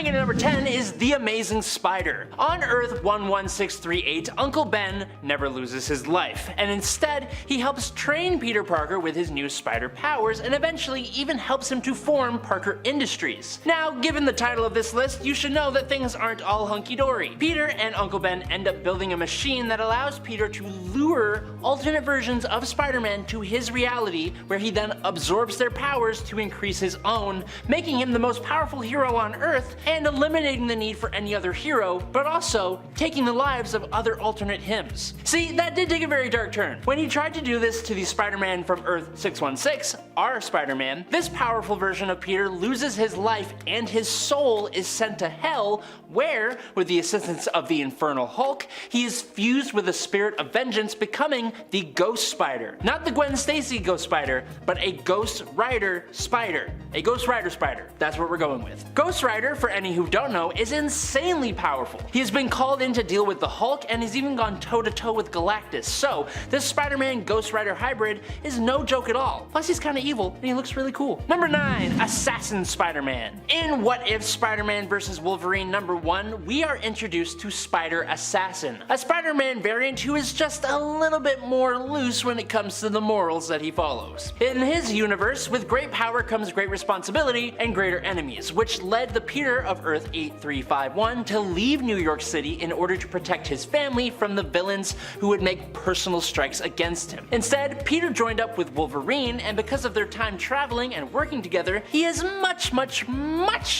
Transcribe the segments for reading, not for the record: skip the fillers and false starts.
Coming in at number 10 is The Amazing Spider. On Earth 11638, Uncle Ben never loses his life, and instead he helps train Peter Parker with his new spider powers and eventually even helps him to form Parker Industries. Now, given the title of this list, you should know that things aren't all hunky-dory. Peter and Uncle Ben end up building a machine that allows Peter to lure alternate versions of Spider-Man to his reality, where he then absorbs their powers to increase his own, making him the most powerful hero on Earth and eliminating the need for any other hero, but also taking the lives of other alternate hims. See, that did take a very dark turn. When he tried to do this to the Spider-Man from Earth 616, our Spider-Man, this powerful version of Peter loses his life and his soul is sent to Hell, where, with the assistance of the Infernal Hulk, he is fused with the spirit of vengeance, becoming the Ghost Spider. Not the Gwen Stacy Ghost Spider, but a Ghost Rider Spider. A Ghost Rider Spider. That's what we're going with. Ghost Rider, for any who don't know, is insanely powerful. He has been called in to deal with the Hulk and has even gone toe-to-toe with Galactus, so this Spider-Man Ghost Rider hybrid is no joke at all. Plus he's kinda evil and he looks really cool. Number 9. Assassin Spider-Man. In What If Spider-Man vs. Wolverine number 1, we are introduced to Spider Assassin, a Spider-Man variant who is just a little bit more loose when it comes to the morals that he follows. In his universe, with great power comes great responsibility and greater enemies, which led the Peter of Earth 8351 to leave New York City in order to protect his family from the villains who would make personal strikes against him. Instead, Peter joined up with Wolverine, and because of their time traveling and working together, he is much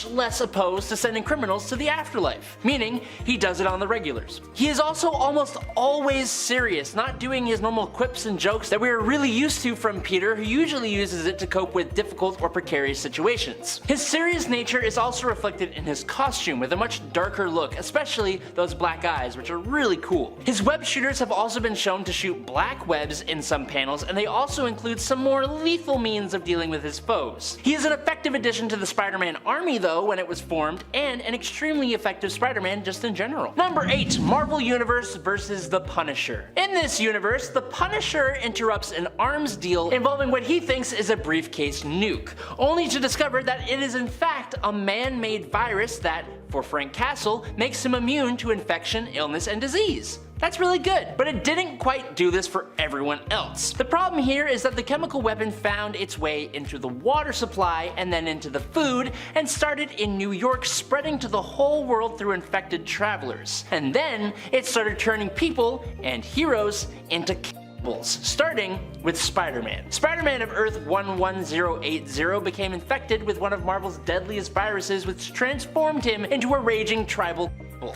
less opposed to sending criminals to the afterlife, meaning he does it on the regulars. He is also almost always serious, not doing his normal quips and jokes that we are really used to from Peter, who usually uses it to cope with difficult or precarious situations. His serious nature is also reflected in his costume with a much darker look, especially those black eyes, which are really cool. His web shooters have also been shown to shoot black webs in some panels, and they also include some more lethal means of dealing with his foes. He is an effective addition to the Spider-Man army though when it was formed, and an extremely effective Spider-Man just in general. Number 8. Marvel Universe vs. The Punisher. In this universe, the Punisher interrupts an arms deal involving what he thinks is a briefcase nuke, only to discover that it is in fact a man-made virus that, for Frank Castle, makes him immune to infection, illness, and disease. That's really good, but it didn't quite do this for everyone else. The problem here is that the chemical weapon found its way into the water supply and then into the food, and started in New York, spreading to the whole world through infected travelers. And then it started turning people and heroes into starting with Spider-Man. Spider-Man of Earth 11080 became infected with one of Marvel's deadliest viruses, which transformed him into a raging tribal.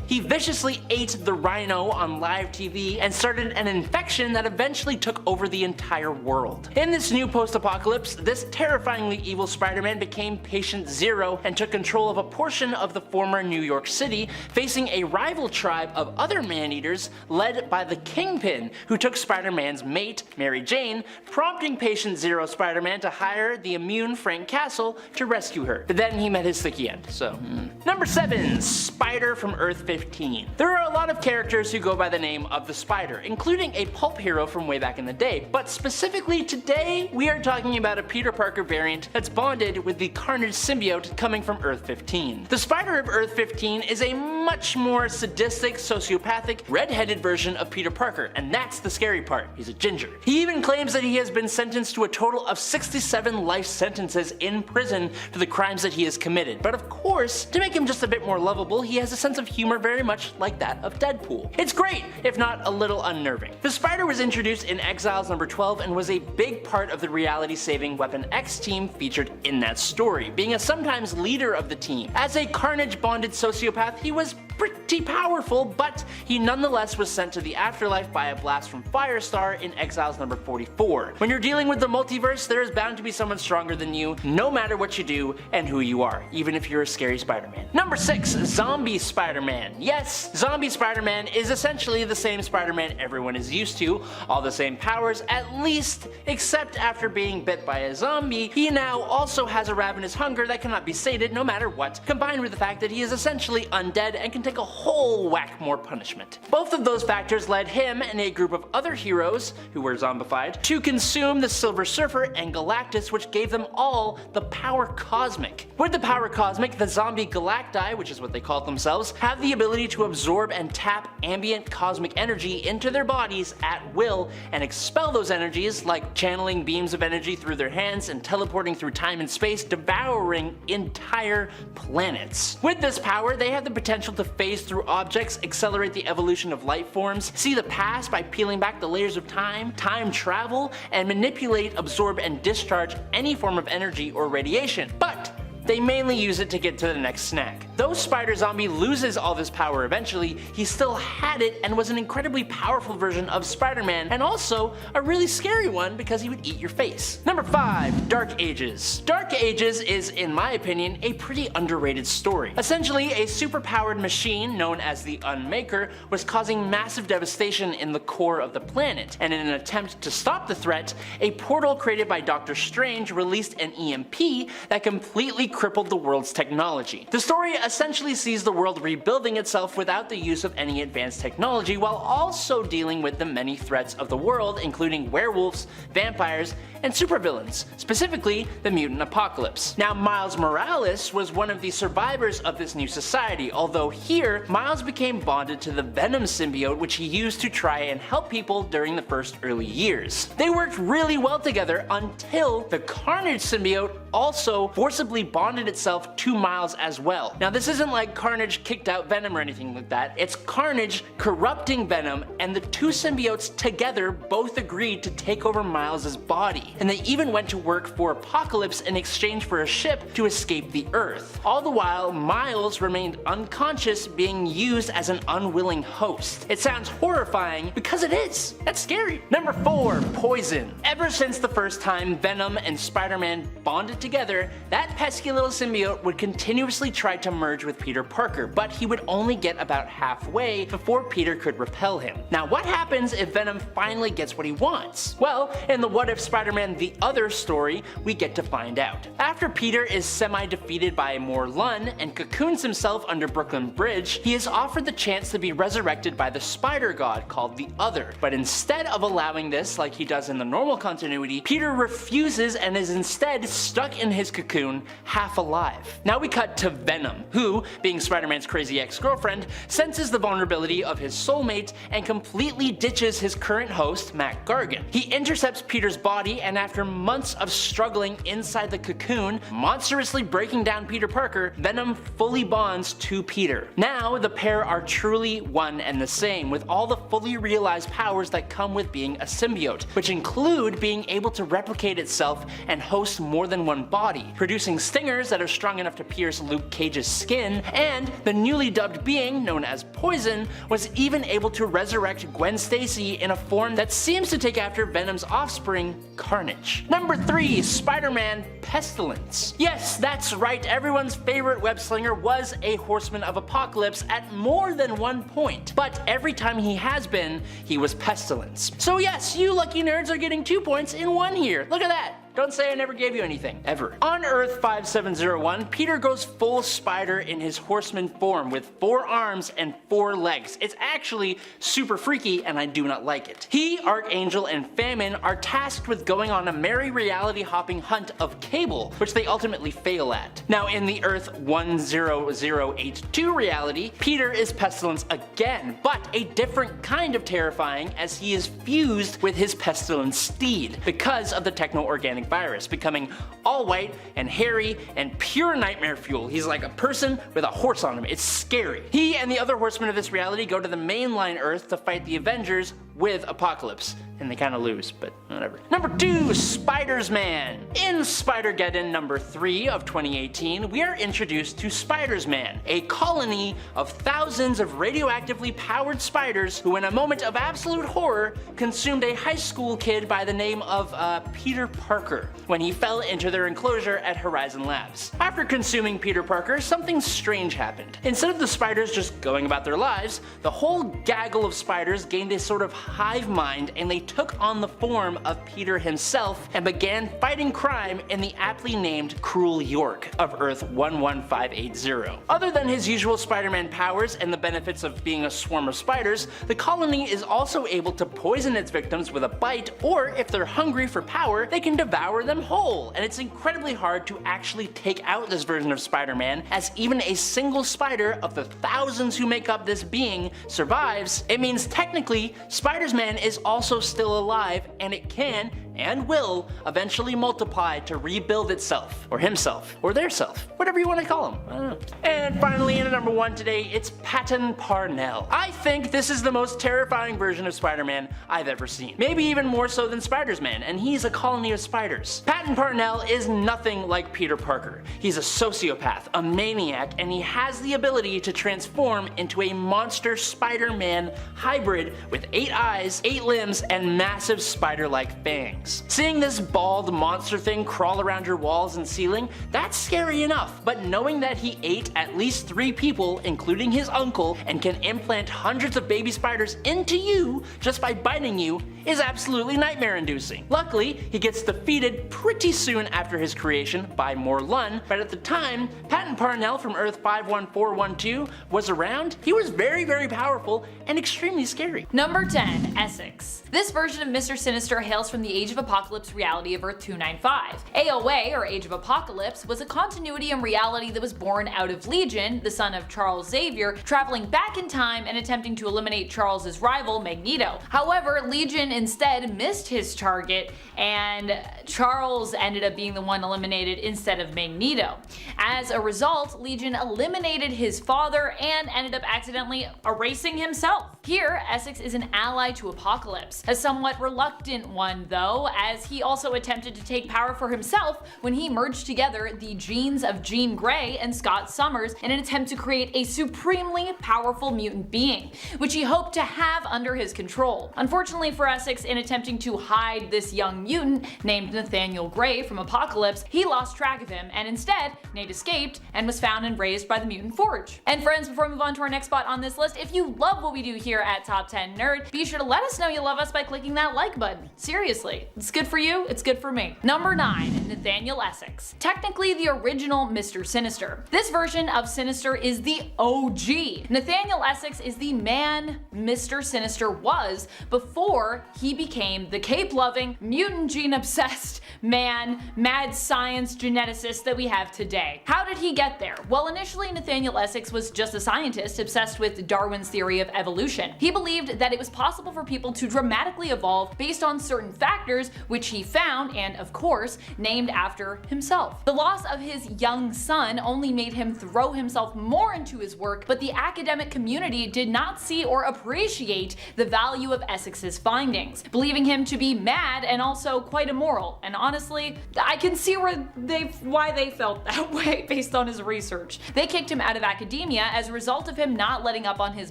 He viciously ate the Rhino on live TV and started an infection that eventually took over the entire world. In this new post-apocalypse, this terrifyingly evil Spider-Man became Patient Zero and took control of a portion of the former New York City, facing a rival tribe of other man-eaters led by the Kingpin, who took Spider-Man's mate, Mary Jane, prompting Patient Zero Spider-Man to hire the immune Frank Castle to rescue her. But then he met his sticky end, so Number 7. Spider from Earth 15. There are a lot of characters who go by the name of the Spider, including a pulp hero from way back in the day, but specifically today we are talking about a Peter Parker variant that's bonded with the Carnage symbiote coming from Earth 15. The Spider of Earth 15 is a much more sadistic, sociopathic, red-headed version of Peter Parker, and that's the scary part. He's a ginger. He even claims that he has been sentenced to a total of 67 life sentences in prison for the crimes that he has committed, but of course, to make him just a bit more lovable, he has a sense of humor very much like that of Deadpool. It's great, if not a little unnerving. The Spider was introduced in Exiles number 12 and was a big part of the reality-saving Weapon X team featured in that story, being a sometimes leader of the team. As a Carnage-bonded sociopath, he was pretty powerful, but he nonetheless was sent to the afterlife by a blast from Firestar in Exiles number 44. When you're dealing with the multiverse, there is bound to be someone stronger than you, no matter what you do and who you are, even if you're a scary Spider-Man. Number 6. Zombie Spider-Man. Yes, Zombie Spider-Man is essentially the same Spider-Man everyone is used to, all the same powers at least, except after being bit by a zombie, he now also has a ravenous hunger that cannot be sated no matter what, combined with the fact that he is essentially undead and can take a whole whack more punishment. Both of those factors led him and a group of other heroes, who were zombified, to consume the Silver Surfer and Galactus, which gave them all the Power Cosmic. With the Power Cosmic, the zombie Galacti, which is what they called themselves, have the ability to absorb and tap ambient cosmic energy into their bodies at will and expel those energies, like channeling beams of energy through their hands and teleporting through time and space, devouring entire planets. With this power, they have the potential to phase through objects, accelerate the evolution of life forms, see the past by peeling back the layers of time travel, and manipulate, absorb, and discharge any form of energy or radiation. But they mainly use it to get to the next snack. Though Spider-Zombie loses all this power eventually, he still had it and was an incredibly powerful version of Spider-Man, and also a really scary one because he would eat your face. Number 5. Dark Ages. Dark Ages is, in my opinion, a pretty underrated story. Essentially, a superpowered machine known as the Unmaker was causing massive devastation in the core of the planet, and in an attempt to stop the threat, a portal created by Doctor Strange released an EMP that completely crippled the world's technology. The story essentially sees the world rebuilding itself without the use of any advanced technology, while also dealing with the many threats of the world, including werewolves, vampires, and supervillains, specifically the mutant apocalypse. Now, Miles Morales was one of the survivors of this new society, although here, Miles became bonded to the Venom symbiote, which he used to try and help people during the first early years. They worked really well together until the Carnage symbiote also forcibly bonded itself to Miles as well. Now, this isn't like Carnage kicked out Venom or anything like that. It's Carnage corrupting Venom, and the two symbiotes together both agreed to take over Miles' body. And they even went to work for Apocalypse in exchange for a ship to escape the Earth. All the while, Miles remained unconscious, being used as an unwilling host. It sounds horrifying because it is. That's scary. Number 4. Poison. Ever since the first time Venom and Spider-Man bonded together, that pesky little symbiote would continuously try to merge with Peter Parker, but he would only get about halfway before Peter could repel him. Now, what happens if Venom finally gets what he wants? Well, in the What If Spider-Man the Other story, we get to find out. After Peter is semi-defeated by Morlun and cocoons himself under Brooklyn Bridge, he is offered the chance to be resurrected by the Spider God called the Other. But instead of allowing this like he does in the normal continuity, Peter refuses and is instead stuck in his cocoon, half alive. Now we cut to Venom, who, being Spider-Man's crazy ex-girlfriend, senses the vulnerability of his soulmate and completely ditches his current host, Mac Gargan. He intercepts Peter's body, and after months of struggling inside the cocoon, monstrously breaking down Peter Parker, Venom fully bonds to Peter. Now, the pair are truly one and the same, with all the fully realized powers that come with being a symbiote, which include being able to replicate itself and host more than one body, producing stingers that are strong enough to pierce Luke Cage's skin, and the newly dubbed being, known as Poison, was even able to resurrect Gwen Stacy in a form that seems to take after Venom's offspring, Carnage. Number 3. Spider-Man Pestilence. Yes, that's right, everyone's favorite web-slinger was a Horseman of Apocalypse at more than one point, but every time he has been, he was Pestilence. So yes, you lucky nerds are getting 2 points in one here. Look at that. Don't say I never gave you anything, ever. On Earth 5701, Peter goes full spider in his horseman form with 4 arms and 4 legs. It's actually super freaky and I do not like it. He, Archangel, and Famine are tasked with going on a merry reality-hopping hunt of Cable, which they ultimately fail at. Now in the Earth 10082 reality, Peter is Pestilence again, but a different kind of terrifying as he is fused with his Pestilence steed because of the techno-organic virus, becoming all white and hairy and pure nightmare fuel. He's like a person with a horse on him. It's scary. He and the other horsemen of this reality go to the mainline Earth to fight the Avengers with Apocalypse, and they kind of lose, but whatever. Number 2, Spider-Man. In Spider-Geddon number 3 of 2018, we are introduced to Spider-Man, a colony of thousands of radioactively powered spiders who, in a moment of absolute horror, consumed a high school kid by the name of Peter Parker when he fell into their enclosure at Horizon Labs. After consuming Peter Parker, something strange happened. Instead of the spiders just going about their lives, the whole gaggle of spiders gained a sort of hive mind and they took on the form of Peter himself and began fighting crime in the aptly named Cruel York of Earth 11580. Other than his usual Spider-Man powers and the benefits of being a swarm of spiders, the colony is also able to poison its victims with a bite, or if they're hungry for power, they can devour them whole, and it's incredibly hard to actually take out this version of Spider-Man, as even a single spider of the thousands who make up this being survives. It means technically, Spider-Man is also still alive, and it can and will eventually multiply to rebuild itself, or himself, or their self, whatever you want to call him. I don't know. And finally, in at number 1 today, it's Patton Parnell. I think this is the most terrifying version of Spider-Man I've ever seen. Maybe even more so than Spider-Man, and he's a colony of spiders. Patton Parnell is nothing like Peter Parker. He's a sociopath, a maniac, and he has the ability to transform into a monster Spider-Man hybrid with 8 eyes, 8 limbs, and massive spider-like fangs. Seeing this bald monster thing crawl around your walls and ceiling, that's scary enough, but knowing that he ate at least 3 people, including his uncle, and can implant hundreds of baby spiders into you just by biting you is absolutely nightmare-inducing. Luckily, he gets defeated pretty soon after his creation by Morlun, but at the time, Patton Parnell from Earth 51412 was around. He was very, very powerful and extremely scary. Number 10. Essex. This version of Mr. Sinister hails from the Age of Apocalypse reality of Earth 295. AOA, or Age of Apocalypse, was a continuity in reality that was born out of Legion, the son of Charles Xavier, traveling back in time and attempting to eliminate Charles's rival, Magneto. However, Legion instead missed his target, and Charles ended up being the one eliminated instead of Magneto. As a result, Legion eliminated his father and ended up accidentally erasing himself. Here, Essex is an ally to Apocalypse, a somewhat reluctant one though, as he also attempted to take power for himself when he merged together the genes of Jean Grey and Scott Summers in an attempt to create a supremely powerful mutant being, which he hoped to have under his control. Unfortunately for Essex, in attempting to hide this young mutant named Nathaniel Grey from Apocalypse, he lost track of him, and instead, Nate escaped and was found and raised by the Mutant Forge. And friends, before we move on to our next spot on this list, if you love what we do here at Top 10 Nerd, be sure to let us know you love us by clicking that like button. Seriously, it's good for you, it's good for me. Number 9. Nathaniel Essex. Technically the original Mr. Sinister. This version of Sinister is the OG. Nathaniel Essex is the man Mr. Sinister was before he became the cape-loving, mutant gene-obsessed man, mad science geneticist that we have today. How did he get there? Well, initially Nathaniel Essex was just a scientist obsessed with Darwin's theory of evolution. He believed that it was possible for people to dramatically evolve based on certain factors, which he found and, of course, named after himself. The loss of his young son only made him throw himself more into his work, but the academic community did not see or appreciate the value of Essex's findings, believing him to be mad and also quite immoral. And honestly, I can see why they felt that way based on his research. They kicked him out of academia as a result of him not letting up on his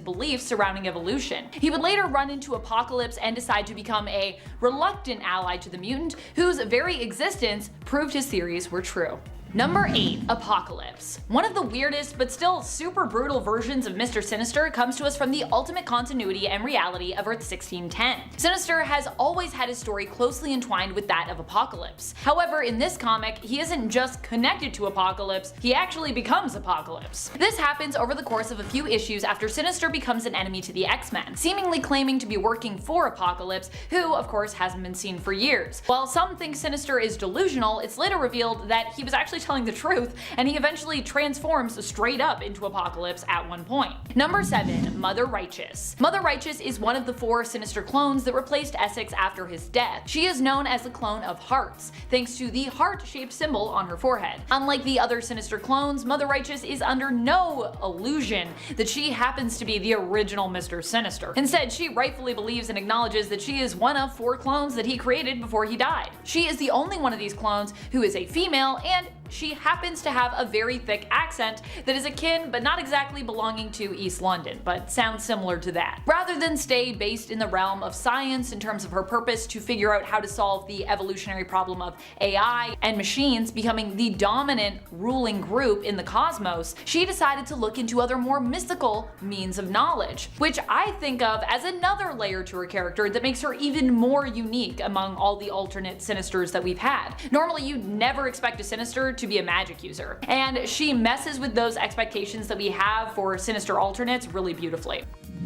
beliefs surrounding evolution. He would later run into Apocalypse and decide to become a reluctant ally to the mutant, whose very existence proved his theories were true. Number 8. Apocalypse. One of the weirdest but still super brutal versions of Mr. Sinister comes to us from the ultimate continuity and reality of Earth 1610. Sinister has always had his story closely entwined with that of Apocalypse. However, in this comic, he isn't just connected to Apocalypse, he actually becomes Apocalypse. This happens over the course of a few issues after Sinister becomes an enemy to the X-Men, seemingly claiming to be working for Apocalypse, who of course hasn't been seen for years. While some think Sinister is delusional, it's later revealed that he was actually telling the truth, and he eventually transforms straight up into Apocalypse at one point. Number 7. Mother Righteous. Mother Righteous is one of the 4 Sinister clones that replaced Essex after his death. She is known as the clone of Hearts, thanks to the heart-shaped symbol on her forehead. Unlike the other Sinister clones, Mother Righteous is under no illusion that she happens to be the original Mr. Sinister. Instead, she rightfully believes and acknowledges that she is one of 4 clones that he created before he died. She is the only one of these clones who is a female, and she happens to have a very thick accent that is akin but not exactly belonging to East London, but sounds similar to that. Rather than stay based in the realm of science in terms of her purpose to figure out how to solve the evolutionary problem of AI and machines becoming the dominant ruling group in the cosmos, she decided to look into other more mystical means of knowledge, which I think of as another layer to her character that makes her even more unique among all the alternate Sinisters that we've had. Normally you'd never expect a Sinister to be a magic user, and she messes with those expectations that we have for Sinister alternates really beautifully.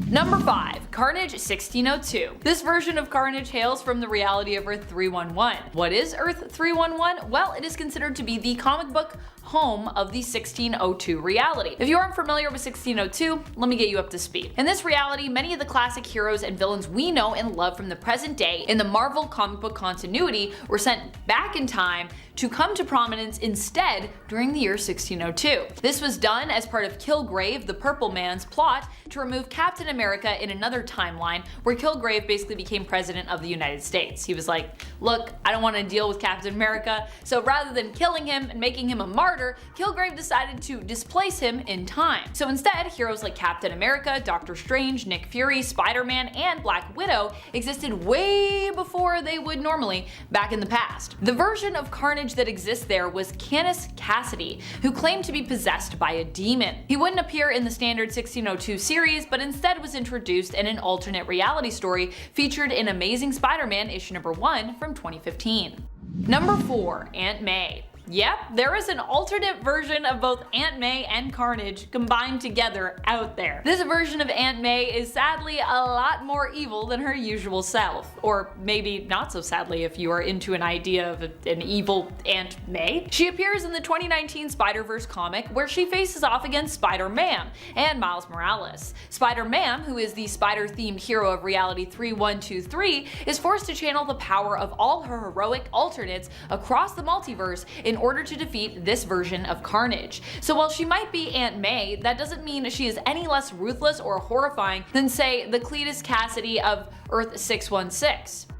Number 5. Carnage 1602. This version of Carnage hails from the reality of Earth 311. What is Earth 311? Well, it is considered to be the comic book home of the 1602 reality. If you aren't familiar with 1602, let me get you up to speed. In this reality, many of the classic heroes and villains we know and love from the present day in the Marvel comic book continuity were sent back in time to come to prominence instead during the year 1602. This was done as part of Kilgrave, the Purple Man's plot to remove Captain America in another timeline where Kilgrave basically became president of the United States. He was like, look, I don't want to deal with Captain America, so rather than killing him and making him a martyr, Kilgrave decided to displace him in time. So instead, heroes like Captain America, Doctor Strange, Nick Fury, Spider-Man, and Black Widow existed way before they would normally back in the past. The version of Carnage that exists there was Canis Cassidy, who claimed to be possessed by a demon. He wouldn't appear in the standard 1602 series, but instead was introduced in an alternate reality story featured in Amazing Spider-Man issue number 1 from 2015. Number 4. Aunt May. Yep, there is an alternate version of both Aunt May and Carnage combined together out there. This version of Aunt May is sadly a lot more evil than her usual self. Or maybe not so sadly if you are into an idea of an evil Aunt May. She appears in the 2019 Spider-Verse comic where she faces off against Spider-Man and Miles Morales. Spider-Man, who is the spider-themed hero of Reality 3123, is forced to channel the power of all her heroic alternates across the multiverse in order to defeat this version of Carnage. So while she might be Aunt May, that doesn't mean she is any less ruthless or horrifying than, say, the Cletus Cassidy of Earth 616.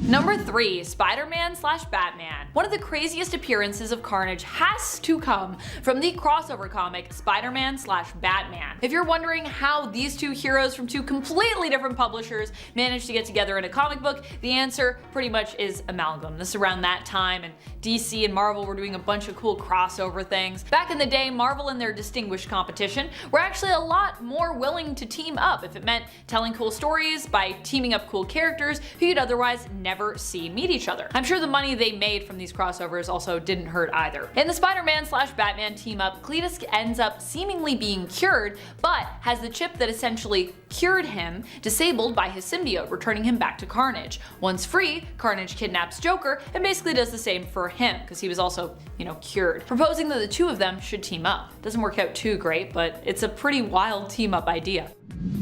Number 3. Spider-Man/Batman. One of the craziest appearances of Carnage has to come from the crossover comic Spider-Man/Batman. If you're wondering how these two heroes from two completely different publishers managed to get together in a comic book, the answer pretty much is amalgam. This is around that time, and DC and Marvel were doing a bunch of cool crossover things. Back in the day, Marvel and their distinguished competition were actually a lot more willing to team up if it meant telling cool stories by teaming up cool characters who you'd otherwise never see meet each other. I'm sure the money they made from these crossovers also didn't hurt either. In the Spider-Man/Batman team up, Cletus ends up seemingly being cured, but has the chip that essentially cured him disabled by his symbiote, returning him back to Carnage. Once free, Carnage kidnaps Joker and basically does the same for him, because he was also, cured, proposing that the two of them should team up. Doesn't work out too great, but it's a pretty wild team up idea.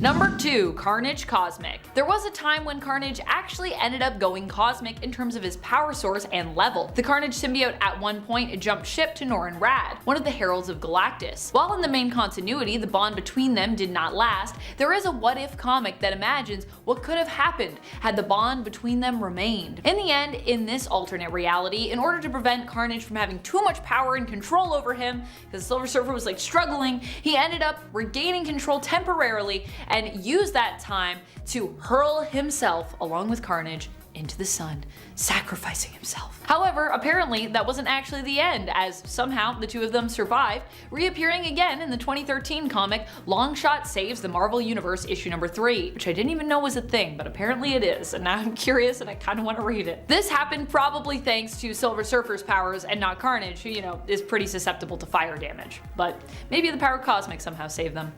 Number 2. Carnage Cosmic. There was a time when Carnage actually ended up going cosmic in terms of his power source and level. The Carnage symbiote at one point jumped ship to Norrin Radd, one of the Heralds of Galactus. While in the main continuity the bond between them did not last, there is a what-if comic that imagines what could have happened had the bond between them remained. In the end, in this alternate reality, in order to prevent Carnage from having too much power and control over him, because Silver Surfer was struggling, he ended up regaining control temporarily and used that time to hurl himself along with Carnage into the sun, sacrificing himself. However, apparently that wasn't actually the end, as somehow the two of them survived, reappearing again in the 2013 comic Longshot Saves the Marvel Universe issue number 3, which I didn't even know was a thing, but apparently it is, and now I'm curious and I kind of want to read it. This happened probably thanks to Silver Surfer's powers and not Carnage, who, is pretty susceptible to fire damage. But maybe the power cosmic somehow saved them.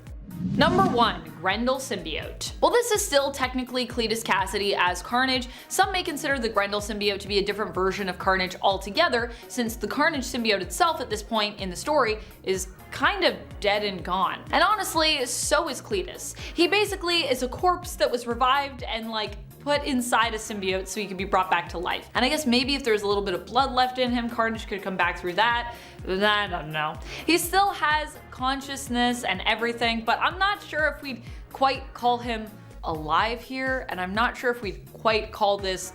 Number 1. Grendel Symbiote. While this is still technically Cletus Cassidy as Carnage, some may consider the Grendel symbiote to be a different version of Carnage altogether, since the Carnage symbiote itself at this point in the story is kind of dead and gone. And honestly, so is Cletus. He basically is a corpse that was revived and put inside a symbiote so he could be brought back to life. And I guess maybe if there's a little bit of blood left in him, Carnage could come back through that. I don't know. He still has consciousness and everything, but I'm not sure if we'd quite call him alive here, and I'm not sure if we'd quite call this,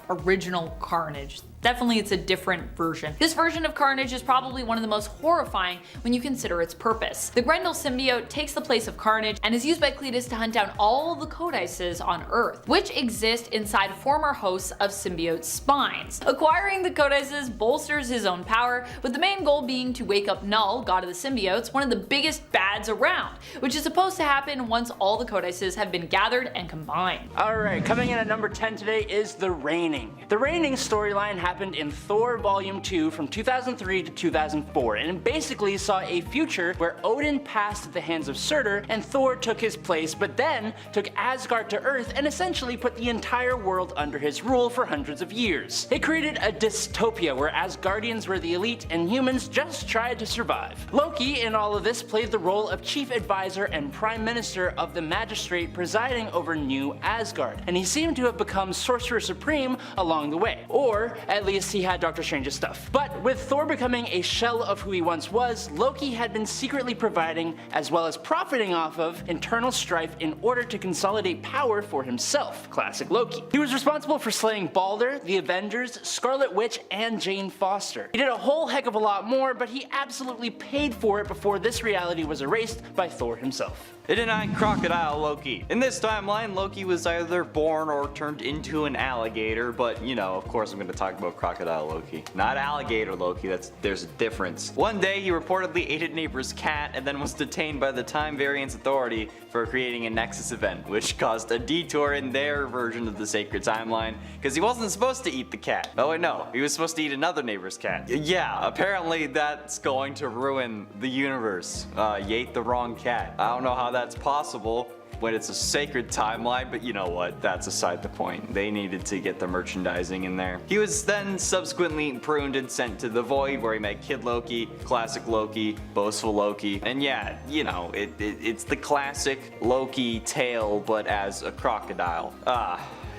original Carnage. Definitely it's a different version. This version of Carnage is probably one of the most horrifying when you consider its purpose. The Grendel symbiote takes the place of Carnage and is used by Cletus to hunt down all the codices on Earth, which exist inside former hosts of symbiote spines. Acquiring the codices bolsters his own power, with the main goal being to wake up Null, god of the symbiotes, one of the biggest bads around, which is supposed to happen once all the codices have been gathered and combined. Alright, coming in at number 10 today is The Reigning. The Reigning storyline happened in Thor Volume 2 from 2003 to 2004, and it basically saw a future where Odin passed at the hands of Surtur and Thor took his place, but then took Asgard to Earth and essentially put the entire world under his rule for hundreds of years. It created a dystopia where Asgardians were the elite and humans just tried to survive. Loki in all of this played the role of chief advisor and prime minister of the magistrate presiding over New Asgard, and he seemed to have become sorcerer supreme along the way. Or at least he had Doctor Strange's stuff. But with Thor becoming a shell of who he once was, Loki had been secretly providing, as well as profiting off of, internal strife in order to consolidate power for himself. Classic Loki. He was responsible for slaying Balder, the Avengers, Scarlet Witch, and Jane Foster. He did a whole heck of a lot more, but he absolutely paid for it before this reality was erased by Thor himself. It denied Crocodile Loki. In this timeline, Loki was either born or turned into an alligator, but you know, of course I'm going to talk about Crocodile Loki. Not alligator Loki, there's a difference. One day he reportedly ate a neighbor's cat and then was detained by the Time Variance Authority for creating a Nexus event, which caused a detour in their version of the sacred timeline, because he wasn't supposed to eat the cat. Oh wait, no, he was supposed to eat another neighbor's cat. Yeah, apparently that's going to ruin the universe. You ate the wrong cat. I don't know how that's possible when it's a sacred timeline, but you know what, that's aside the point. They needed to get the merchandising in there. He was then subsequently pruned and sent to the Void, where he met Kid Loki, classic Loki, boastful Loki, and yeah, you know, it's the classic Loki tale, but as a crocodile.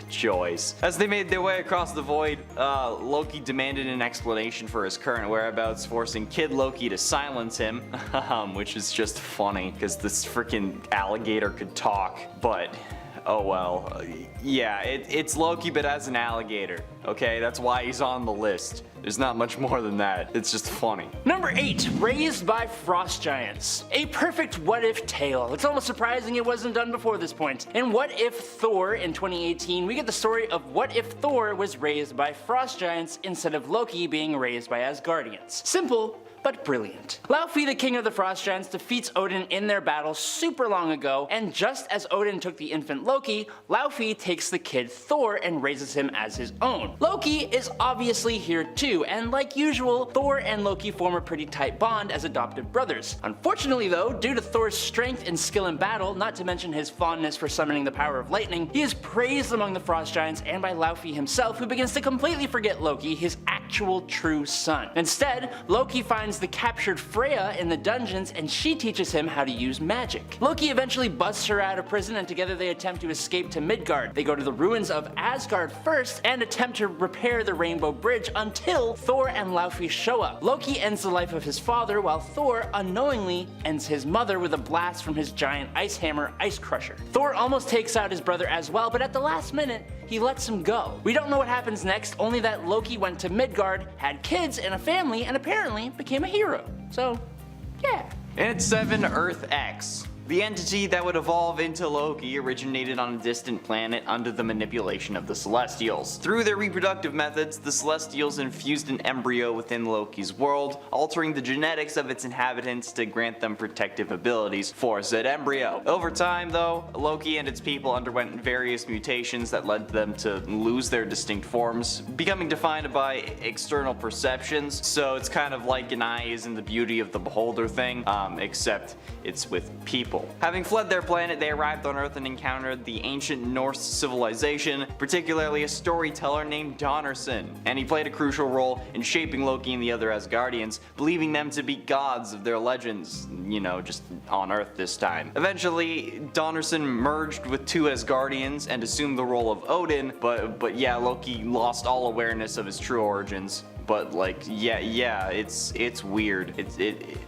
Joys. As they made their way across the Void, Loki demanded an explanation for his current whereabouts, forcing Kid Loki to silence him, which is just funny, because this freaking alligator could talk, but oh well. Yeah, it's Loki but as an alligator, okay? That's why he's on the list. There's not much more than that. It's just funny. Number 8, Raised by Frost Giants. A perfect what-if tale. It's almost surprising it wasn't done before this point. In What If Thor in 2018, we get the story of what if Thor was raised by Frost Giants instead of Loki being raised by Asgardians. Simple, but brilliant. Laufey, the king of the Frost Giants, defeats Odin in their battle super long ago, and just as Odin took the infant Loki, Laufey takes the kid Thor and raises him as his own. Loki is obviously here too, and like usual, Thor and Loki form a pretty tight bond as adopted brothers. Unfortunately though, due to Thor's strength and skill in battle, not to mention his fondness for summoning the power of lightning, he is praised among the Frost Giants and by Laufey himself, who begins to completely forget Loki, his actual true son. Instead, Loki finds the captured Freya in the dungeons and she teaches him how to use magic. Loki eventually busts her out of prison and together they attempt to escape to Midgard. They go to the ruins of Asgard first and attempt to repair the Rainbow Bridge until Thor and Laufey show up. Loki ends the life of his father while Thor unknowingly ends his mother with a blast from his giant ice hammer, Ice Crusher. Thor almost takes out his brother as well, but at the last minute, he lets him go. We don't know what happens next, only that Loki went to Midgard, had kids and a family, and apparently became a hero. So, yeah. And it's 7 Earth X. The entity that would evolve into Loki originated on a distant planet under the manipulation of the Celestials. Through their reproductive methods, the Celestials infused an embryo within Loki's world, altering the genetics of its inhabitants to grant them protective abilities for said embryo. Over time though, Loki and its people underwent various mutations that led them to lose their distinct forms, becoming defined by external perceptions, so it's kind of like an eye is in the beauty of the beholder thing, except it's with people. Having fled their planet, they arrived on Earth and encountered the ancient Norse civilization, particularly a storyteller named Donnerson, and he played a crucial role in shaping Loki and the other Asgardians, believing them to be gods of their legends, you know, just on Earth this time. Eventually, Donnerson merged with 2 Asgardians and assumed the role of Odin, but yeah, Loki lost all awareness of his true origins. But like, yeah, it's weird.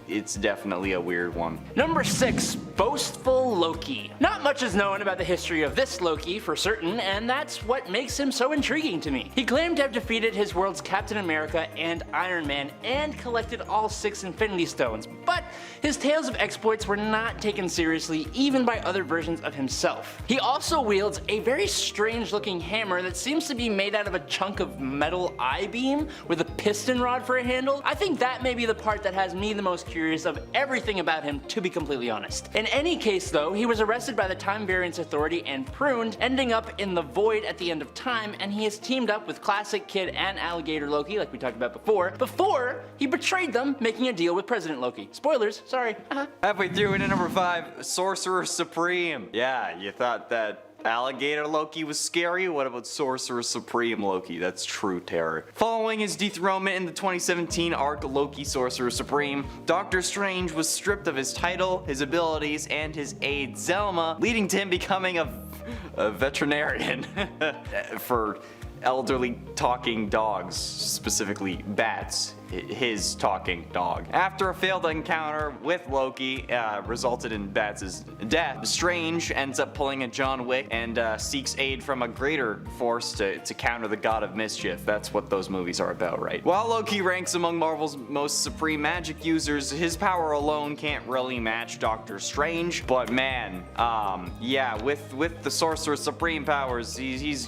It's definitely a weird one. Number 6, Boastful Immortal Loki. Not much is known about the history of this Loki for certain, and that's what makes him so intriguing to me. He claimed to have defeated his world's Captain America and Iron Man and collected all 6 Infinity Stones, but his tales of exploits were not taken seriously even by other versions of himself. He also wields a very strange looking hammer that seems to be made out of a chunk of metal I-beam with a piston rod for a handle. I think that may be the part that has me the most curious of everything about him, to be completely honest. In any case though, he was arrested by the Time Variance Authority and pruned, ending up in the Void at the end of time, and he has teamed up with Classic Kid and Alligator Loki, like we talked about before he betrayed them, making a deal with President Loki. Spoilers, sorry. Halfway through into number 5, Sorcerer Supreme. Yeah, you thought that Alligator Loki was scary? What about Sorcerer Supreme Loki? That's true terror. Following his dethronement in the 2017 arc Loki Sorcerer Supreme, Doctor Strange was stripped of his title, his abilities, and his aide Zelma, leading to him becoming a veterinarian for elderly talking dogs, specifically bats. His talking dog. After a failed encounter with Loki resulted in Bats' death, Strange ends up pulling a John Wick and seeks aid from a greater force to counter the God of Mischief. That's what those movies are about, right? While Loki ranks among Marvel's most supreme magic users, his power alone can't really match Doctor Strange. But man, yeah, with the Sorcerer Supreme powers, he's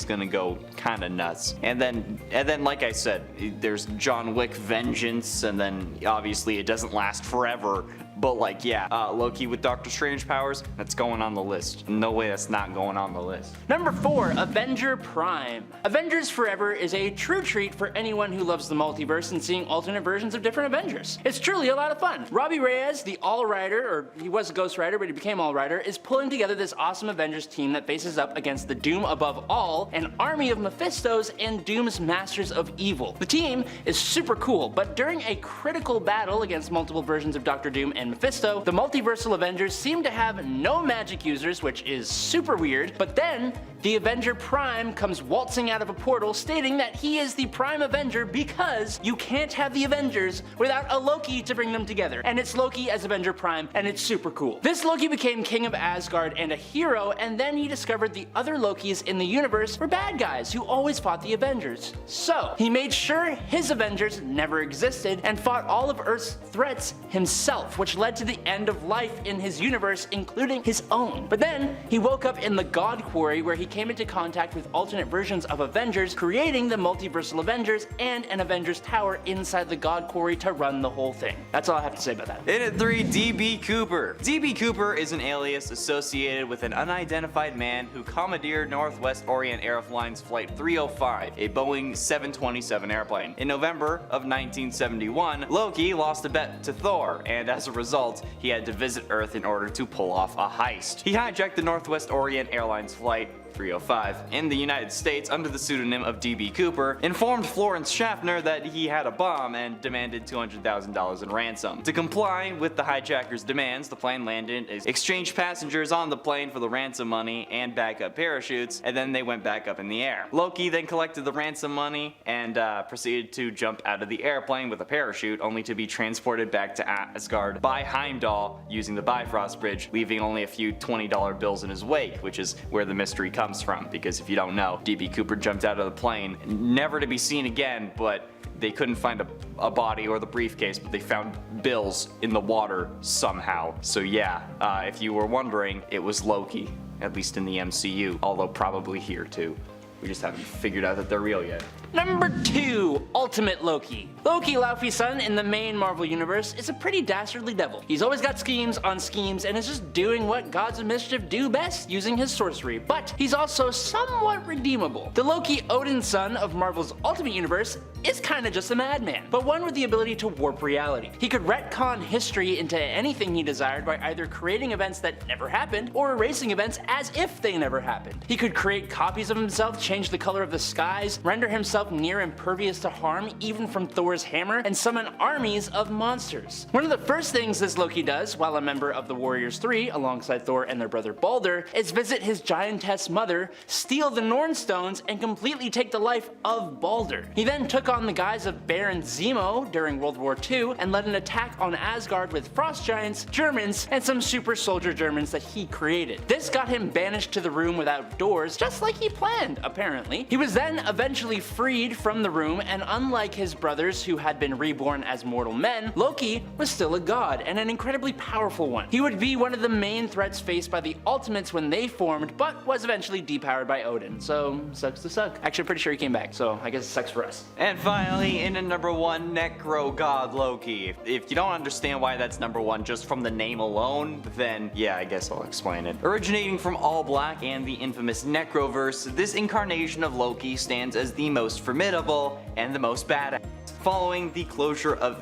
gonna go kind of nuts. And then, like I said, there's John Wick Vengeance, and then obviously it doesn't last forever. But like, yeah, Loki with Doctor Strange powers, that's going on the list. No way that's not going on the list. Number 4, Avenger Prime. Avengers Forever is a true treat for anyone who loves the multiverse and seeing alternate versions of different Avengers. It's truly a lot of fun. Robbie Reyes, the All-Rider, or he was a Ghost Rider, but he became All-Rider, is pulling together this awesome Avengers team that faces up against the Doom Above All, an army of Mephistos, and Doom's Masters of Evil. The team is super cool, but during a critical battle against multiple versions of Doctor Doom and Mephisto, the multiversal Avengers seem to have no magic users, which is super weird, but then the Avenger Prime comes waltzing out of a portal stating that he is the Prime Avenger because you can't have the Avengers without a Loki to bring them together. And it's Loki as Avenger Prime, and it's super cool. This Loki became King of Asgard and a hero, and then he discovered the other Lokis in the universe were bad guys who always fought the Avengers. So he made sure his Avengers never existed and fought all of Earth's threats himself, which led to the end of life in his universe, including his own. But then he woke up in the God Quarry, where he came into contact with alternate versions of Avengers, creating the multiversal Avengers and an Avengers Tower inside the God Quarry to run the whole thing. That's all I have to say about that. In at 3, DB Cooper. DB Cooper is an alias associated with an unidentified man who commandeered Northwest Orient Airlines Flight 305, a Boeing 727 airplane. In November of 1971, Loki lost a bet to Thor, and as a result, he had to visit Earth in order to pull off a heist. He hijacked the Northwest Orient Airlines Flight 305 in the United States under the pseudonym of DB Cooper, informed Florence Schaffner that he had a bomb and demanded $200,000 in ransom. To comply with the hijacker's demands, the plane landed, exchanged passengers on the plane for the ransom money and backup parachutes, and then they went back up in the air. Loki then collected the ransom money and proceeded to jump out of the airplane with a parachute, only to be transported back to Asgard by Heimdall using the Bifrost Bridge, leaving only a few $20 bills in his wake, which is where the mystery comes from, because if you don't know, DB Cooper jumped out of the plane, never to be seen again, but they couldn't find a body or the briefcase, but they found bills in the water somehow. So yeah, if you were wondering, it was Loki, at least in the MCU, although probably here too. We just haven't figured out that they're real yet. Number 2, Ultimate Loki. Loki, Laufey's son in the main Marvel universe, is a pretty dastardly devil. He's always got schemes on schemes and is just doing what gods of mischief do best, using his sorcery, but he's also somewhat redeemable. The Loki, Odin's son of Marvel's Ultimate Universe, is kinda just a madman, but one with the ability to warp reality. He could retcon history into anything he desired by either creating events that never happened or erasing events as if they never happened. He could create copies of himself, change the color of the skies, render himself near impervious to harm, harm even from Thor's hammer and summon armies of monsters. One of the first things this Loki does while a member of the Warriors 3 alongside Thor and their brother Balder is visit his giantess mother, steal the Norn stones, and completely take the life of Balder. He then took on the guise of Baron Zemo during World War II and led an attack on Asgard with frost giants, Germans, and some super soldier Germans that he created. This got him banished to the room without doors, just like he planned, apparently. He was then eventually freed from the room, and unlike his brothers who had been reborn as mortal men, Loki was still a god, and an incredibly powerful one. He would be one of the main threats faced by the Ultimates when they formed, but was eventually depowered by Odin, so sucks to suck. Actually, I'm pretty sure he came back, so I guess it sucks for us. And finally, in at number 1, Necro God Loki. If you don't understand why that's number 1 just from the name alone, then yeah, I guess I'll explain it. Originating from All Black and the infamous Necroverse, this incarnation of Loki stands as the most formidable and the most badass. Following the closure of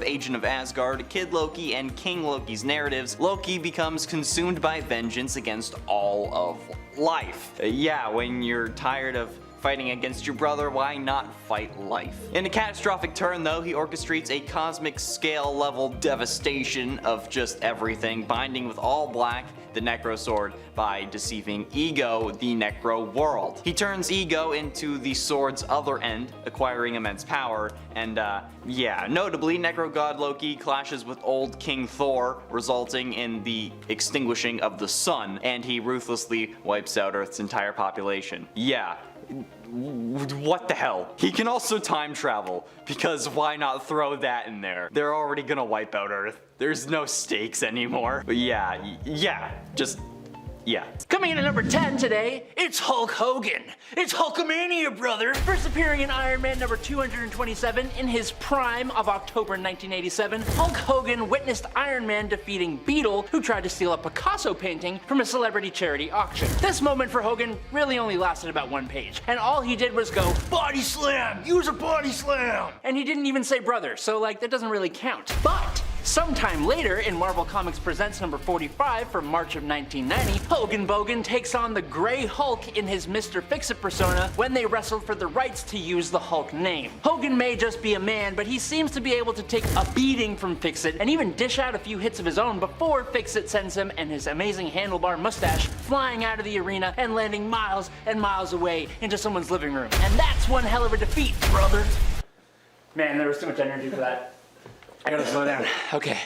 Agent of Asgard, Kid Loki, and King Loki's narratives, Loki becomes consumed by vengeance against all of life. Yeah, when you're tired of fighting against your brother, why not fight life? In a catastrophic turn though, he orchestrates a cosmic scale level devastation of just everything, binding with All Black, the Necro Sword, by deceiving Ego, the Necro World. He turns Ego into the sword's other end, acquiring immense power, and yeah, notably Necro God Loki clashes with old King Thor, resulting in the extinguishing of the sun, and he ruthlessly wipes out Earth's entire population. Yeah. What the hell? He can also time travel, because why not throw that in there? They're already gonna wipe out Earth. There's no stakes anymore. But yeah. Coming in at number 10 today, it's Hulk Hogan. It's Hulkamania, brother! First appearing in Iron Man number 227 in his prime of October 1987, Hulk Hogan witnessed Iron Man defeating Beetle, who tried to steal a Picasso painting from a celebrity charity auction. This moment for Hogan really only lasted about 1 page, and all he did was go, "Body slam! Use a body slam!" And he didn't even say brother, so like that doesn't really count. But sometime later, in Marvel Comics Presents number 45 from March of 1990, Hogan Bogan takes on the Grey Hulk in his Mr. Fix-It persona when they wrestled for the rights to use the Hulk name. Hogan may just be a man, but he seems to be able to take a beating from Fix-It and even dish out a few hits of his own before Fix-It sends him and his amazing handlebar mustache flying out of the arena and landing miles and miles away into someone's living room. And that's one hell of a defeat, brother. Man, there was too much energy for that. I gotta slow down. Okay.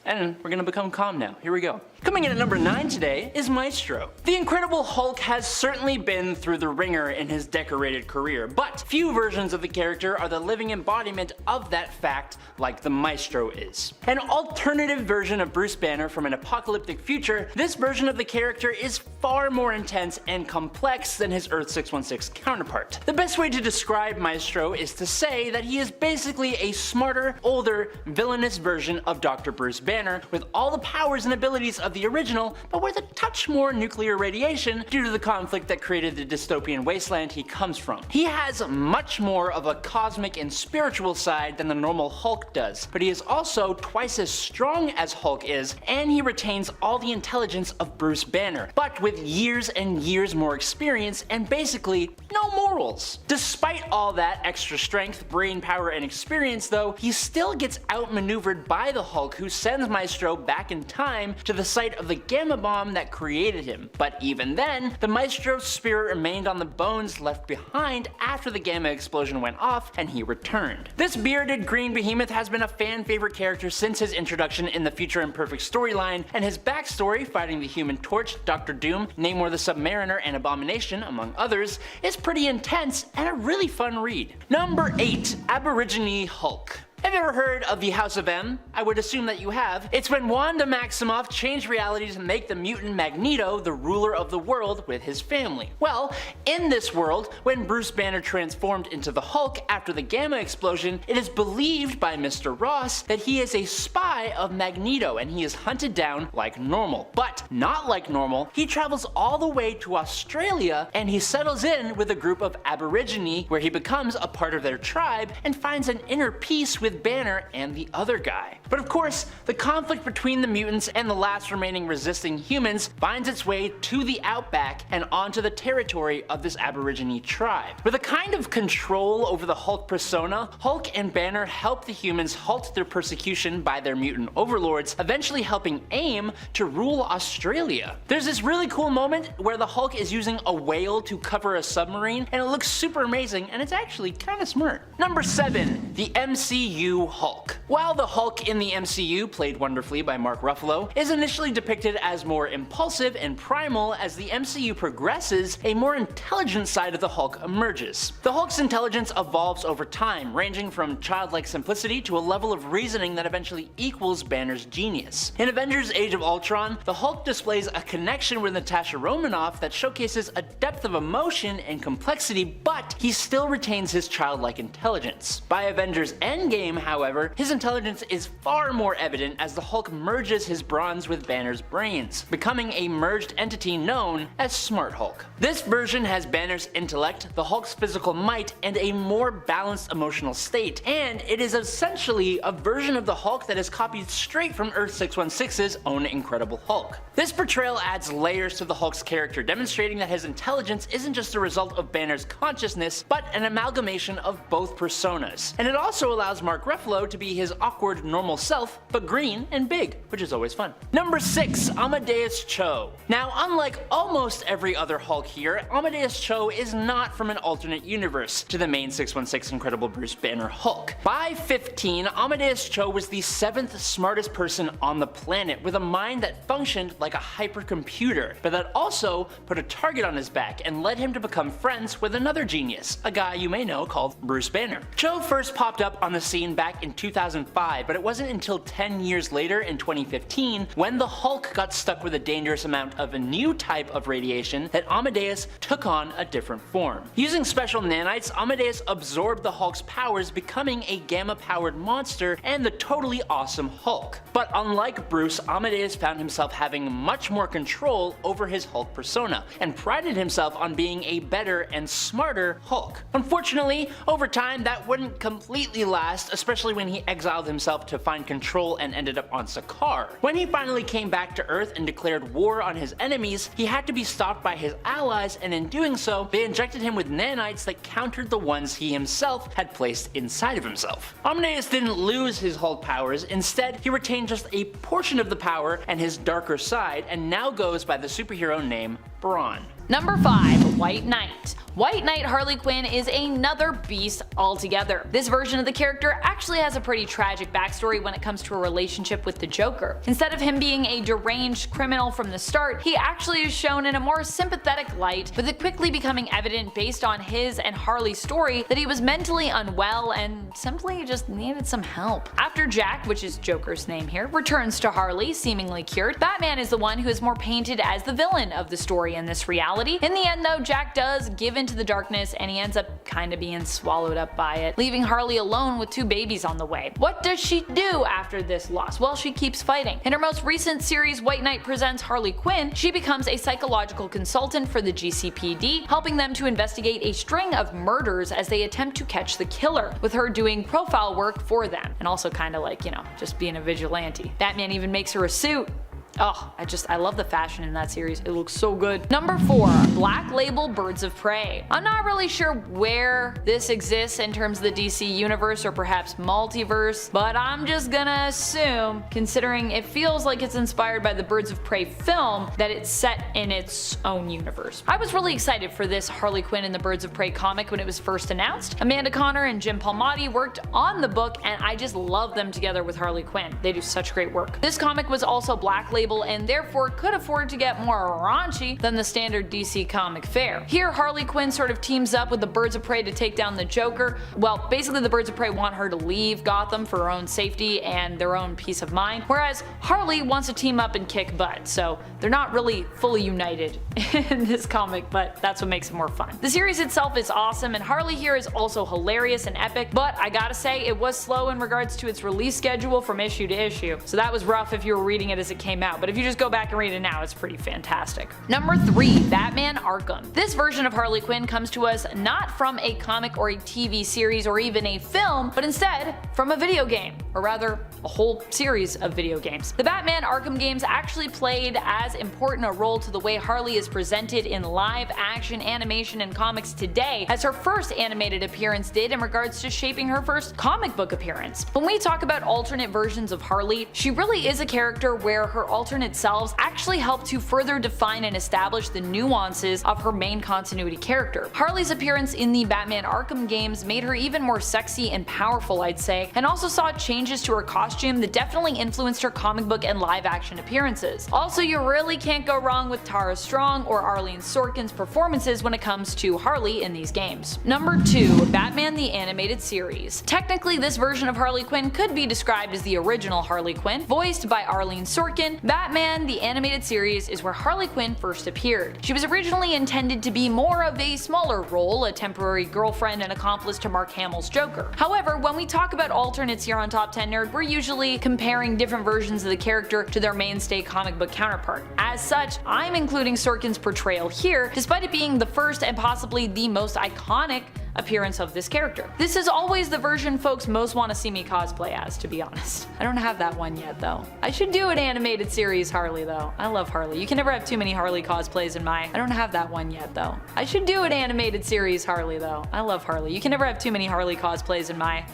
And we're gonna become calm now. Here we go. Coming in at number 9 today is Maestro. The Incredible Hulk has certainly been through the ringer in his decorated career, but few versions of the character are the living embodiment of that fact like the Maestro is. An alternative version of Bruce Banner from an apocalyptic future, this version of the character is far more intense and complex than his Earth 616 counterpart. The best way to describe Maestro is to say that he is basically a smarter, older, villainous version of Dr. Bruce Banner, with all the powers and abilities of the original, but with a touch more nuclear radiation due to the conflict that created the dystopian wasteland he comes from. He has much more of a cosmic and spiritual side than the normal Hulk does, but he is also twice as strong as Hulk is, and he retains all the intelligence of Bruce Banner, but with years and years more experience and basically no morals. Despite all that extra strength, brain power, and experience though, he still gets outmaneuvered by the Hulk, who sends Maestro back in time to the site of the Gamma Bomb that created him. But even then, the Maestro's spirit remained on the bones left behind after the Gamma explosion went off and he returned. This bearded green behemoth has been a fan favorite character since his introduction in the Future Imperfect storyline, and his backstory, fighting the Human Torch, Dr. Doom, Namor the Submariner, and Abomination, among others, is pretty intense and a really fun read. Number 8. Aborigine Hulk. Have you ever heard of the House of M? I would assume that you have. It's when Wanda Maximoff changed reality to make the mutant Magneto the ruler of the world with his family. Well, in this world, when Bruce Banner transformed into the Hulk after the Gamma explosion, it is believed by Mr. Ross that he is a spy of Magneto and he is hunted down like normal. But not like normal, he travels all the way to Australia and he settles in with a group of Aborigine where he becomes a part of their tribe and finds an inner peace with with Banner and the other guy. But of course, the conflict between the mutants and the last remaining resisting humans finds its way to the Outback and onto the territory of this Aborigine tribe. With a kind of control over the Hulk persona, Hulk and Banner help the humans halt their persecution by their mutant overlords, eventually helping AIM to rule Australia. There's this really cool moment where the Hulk is using a whale to cover a submarine, and it looks super amazing, and it's actually kinda smart. Number 7. The MCU Hulk. While the Hulk in the MCU, played wonderfully by Mark Ruffalo, is initially depicted as more impulsive and primal, as the MCU progresses, a more intelligent side of the Hulk emerges. The Hulk's intelligence evolves over time, ranging from childlike simplicity to a level of reasoning that eventually equals Banner's genius. In Avengers Age of Ultron, the Hulk displays a connection with Natasha Romanoff that showcases a depth of emotion and complexity, but he still retains his childlike intelligence. By Avengers Endgame, however, his intelligence is far more evident as the Hulk merges his bronze with Banner's brains, becoming a merged entity known as Smart Hulk. This version has Banner's intellect, the Hulk's physical might, and a more balanced emotional state, and it is essentially a version of the Hulk that is copied straight from Earth 616's own Incredible Hulk. This portrayal adds layers to the Hulk's character, demonstrating that his intelligence isn't just a result of Banner's consciousness, but an amalgamation of both personas. And it also allows Mark Ruffalo to be his awkward, normal self, but green and big, which is always fun. Number 6. Amadeus Cho. Now, unlike almost every other Hulk here, Amadeus Cho is not from an alternate universe to the main 616 Incredible Bruce Banner Hulk. By 15, Amadeus Cho was the 7th smartest person on the planet, with a mind that functioned like a hypercomputer, but that also put a target on his back and led him to become friends with another genius, a guy you may know called Bruce Banner. Cho first popped up on the scene back in 2005, but it wasn't until 10 years later in 2015 when the Hulk got stuck with a dangerous amount of a new type of radiation that Amadeus took on a different form. Using special nanites, Amadeus absorbed the Hulk's powers, becoming a gamma-powered monster and the totally awesome Hulk. But unlike Bruce, Amadeus found himself having much more control over his Hulk persona, and prided himself on being a better and smarter Hulk. Unfortunately, over time that wouldn't completely last, especially when he exiled himself to find control and ended up on Sakaar. When he finally came back to Earth and declared war on his enemies, he had to be stopped by his allies, and in doing so, they injected him with nanites that countered the ones he himself had placed inside of himself. Amadeus didn't lose his Hulk powers, instead he retained just a portion of the power and his darker side, and now goes by the superhero name Brawn. Number 5. White Knight. White Knight Harley Quinn is another beast altogether. This version of the character actually has a pretty tragic backstory when it comes to a relationship with the Joker. Instead of him being a deranged criminal from the start, he actually is shown in a more sympathetic light, with it quickly becoming evident based on his and Harley's story that he was mentally unwell and simply just needed some help. After Jack, which is Joker's name here, returns to Harley, seemingly cured, Batman is the one who is more painted as the villain of the story in this reality. In the end though, Jack does give into the darkness and he ends up kinda being swallowed up by it, leaving Harley alone with 2 babies on the way. What does she do after this loss? Well, she keeps fighting. In her most recent series, White Knight Presents Harley Quinn, she becomes a psychological consultant for the GCPD, helping them to investigate a string of murders as they attempt to catch the killer, with her doing profile work for them, and also kinda like, you know, just being a vigilante. Batman even makes her a suit. Oh, I love the fashion in that series. It looks so good. Number 4. Black Label Birds of Prey. I'm not really sure where this exists in terms of the DC universe or perhaps multiverse, but I'm just gonna assume, considering it feels like it's inspired by the Birds of Prey film, that it's set in its own universe. I was really excited for this Harley Quinn and the Birds of Prey comic when it was first announced. Amanda Conner and Jim Palmiotti worked on the book, and I just love them together with Harley Quinn. They do such great work. This comic was also Black Label and therefore could afford to get more raunchy than the standard DC comic fare. Here, Harley Quinn sort of teams up with the Birds of Prey to take down the Joker. Well, basically the Birds of Prey want her to leave Gotham for her own safety and their own peace of mind, whereas Harley wants to team up and kick butt, so they're not really fully united in this comic, but that's what makes it more fun. The series itself is awesome, and Harley here is also hilarious and epic, but I gotta say it was slow in regards to its release schedule from issue to issue, so that was rough if you were reading it as it came out. now, but if you just go back and read it now, it's pretty fantastic. Number 3, Batman Arkham. This version of Harley Quinn comes to us not from a comic or a TV series or even a film, but instead from a video game, or rather a whole series of video games. The Batman Arkham games actually played as important a role to the way Harley is presented in live action animation and comics today as her first animated appearance did in regards to shaping her first comic book appearance. When we talk about alternate versions of Harley, she really is a character where her alternate selves actually help to further define and establish the nuances of her main continuity character. Harley's appearance in the Batman Arkham games made her even more sexy and powerful, I'd say, and also saw changes to her costume that definitely influenced her comic book and live action appearances. Also, you really can't go wrong with Tara Strong or Arlene Sorkin's performances when it comes to Harley in these games. Number 2, Batman the Animated Series. Technically, this version of Harley Quinn could be described as the original Harley Quinn, voiced by Arlene Sorkin. Batman the Animated Series is where Harley Quinn first appeared. She was originally intended to be more of a smaller role, a temporary girlfriend and accomplice to Mark Hamill's Joker. However, when we talk about alternates here on Top 10 Nerd, we're usually comparing different versions of the character to their mainstay comic book counterpart. As such, I'm including Sorkin's portrayal here, despite it being the first and possibly the most iconic appearance of this character. This is always the version folks most want to see me cosplay as, to be honest. I don't have that one yet though. I should do an animated series Harley though. I love Harley. You can never have too many Harley cosplays in my... I don't have that one yet though. I should do an animated series Harley though. I love Harley. You can never have too many Harley cosplays in my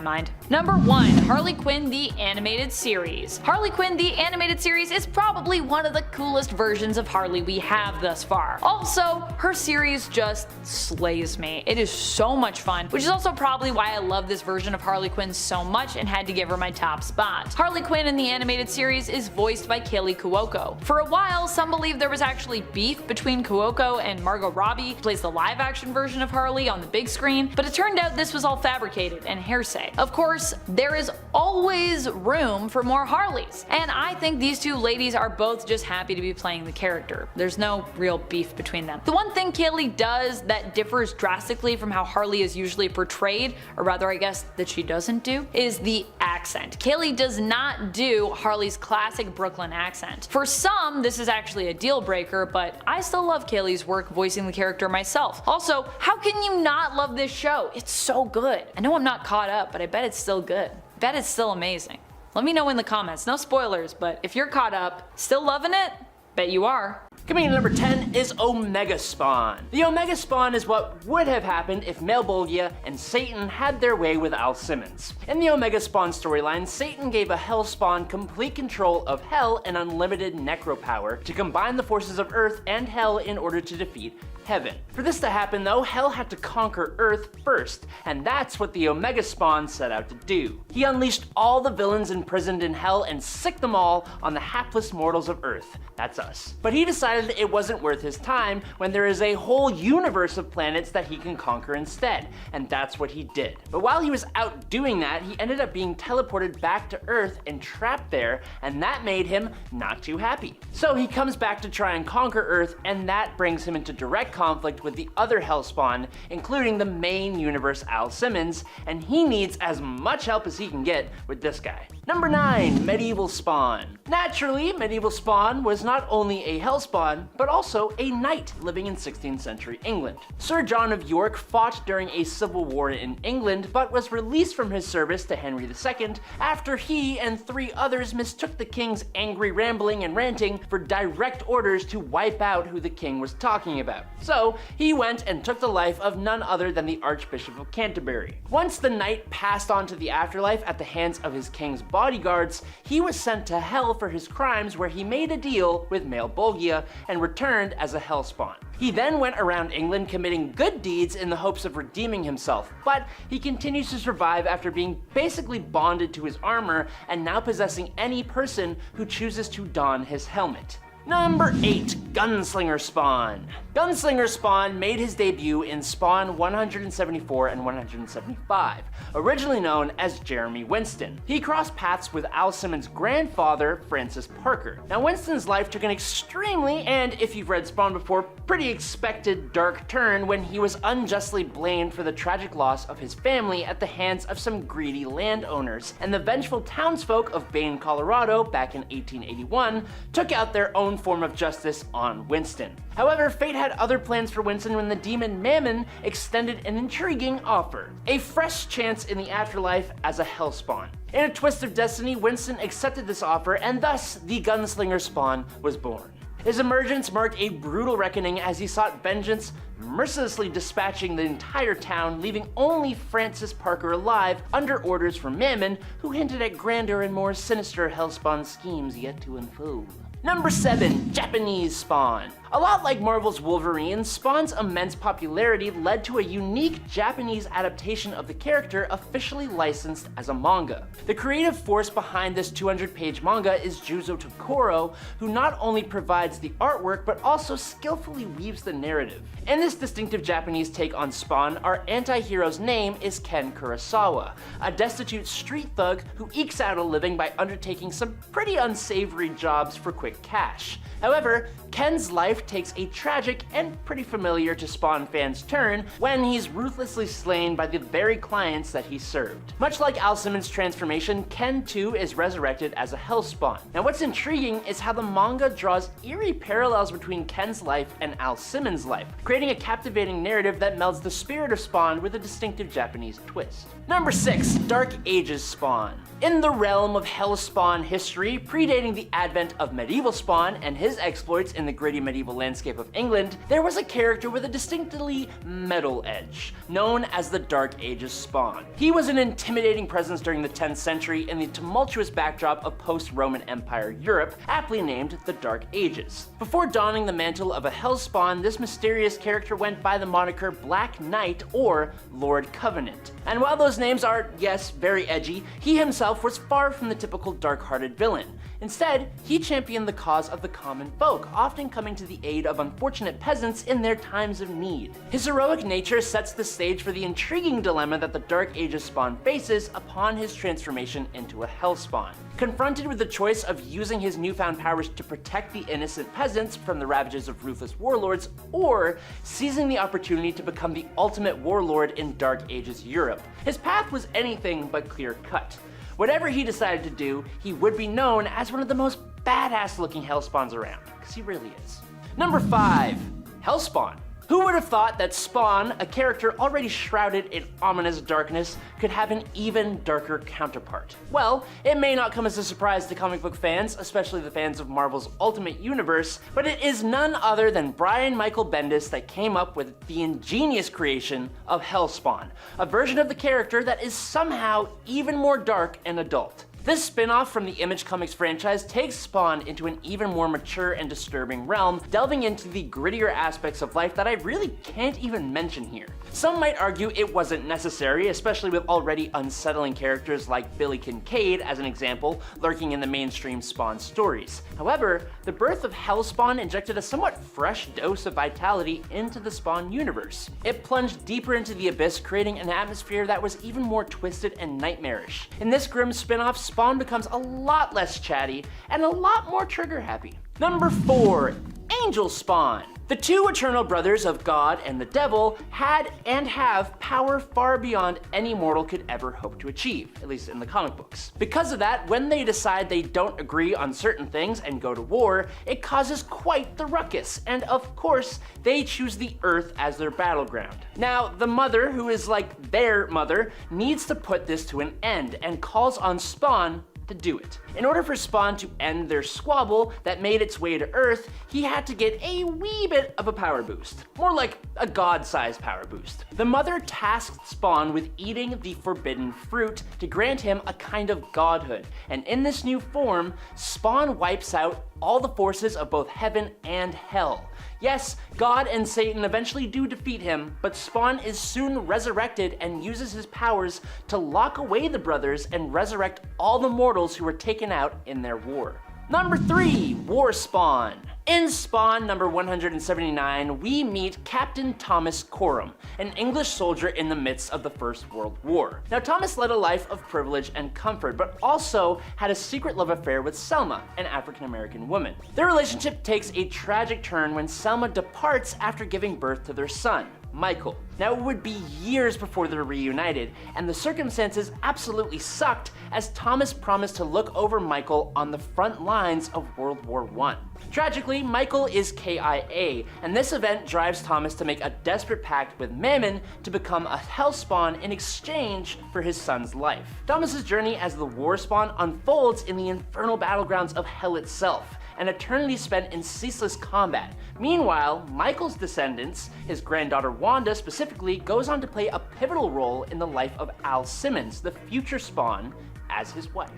mind. Number 1, Harley Quinn the Animated Series. Harley Quinn the Animated Series is probably one of the coolest versions of Harley we have thus far. Also, her series just slays me. It is so much fun, which is also probably why I love this version of Harley Quinn so much and had to give her my top spot. Harley Quinn in the animated series is voiced by Kaley Cuoco. For a while, some believe there was actually beef between Cuoco and Margot Robbie, who plays the live action version of Harley on the big screen, but it turned out this was all fabricated and hearsay. Of course, there is always room for more Harleys, and I think these two ladies are both just happy to be playing the character. There's no real beef between them. The one thing Kaley does that differs drastically from how Harley is usually portrayed, or rather I guess that she doesn't do, is the accent. Kaley does not do Harley's classic Brooklyn accent. For some, this is actually a deal breaker, but I still love Kaley's work voicing the character myself. Also, how can you not love this show? It's so good. I know I'm not caught up, but I bet it's still good. I bet it's still amazing. Let me know in the comments. No spoilers, but if you're caught up, still loving it, bet you are. Coming in at number 10 is Omega Spawn. The Omega Spawn is what would have happened if Malebolgia and Satan had their way with Al Simmons. In the Omega Spawn storyline, Satan gave a Hellspawn complete control of Hell and unlimited necro power to combine the forces of Earth and Hell in order to defeat Heaven. For this to happen though, Hell had to conquer Earth first, and that's what the Omega Spawn set out to do. He unleashed all the villains imprisoned in Hell and sicked them all on the hapless mortals of Earth. That's us. But he decided it wasn't worth his time when there is a whole universe of planets that he can conquer instead, and that's what he did. But while he was out doing that, he ended up being teleported back to Earth and trapped there, and that made him not too happy. So he comes back to try and conquer Earth, and that brings him into direct conflict with the other Hellspawn, including the main universe Al Simmons, and he needs as much help as he can get with this guy. Number 9, Medieval Spawn. Naturally, Medieval Spawn was not only a Hellspawn, but also a knight living in 16th century England. Sir John of York fought during a civil war in England, but was released from his service to Henry II after he and 3 others mistook the king's angry rambling and ranting for direct orders to wipe out who the king was talking about. So he went and took the life of none other than the Archbishop of Canterbury. Once the knight passed on to the afterlife at the hands of his king's bodyguards, he was sent to Hell for his crimes, where he made a deal with Malebolgia and returned as a Hellspawn. He then went around England committing good deeds in the hopes of redeeming himself, but he continues to survive after being basically bonded to his armor and now possessing any person who chooses to don his helmet. Number 8. Gunslinger Spawn. Gunslinger Spawn made his debut in Spawn 174 and 175, originally known as Jeremy Winston. He crossed paths with Al Simmons' grandfather, Francis Parker. Now, Winston's life took an extremely, and if you've read Spawn before, pretty expected dark turn when he was unjustly blamed for the tragic loss of his family at the hands of some greedy landowners, and the vengeful townsfolk of Bain, Colorado, back in 1881, took out their own form of justice on Winston. However, fate had other plans for Winston when the demon Mammon extended an intriguing offer: a fresh chance in the afterlife as a Hellspawn. In a twist of destiny, Winston accepted this offer, and thus the Gunslinger Spawn was born. His emergence marked a brutal reckoning as he sought vengeance, mercilessly dispatching the entire town, leaving only Francis Parker alive under orders from Mammon, who hinted at grander and more sinister Hellspawn schemes yet to unfold. Number 7. Japanese Spawn. A lot like Marvel's Wolverine, Spawn's immense popularity led to a unique Japanese adaptation of the character officially licensed as a manga. The creative force behind this 200-page manga is Juzo Tokoro, who not only provides the artwork but also skillfully weaves the narrative. In this distinctive Japanese take on Spawn, our anti-hero's name is Ken Kurosawa, a destitute street thug who ekes out a living by undertaking some pretty unsavory jobs for quick cash. However, Ken's life takes a tragic and pretty familiar to Spawn fans turn when he's ruthlessly slain by the very clients that he served. Much like Al Simmons' transformation, Ken too is resurrected as a Hellspawn. Now, what's intriguing is how the manga draws eerie parallels between Ken's life and Al Simmons' life, creating a captivating narrative that melds the spirit of Spawn with a distinctive Japanese twist. Number 6. Dark Ages Spawn. In the realm of Hellspawn history, predating the advent of medieval Spawn and his exploits in the gritty medieval landscape of England, there was a character with a distinctly metal edge, known as the Dark Ages Spawn. He was an intimidating presence during the 10th century in the tumultuous backdrop of post-Roman Empire Europe, aptly named the Dark Ages. Before donning the mantle of a Hellspawn, this mysterious character went by the moniker Black Knight or Lord Covenant. And while those names are, yes, very edgy, he himself was far from the typical dark-hearted villain. Instead, he championed the cause of the common folk, often coming to the aid of unfortunate peasants in their times of need. His heroic nature sets the stage for the intriguing dilemma that the Dark Ages Spawn faces upon his transformation into a Hellspawn. Confronted with the choice of using his newfound powers to protect the innocent peasants from the ravages of ruthless warlords, or seizing the opportunity to become the ultimate warlord in Dark Ages Europe, his path was anything but clear-cut. Whatever he decided to do, he would be known as one of the most badass looking Hellspawns around, because he really is. Number 5. Hellspawn. Who would have thought that Spawn, a character already shrouded in ominous darkness, could have an even darker counterpart? Well, it may not come as a surprise to comic book fans, especially the fans of Marvel's Ultimate Universe, but it is none other than Brian Michael Bendis that came up with the ingenious creation of Hellspawn, a version of the character that is somehow even more dark and adult. This spin-off from the Image Comics franchise takes Spawn into an even more mature and disturbing realm, delving into the grittier aspects of life that I really can't even mention here. Some might argue it wasn't necessary, especially with already unsettling characters like Billy Kincaid, as an example, lurking in the mainstream Spawn stories. However, the birth of Hellspawn injected a somewhat fresh dose of vitality into the Spawn universe. It plunged deeper into the abyss, creating an atmosphere that was even more twisted and nightmarish. In this grim spin-off, Spawn becomes a lot less chatty and a lot more trigger-happy. Number 4. Angel Spawn. The two eternal brothers of God and the Devil had and have power far beyond any mortal could ever hope to achieve, at least in the comic books. Because of that, when they decide they don't agree on certain things and go to war, it causes quite the ruckus, and of course, they choose the Earth as their battleground. Now, the mother, who is like their mother, needs to put this to an end and calls on Spawn to do it. In order for Spawn to end their squabble that made its way to Earth, he had to get a wee bit of a power boost. More like a god-sized power boost. The mother tasked Spawn with eating the forbidden fruit to grant him a kind of godhood, and in this new form, Spawn wipes out all the forces of both heaven and hell. Yes, God and Satan eventually do defeat him, but Spawn is soon resurrected and uses his powers to lock away the brothers and resurrect all the mortals who were taken out in their war. Number 3, War Spawn. In Spawn number 179, we meet Captain Thomas Coram, an English soldier in the midst of the First World War. Now, Thomas led a life of privilege and comfort, but also had a secret love affair with Selma, an African-American woman. Their relationship takes a tragic turn when Selma departs after giving birth to their son, Michael. Now, it would be years before they're reunited, and the circumstances absolutely sucked as Thomas promised to look over Michael on the front lines of World War I. Tragically, Michael is KIA, and this event drives Thomas to make a desperate pact with Mammon to become a Hellspawn in exchange for his son's life. Thomas's journey as the War Spawn unfolds in the infernal battlegrounds of Hell itself, an eternity spent in ceaseless combat. Meanwhile, Michael's descendants, his granddaughter Wanda specifically, goes on to play a pivotal role in the life of Al Simmons, the future Spawn, as his wife.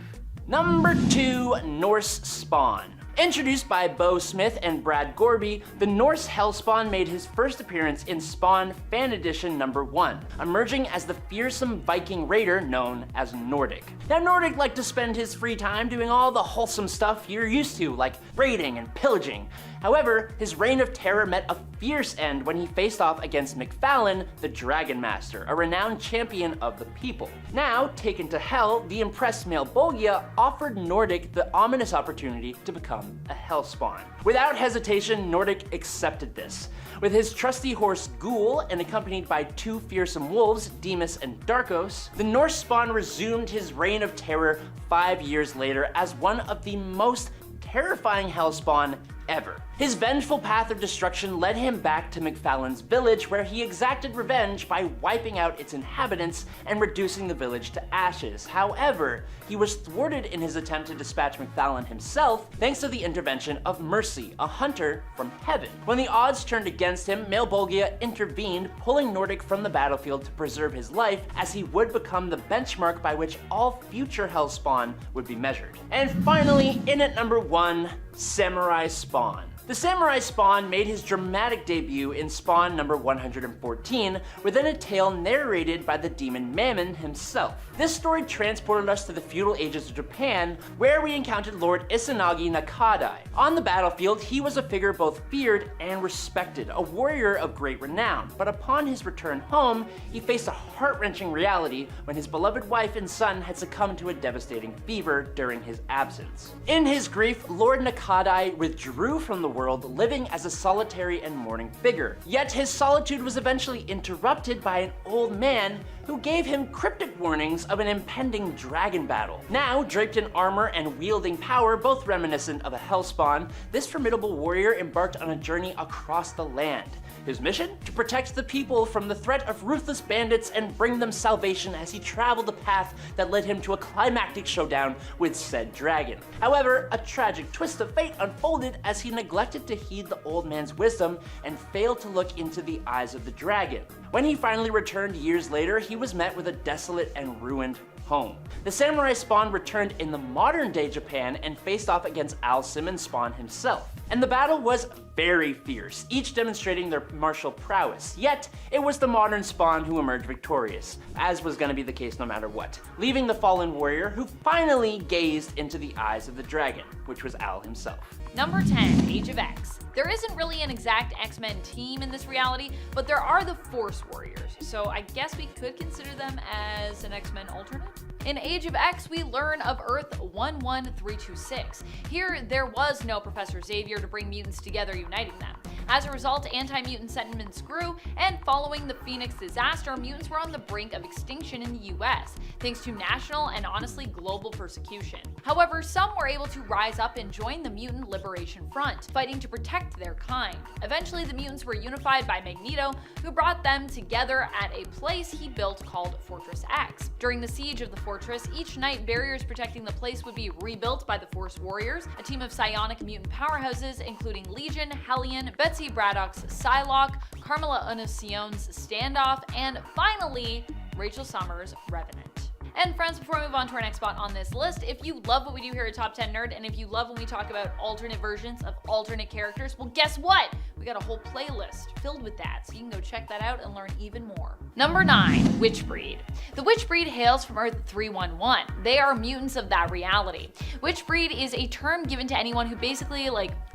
Number 2, Norse Spawn. Introduced by Bo Smith and Brad Gorby, the Norse Hellspawn made his first appearance in Spawn Fan Edition number 1, emerging as the fearsome Viking raider known as Nordic. Now, Nordic liked to spend his free time doing all the wholesome stuff you're used to, like raiding and pillaging. However, his reign of terror met a fierce end when he faced off against McFallen, the Dragon Master, a renowned champion of the people. Now, taken to Hell, the impressed Melbolgia offered Nordic the ominous opportunity to become a Hellspawn. Without hesitation, Nordic accepted this. With his trusty horse Ghoul and accompanied by 2 fearsome wolves, Demas and Darkos, the Norse Spawn resumed his reign of terror 5 years later as one of the most terrifying Hellspawn ever. His vengeful path of destruction led him back to McFallen's village, where he exacted revenge by wiping out its inhabitants and reducing the village to ashes. However, he was thwarted in his attempt to dispatch McFallen himself thanks to the intervention of Mercy, a hunter from heaven. When the odds turned against him, Melbolgia intervened, pulling Nordic from the battlefield to preserve his life, as he would become the benchmark by which all future Hellspawn would be measured. And finally, in at number 1, Samurai Spawn. The Samurai Spawn made his dramatic debut in Spawn number 114, within a tale narrated by the demon Mammon himself. This story transported us to the feudal ages of Japan, where we encountered Lord Izanagi Nakadai. On the battlefield, he was a figure both feared and respected, a warrior of great renown. But upon his return home, he faced a heart-wrenching reality when his beloved wife and son had succumbed to a devastating fever during his absence. In his grief, Lord Nakadai withdrew from the world, living as a solitary and mourning figure. Yet his solitude was eventually interrupted by an old man who gave him cryptic warnings of an impending dragon battle. Now, draped in armor and wielding power, both reminiscent of a Hellspawn, this formidable warrior embarked on a journey across the land. His mission? To protect the people from the threat of ruthless bandits and bring them salvation as he traveled the path that led him to a climactic showdown with said dragon. However, a tragic twist of fate unfolded as he neglected to heed the old man's wisdom and failed to look into the eyes of the dragon. When he finally returned years later, he was met with a desolate and ruined home. The Samurai Spawn returned in the modern day Japan and faced off against Al Simmons' Spawn himself. And the battle was very fierce, each demonstrating their martial prowess. Yet, it was the modern Spawn who emerged victorious, as was going to be the case no matter what, leaving the fallen warrior who finally gazed into the eyes of the dragon, which was Al himself. Number 10, Age of X. There isn't really an exact X-Men team in this reality, but there are the Force Warriors, so I guess we could consider them as an X-Men alternate? In Age of X, we learn of Earth 11326. Here, there was no Professor Xavier to bring mutants together, uniting them. As a result, anti-mutant sentiments grew, and following the Phoenix disaster, mutants were on the brink of extinction in the US, thanks to national and honestly global persecution. However, some were able to rise up and join the Mutant Liberation Front, fighting to protect their kind. Eventually, the mutants were unified by Magneto, who brought them together at a place he built called Fortress X. During the siege of the fortress, each night barriers protecting the place would be rebuilt by the Force Warriors, a team of psionic mutant powerhouses including Legion, Hellion, Betsy Braddock's Psylocke, Carmela Unnasion's Standoff, and finally, Rachel Summers' Revenant. And friends, before we move on to our next spot on this list, if you love what we do here at Top 10 Nerd, and if you love when we talk about alternate versions of alternate characters, well, guess what? We got a whole playlist filled with that, so you can go check that out and learn even more. Number 9. Witchbreed. The Witchbreed hails from Earth 311. They are mutants of that reality. Witchbreed is a term given to anyone who basically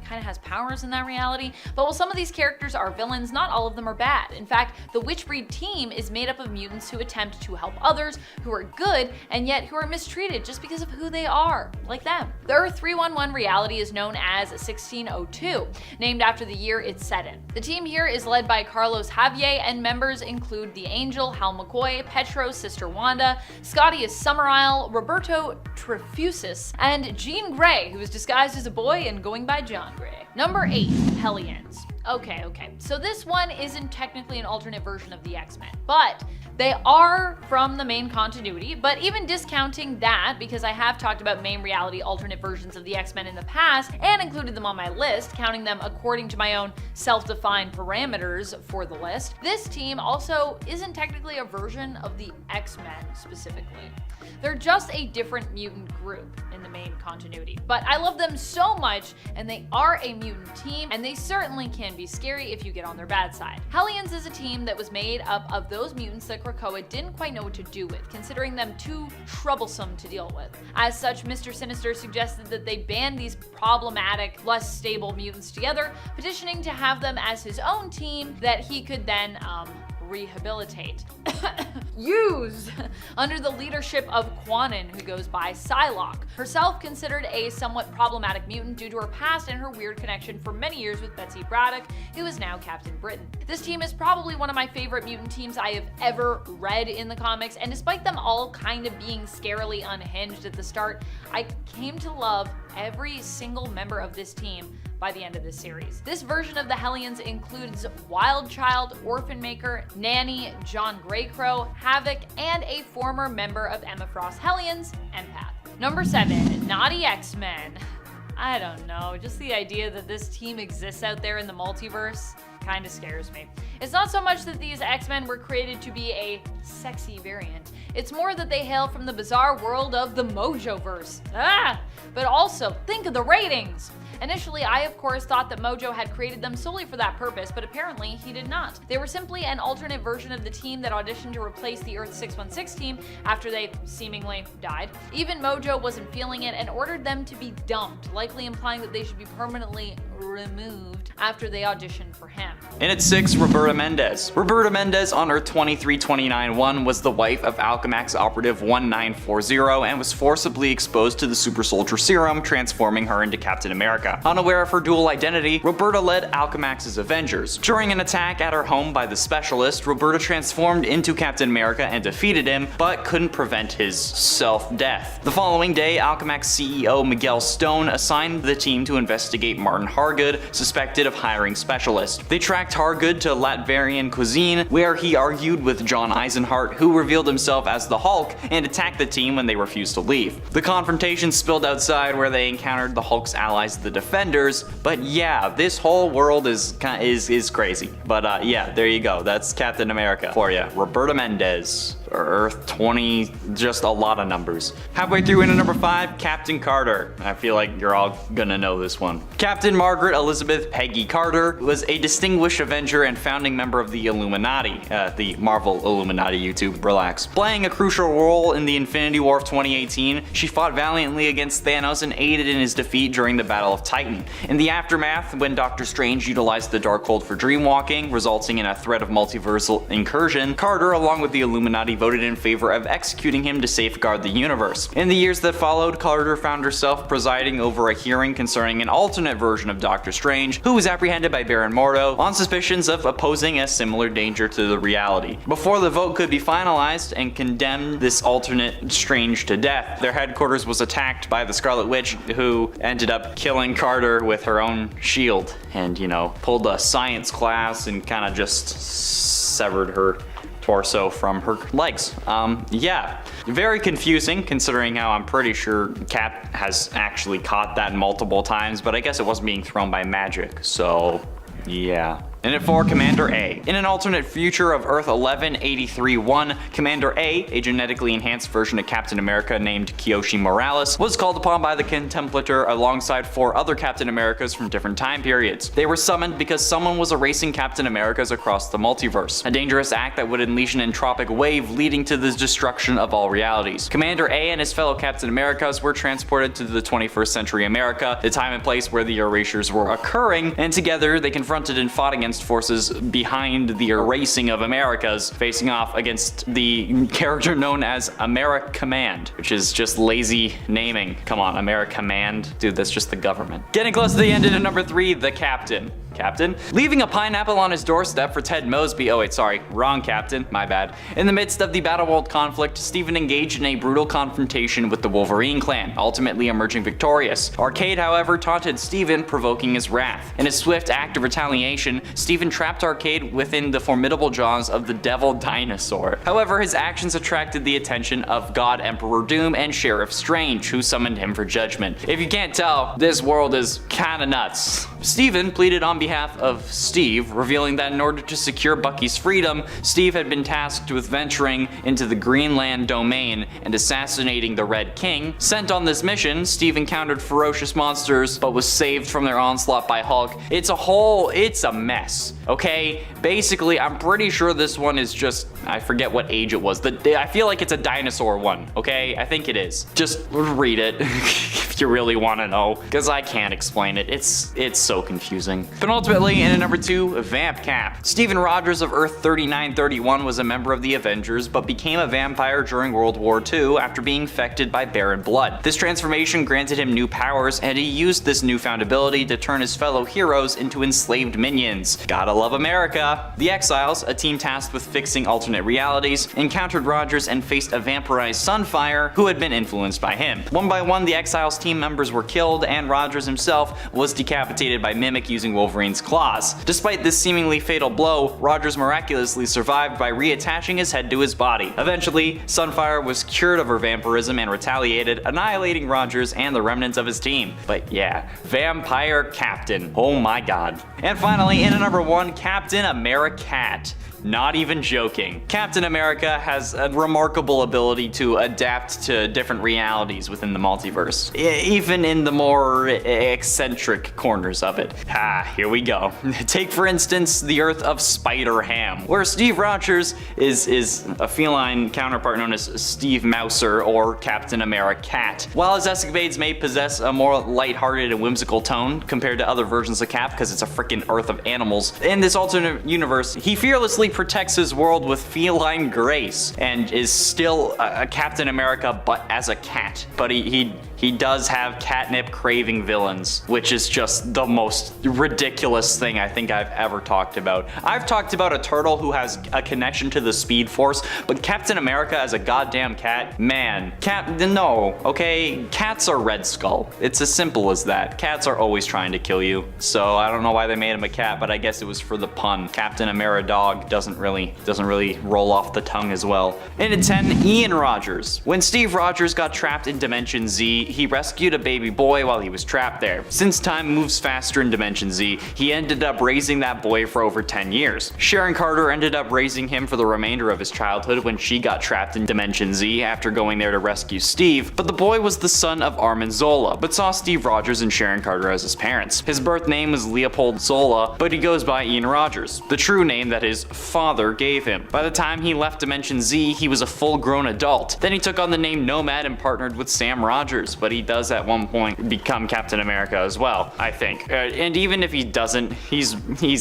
kind of has powers in that reality, but while some of these characters are villains, not all of them are bad. In fact, the Witchbreed team is made up of mutants who attempt to help others, who are good, and yet who are mistreated just because of who they are, like them. The Earth 311 reality is known as 1602, named after the year it's set in. The team here is led by Carlos Javier, and members include the Angel, Hal McCoy, Petro, Sister Wanda, Scotty is Summerisle, Roberto Trefusis, and Jean Grey, who is disguised as a boy and going by John Grey. Number 8. Hellions. Okay, so this one isn't technically an alternate version of the X-Men, but they are from the main continuity. But even discounting that, because I have talked about main reality alternate versions of the X-Men in the past and included them on my list, counting them according to my own self-defined parameters for the list, this team also isn't technically a version of the X-Men specifically. They're just a different mutant group in the main continuity. But I love them so much, and they are a mutant team, and they certainly can be scary if you get on their bad side. Hellions is a team that was made up of those mutants that Krakoa didn't quite know what to do with, considering them too troublesome to deal with. As such, Mr. Sinister suggested that they ban these problematic, less stable mutants together, petitioning to have them as his own team that he could then, rehabilitate. Use! Under the leadership of Kwannon, who goes by Psylocke, herself considered a somewhat problematic mutant due to her past and her weird connection for many years with Betsy Braddock, who is now Captain Britain. This team is probably one of my favorite mutant teams I have ever read in the comics, and despite them all kind of being scarily unhinged at the start, I came to love every single member of this team by the end of this series. This version of the Hellions includes Wild Child, Orphan Maker, Nanny, John Greycrow, Havoc, and a former member of Emma Frost Hellions, Empath. Number 7. Naughty X-Men. I don't know, just the idea that this team exists out there in the multiverse kind of scares me. It's not so much that these X-Men were created to be a sexy variant. It's more that they hail from the bizarre world of the Mojoverse. But also, think of the ratings! Initially, I of course thought that Mojo had created them solely for that purpose, but apparently he did not. They were simply an alternate version of the team that auditioned to replace the Earth 616 team after they seemingly died. Even Mojo wasn't feeling it and ordered them to be dumped, likely implying that they should be permanently removed after they auditioned for him. And at 6, Roberta Mendez. Roberta Mendez on Earth 23291 was the wife of Alchemax Operative 1940 and was forcibly exposed to the super soldier serum, transforming her into Captain America. Unaware of her dual identity, Roberta led Alchemax's Avengers. During an attack at her home by the Specialist, Roberta transformed into Captain America and defeated him, but couldn't prevent his self-death. The following day, Alchemax CEO Miguel Stone assigned the team to investigate Martin Hargood, suspected of hiring Specialist. They tracked Hargood to Latvian cuisine, where he argued with John Eisenhart, who revealed himself as the Hulk, and attacked the team when they refused to leave. The confrontation spilled outside, where they encountered the Hulk's allies, the Defenders. But yeah, this whole world is crazy. But yeah, there you go. That's Captain America for you. Roberta Mendez. Earth 20, just a lot of numbers. Halfway through into number 5, Captain Carter. I feel like you're all gonna know this one. Captain Margaret Elizabeth Peggy Carter was a distinguished Avenger and founding member of the Illuminati, the Marvel Illuminati YouTube, relax. Playing a crucial role in the Infinity War of 2018, she fought valiantly against Thanos and aided in his defeat during the Battle of Titan. In the aftermath, when Doctor Strange utilized the Darkhold for dreamwalking, resulting in a threat of multiversal incursion, Carter, along with the Illuminati, voted in favor of executing him to safeguard the universe. In the years that followed, Carter found herself presiding over a hearing concerning an alternate version of Doctor Strange, who was apprehended by Baron Mordo on suspicions of posing a similar danger to the reality. Before the vote could be finalized and condemned this alternate Strange to death, their headquarters was attacked by the Scarlet Witch, who ended up killing Carter with her own shield and, pulled a science class and kind of just severed her torso from her legs. Yeah, very confusing considering how I'm pretty sure Cap has actually caught that multiple times, but I guess it wasn't being thrown by magic, so yeah. And at 4, Commander A. In an alternate future of Earth 1183-1, Commander A, a genetically enhanced version of Captain America named Kyoshi Morales, was called upon by the Contemplator alongside 4 other Captain Americas from different time periods. They were summoned because someone was erasing Captain Americas across the multiverse, a dangerous act that would unleash an entropic wave leading to the destruction of all realities. Commander A and his fellow Captain Americas were transported to the 21st century America, the time and place where the erasures were occurring, and together they confronted and fought against forces behind the erasing of Americas, facing off against the character known as Americommand, which is just lazy naming. Come on, Americommand? Dude, that's just the government. Getting close to the end, at number 3, the Captain. Leaving a pineapple on his doorstep for Ted Mosby. Oh wait, sorry, wrong Captain, my bad. In the midst of the Battleworld conflict, Stephen engaged in a brutal confrontation with the Wolverine clan, ultimately emerging victorious. Arcade, however, taunted Stephen, provoking his wrath. In a swift act of retaliation, Stephen trapped Arcade within the formidable jaws of the Devil Dinosaur. However, his actions attracted the attention of God Emperor Doom and Sheriff Strange, who summoned him for judgment. If you can't tell, this world is kinda nuts. Stephen pleaded on behalf of Steve, revealing that in order to secure Bucky's freedom, Steve had been tasked with venturing into the Greenland domain and assassinating the Red King. Sent on this mission, Steve encountered ferocious monsters, but was saved from their onslaught by Hulk. It's a mess, okay? Basically, I'm pretty sure this one is just, I forget what age it was. I feel like it's a dinosaur one, okay? I think it is. Just read it if you really want to know, because I can't explain it. It's so confusing. But ultimately, in at number 2, Vamp Cap. Stephen Rogers of Earth 3931 was a member of the Avengers, but became a vampire during World War II after being infected by Baron Blood. This transformation granted him new powers, and he used this newfound ability to turn his fellow heroes into enslaved minions. Gotta love America. The Exiles, a team tasked with fixing alternate realities, encountered Rogers and faced a vampirized Sunfire who had been influenced by him. One by one, the Exiles team members were killed, and Rogers himself was decapitated by Mimic using Wolverine's claws. Despite this seemingly fatal blow, Rogers miraculously survived by reattaching his head to his body. Eventually, Sunfire was cured of her vampirism and retaliated, annihilating Rogers and the remnants of his team. But yeah, Vampire Captain. Oh my god. And finally, in at number 1, Captain Americat. Not even joking. Captain America has a remarkable ability to adapt to different realities within the multiverse, even in the more eccentric corners of it. Here we go. Take for instance the Earth of Spider-Ham, where Steve Rogers is a feline counterpart known as Steve Mouser or Captain Americat. While his escapades may possess a more lighthearted and whimsical tone compared to other versions of Cap because it's a freaking Earth of animals, in this alternate universe, he fearlessly protects his world with feline grace and is still a Captain America but as a cat. But he does have catnip craving villains, which is just the most ridiculous thing I think I've ever talked about. I've talked about a turtle who has a connection to the Speed Force, but Captain America as a goddamn cat? Man, no, okay? Cats are Red Skull. It's as simple as that. Cats are always trying to kill you, so I don't know why they made him a cat, but I guess it was for the pun. Captain Ameridog doesn't really roll off the tongue as well. And at 10, Ian Rogers. When Steve Rogers got trapped in Dimension Z, he rescued a baby boy while he was trapped there. Since time moves faster in Dimension Z, he ended up raising that boy for over 10 years. Sharon Carter ended up raising him for the remainder of his childhood when she got trapped in Dimension Z after going there to rescue Steve, but the boy was the son of Armin Zola, but saw Steve Rogers and Sharon Carter as his parents. His birth name was Leopold Zola, but he goes by Ian Rogers, the true name that his father gave him. By the time he left Dimension Z, he was a full-grown adult. Then he took on the name Nomad and partnered with Sam Rogers, but he does at one point become Captain America as well, I think. And even if he doesn't, he's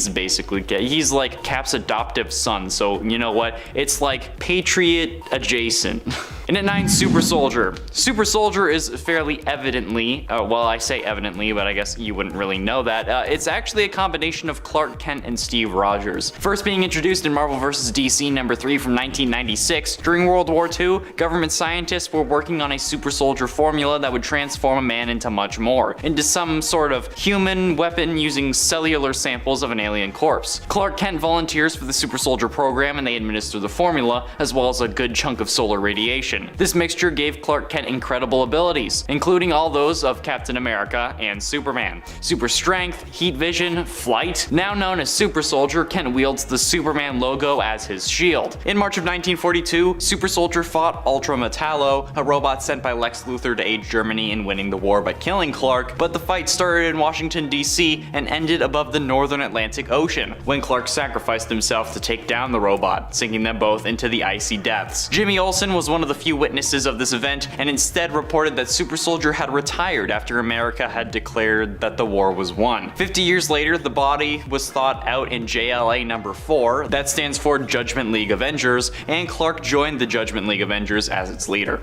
basically, he's like Cap's adoptive son, so you know what? It's like Patriot adjacent. And at 9, Super Soldier. Super Soldier is fairly evidently, well, I say evidently, but I guess you wouldn't really know that. It's actually a combination of Clark Kent and Steve Rogers. First being introduced in Marvel vs. DC number 3 from 1996, during World War II, government scientists were working on a super soldier formula that would transform a man into much more, into some sort of human weapon using cellular samples of an alien corpse. Clark Kent volunteers for the super soldier program and they administer the formula, as well as a good chunk of solar radiation. radiation. This mixture gave Clark Kent incredible abilities, including all those of Captain America and Superman. Super strength, heat vision, flight. Now known as Super Soldier, Kent wields the Superman logo as his shield. In March of 1942, Super Soldier fought Ultra Metallo, a robot sent by Lex Luthor to aid Germany in winning the war by killing Clark, but the fight started in Washington, D.C. and ended above the northern Atlantic Ocean, when Clark sacrificed himself to take down the robot, sinking them both into the icy depths. Jimmy Olsen was one of the few witnesses of this event, and instead reported that Super Soldier had retired after America had declared that the war was won. 50 years later, the body was thawed out in JLA number 4, that stands for Judgment League Avengers, and Clark joined the Judgment League Avengers as its leader.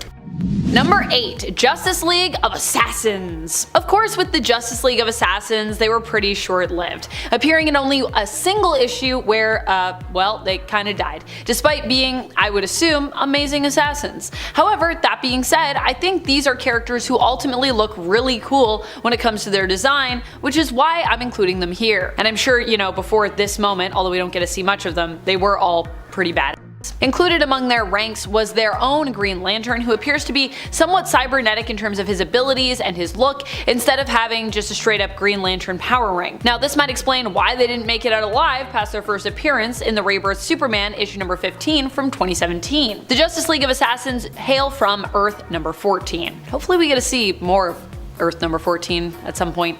Number 8. Justice League of Assassins. Of course, with the Justice League of Assassins, they were pretty short-lived, appearing in only a single issue where, well, they kinda died, despite being, I would assume, amazing assassins. However, that being said, I think these are characters who ultimately look really cool when it comes to their design, which is why I'm including them here. And I'm sure, you know, before this moment, although we don't get to see much of them, they were all pretty bad. Included among their ranks was their own Green Lantern, who appears to be somewhat cybernetic in terms of his abilities and his look, instead of having just a straight up Green Lantern power ring. Now this might explain why they didn't make it out alive past their first appearance in the Rebirth Superman issue number 15 from 2017. The Justice League of Assassins hail from Earth number 14. Hopefully we get to see more of Earth number 14 at some point.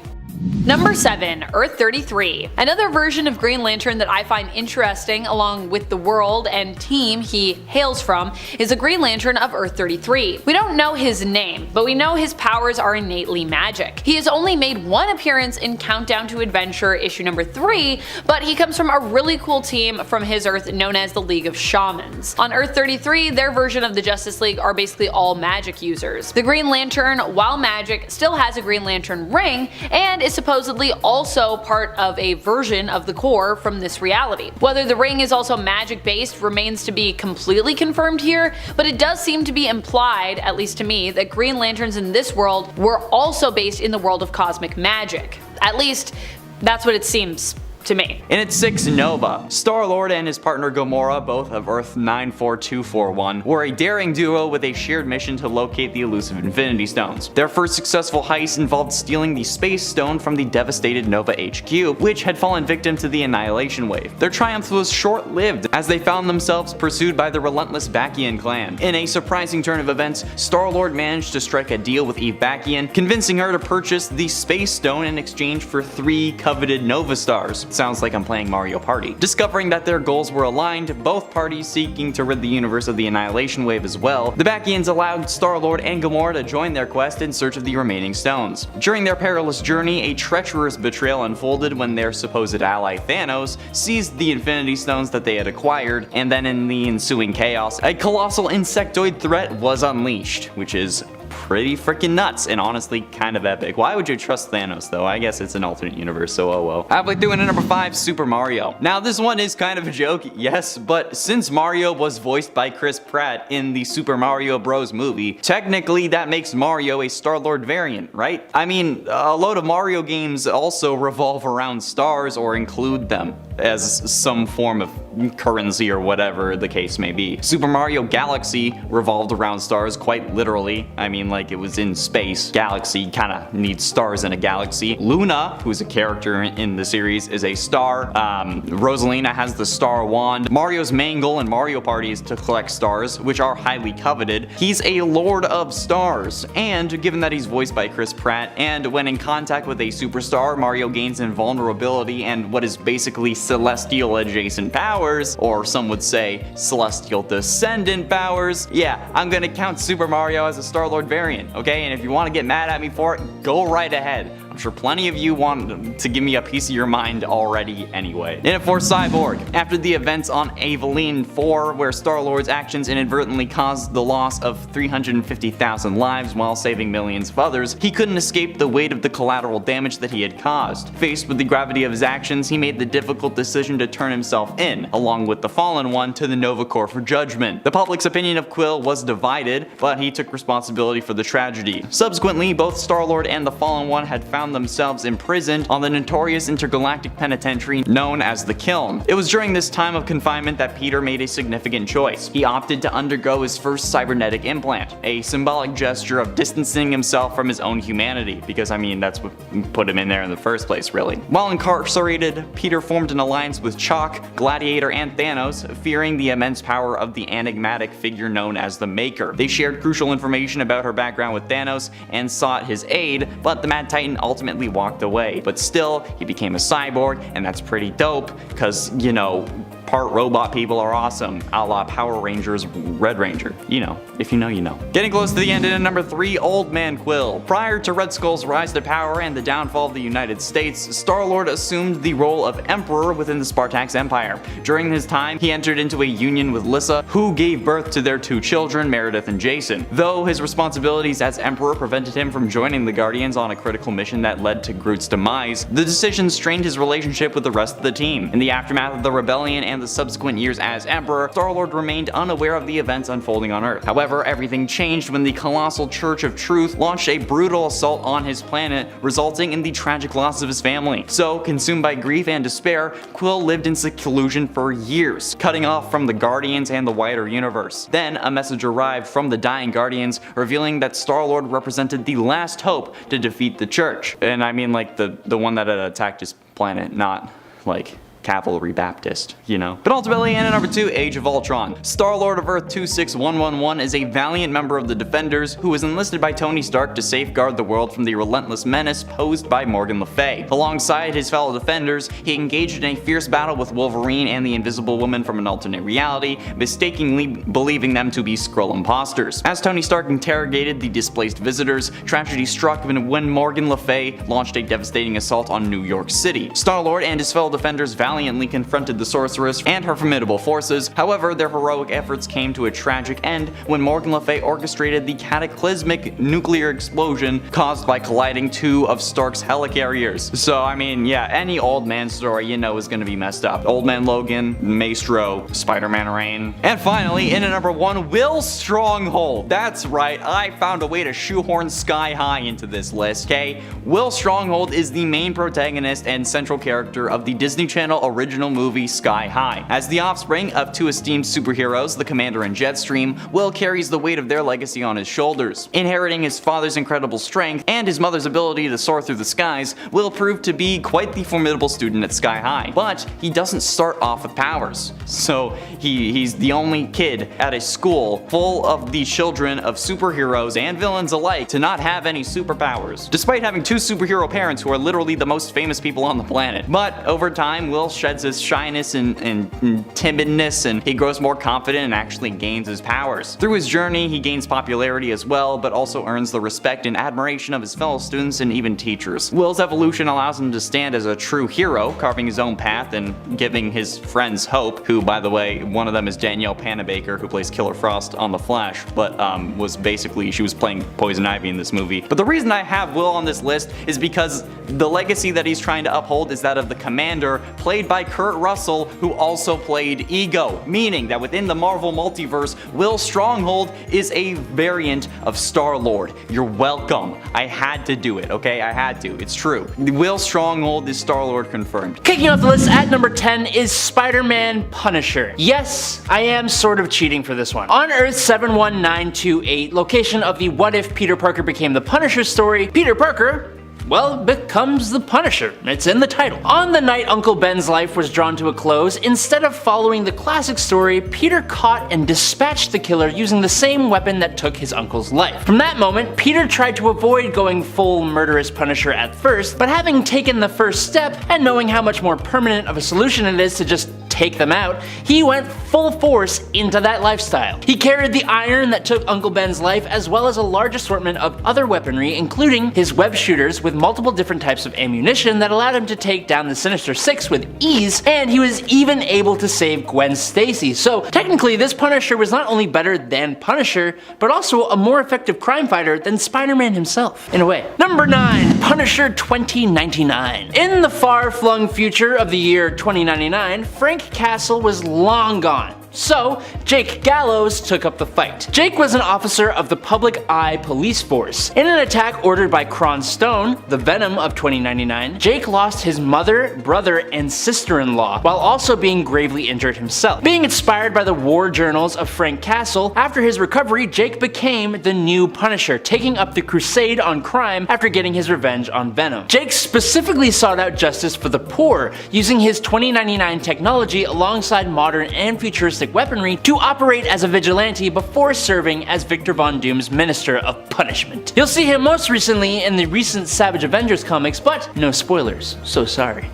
Number 7. Earth 33. Another version of Green Lantern that I find interesting, along with the world and team he hails from, is a Green Lantern of Earth 33. We don't know his name, but we know his powers are innately magic. He has only made one appearance in Countdown to Adventure issue number 3, but he comes from a really cool team from his Earth known as the League of Shamans. On Earth 33, their version of the Justice League are basically all magic users. The Green Lantern, while magic, still has a Green Lantern ring, and is supposedly also part of a version of the core from this reality. Whether the ring is also magic based remains to be completely confirmed here, but it does seem to be implied, at least to me, that Green Lanterns in this world were also based in the world of cosmic magic. At least, that's what it seems to me. In its 6, Nova. Star-Lord and his partner Gamora, both of Earth 94241, were a daring duo with a shared mission to locate the elusive Infinity Stones. Their first successful heist involved stealing the Space Stone from the devastated Nova HQ, which had fallen victim to the Annihilation Wave. Their triumph was short-lived, as they found themselves pursued by the relentless Bacchian clan. In a surprising turn of events, Star-Lord managed to strike a deal with Eve Bacchian, convincing her to purchase the Space Stone in exchange for 3 coveted Nova Stars. Sounds like I'm playing Mario Party. Discovering that their goals were aligned, both parties seeking to rid the universe of the Annihilation Wave as well, the Bacchians allowed Star-Lord and Gamora to join their quest in search of the remaining stones. During their perilous journey, a treacherous betrayal unfolded when their supposed ally Thanos seized the Infinity Stones that they had acquired, and then in the ensuing chaos, a colossal insectoid threat was unleashed, which is pretty freaking nuts and honestly kind of epic. Why would you trust Thanos though? I guess it's an alternate universe, so oh well. Halfway through into number 5, Super Mario. Now this one is kind of a joke, yes, but since Mario was voiced by Chris Pratt in the Super Mario Bros. Movie, technically that makes Mario a Star-Lord variant, right? I mean, a load of Mario games also revolve around stars or include them as some form of currency or whatever the case may be. Super Mario Galaxy revolved around stars quite literally. I mean, like, it was in space. Galaxy kinda needs stars in a galaxy. Luna, who's a character in the series, is a star. Rosalina has the Star Wand. Mario's main goal in Mario Party is to collect stars, which are highly coveted. He's a Lord of Stars, and given that he's voiced by Chris Pratt, and when in contact with a superstar, Mario gains invulnerability and what is basically celestial adjacent powers, or some would say celestial descendant powers. Yeah, I'm gonna count Super Mario as a Star-Lord variant, okay? And if you want to get mad at me for it, go right ahead. I'm sure plenty of you want to give me a piece of your mind already anyway. In it for Cyborg. After the events on Aveline 4, where Star-Lord's actions inadvertently caused the loss of 350,000 lives while saving millions of others, he couldn't escape the weight of the collateral damage that he had caused. Faced with the gravity of his actions, he made the difficult decision to turn himself in, along with the Fallen One, to the Nova Corps for judgment. The public's opinion of Quill was divided, but he took responsibility for the tragedy. Subsequently, both Star-Lord and the Fallen One had found found themselves imprisoned on the notorious intergalactic penitentiary known as the Kiln. It was during this time of confinement that Peter made a significant choice. He opted to undergo his first cybernetic implant, a symbolic gesture of distancing himself from his own humanity, because I mean that's what put him in there in the first place, really. While incarcerated, Peter formed an alliance with Chalk, Gladiator, and Thanos, fearing the immense power of the enigmatic figure known as the Maker. They shared crucial information about her background with Thanos and sought his aid, but the Mad Titan ultimately walked away. But still, he became a cyborg, and that's pretty dope, because, you know, part robot people are awesome, a la Power Rangers Red Ranger. You know, if you know, you know. Getting close to the end, in at number 3, Old Man Quill. Prior to Red Skull's rise to power and the downfall of the United States, Star-Lord assumed the role of Emperor within the Spartax Empire. During his time, he entered into a union with Lyssa, who gave birth to their 2 children, Meredith and Jason. Though his responsibilities as Emperor prevented him from joining the Guardians on a critical mission that led to Groot's demise, the decision strained his relationship with the rest of the team. In the aftermath of the rebellion and the subsequent years as Emperor, Star-Lord remained unaware of the events unfolding on Earth. However, everything changed when the colossal Church of Truth launched a brutal assault on his planet, resulting in the tragic loss of his family. So, consumed by grief and despair, Quill lived in seclusion for years, cutting off from the Guardians and the wider universe. Then, a message arrived from the dying Guardians, revealing that Star-Lord represented the last hope to defeat the Church. And I mean like the one that had attacked his planet, not like Cavalry Baptist, you know. But ultimately, in at number 2, Age of Ultron. Star-Lord of Earth 26111 is a valiant member of the Defenders who was enlisted by Tony Stark to safeguard the world from the relentless menace posed by Morgan Le Fay. Alongside his fellow Defenders, he engaged in a fierce battle with Wolverine and the Invisible Woman from an alternate reality, mistakenly believing them to be Skrull imposters. As Tony Stark interrogated the displaced visitors, tragedy struck when Morgan Le Fay launched a devastating assault on New York City. Star-Lord and his fellow Defenders valiantly confronted the sorceress and her formidable forces. However, their heroic efforts came to a tragic end when Morgan Le Fay orchestrated the cataclysmic nuclear explosion caused by colliding 2 of Stark's helicarriers. So I mean, yeah, any old man story you know is gonna be messed up. Old Man Logan, Maestro, Spider-Man Reign. And finally, in at number 1, Will Stronghold. That's right, I found a way to shoehorn Sky High into this list, okay? Will Stronghold is the main protagonist and central character of the Disney Channel original movie Sky High. As the offspring of 2 esteemed superheroes, the Commander and Jetstream, Will carries the weight of their legacy on his shoulders. Inheriting his father's incredible strength and his mother's ability to soar through the skies, Will proved to be quite the formidable student at Sky High. But he doesn't start off with powers. So he's the only kid at a school full of the children of superheroes and villains alike to not have any superpowers, despite having 2 superhero parents who are literally the most famous people on the planet. But over time, Will sheds his shyness and timidness, and he grows more confident and actually gains his powers. Through his journey, he gains popularity as well, but also earns the respect and admiration of his fellow students and even teachers. Will's evolution allows him to stand as a true hero, carving his own path and giving his friends hope, who, by the way, one of them is Danielle Panabaker, who plays Killer Frost on The Flash, but she was playing Poison Ivy in this movie. But the reason I have Will on this list is because the legacy that he's trying to uphold is that of the Commander, played by Kurt Russell, who also played Ego, meaning that within the Marvel multiverse, Will Stronghold is a variant of Star-Lord. You're welcome. I had to do it, okay? I had to. It's true. Will Stronghold is Star-Lord confirmed. Kicking off the list at number 10 is Spider-Man Punisher. Yes, I am sort of cheating for this one. On Earth 71928, location of the What If Peter Parker Became the Punisher story, Peter Parker, well, becomes the Punisher. It's in the title. On the night Uncle Ben's life was drawn to a close, instead of following the classic story, Peter caught and dispatched the killer using the same weapon that took his uncle's life. From that moment, Peter tried to avoid going full murderous Punisher at first, but having taken the first step and knowing how much more permanent of a solution it is to just take them out, he went full force into that lifestyle. He carried the iron that took Uncle Ben's life, as well as a large assortment of other weaponry, including his web shooters with multiple different types of ammunition that allowed him to take down the Sinister Six with ease, and he was even able to save Gwen Stacy. So technically, this Punisher was not only better than Punisher, but also a more effective crime fighter than Spider-Man himself, in a way. Number 9, Punisher 2099. In the far-flung future of the year 2099, Frank Castle was long gone. So, Jake Gallows took up the fight. Jake was an officer of the Public Eye Police Force. In an attack ordered by Cron Stone, the Venom of 2099, Jake lost his mother, brother, and sister-in-law, while also being gravely injured himself. Being inspired by the war journals of Frank Castle, after his recovery, Jake became the new Punisher, taking up the crusade on crime after getting his revenge on Venom. Jake specifically sought out justice for the poor, using his 2099 technology alongside modern and futuristic weaponry to operate as a vigilante before serving as Victor Von Doom's Minister of Punishment. You'll see him most recently in the recent Savage Avengers comics, but no spoilers, so sorry.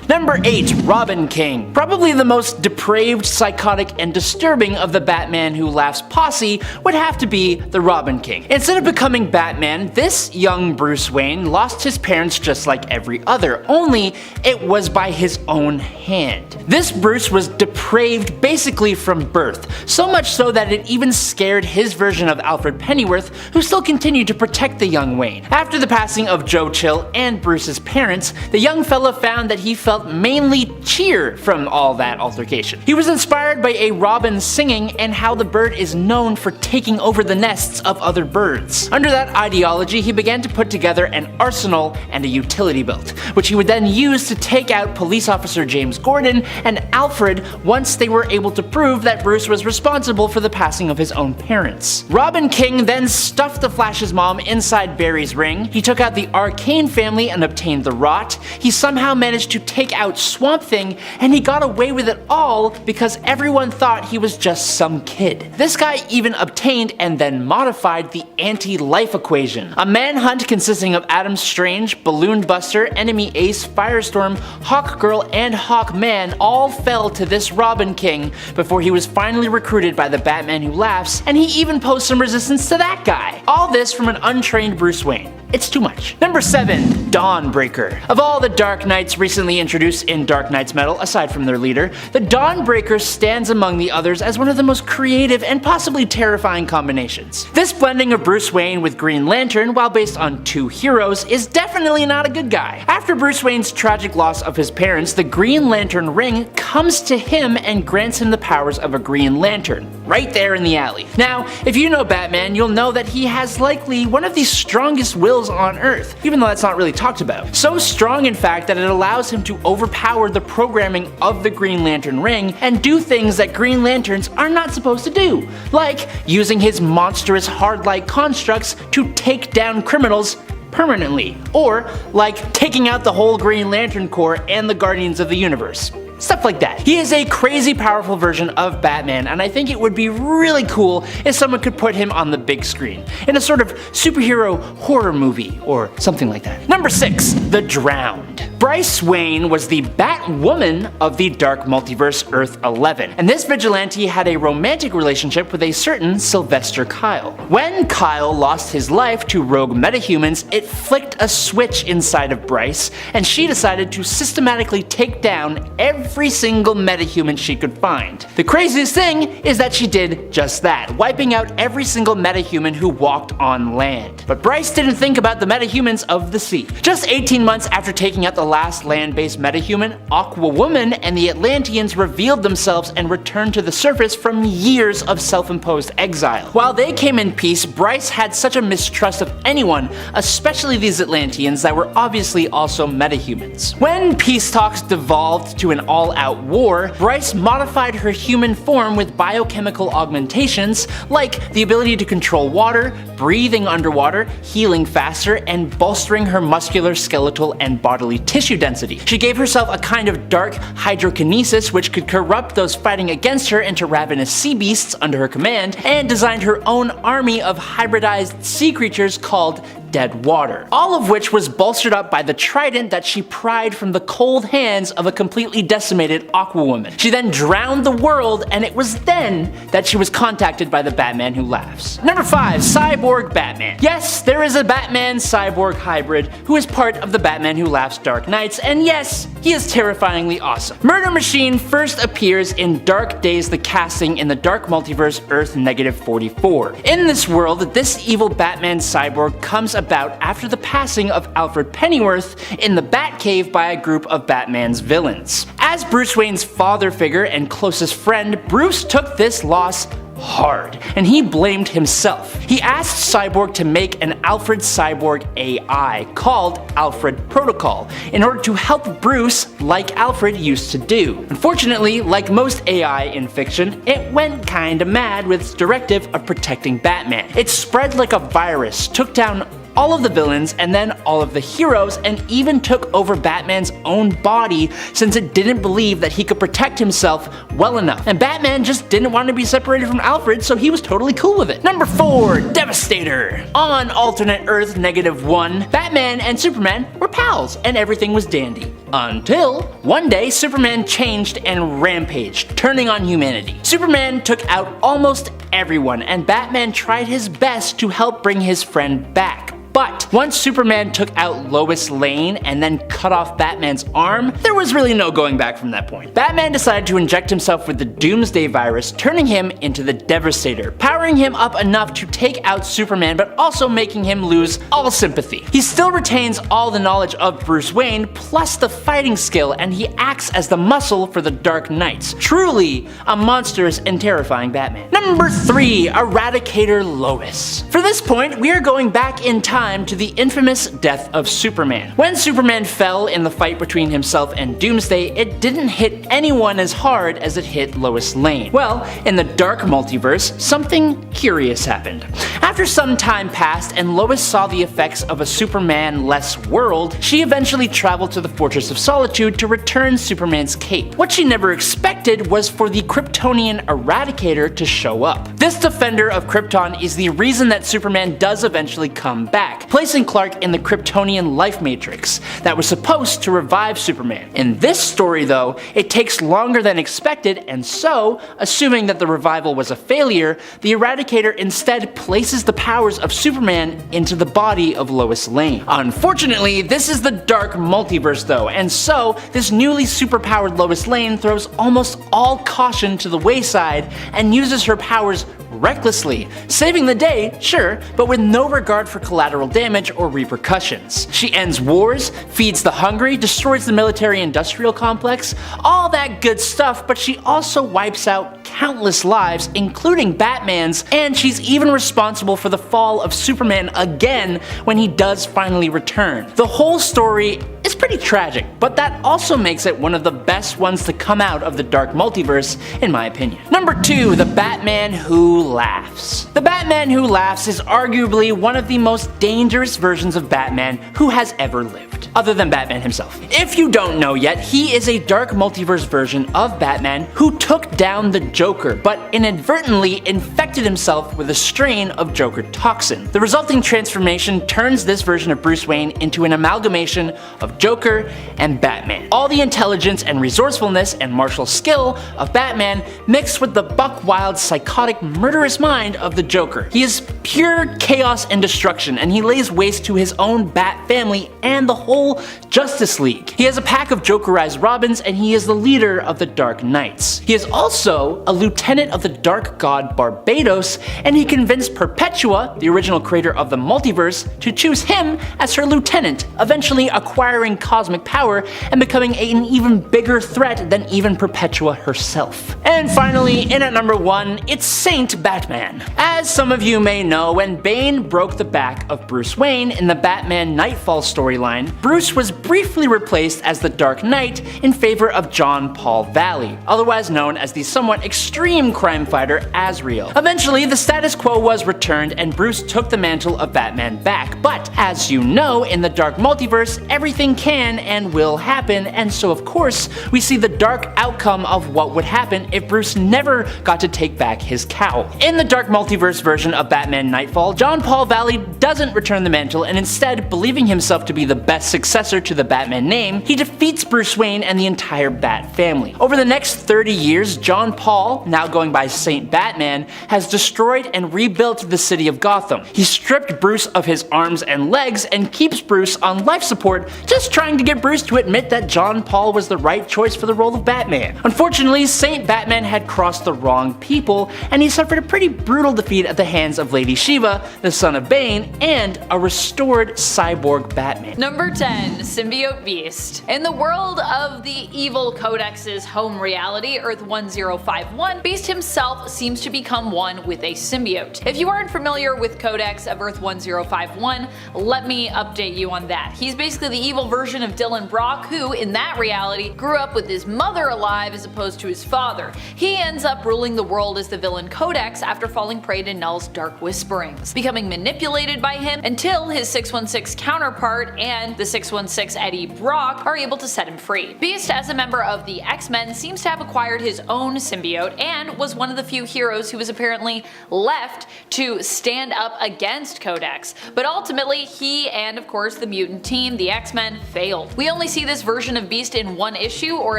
Number 8. Robin King. Probably the most depraved, psychotic, and disturbing of the Batman Who Laughs posse would have to be the Robin King. Instead of becoming Batman, this young Bruce Wayne lost his parents just like every other, only it was by his own hand. This Bruce was depraved basically from birth, so much so that it even scared his version of Alfred Pennyworth, who still continued to protect the young Wayne. After the passing of Joe Chill and Bruce's parents, the young fella found that he felt mainly cheer from all that altercation. He was inspired by a robin singing and how the bird is known for taking over the nests of other birds. Under that ideology, he began to put together an arsenal and a utility belt, which he would then use to take out police officer James Gordon and Alfred once they were able to prove that Bruce was responsible for the passing of his own parents. Robin King then stuffed the Flash's mom inside Barry's ring, he took out the Arcane family and obtained the Rot, he somehow managed to take out Swamp Thing, and he got away with it all because everyone thought he was just some kid. This guy even obtained and then modified the anti-life equation, a manhunt consisting of Adam Strange, Balloon Buster, Enemy Ace, Firestorm, Hawkgirl, and Hawkman all fell to this Robin King before he was finally recruited by the Batman Who Laughs, and he even posed some resistance to that guy. All this from an untrained Bruce Wayne. It's too much. Number 7. Dawnbreaker. Of all the Dark Knights recently introduced in Dark Knight's Metal, aside from their leader, the Dawnbreaker stands among the others as one of the most creative and possibly terrifying combinations. This blending of Bruce Wayne with Green Lantern, while based on two heroes, is definitely not a good guy. After Bruce Wayne's tragic loss of his parents, the Green Lantern ring comes to him and grants him the powers of a Green Lantern, right there in the alley. Now, if you know Batman, you'll know that he has likely one of the strongest wills on Earth, even though that's not really talked about. So strong, in fact, that it allows him to overpower the programming of the Green Lantern ring and do things that Green Lanterns are not supposed to do, like using his monstrous hard-light constructs to take down criminals permanently, or like taking out the whole Green Lantern Corps and the Guardians of the Universe. Stuff like that. He is a crazy powerful version of Batman, and I think it would be really cool if someone could put him on the big screen, in a sort of superhero horror movie, or something like that. Number 6. The Drowned. Bryce Wayne was the Batwoman of the Dark Multiverse Earth 11, and this vigilante had a romantic relationship with a certain Sylvester Kyle. When Kyle lost his life to rogue metahumans, it flicked a switch inside of Bryce, and she decided to systematically take down every single metahuman she could find. The craziest thing is that she did just that, wiping out every single metahuman who walked on land. But Bryce didn't think about the metahumans of the sea. Just 18 months after taking out the last land-based metahuman, Aquawoman and the Atlanteans revealed themselves and returned to the surface from years of self-imposed exile. While they came in peace, Bryce had such a mistrust of anyone, especially these Atlanteans that were obviously also metahumans. When peace talks devolved to an all-out war, Bryce modified her human form with biochemical augmentations, like the ability to control water, breathing underwater, healing faster, and bolstering her muscular, skeletal, and bodily tissue density. She gave herself a kind of dark hydrokinesis which could corrupt those fighting against her into ravenous sea beasts under her command, and designed her own army of hybridized sea creatures called Dead Water, all of which was bolstered up by the trident that she pried from the cold hands of a completely decimated Aquawoman. She then drowned the world, and it was then that she was contacted by the Batman Who Laughs. Number 5. Cyborg Batman. Yes, there is a Batman-Cyborg hybrid who is part of the Batman Who Laughs Dark Knights, and yes, he is terrifyingly awesome. Murder Machine first appears in Dark Days the Casting in the Dark Multiverse Earth -44. In this world, this evil Batman-Cyborg comes about after the passing of Alfred Pennyworth in the Batcave by a group of Batman's villains. As Bruce Wayne's father figure and closest friend, Bruce took this loss hard, and he blamed himself. He asked Cyborg to make an Alfred Cyborg AI called Alfred Protocol in order to help Bruce like Alfred used to do. Unfortunately, like most AI in fiction, it went kinda mad with its directive of protecting Batman. It spread like a virus, took down all of the villains and then all of the heroes, and even took over Batman's own body since it didn't believe that he could protect himself well enough. And Batman just didn't want to be separated from Alfred, so he was totally cool with it. Number 4, Devastator. On alternate Earth -1, Batman and Superman were pals and everything was dandy. Until one day Superman changed and rampaged, turning on humanity. Superman took out almost everyone, and Batman tried his best to help bring his friend back. But once Superman took out Lois Lane and then cut off Batman's arm, there was really no going back from that point. Batman decided to inject himself with the Doomsday virus, turning him into the Devastator, powering him up enough to take out Superman but also making him lose all sympathy. He still retains all the knowledge of Bruce Wayne plus the fighting skill, and he acts as the muscle for the Dark Knights. Truly a monstrous and terrifying Batman. Number 3, Eradicator Lois. For this point, we are going back in time to the infamous death of Superman. When Superman fell in the fight between himself and Doomsday, it didn't hit anyone as hard as it hit Lois Lane. Well, in the Dark Multiverse, something curious happened. After some time passed and Lois saw the effects of a Superman-less world, she eventually traveled to the Fortress of Solitude to return Superman's cape. What she never expected was for the Kryptonian Eradicator to show up. This defender of Krypton is the reason that Superman does eventually come back, placing Clark in the Kryptonian life matrix that was supposed to revive Superman. In this story though, it takes longer than expected, and so, assuming that the revival was a failure, the Eradicator instead places the powers of Superman into the body of Lois Lane. Unfortunately, this is the Dark Multiverse though, and so this newly superpowered Lois Lane throws almost all caution to the wayside and uses her powers recklessly, saving the day, sure, but with no regard for collateral damage or repercussions. She ends wars, feeds the hungry, destroys the military-industrial complex, all that good stuff, but she also wipes out countless lives, including Batman's, and she's even responsible for the fall of Superman again when he does finally return. The whole story is pretty tragic, but that also makes it one of the best ones to come out of the Dark Multiverse, in my opinion. Number 2, the Batman Who Laughs. The Batman Who Laughs is arguably one of the most dangerous versions of Batman who has ever lived, other than Batman himself. If you don't know yet, he is a Dark Multiverse version of Batman who took down the Joker, but inadvertently infected himself with a strain of Joker toxin. The resulting transformation turns this version of Bruce Wayne into an amalgamation of Joker and Batman. All the intelligence and resourcefulness and martial skill of Batman mixed with the buck-wild, psychotic, murderous mind of the Joker. He is pure chaos and destruction, and he lays waste to his own Bat family and the whole Justice League. He has a pack of Jokerized Robins, and he is the leader of the Dark Knights. He is also a lieutenant of the Dark God Barbados, and he convinced Perpetua, the original creator of the multiverse, to choose him as her lieutenant, eventually acquiring cosmic power and becoming an even bigger threat than even Perpetua herself. And finally, in at number 1, it's Saint Batman. As some of you may know, when Bane broke the back of Bruce Wayne in the Batman Nightfall storyline, Bruce was briefly replaced as the Dark Knight in favor of John Paul Valley, otherwise known as the somewhat extreme crime fighter Azrael. Eventually, the status quo was returned and Bruce took the mantle of Batman back, but as you know, in the Dark Multiverse, everything can and will happen, and so of course, we see the dark outcome of what would happen if Bruce never got to take back his cowl. In the Dark Multiverse version of Batman Nightfall, John Paul Valley doesn't return the mantle, and instead, believing himself to be the best successor to the Batman name, he defeats Bruce Wayne and the entire Bat family. Over the next 30 years, John Paul Paul, now going by Saint Batman, has destroyed and rebuilt the city of Gotham. He stripped Bruce of his arms and legs and keeps Bruce on life support, just trying to get Bruce to admit that John Paul was the right choice for the role of Batman. Unfortunately, Saint Batman had crossed the wrong people, and he suffered a pretty brutal defeat at the hands of Lady Shiva, the son of Bane, and a restored cyborg Batman. Number 10. Symbiote Beast. In the world of the evil Codex's home reality, Earth 1051, Beast himself seems to become one with a symbiote. If you aren't familiar with Codex of Earth 1051, let me update you on that. He's basically the evil version of Dylan Brock, who, in that reality, grew up with his mother alive as opposed to his father. He ends up ruling the world as the villain Codex after falling prey to Null's dark whisperings, becoming manipulated by him until his 616 counterpart and the 616 Eddie Brock are able to set him free. Beast, as a member of the X-Men, seems to have acquired his own symbiote and was one of the few heroes who was apparently left to stand up against Codex. But ultimately, he and of course the mutant team, the X-Men, failed. We only see this version of Beast in one issue, or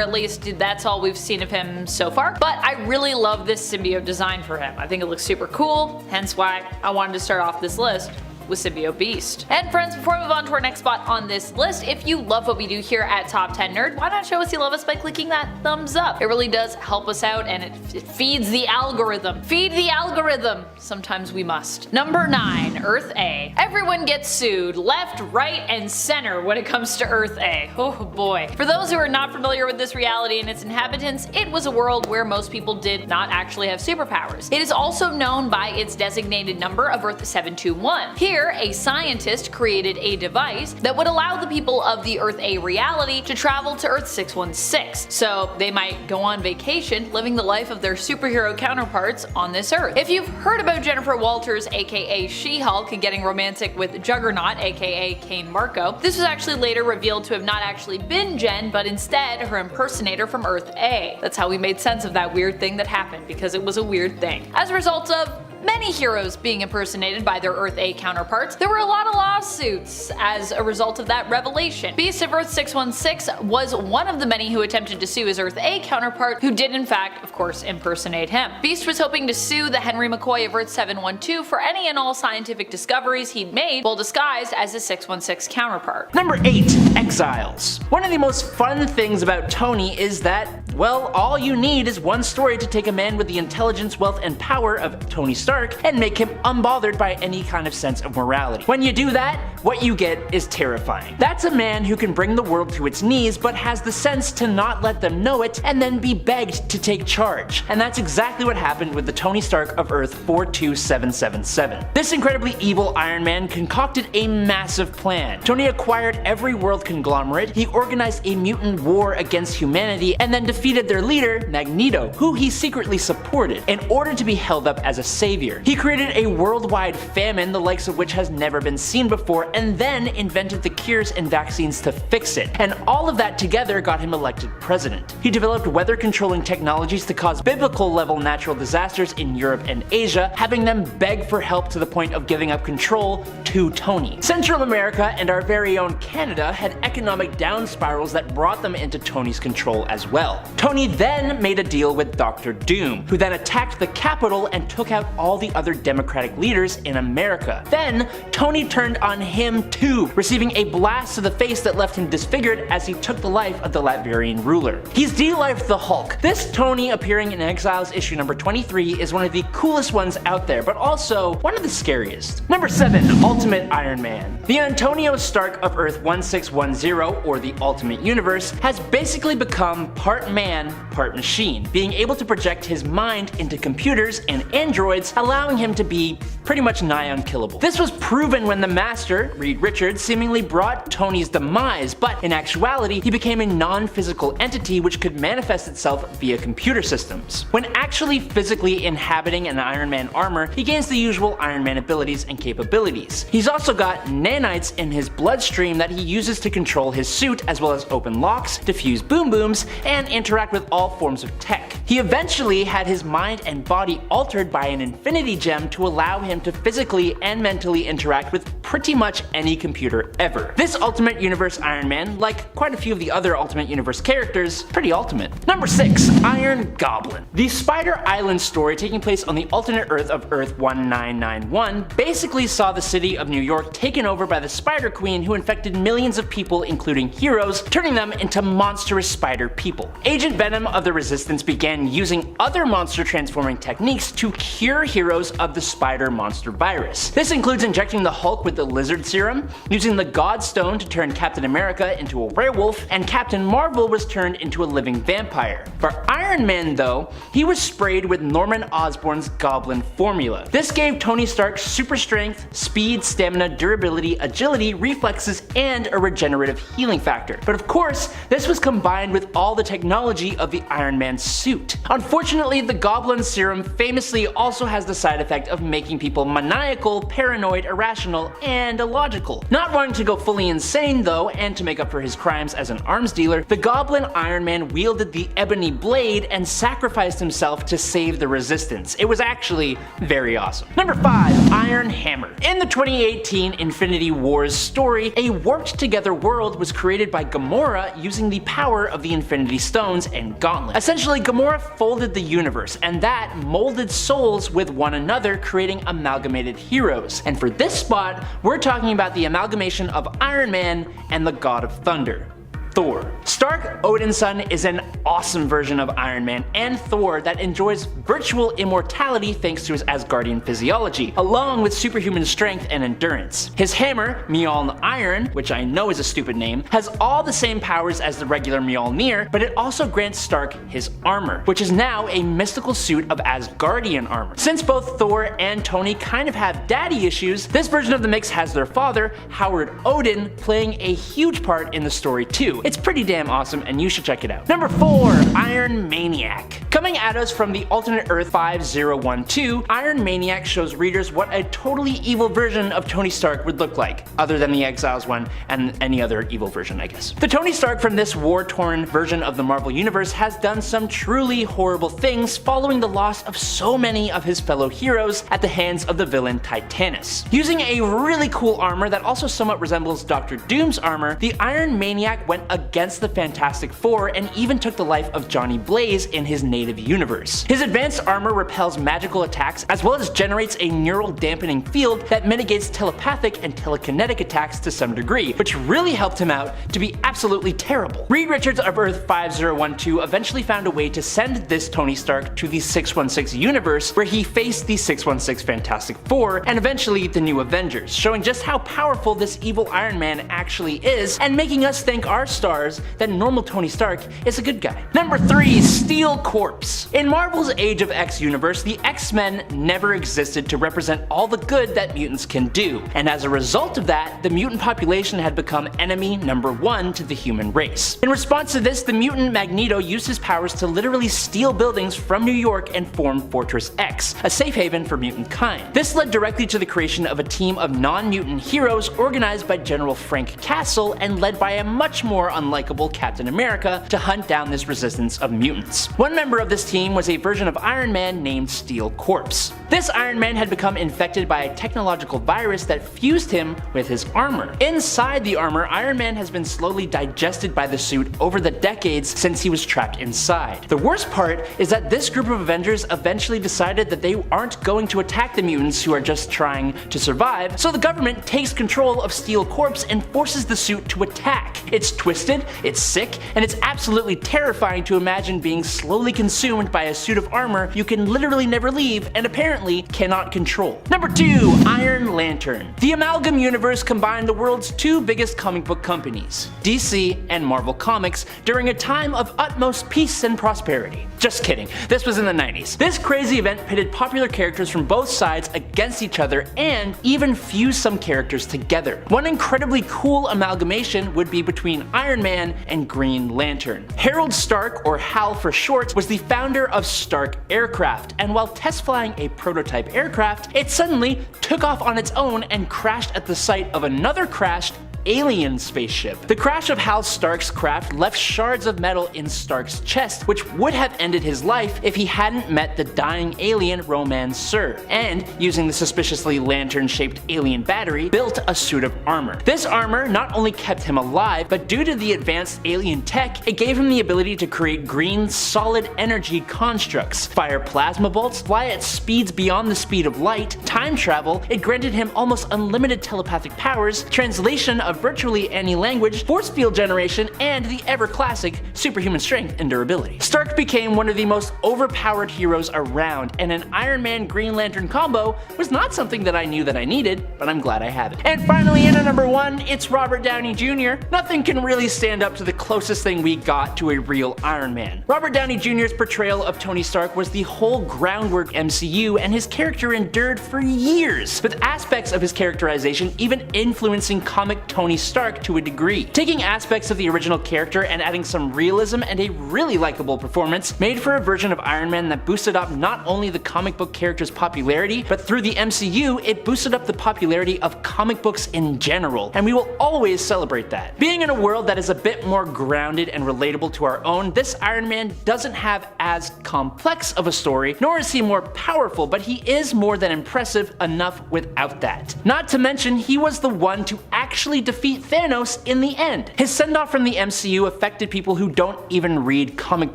at least that's all we've seen of him so far, but I really love this symbiote design for him. I think it looks super cool, hence why I wanted to start off this list with Symbiote Beast. And friends, before we move on to our next spot on this list, if you love what we do here at Top 10 Nerd, why not show us you love us by clicking that thumbs up? It really does help us out, and it feeds the algorithm. Feed the algorithm! Sometimes we must. Number 9. Earth A. Everyone gets sued, left, right, and center when it comes to Earth A. Oh boy. For those who are not familiar with this reality and its inhabitants, it was a world where most people did not actually have superpowers. It is also known by its designated number of Earth 721. Here, a scientist created a device that would allow the people of the Earth A reality to travel to Earth 616, so they might go on vacation living the life of their superhero counterparts on this Earth. If you've heard about Jennifer Walters aka She-Hulk getting romantic with Juggernaut aka Kane Marco, this was actually later revealed to have not actually been Jen, but instead her impersonator from Earth A. That's how we made sense of that weird thing that happened, because it was a weird thing. As a result of many heroes being impersonated by their Earth A counterparts, there were a lot of lawsuits as a result of that revelation. Beast of Earth 616 was one of the many who attempted to sue his Earth A counterpart, who did in fact, of course, impersonate him. Beast was hoping to sue the Henry McCoy of Earth 712 for any and all scientific discoveries he'd made while disguised as his 616 counterpart. Number 8. Exiles. One of the most fun things about Tony is that, well, all you need is one story to take a man with the intelligence, wealth, and power of Tony Stark and make him unbothered by any kind of sense of morality. When you do that, what you get is terrifying. That's a man who can bring the world to its knees but has the sense to not let them know it and then be begged to take charge. And that's exactly what happened with the Tony Stark of Earth 42777. This incredibly evil Iron Man concocted a massive plan. Tony acquired every world conglomerate, he organized a mutant war against humanity, and then defeated their leader, Magneto, who he secretly supported, in order to be held up as a savior. He created a worldwide famine the likes of which has never been seen before, and then invented the cures and vaccines to fix it. And all of that together got him elected president. He developed weather controlling technologies to cause biblical level natural disasters in Europe and Asia, having them beg for help to the point of giving up control to Tony. Central America and our very own Canada had economic down spirals that brought them into Tony's control as well. Tony then made a deal with Dr. Doom, who then attacked the Capitol and took out all the other Democratic leaders in America. Then, Tony turned on him too, receiving a blast to the face that left him disfigured as he took the life of the Latvian ruler. He's de-lifed the Hulk. This Tony appearing in Exiles issue number 23 is one of the coolest ones out there, but also one of the scariest. Number 7. Ultimate Iron Man. The Antonio Stark of Earth 1610, or the Ultimate Universe, has basically become part man, part machine, being able to project his mind into computers and androids, allowing him to be pretty much nigh unkillable. This was proven when the Master, Reed Richards, seemingly brought Tony's demise, but in actuality he became a non-physical entity which could manifest itself via computer systems. When actually physically inhabiting an Iron Man armor, he gains the usual Iron Man abilities and capabilities. He's also got nanites in his bloodstream that he uses to control his suit, as well as open locks, defuse boom booms, and interact with all forms of tech. He eventually had his mind and body altered by an Infinity Gem to allow him to physically and mentally interact with pretty much any computer ever. This Ultimate Universe Iron Man, like quite a few of the other Ultimate Universe characters, pretty ultimate. Number 6. Iron Goblin. The Spider Island story taking place on the alternate Earth of Earth 1991 basically saw the city of New York taken over by the Spider Queen, who infected millions of people, including heroes, turning them into monstrous spider people. Agent Venom of the Resistance began using other monster transforming techniques to cure heroes of the spider monster virus. This includes injecting the Hulk with the lizard serum, using the God Stone to turn Captain America into a werewolf, and Captain Marvel was turned into a living vampire. For Iron Man though, he was sprayed with Norman Osborn's Goblin formula. This gave Tony Stark super strength, speed, stamina, durability, agility, reflexes, and a regenerative healing factor. But of course, this was combined with all the technology of the Iron Man suit. Unfortunately, the Goblin serum famously also has the side effect of making people maniacal, paranoid, irrational, and illogical. Not wanting to go fully insane though, and to make up for his crimes as an arms dealer, the Goblin Iron Man wielded the Ebony Blade and sacrificed himself to save the Resistance. It was actually very awesome. Number 5. Iron Hammer. In the 2018 Infinity Wars story, a warped together world was created by Gamora using the power of the Infinity Stones and Gauntlet. Essentially, Gamora folded the universe, and that molded souls with one another, creating amalgamated heroes. And for this spot, we're talking about the amalgamation of Iron Man and the God of Thunder, Thor. Stark Odin's son is an awesome version of Iron Man and Thor that enjoys virtual immortality thanks to his Asgardian physiology, along with superhuman strength and endurance. His hammer, Mjolnir Iron, which I know is a stupid name, has all the same powers as the regular Mjolnir, but it also grants Stark his armor, which is now a mystical suit of Asgardian armor. Since both Thor and Tony kind of have daddy issues, this version of the mix has their father, Howard Odin, playing a huge part in the story too. It's pretty damn awesome and you should check it out. Number 4. Iron Maniac. Coming at us from the alternate Earth 5012, Iron Maniac shows readers what a totally evil version of Tony Stark would look like, other than the Exiles one and any other evil version, I guess. The Tony Stark from this war-torn version of the Marvel Universe has done some truly horrible things following the loss of so many of his fellow heroes at the hands of the villain Titanus. Using a really cool armor that also somewhat resembles Doctor Doom's armor, the Iron Maniac went against the Fantastic Four and even took the life of Johnny Blaze in his native universe. His advanced armor repels magical attacks as well as generates a neural dampening field that mitigates telepathic and telekinetic attacks to some degree, which really helped him out to be absolutely terrible. Reed Richards of Earth 5012 eventually found a way to send this Tony Stark to the 616 universe, where he faced the 616 Fantastic Four and eventually the New Avengers, showing just how powerful this evil Iron Man actually is and making us thank our stars that normal Tony Stark is a good guy. Number 3. Steel Corps. In Marvel's Age of X universe, the X-Men never existed to represent all the good that mutants can do, and as a result of that, the mutant population had become enemy number 1 to the human race. In response to this, the mutant Magneto used his powers to literally steal buildings from New York and form Fortress X, a safe haven for mutant kind. This led directly to the creation of a team of non-mutant heroes organized by General Frank Castle and led by a much more unlikable Captain America to hunt down this resistance of mutants. One member of this team was a version of Iron Man named Steel Corps. This Iron Man had become infected by a technological virus that fused him with his armor. Inside the armor, Iron Man has been slowly digested by the suit over the decades since he was trapped inside. The worst part is that this group of Avengers eventually decided that they aren't going to attack the mutants who are just trying to survive, so the government takes control of Steel Corps and forces the suit to attack. It's twisted, it's sick, and it's absolutely terrifying to imagine being slowly consumed by a suit of armor you can literally never leave and apparently cannot control. Number 2. Iron Lantern. The Amalgam Universe combined the world's two biggest comic book companies, DC and Marvel Comics, during a time of utmost peace and prosperity. Just kidding, this was in the 90s. This crazy event pitted popular characters from both sides against each other and even fused some characters together. One incredibly cool amalgamation would be between Iron Man and Green Lantern. Harold Stark, or Hal for short, was the founder of Stark Aircraft, and while test flying a prototype aircraft, it suddenly took off on its own and crashed at the site of another crashed alien spaceship. The crash of Hal Stark's craft left shards of metal in Stark's chest, which would have ended his life if he hadn't met the dying alien Roman Sur, and, using the suspiciously lantern-shaped alien battery, built a suit of armor. This armor not only kept him alive, but due to the advanced alien tech, it gave him the ability to create green, solid energy constructs, fire plasma bolts, fly at speeds beyond the speed of light, time travel, it granted him almost unlimited telepathic powers, translation of virtually any language, force field generation, and the ever-classic superhuman strength and durability. Stark became one of the most overpowered heroes around, and an Iron Man Green Lantern combo was not something that I knew that I needed, but I'm glad I have it. And finally, in at number 1, it's Robert Downey Jr. Nothing can really stand up to the closest thing we got to a real Iron Man. Robert Downey Jr.'s portrayal of Tony Stark was the whole groundwork MCU, and his character endured for years, with aspects of his characterization even influencing comic Tony Stark to a degree. Taking aspects of the original character and adding some realism and a really likable performance made for a version of Iron Man that boosted up not only the comic book character's popularity, but through the MCU, it boosted up the popularity of comic books in general, and we will always celebrate that. Being in a world that is a bit more grounded and relatable to our own, this Iron Man doesn't have as complex of a story, nor is he more powerful, but he is more than impressive enough without that. Not to mention, he was the one to actually defeat Thanos in the end. His send-off from the MCU affected people who don't even read comic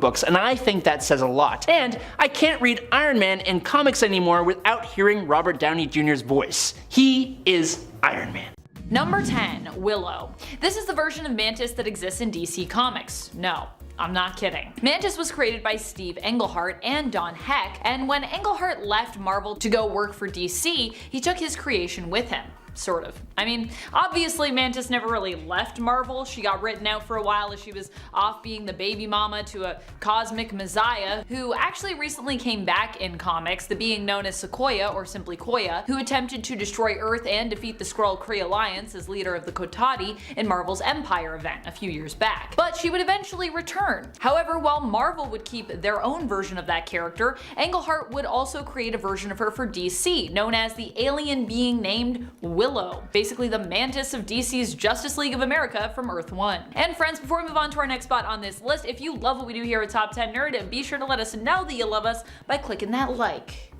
books, and I think that says a lot. And I can't read Iron Man in comics anymore without hearing Robert Downey Jr.'s voice. He is Iron Man. Number 10, Willow. This is the version of Mantis that exists in DC Comics. No, I'm not kidding. Mantis was created by Steve Englehart and Don Heck, and when Englehart left Marvel to go work for DC, he took his creation with him. Sort of. I mean, obviously Mantis never really left Marvel. She got written out for a while as she was off being the baby mama to a cosmic messiah who actually recently came back in comics, the being known as Sequoia, or simply Koya, who attempted to destroy Earth and defeat the Skrull-Kree Alliance as leader of the Kotati in Marvel's Empire event a few years back. But she would eventually return. However, while Marvel would keep their own version of that character, Englehart would also create a version of her for DC, known as the alien being named Willow, basically the Mantis of DC's Justice League of America from Earth 1. And friends, before we move on to our next spot on this list, if you love what we do here at Top 10 Nerd, be sure to let us know that you love us by clicking that like.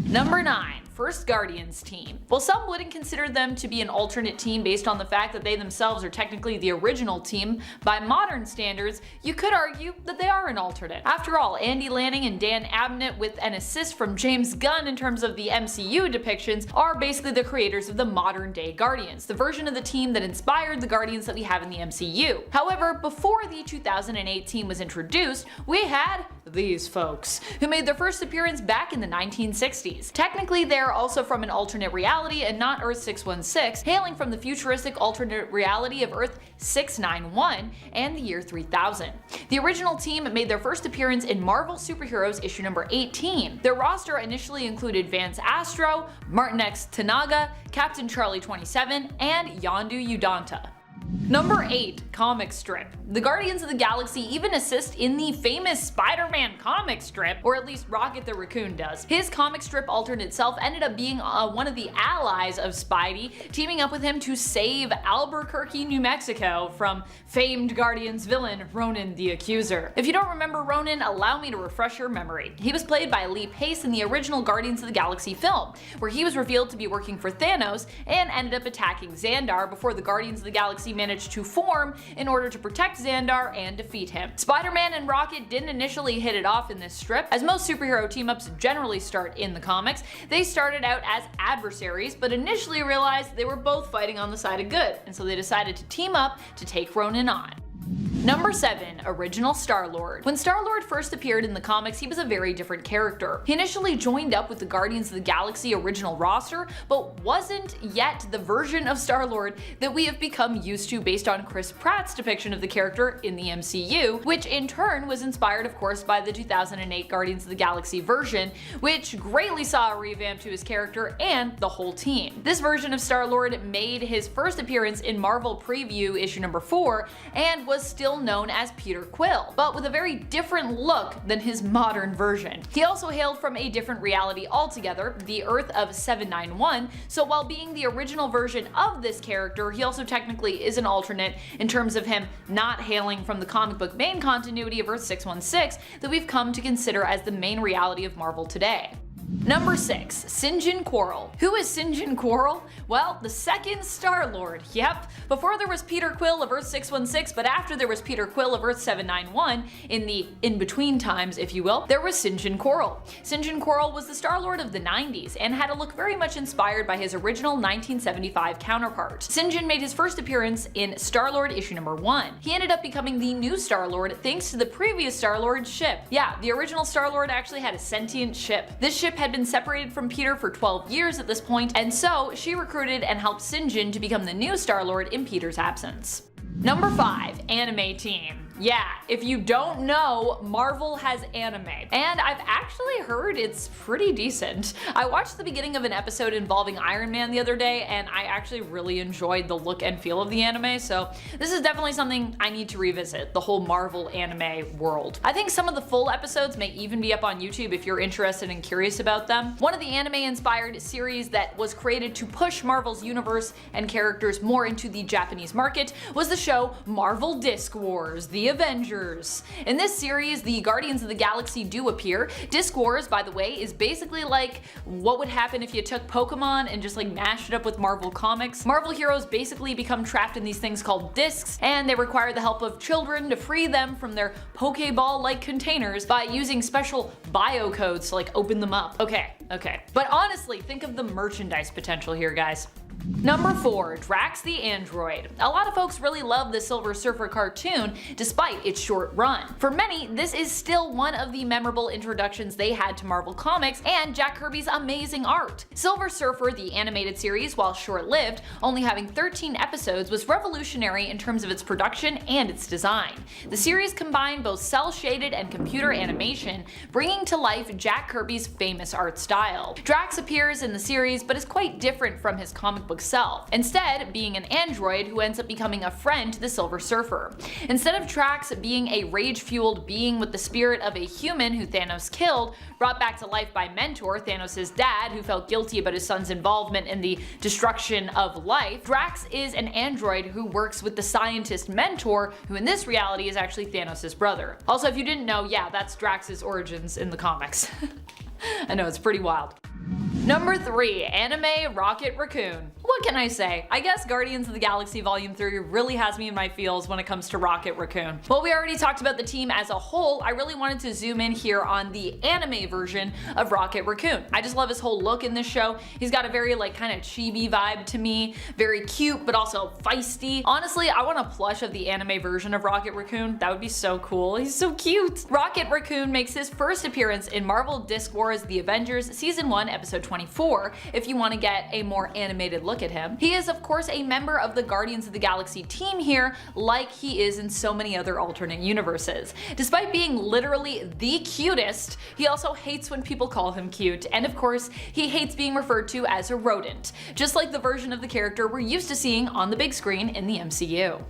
Number 9. First Guardians team. While some wouldn't consider them to be an alternate team based on the fact that they themselves are technically the original team, by modern standards, you could argue that they are an alternate. After all, Andy Lanning and Dan Abnett, with an assist from James Gunn in terms of the MCU depictions, are basically the creators of the modern day Guardians, the version of the team that inspired the Guardians that we have in the MCU. However, before the 2008 team was introduced, we had these folks, who made their first appearance back in the 1960s. Technically, they're also from an alternate reality and not Earth 616, hailing from the futuristic alternate reality of Earth 691 and the year 3000. The original team made their first appearance in Marvel Superheroes issue number 18. Their roster initially included Vance Astro, Martin X Tanaga, Captain Charlie 27, and Yondu Udanta. Number 8. Comic strip. The Guardians of the Galaxy even assist in the famous Spider-Man comic strip, or at least Rocket the Raccoon does. His comic strip alternate self ended up being one of the allies of Spidey, teaming up with him to save Albuquerque, New Mexico from famed Guardians villain Ronan the Accuser. If you don't remember Ronan, allow me to refresh your memory. He was played by Lee Pace in the original Guardians of the Galaxy film, where he was revealed to be working for Thanos and ended up attacking Xandar before the Guardians of the Galaxy managed to form in order to protect Xandar and defeat him. Spider-Man and Rocket didn't initially hit it off in this strip. As most superhero team-ups generally start in the comics, they started out as adversaries, but initially realized they were both fighting on the side of good, and so they decided to team up to take Ronan on. Number 7. Original Star-Lord. When Star-Lord first appeared in the comics, he was a very different character. He initially joined up with the Guardians of the Galaxy original roster, but wasn't yet the version of Star-Lord that we have become used to based on Chris Pratt's depiction of the character in the MCU, which in turn was inspired of course by the 2008 Guardians of the Galaxy version, which greatly saw a revamp to his character and the whole team. This version of Star-Lord made his first appearance in Marvel Preview issue number 4 and was still still known as Peter Quill, but with a very different look than his modern version. He also hailed from a different reality altogether, the Earth of 791, so while being the original version of this character, he also technically is an alternate in terms of him not hailing from the comic book main continuity of Earth 616 that we've come to consider as the main reality of Marvel today. Number 6. St. John Quarrel. Who is St. John Quarrel? Well, the second Star-Lord. Yep. Before there was Peter Quill of Earth 616, but after there was Peter Quill of Earth 791, in the in-between times, if you will, there was St. John Quarrel. St. John Quarrel was the Star-Lord of the 90s and had a look very much inspired by his original 1975 counterpart. St. John made his first appearance in Star-Lord issue number 1. He ended up becoming the new Star-Lord thanks to the previous Star-Lord's ship. Yeah, the original Star-Lord actually had a sentient ship. This ship had been separated from Peter for 12 years at this point, and so she recruited and helped St. John to become the new Star-Lord in Peter's absence. Number 5. Anime Team. Yeah, if you don't know, Marvel has anime, and I've actually heard it's pretty decent. I watched the beginning of an episode involving Iron Man the other day, and I actually really enjoyed the look and feel of the anime, so this is definitely something I need to revisit, the whole Marvel anime world. I think some of the full episodes may even be up on YouTube if you're interested and curious about them. One of the anime-inspired series that was created to push Marvel's universe and characters more into the Japanese market was the show Marvel Disc Wars: The Avengers. In this series, the Guardians of the Galaxy do appear. Disc Wars, by the way, is basically like what would happen if you took Pokemon and just like mashed it up with Marvel Comics. Marvel heroes basically become trapped in these things called discs, and they require the help of children to free them from their Pokeball-like containers by using special bio codes to like open them up. Okay. But honestly, think of the merchandise potential here, guys. Number 4. Drax the Android. A lot of folks really love the Silver Surfer cartoon despite its short run. For many, this is still one of the memorable introductions they had to Marvel Comics and Jack Kirby's amazing art. Silver Surfer, the animated series, while short-lived, only having 13 episodes, was revolutionary in terms of its production and its design. The series combined both cel-shaded and computer animation, bringing to life Jack Kirby's famous art style. Drax appears in the series but is quite different from his comic book self, instead being an android who ends up becoming a friend to the Silver Surfer. Instead of Drax being a rage-fueled being with the spirit of a human who Thanos killed, brought back to life by Mentor, Thanos' dad, who felt guilty about his son's involvement in the destruction of life, Drax is an android who works with the scientist Mentor, who in this reality is actually Thanos' brother. Also, if you didn't know, yeah, that's Drax's origins in the comics. I know, it's pretty wild. Number 3. Anime Rocket Raccoon. What can I say? I guess Guardians of the Galaxy Volume 3 really has me in my feels when it comes to Rocket Raccoon. While we already talked about the team as a whole, I really wanted to zoom in here on the anime version of Rocket Raccoon. I just love his whole look in this show. He's got a very like kind of chibi vibe to me, very cute but also feisty. Honestly, I want a plush of the anime version of Rocket Raccoon. That would be so cool. He's so cute. Rocket Raccoon makes his first appearance in Marvel Disc Wars: The Avengers Season 1 Episode 24 if you want to get a more animated look at him. He is of course a member of the Guardians of the Galaxy team here, like he is in so many other alternate universes. Despite being literally the cutest, he also hates when people call him cute, and of course he hates being referred to as a rodent, just like the version of the character we're used to seeing on the big screen in the MCU.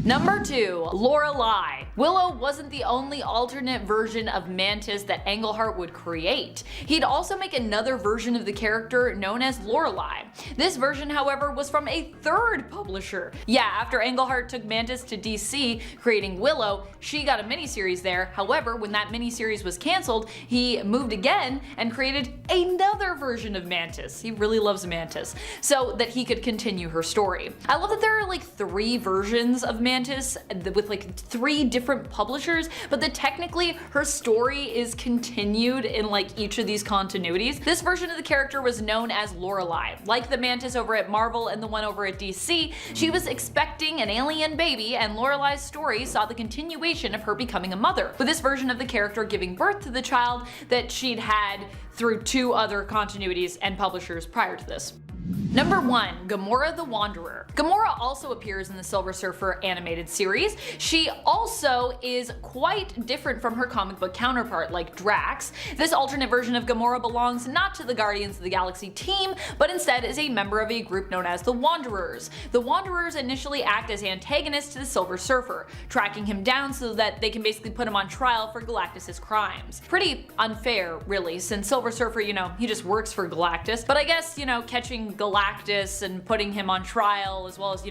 Number 2. Lorelei. Willow wasn't the only alternate version of Mantis that Englehart would create. He'd also make another version of the character known as Lorelei. This version, however, was from a third publisher. Yeah, after Englehart took Mantis to DC, creating Willow, she got a miniseries there. However, when that miniseries was cancelled, he moved again and created another version of Mantis. He really loves Mantis, so that he could continue her story. I love that there are like 3 versions of Mantis with like 3 different publishers, but that technically her story is continued in like each of these continuities. This version of the character was known as Lorelei. Like the Mantis over at Marvel and the one over at DC, she was expecting an alien baby, and Lorelei's story saw the continuation of her becoming a mother, with this version of the character giving birth to the child that she'd had through 2 other continuities and publishers prior to this. Number 1. Gamora the Wanderer. Gamora also appears in the Silver Surfer animated series. She also is quite different from her comic book counterpart like Drax. This alternate version of Gamora belongs not to the Guardians of the Galaxy team, but instead is a member of a group known as the Wanderers. The Wanderers initially act as antagonists to the Silver Surfer, tracking him down so that they can basically put him on trial for Galactus' crimes. Pretty unfair, really, since Silver Surfer, he just works for Galactus, but I guess, catching Galactus and putting him on trial, as well as,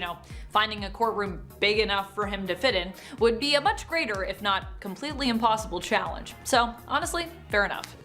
finding a courtroom big enough for him to fit in, would be a much greater, if not completely impossible challenge. So, honestly, fair enough.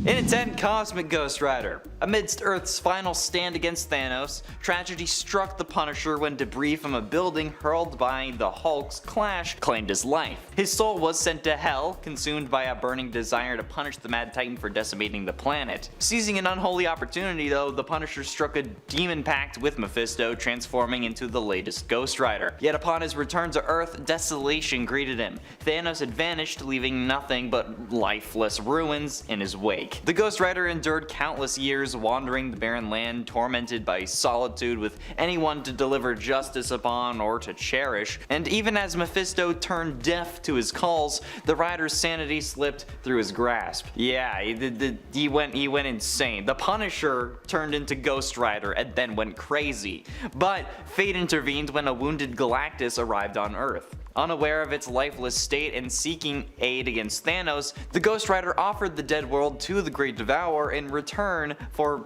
In a 10, Cosmic Ghost Rider. Amidst Earth's final stand against Thanos, tragedy struck the Punisher when debris from a building hurled by the Hulk's clash claimed his life. His soul was sent to Hell, consumed by a burning desire to punish the Mad Titan for decimating the planet. Seizing an unholy opportunity though, the Punisher struck a demon pact with Mephisto, transforming into the latest Ghost Rider. Yet upon his return to Earth, desolation greeted him. Thanos had vanished, leaving nothing but lifeless ruins in his wake. The Ghost Rider endured countless years wandering the barren land, tormented by solitude with anyone to deliver justice upon or to cherish, and even as Mephisto turned deaf to his calls, the Rider's sanity slipped through his grasp. Yeah, he went insane. The Punisher turned into Ghost Rider and then went crazy. But fate intervened when a wounded Galactus arrived on Earth. Unaware of its lifeless state and seeking aid against Thanos, the Ghost Rider offered the dead world to the Great Devourer in return for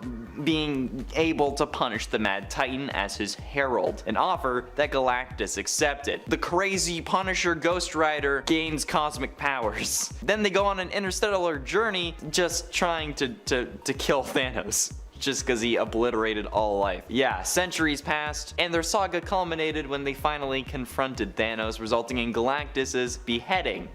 being able to punish the Mad Titan as his herald, an offer that Galactus accepted. The crazy Punisher Ghost Rider gains cosmic powers. Then they go on an interstellar journey just trying to kill Thanos. Just because he obliterated all life. Yeah, centuries passed, and their saga culminated when they finally confronted Thanos, resulting in Galactus' beheading.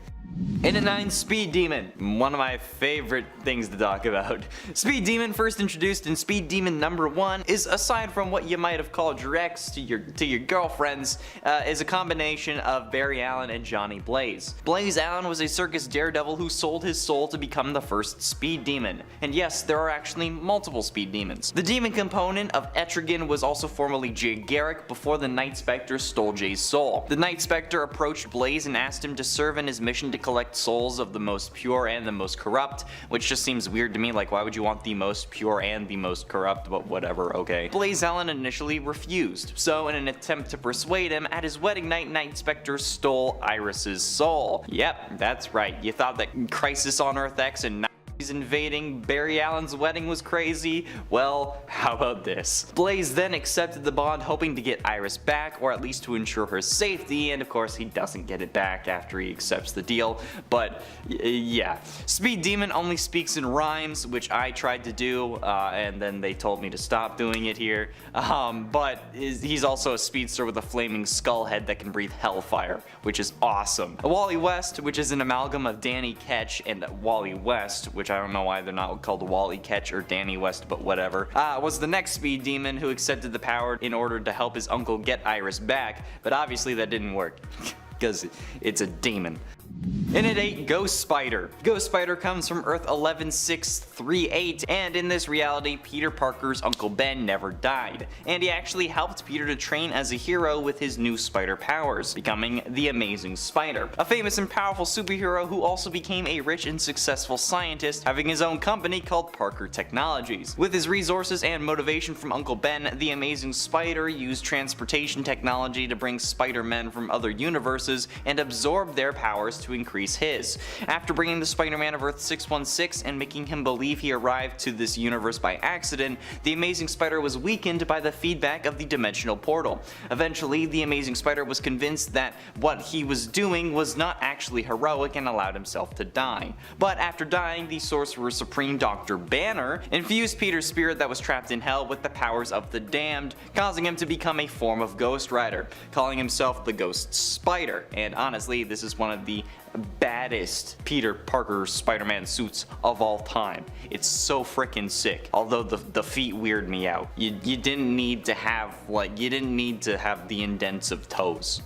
In a 9, Speed Demon, one of my favorite things to talk about. Speed Demon, first introduced in Speed Demon number 1, is, aside from what you might have called your ex to your girlfriends, is a combination of Barry Allen and Johnny Blaze. Blaze Allen was a circus daredevil who sold his soul to become the first Speed Demon. And yes, there are actually multiple Speed Demons. The demon component of Etrigan was also formerly Jay Garrick before the Night Spectre stole Jay's soul. The Night Spectre approached Blaze and asked him to serve in his mission to collect souls of the most pure and the most corrupt, which just seems weird to me. Like, why would you want the most pure and the most corrupt? But whatever, okay. Blaze Allen initially refused, so in an attempt to persuade him, at his wedding night, Night Spectre stole Iris's soul. Yep, that's right. You thought that Crisis on Earth X and invading Barry Allen's wedding was crazy? Well, how about this? Blaze then accepted the bond, hoping to get Iris back, or at least to ensure her safety, and of course he doesn't get it back after he accepts the deal, but yeah. Speed Demon only speaks in rhymes, which I tried to do, and then they told me to stop doing it here, but he's also a speedster with a flaming skull head that can breathe hellfire, which is awesome. Wally West, which is an amalgam of Danny Ketch and Wally West, which I don't know why they're not called Wally Ketch or Danny West, but whatever, was the next Speed Demon who accepted the power in order to help his uncle get Iris back, but obviously that didn't work, because it's a demon. In at 8, Ghost Spider. Ghost Spider comes from Earth 11638, and in this reality, Peter Parker's Uncle Ben never died, and he actually helped Peter to train as a hero with his new spider powers, becoming the Amazing Spider, a famous and powerful superhero who also became a rich and successful scientist, having his own company called Parker Technologies. With his resources and motivation from Uncle Ben, the Amazing Spider used transportation technology to bring Spider-Men from other universes and absorb their powers to increase his. After bringing the Spider-Man of Earth 616 and making him believe he arrived to this universe by accident, the Amazing Spider was weakened by the feedback of the dimensional portal. Eventually, the Amazing Spider was convinced that what he was doing was not actually heroic and allowed himself to die. But after dying, the Sorcerer Supreme Dr. Banner infused Peter's spirit that was trapped in hell with the powers of the damned, causing him to become a form of Ghost Rider, calling himself the Ghost Spider. And honestly, this is one of the baddest Peter Parker Spider-Man suits of all time. It's so freaking sick. Although the feet weird me out. You didn't need to have the indents of toes.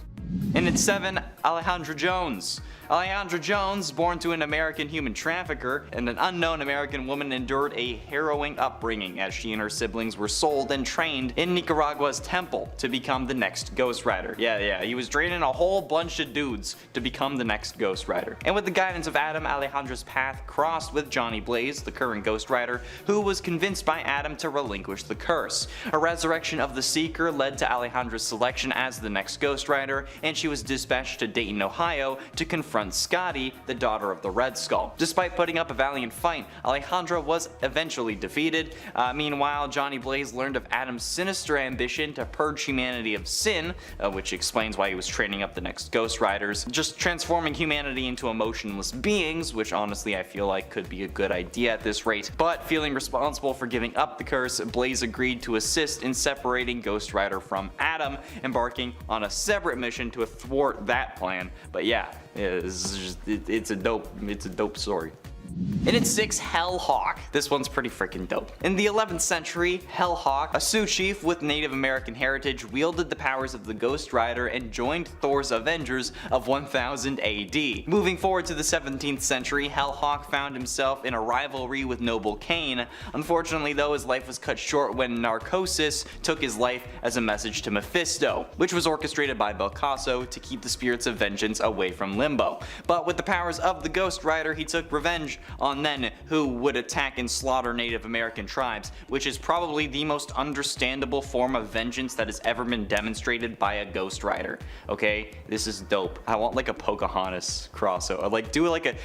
And at 7, Alejandra Jones. Alejandra Jones, born to an American human trafficker and an unknown American woman, endured a harrowing upbringing as she and her siblings were sold and trained in Nicaragua's temple to become the next Ghost Rider. Yeah, he was training a whole bunch of dudes to become the next Ghost Rider. And with the guidance of Adam, Alejandra's path crossed with Johnny Blaze, the current Ghost Rider, who was convinced by Adam to relinquish the curse. A resurrection of the Seeker led to Alejandra's selection as the next Ghost Rider, and she was dispatched to Dayton, Ohio to confront Scotty, the daughter of the Red Skull. Despite putting up a valiant fight, Alejandra was eventually defeated. Meanwhile, Johnny Blaze learned of Adam's sinister ambition to purge humanity of sin, which explains why he was training up the next Ghost Riders, just transforming humanity into emotionless beings, which honestly I feel like could be a good idea at this rate. But feeling responsible for giving up the curse, Blaze agreed to assist in separating Ghost Rider from Adam, embarking on a separate mission to thwart that plan. But yeah, it's a dope story. And at 6, Hellhawk. This one's pretty freaking dope. In the 11th century, Hellhawk, a Sioux chief with Native American heritage, wielded the powers of the Ghost Rider and joined Thor's Avengers of 1000 AD. Moving forward to the 17th century, Hellhawk found himself in a rivalry with Noble Kane. Unfortunately though, his life was cut short when Narcosis took his life as a message to Mephisto, which was orchestrated by Belcasso to keep the spirits of vengeance away from Limbo. But with the powers of the Ghost Rider, he took revenge on then who would attack and slaughter Native American tribes, which is probably the most understandable form of vengeance that has ever been demonstrated by a Ghost Rider. Okay, this is dope. I want like a Pocahontas crossover. Like do like a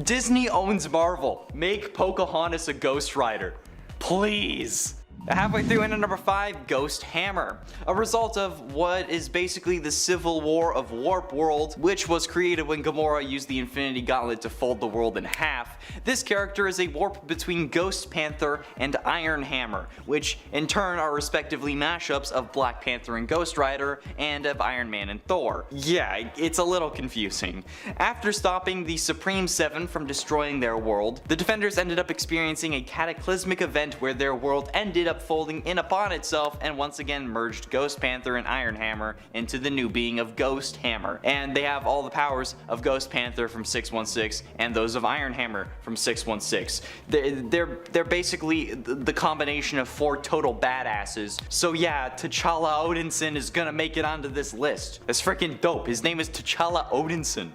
Disney owns Marvel. Make Pocahontas a Ghost Rider, please. Halfway through, into number 5, Ghost Hammer. A result of what is basically the civil war of Warp World, which was created when Gamora used the Infinity Gauntlet to fold the world in half. This character is a warp between Ghost Panther and Iron Hammer, which in turn are respectively mashups of Black Panther and Ghost Rider, and of Iron Man and Thor. Yeah, it's a little confusing. After stopping the Supreme Seven from destroying their world, the Defenders ended up experiencing a cataclysmic event where their world ended up folding in upon itself and once again merged Ghost Panther and Iron Hammer into the new being of Ghost Hammer. And they have all the powers of Ghost Panther from 616 and those of Iron Hammer from 616. They're basically the combination of 4 total badasses. So yeah, T'Challa Odinson is gonna make it onto this list. That's freaking dope. His name is T'Challa Odinson.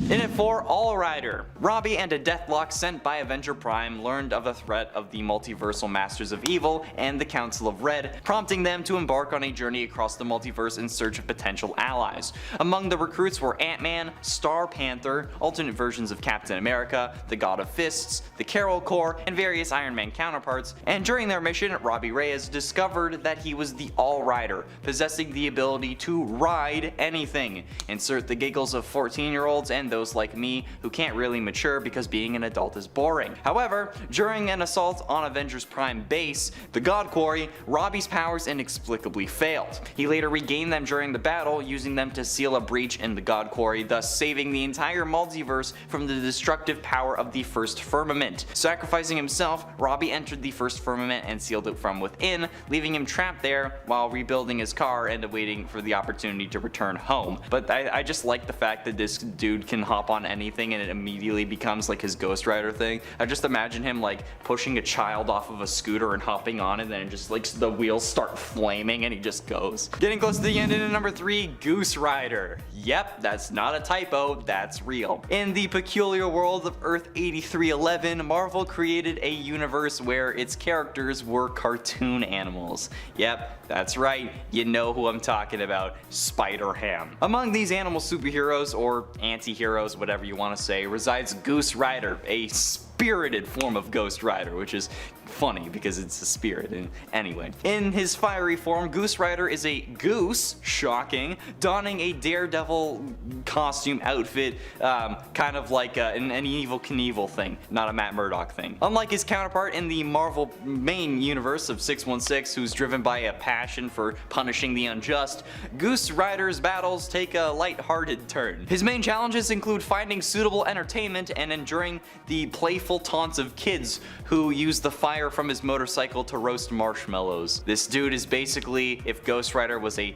In at 4, All Rider. Robbie and a Deathlock sent by Avenger Prime learned of the threat of the multiversal Masters of Evil and the Council of Red, prompting them to embark on a journey across the multiverse in search of potential allies. Among the recruits were Ant-Man, Star Panther, alternate versions of Captain America, the God of Fists, the Carol Corps, and various Iron Man counterparts, and during their mission, Robbie Reyes discovered that he was the All Rider, possessing the ability to ride anything. Insert the giggles of 14-year-olds and those like me who can't really mature because being an adult is boring. However, during an assault on Avengers Prime base, the God Quarry, Robbie's powers inexplicably failed. He later regained them during the battle, using them to seal a breach in the God Quarry, thus saving the entire multiverse from the destructive power of the First Firmament. Sacrificing himself, Robbie entered the First Firmament and sealed it from within, leaving him trapped there while rebuilding his car and awaiting for the opportunity to return home. But I just like the fact that this dude can hop on anything and it immediately becomes like his Ghost Rider thing. I just imagine him like pushing a child off of a scooter and hopping on it, and then just like the wheels start flaming and he just goes. Getting close to the end, in number 3, Goose Rider. Yep, that's not a typo, that's real. In the peculiar world of Earth 8311, Marvel created a universe where its characters were cartoon animals. Yep, that's right, you know who I'm talking about, Spider-Ham. Among these animal superheroes, or anti-heroes, whatever you want to say, resides Goose Rider, a spirited form of Ghost Rider, which is funny because it's a spirit. And anyway, in his fiery form, Goose Rider is a goose, shocking, donning a Daredevil costume outfit, kind of like an Evil Knievel thing, not a Matt Murdock thing. Unlike his counterpart in the Marvel main universe of 616, who's driven by a passion for punishing the unjust, Goose Rider's battles take a light-hearted turn. His main challenges include finding suitable entertainment and enduring the playful taunts of kids who use the fire from his motorcycle to roast marshmallows. This dude is basically if Ghost Rider was a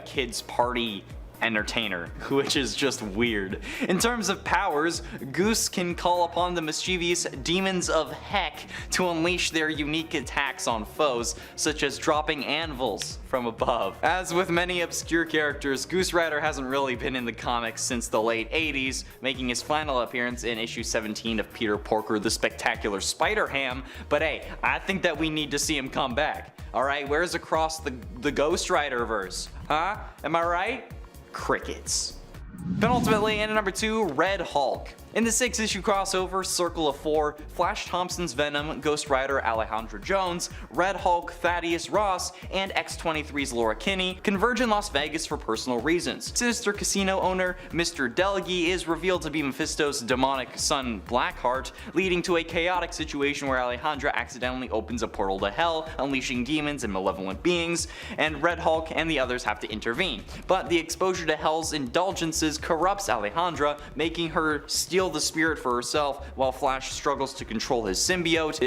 kid's party entertainer, which is just weird. In terms of powers, Goose can call upon the mischievous demons of heck to unleash their unique attacks on foes, such as dropping anvils from above. As with many obscure characters, Goose Rider hasn't really been in the comics since the late 80s, making his final appearance in issue 17 of Peter Porker the Spectacular Spider-Ham, but hey, I think that we need to see him come back. Alright, where's across the Ghost Rider verse? Huh? Am I right? Crickets. Penultimately, and at number 2, Red Hulk. In the 6-issue crossover Circle of 4, Flash Thompson's Venom, Ghost Rider Alejandra Jones, Red Hulk Thaddeus Ross, and X-23's Laura Kinney converge in Las Vegas for personal reasons. Sinister casino owner Mr. Delegui is revealed to be Mephisto's demonic son Blackheart, leading to a chaotic situation where Alejandra accidentally opens a portal to hell, unleashing demons and malevolent beings, and Red Hulk and the others have to intervene. But the exposure to hell's indulgences corrupts Alejandra, making her steal the spirit for herself while Flash struggles to control his symbiote.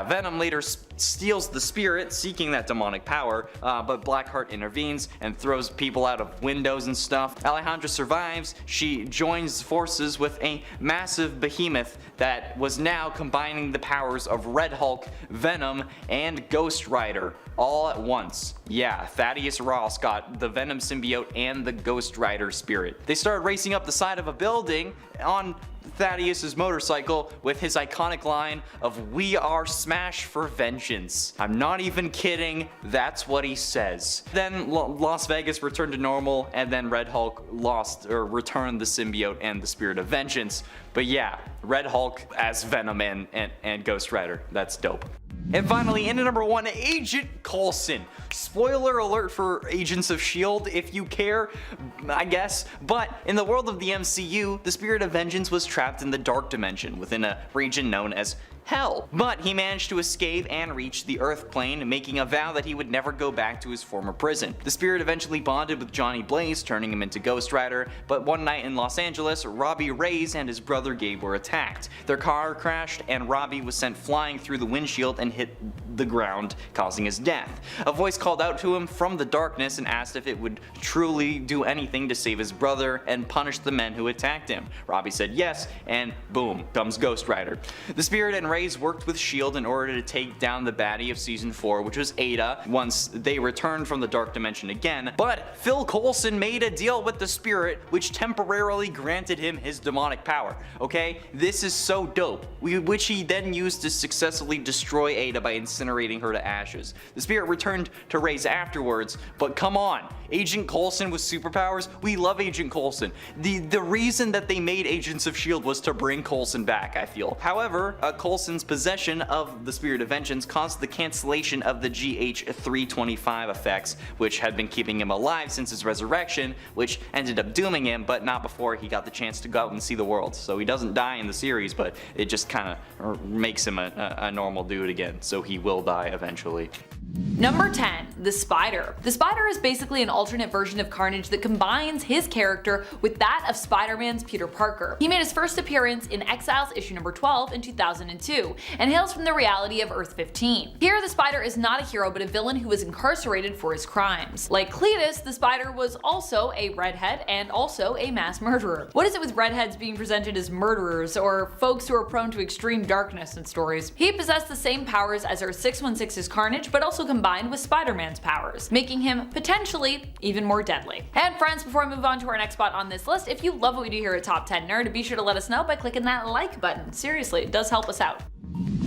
Venom later steals the spirit, seeking that demonic power, but Blackheart intervenes and throws people out of windows and stuff. Alejandra survives. She joins forces with a massive behemoth that was now combining the powers of Red Hulk, Venom, and Ghost Rider all at once. Yeah, Thaddeus Ross got the Venom symbiote and the Ghost Rider spirit. They started racing up the side of a building on Thaddeus' motorcycle with his iconic line of "We are Smash for vengeance." I'm not even kidding, that's what he says. Then Las Vegas returned to normal, and then Red Hulk returned the symbiote and the spirit of vengeance. But yeah, Red Hulk as Venom and Ghost Rider, that's dope. And finally, in at number 1, Agent Coulson. Spoiler alert for Agents of S.H.I.E.L.D. if you care, I guess. But in the world of the MCU, the Spirit of Vengeance was trapped in the Dark Dimension within a region known as Hell. But he managed to escape and reach the Earth plane, making a vow that he would never go back to his former prison. The Spirit eventually bonded with Johnny Blaze, turning him into Ghost Rider, but one night in Los Angeles, Robbie Reyes and his brother Gabe were attacked. Their car crashed and Robbie was sent flying through the windshield and hit the ground, causing his death. A voice called out to him from the darkness and asked if it would truly do anything to save his brother and punish the men who attacked him. Robbie said yes, and boom, comes Ghost Rider. The Spirit and Reyes worked with S.H.I.E.L.D. in order to take down the baddie of season 4, which was Ada, once they returned from the Dark Dimension again. But Phil Coulson made a deal with the Spirit, which temporarily granted him his demonic power. Okay, this is so dope. Which he then used to successfully destroy Ada by incinerating her to ashes. The Spirit returned to Reyes afterwards, but come on, Agent Coulson with superpowers? We love Agent Coulson. The reason that they made Agents of S.H.I.E.L.D. was to bring Coulson back, I feel. However, Coulson's possession of the Spirit of Vengeance caused the cancellation of the GH325 effects, which had been keeping him alive since his resurrection, which ended up dooming him, but not before he got the chance to go out and see the world. So he doesn't die in the series, but it just kind of makes him a normal dude again, so he will die eventually. Number 10, the Spider. The Spider is basically an alternate version of Carnage that combines his character with that of Spider-Man's Peter Parker. He made his first appearance in Exiles issue number 12 in 2002, and hails from the reality of Earth 15. Here, the Spider is not a hero but a villain who was incarcerated for his crimes. Like Cletus, the Spider was also a redhead and also a mass murderer. What is it with redheads being presented as murderers or folks who are prone to extreme darkness in stories? He possessed the same powers as our 616's Carnage, but also combined with Spider-Man's powers, making him potentially even more deadly. And friends, before I move on to our next spot on this list, if you love what we do here at Top 10 Nerd, be sure to let us know by clicking that like button. Seriously, it does help us out.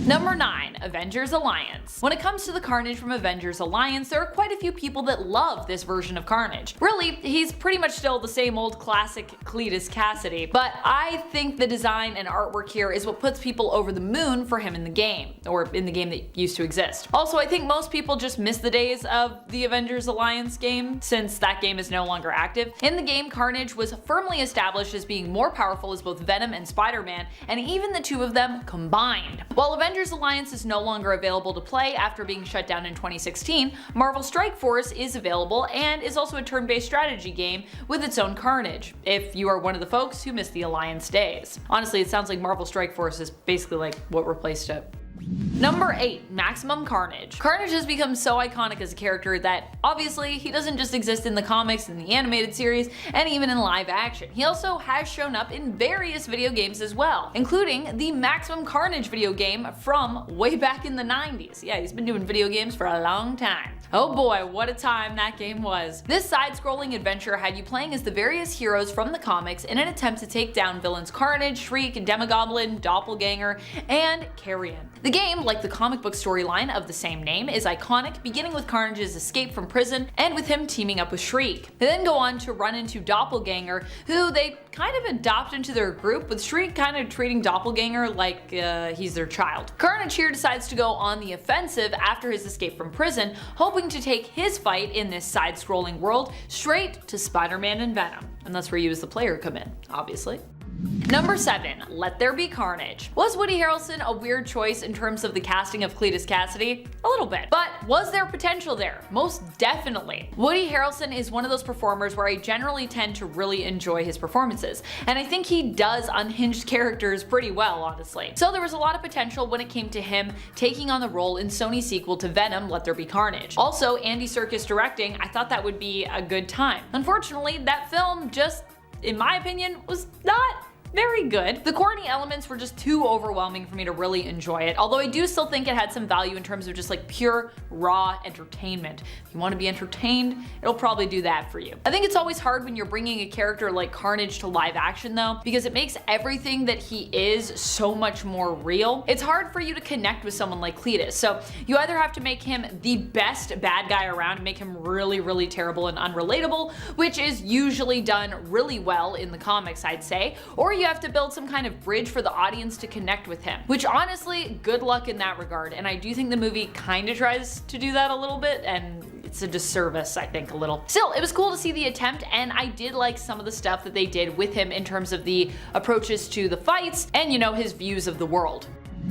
Number 9, Avengers Alliance. When it comes to the Carnage from Avengers Alliance, there are quite a few people that love this version of Carnage. Really, he's pretty much still the same old classic Cletus Cassidy, but I think the design and artwork here is what puts people over the moon for him in the game, or in the game that used to exist. Also, I think most people just miss the days of the Avengers Alliance game, since that game is no longer active. In the game, Carnage was firmly established as being more powerful as both Venom and Spider-Man, and even the two of them combined. While Avengers Alliance is no longer available to play after being shut down in 2016, Marvel Strike Force is available and is also a turn-based strategy game with its own Carnage, if you are one of the folks who missed the Alliance days. Honestly, it sounds like Marvel Strike Force is basically like what replaced it. Number 8. Maximum Carnage. Carnage has become so iconic as a character that obviously he doesn't just exist in the comics and the animated series and even in live action. He also has shown up in various video games as well, including the Maximum Carnage video game from way back in the 90s. Yeah, he's been doing video games for a long time. Oh boy, what a time that game was. This side-scrolling adventure had you playing as the various heroes from the comics in an attempt to take down villains Carnage, Shriek, Demogoblin, Doppelganger, and Carrion. The game, like the comic book storyline of the same name, is iconic, beginning with Carnage's escape from prison and with him teaming up with Shriek. They then go on to run into Doppelganger, who they kind of adopt into their group, with Shriek kind of treating Doppelganger like he's their child. Carnage here decides to go on the offensive after his escape from prison, hoping to take his fight in this side-scrolling world straight to Spider-Man and Venom. And that's where you as the player come in, obviously. Number 7. Let There Be Carnage. Was Woody Harrelson a weird choice in terms of the casting of Cletus Cassidy? A little bit. But was there potential there? Most definitely. Woody Harrelson is one of those performers where I generally tend to really enjoy his performances, and I think he does unhinged characters pretty well, honestly. So there was a lot of potential when it came to him taking on the role in Sony's sequel to Venom, Let There Be Carnage. Also, Andy Serkis directing, I thought that would be a good time. Unfortunately, that film just, in my opinion, was not very good. The corny elements were just too overwhelming for me to really enjoy it, although I do still think it had some value in terms of just like pure, raw entertainment. If you want to be entertained, it'll probably do that for you. I think it's always hard when you're bringing a character like Carnage to live action though, because it makes everything that he is so much more real. It's hard for you to connect with someone like Cletus, so you either have to make him the best bad guy around and make him really, really terrible and unrelatable, which is usually done really well in the comics, I'd say, or you have to build some kind of bridge for the audience to connect with him, which honestly, good luck in that regard. And I do think the movie kind of tries to do that a little bit, and it's a disservice, I think, a little. Still, it was cool to see the attempt, and I did like some of the stuff that they did with him in terms of the approaches to the fights and, you know, his views of the world.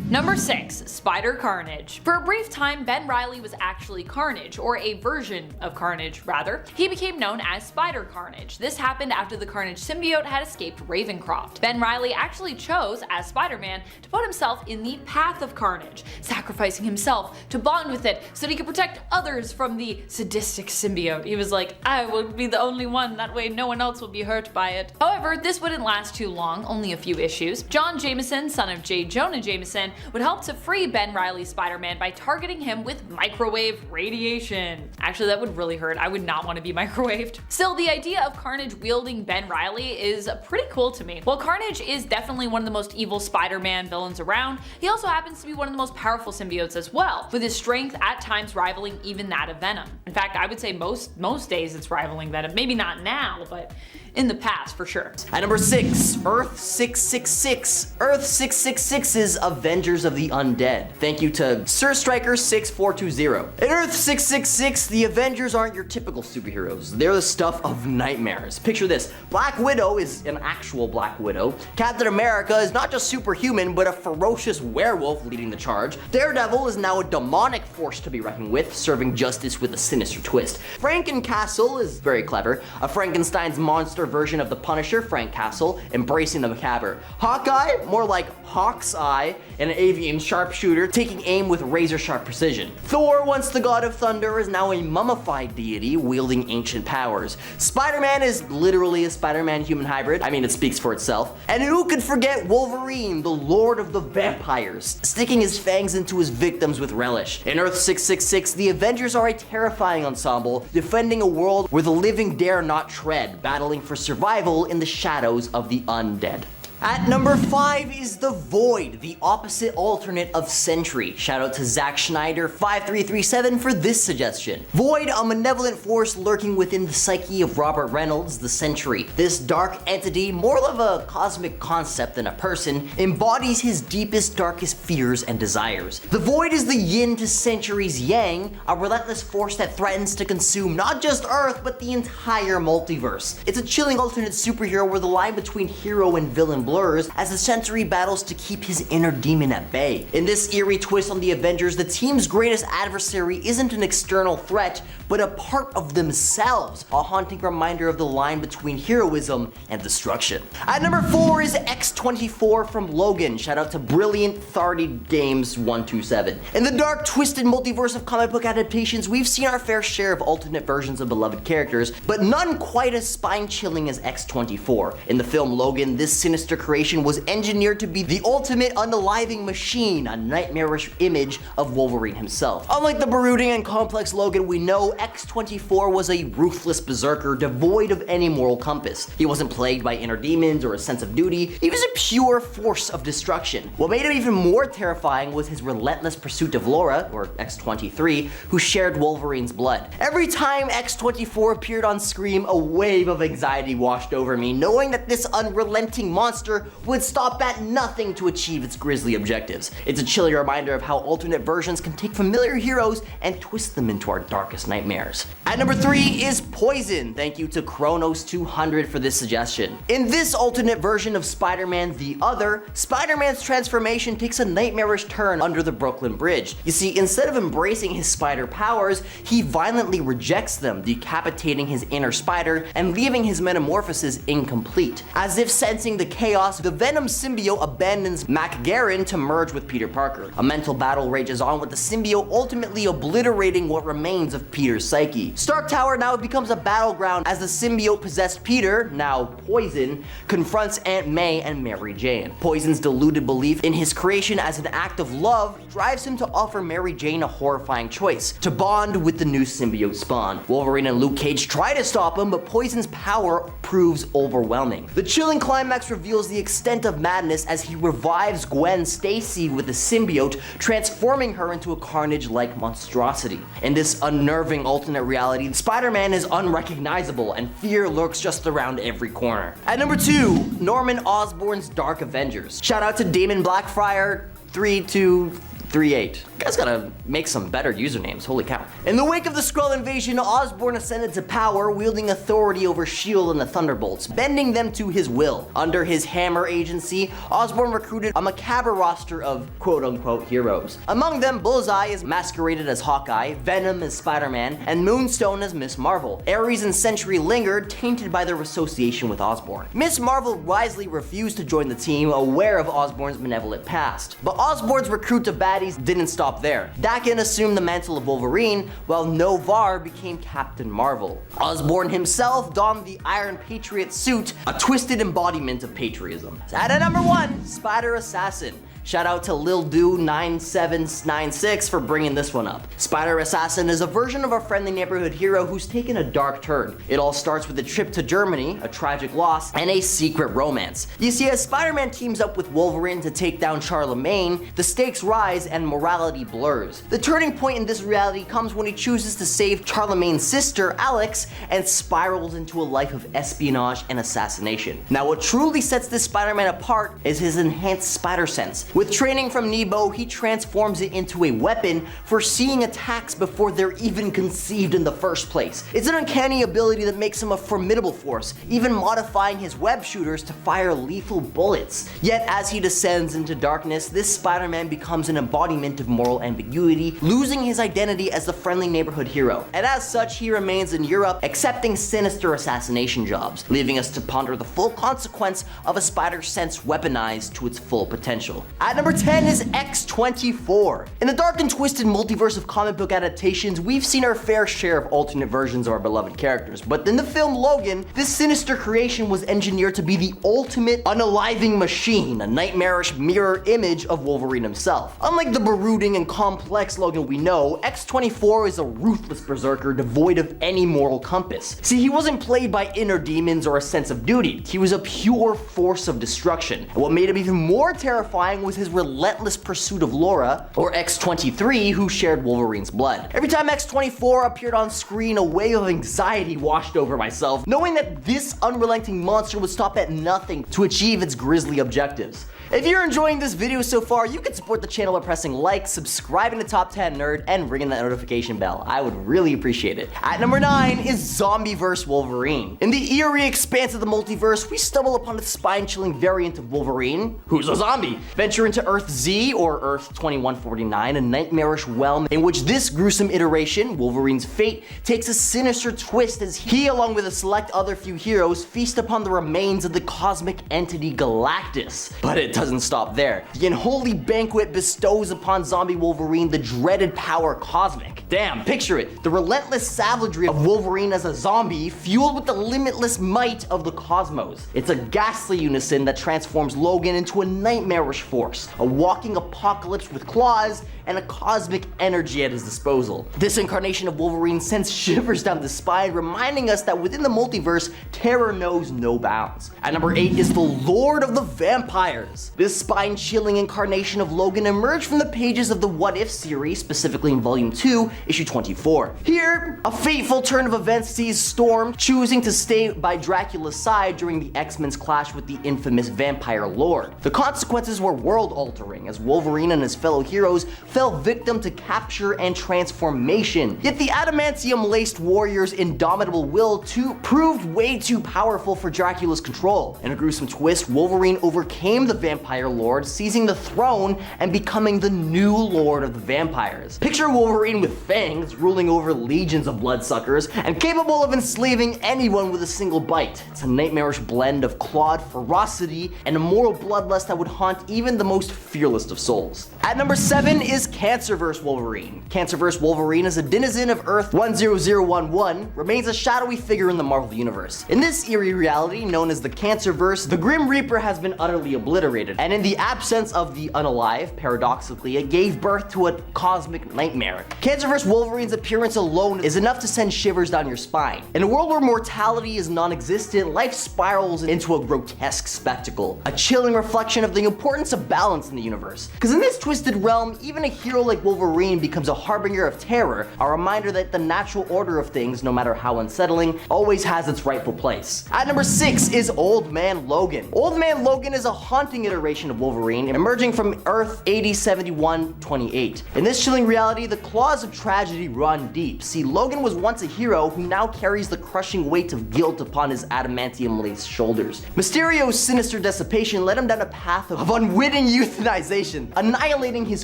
Number 6. Spider-Carnage. For a brief time, Ben Reilly was actually Carnage, or a version of Carnage, rather. He became known as Spider-Carnage. This happened after the Carnage symbiote had escaped Ravencroft. Ben Reilly actually chose, as Spider-Man, to put himself in the path of Carnage, sacrificing himself to bond with it so that he could protect others from the sadistic symbiote. He was like, I will be the only one, that way no one else will be hurt by it. However, this wouldn't last too long, only a few issues. John Jameson, son of J. Jonah Jameson, would help to free Ben Reilly's Spider-Man by targeting him with microwave radiation. Actually, that would really hurt. I would not want to be microwaved. Still, the idea of Carnage wielding Ben Reilly is pretty cool to me. While Carnage is definitely one of the most evil Spider-Man villains around, he also happens to be one of the most powerful symbiotes as well, with his strength at times rivaling even that of Venom. In fact, I would say most days it's rivaling Venom. Maybe not now, but in the past for sure. At number 6, Earth 666. Earth 666's Avengers of the Undead. Thank you to Sir Striker 6420. In Earth 666, the Avengers aren't your typical superheroes. They're the stuff of nightmares. Picture this: Black Widow is an actual Black Widow. Captain America is not just superhuman, but a ferocious werewolf leading the charge. Daredevil is now a demonic force to be reckoned with, serving justice with a sinister twist. Frankencastle is very clever, a Frankenstein's monster version of the Punisher, Frank Castle, embracing the macabre. Hawkeye, more like Hawk's Eye, an avian sharpshooter taking aim with razor-sharp precision. Thor, once the god of thunder, is now a mummified deity wielding ancient powers. Spider-Man is literally a Spider-Man human hybrid. I mean, it speaks for itself. And who could forget Wolverine, the lord of the vampires, sticking his fangs into his victims with relish. In Earth 666, the Avengers are a terrifying ensemble, defending a world where the living dare not tread, battling for survival in the shadows of the undead. At number 5 is The Void, the opposite alternate of Sentry. Shout out to Zack Schneider 5337 for this suggestion. Void, a malevolent force lurking within the psyche of Robert Reynolds, the Sentry. This dark entity, more of a cosmic concept than a person, embodies his deepest, darkest fears and desires. The Void is the yin to Sentry's yang, a relentless force that threatens to consume not just Earth, but the entire multiverse. It's a chilling alternate superhero where the line between hero and villain blurs as the Sensory battles to keep his inner demon at bay. In this eerie twist on the Avengers, the team's greatest adversary isn't an external threat, but a part of themselves, a haunting reminder of the line between heroism and destruction. At number 4 is X-24 from Logan. Shout out to Brilliant 30 Games 127. In the dark, twisted multiverse of comic book adaptations, we've seen our fair share of alternate versions of beloved characters, but none quite as spine-chilling as X-24. In the film Logan, this sinister creation was engineered to be the ultimate unaliving machine, a nightmarish image of Wolverine himself. Unlike the brooding and complex Logan we know, X-24 was a ruthless berserker devoid of any moral compass. He wasn't plagued by inner demons or a sense of duty, he was a pure force of destruction. What made him even more terrifying was his relentless pursuit of Laura, or X-23, who shared Wolverine's blood. Every time X-24 appeared on screen, a wave of anxiety washed over me, knowing that this unrelenting monster would stop at nothing to achieve its grisly objectives. It's a chilling reminder of how alternate versions can take familiar heroes and twist them into our darkest nightmares. At number 3 is Poison. Thank you to Chronos200 for this suggestion. In this alternate version of Spider-Man the Other, Spider-Man's transformation takes a nightmarish turn under the Brooklyn Bridge. You see, instead of embracing his spider powers, he violently rejects them, decapitating his inner spider and leaving his metamorphosis incomplete. As if sensing the chaos, the Venom symbiote abandons MacGarren to merge with Peter Parker. A mental battle rages on, with the symbiote ultimately obliterating what remains of Peter's psyche. Stark Tower now becomes a battleground as the symbiote-possessed Peter, now Poison, confronts Aunt May and Mary Jane. Poison's deluded belief in his creation as an act of love drives him to offer Mary Jane a horrifying choice: to bond with the new symbiote spawn. Wolverine and Luke Cage try to stop him, but Poison's power proves overwhelming. The chilling climax reveals the extent of madness as he revives Gwen Stacy with the symbiote, transforming her into a Carnage-like monstrosity. In this unnerving alternate reality, Spider-Man is unrecognizable and fear lurks just around every corner. At number 2, Norman Osborn's Dark Avengers. Shout out to Damon Blackfriar 3238. You guys gotta make some better usernames, holy cow. In the wake of the Skrull invasion, Osborn ascended to power, wielding authority over S.H.I.E.L.D. and the Thunderbolts, bending them to his will. Under his Hammer agency, Osborn recruited a macabre roster of quote-unquote heroes. Among them, Bullseye is masqueraded as Hawkeye, Venom as Spider-Man, and Moonstone as Miss Marvel. Ares and Sentry lingered, tainted by their association with Osborn. Miss Marvel wisely refused to join the team, aware of Osborn's malevolent past. But Osborn's recruit of baddies didn't stop there. Daken assumed the mantle of Wolverine, while Noh-Varr became Captain Marvel. Osborn himself donned the Iron Patriot suit, a twisted embodiment of patriotism. At number 1, Spider Assassin. Shout out to Lil-Do9796 for bringing this one up. Spider Assassin is a version of our friendly neighborhood hero who's taken a dark turn. It all starts with a trip to Germany, a tragic loss, and a secret romance. You see, as Spider-Man teams up with Wolverine to take down Charlemagne, the stakes rise and morality blurs. The turning point in this reality comes when he chooses to save Charlemagne's sister, Alex, and spirals into a life of espionage and assassination. Now, what truly sets this Spider-Man apart is his enhanced spider sense. With training from Nebo, he transforms it into a weapon for seeing attacks before they're even conceived in the first place. It's an uncanny ability that makes him a formidable force, even modifying his web shooters to fire lethal bullets. Yet as he descends into darkness, this Spider-Man becomes an embodiment of moral ambiguity, losing his identity as the friendly neighborhood hero. And as such, he remains in Europe, accepting sinister assassination jobs, leaving us to ponder the full consequence of a spider sense weaponized to its full potential. At number 10 is X-24. In the dark and twisted multiverse of comic book adaptations, we've seen our fair share of alternate versions of our beloved characters, but in the film Logan, this sinister creation was engineered to be the ultimate unaliving machine, a nightmarish mirror image of Wolverine himself. Unlike the brooding and complex Logan we know, X-24 is a ruthless berserker devoid of any moral compass. See, he wasn't plagued by inner demons or a sense of duty, he was a pure force of destruction. And what made him even more terrifying was his relentless pursuit of Laura, or X-23, who shared Wolverine's blood. Every time X-24 appeared on screen, a wave of anxiety washed over myself, knowing that this unrelenting monster would stop at nothing to achieve its grisly objectives. If you're enjoying this video so far, you can support the channel by pressing like, subscribing to Top 10 Nerd, and ringing that notification bell. I would really appreciate it. At number 9 is Zombieverse Wolverine. In the eerie expanse of the multiverse, we stumble upon a spine-chilling variant of Wolverine, who's a zombie. Venture into Earth Z, or Earth 2149, a nightmarish realm in which this gruesome iteration, Wolverine's fate, takes a sinister twist as he, along with a select other few heroes, feast upon the remains of the cosmic entity Galactus. But it doesn't stop there. The unholy banquet bestows upon zombie Wolverine the dreaded power Cosmic. Damn, picture it. The relentless savagery of Wolverine as a zombie, fueled with the limitless might of the cosmos. It's a ghastly unison that transforms Logan into a nightmarish force, a walking apocalypse with claws and a cosmic energy at his disposal. This incarnation of Wolverine sends shivers down the spine, reminding us that within the multiverse, terror knows no bounds. At number 8 is the Lord of the Vampires. This spine-chilling incarnation of Logan emerged from the pages of the What If series, specifically in Volume 2, Issue 24. Here, a fateful turn of events sees Storm choosing to stay by Dracula's side during the X-Men's clash with the infamous Vampire Lord. The consequences were world-altering, as Wolverine and his fellow heroes fell victim to capture and transformation. Yet the adamantium-laced warrior's indomitable will proved way too powerful for Dracula's control. In a gruesome twist, Wolverine overcame the Vampire Lord, seizing the throne and becoming the new Lord of the Vampires. Picture Wolverine with fangs, ruling over legions of bloodsuckers, and capable of enslaving anyone with a single bite. It's a nightmarish blend of clawed ferocity and a moral bloodlust that would haunt even the most fearless of souls. At number 7 is Cancerverse Wolverine. Cancerverse Wolverine is a denizen of Earth 10011, remains a shadowy figure in the Marvel Universe. In this eerie reality known as the Cancerverse, the Grim Reaper has been utterly obliterated, and in the absence of the unalive, paradoxically, it gave birth to a cosmic nightmare. Cancerverse Wolverine's appearance alone is enough to send shivers down your spine. In a world where mortality is non-existent, life spirals into a grotesque spectacle, a chilling reflection of the importance of balance in the universe. Because in this twisted realm, even a hero like Wolverine becomes a harbinger of terror, a reminder that the natural order of things, no matter how unsettling, always has its rightful place. At number 6 is Old Man Logan. Old Man Logan is a haunting iteration of Wolverine, emerging from Earth 807128. In this chilling reality, the claws of tragedy run deep. See, Logan was once a hero who now carries the crushing weight of guilt upon his adamantium-laced shoulders. Mysterio's sinister dissipation led him down a path of unwitting euthanization, annihilating his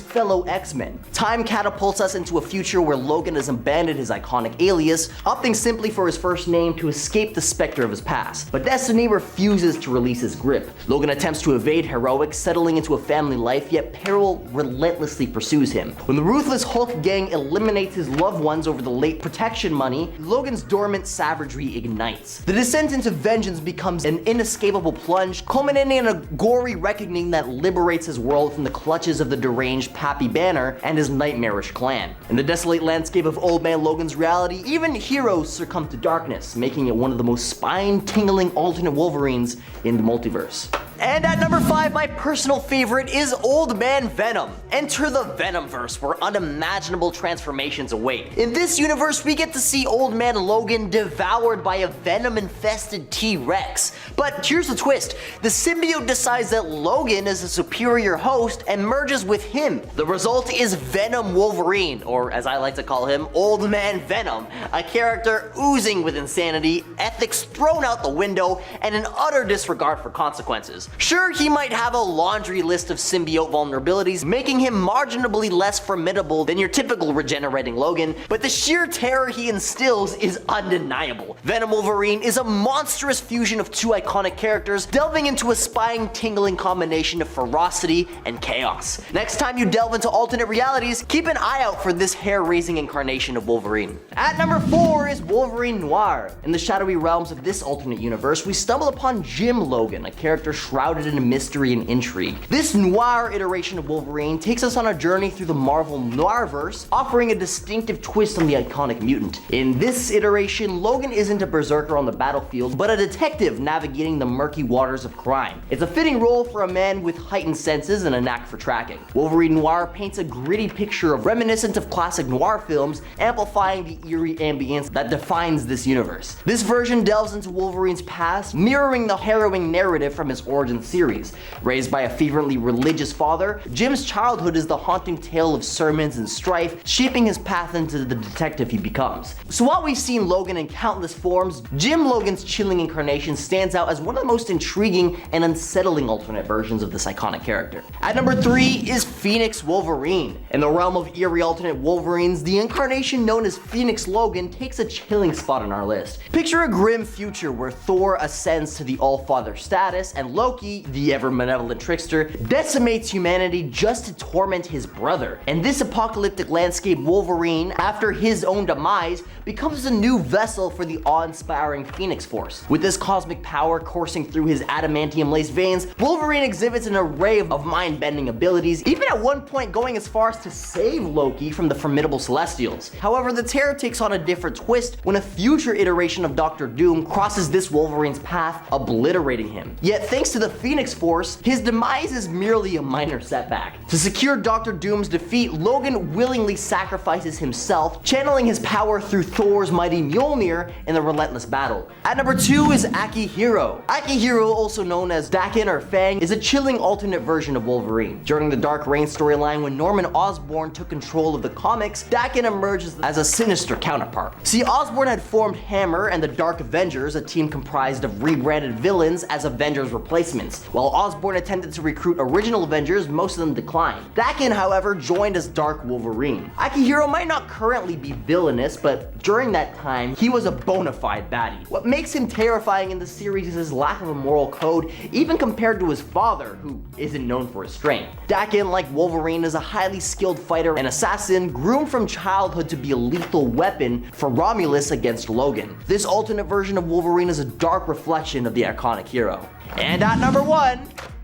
fellow X-Men. Time catapults us into a future where Logan has abandoned his iconic alias, opting simply for his first name to escape the specter of his past. But destiny refuses to release his grip. Logan attempts to evade heroics, settling into a family life, yet peril relentlessly pursues him. When the ruthless Hulk gang eliminates his loved ones over the late protection money, Logan's dormant savagery ignites. The descent into vengeance becomes an inescapable plunge, culminating in a gory reckoning that liberates his world from the clutches of the deranged Pappy Banner and his nightmarish clan. In the desolate landscape of Old Man Logan's reality, even heroes succumb to darkness, making it one of the most spine-tingling alternate Wolverines in the multiverse. And at number 5, my personal favorite is Old Man Venom. Enter the Venomverse, where unimaginable transformations await. In this universe, we get to see Old Man Logan devoured by a venom-infested T-Rex. But here's the twist. The symbiote decides that Logan is a superior host and merges with him. The result is Venom Wolverine, or as I like to call him, Old Man Venom, a character oozing with insanity, ethics thrown out the window, and an utter disregard for consequences. Sure, he might have a laundry list of symbiote vulnerabilities, making him marginally less formidable than your typical regenerating Logan, but the sheer terror he instills is undeniable. Venom Wolverine is a monstrous fusion of two iconic characters, delving into a spine-tingling combination of ferocity and chaos. Next time you delve into alternate realities, keep an eye out for this hair-raising incarnation of Wolverine. At number 4 is Wolverine Noir. In the shadowy realms of this alternate universe, we stumble upon Jim Logan, a character shrouded in mystery and intrigue. This noir iteration of Wolverine takes us on a journey through the Marvel Noirverse, offering a distinctive twist on the iconic mutant. In this iteration, Logan isn't a berserker on the battlefield, but a detective navigating the murky waters of crime. It's a fitting role for a man with heightened senses and a knack for tracking. Wolverine Noir paints a gritty picture reminiscent of classic noir films, amplifying the eerie ambience that defines this universe. This version delves into Wolverine's past, mirroring the harrowing narrative from his origin origin series. Raised by a fervently religious father, Jim's childhood is the haunting tale of sermons and strife, shaping his path into the detective he becomes. So while we've seen Logan in countless forms, Jim Logan's chilling incarnation stands out as one of the most intriguing and unsettling alternate versions of this iconic character. At number 3 is Phoenix Wolverine. In the realm of eerie alternate Wolverines, the incarnation known as Phoenix Logan takes a chilling spot on our list. Picture a grim future where Thor ascends to the All-Father status and Loki, the ever-malevolent trickster, decimates humanity just to torment his brother. In this apocalyptic landscape, Wolverine, after his own demise, becomes a new vessel for the awe-inspiring Phoenix Force. With this cosmic power coursing through his adamantium-laced veins, Wolverine exhibits an array of mind-bending abilities, even at one point going as far as to save Loki from the formidable Celestials. However, the tale takes on a different twist when a future iteration of Doctor Doom crosses this Wolverine's path, obliterating him. Yet thanks to the Phoenix Force, his demise is merely a minor setback. To secure Doctor Doom's defeat, Logan willingly sacrifices himself, channeling his power through Thor's mighty Mjolnir in the relentless battle. At number 2 is Akihiro. Akihiro, also known as Daken or Fang, is a chilling alternate version of Wolverine. During the Dark Reign storyline, when Norman Osborn took control of the comics, Daken emerges as a sinister counterpart. See, Osborn had formed Hammer and the Dark Avengers, a team comprised of rebranded villains as Avengers replacements. While Osborn attempted to recruit original Avengers, most of them declined. Daken, however, joined as Dark Wolverine. Akihiro might not currently be villainous, but during that time, he was a bona fide baddie. What makes him terrifying in the series is his lack of a moral code, even compared to his father, who isn't known for his strength. Daken, like Wolverine, is a highly skilled fighter and assassin, groomed from childhood to be a lethal weapon for Romulus against Logan. This alternate version of Wolverine is a dark reflection of the iconic hero. And at number 1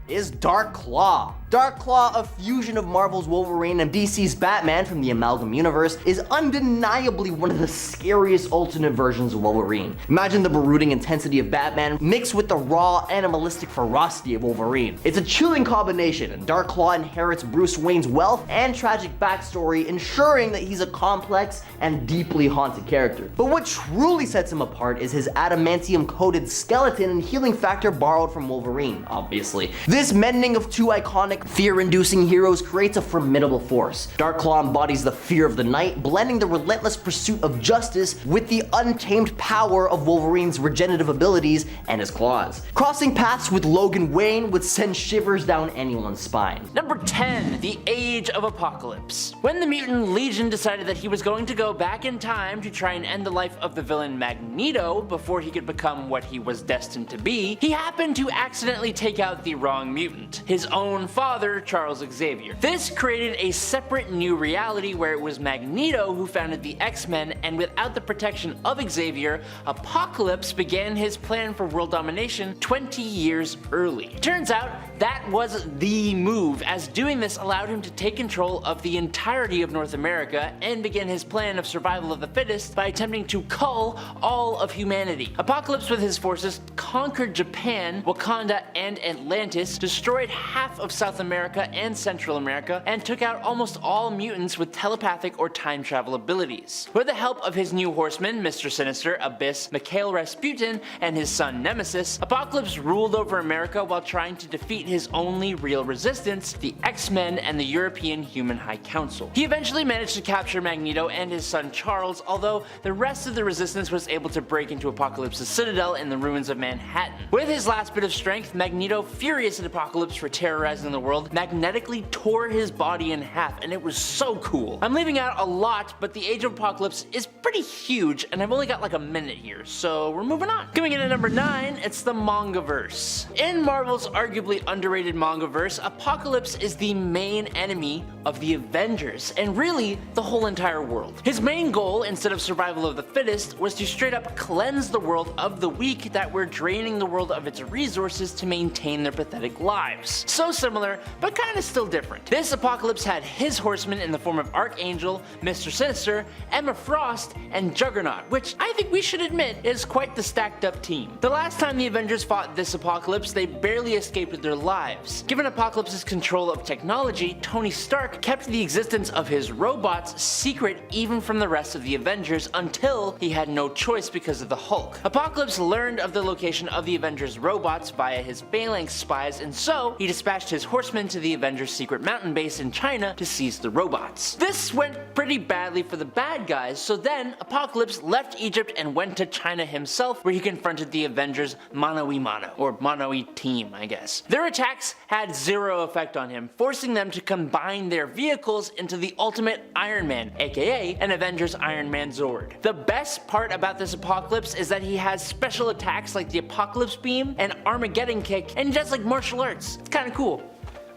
is Dark Claw. Dark Claw, a fusion of Marvel's Wolverine and DC's Batman from the Amalgam Universe, is undeniably one of the scariest alternate versions of Wolverine. Imagine the brooding intensity of Batman mixed with the raw, animalistic ferocity of Wolverine. It's a chilling combination, and Dark Claw inherits Bruce Wayne's wealth and tragic backstory, ensuring that he's a complex and deeply haunted character. But what truly sets him apart is his adamantium-coated skeleton and healing factor borrowed from Wolverine, obviously. This mending of two iconic, fear-inducing heroes creates a formidable force. Dark Claw embodies the fear of the night, blending the relentless pursuit of justice with the untamed power of Wolverine's regenerative abilities and his claws. Crossing paths with Logan Wayne would send shivers down anyone's spine. Number 10, the Age of Apocalypse. When the Mutant Legion decided that he was going to go back in time to try and end the life of the villain Magneto before he could become what he was destined to be, he happened to accidentally take out the wrong mutant, his own father, Charles Xavier. This created a separate new reality where it was Magneto who founded the X-Men, and without the protection of Xavier, Apocalypse began his plan for world domination 20 years early. Turns out, that was the move, as doing this allowed him to take control of the entirety of North America and begin his plan of survival of the fittest by attempting to cull all of humanity. Apocalypse with his forces conquered Japan, Wakanda, and Atlantis, destroyed half of South America and Central America, and took out almost all mutants with telepathic or time travel abilities. With the help of his new horsemen, Mr. Sinister, Abyss, Mikhail Rasputin, and his son Nemesis, Apocalypse ruled over America while trying to defeat his only real resistance, the X-Men and the European Human High Council. He eventually managed to capture Magneto and his son Charles, although the rest of the resistance was able to break into Apocalypse's citadel in the ruins of Manhattan. With his last bit of strength, Magneto, furious at Apocalypse for terrorizing the world, magnetically tore his body in half, and it was so cool. I'm leaving out a lot, but the Age of Apocalypse is pretty huge, and I've only got like a minute here, so we're moving on. Coming in at number 9, it's the Mangaverse. In Marvel's arguably underrated Mangaverse, Apocalypse is the main enemy of the Avengers, and really, the whole entire world. His main goal, instead of survival of the fittest, was to straight up cleanse the world of the weak that were draining the world of its resources to maintain their pathetic lives. So similar, but kinda still different. This Apocalypse had his horsemen in the form of Archangel, Mr. Sinister, Emma Frost, and Juggernaut, which I think we should admit is quite the stacked up team. The last time the Avengers fought this Apocalypse, they barely escaped with their lives. Given Apocalypse's control of technology, Tony Stark kept the existence of his robots secret even from the rest of the Avengers until he had no choice because of the Hulk. Apocalypse learned of the location of the Avengers robots via his Phalanx spies, and so he dispatched his horsemen to the Avengers' secret mountain base in China to seize the robots. This went pretty badly for the bad guys, so then Apocalypse left Egypt and went to China himself, where he confronted the Avengers mano a mano, or mano-y team, I guess. Their attacks had zero effect on him, forcing them to combine their vehicles into the Ultimate Iron Man, aka an Avengers Iron Man Zord. The best part about this Apocalypse is that he has special attacks like the Apocalypse Beam and Armageddon Kick, and he does like martial arts. It's kinda cool,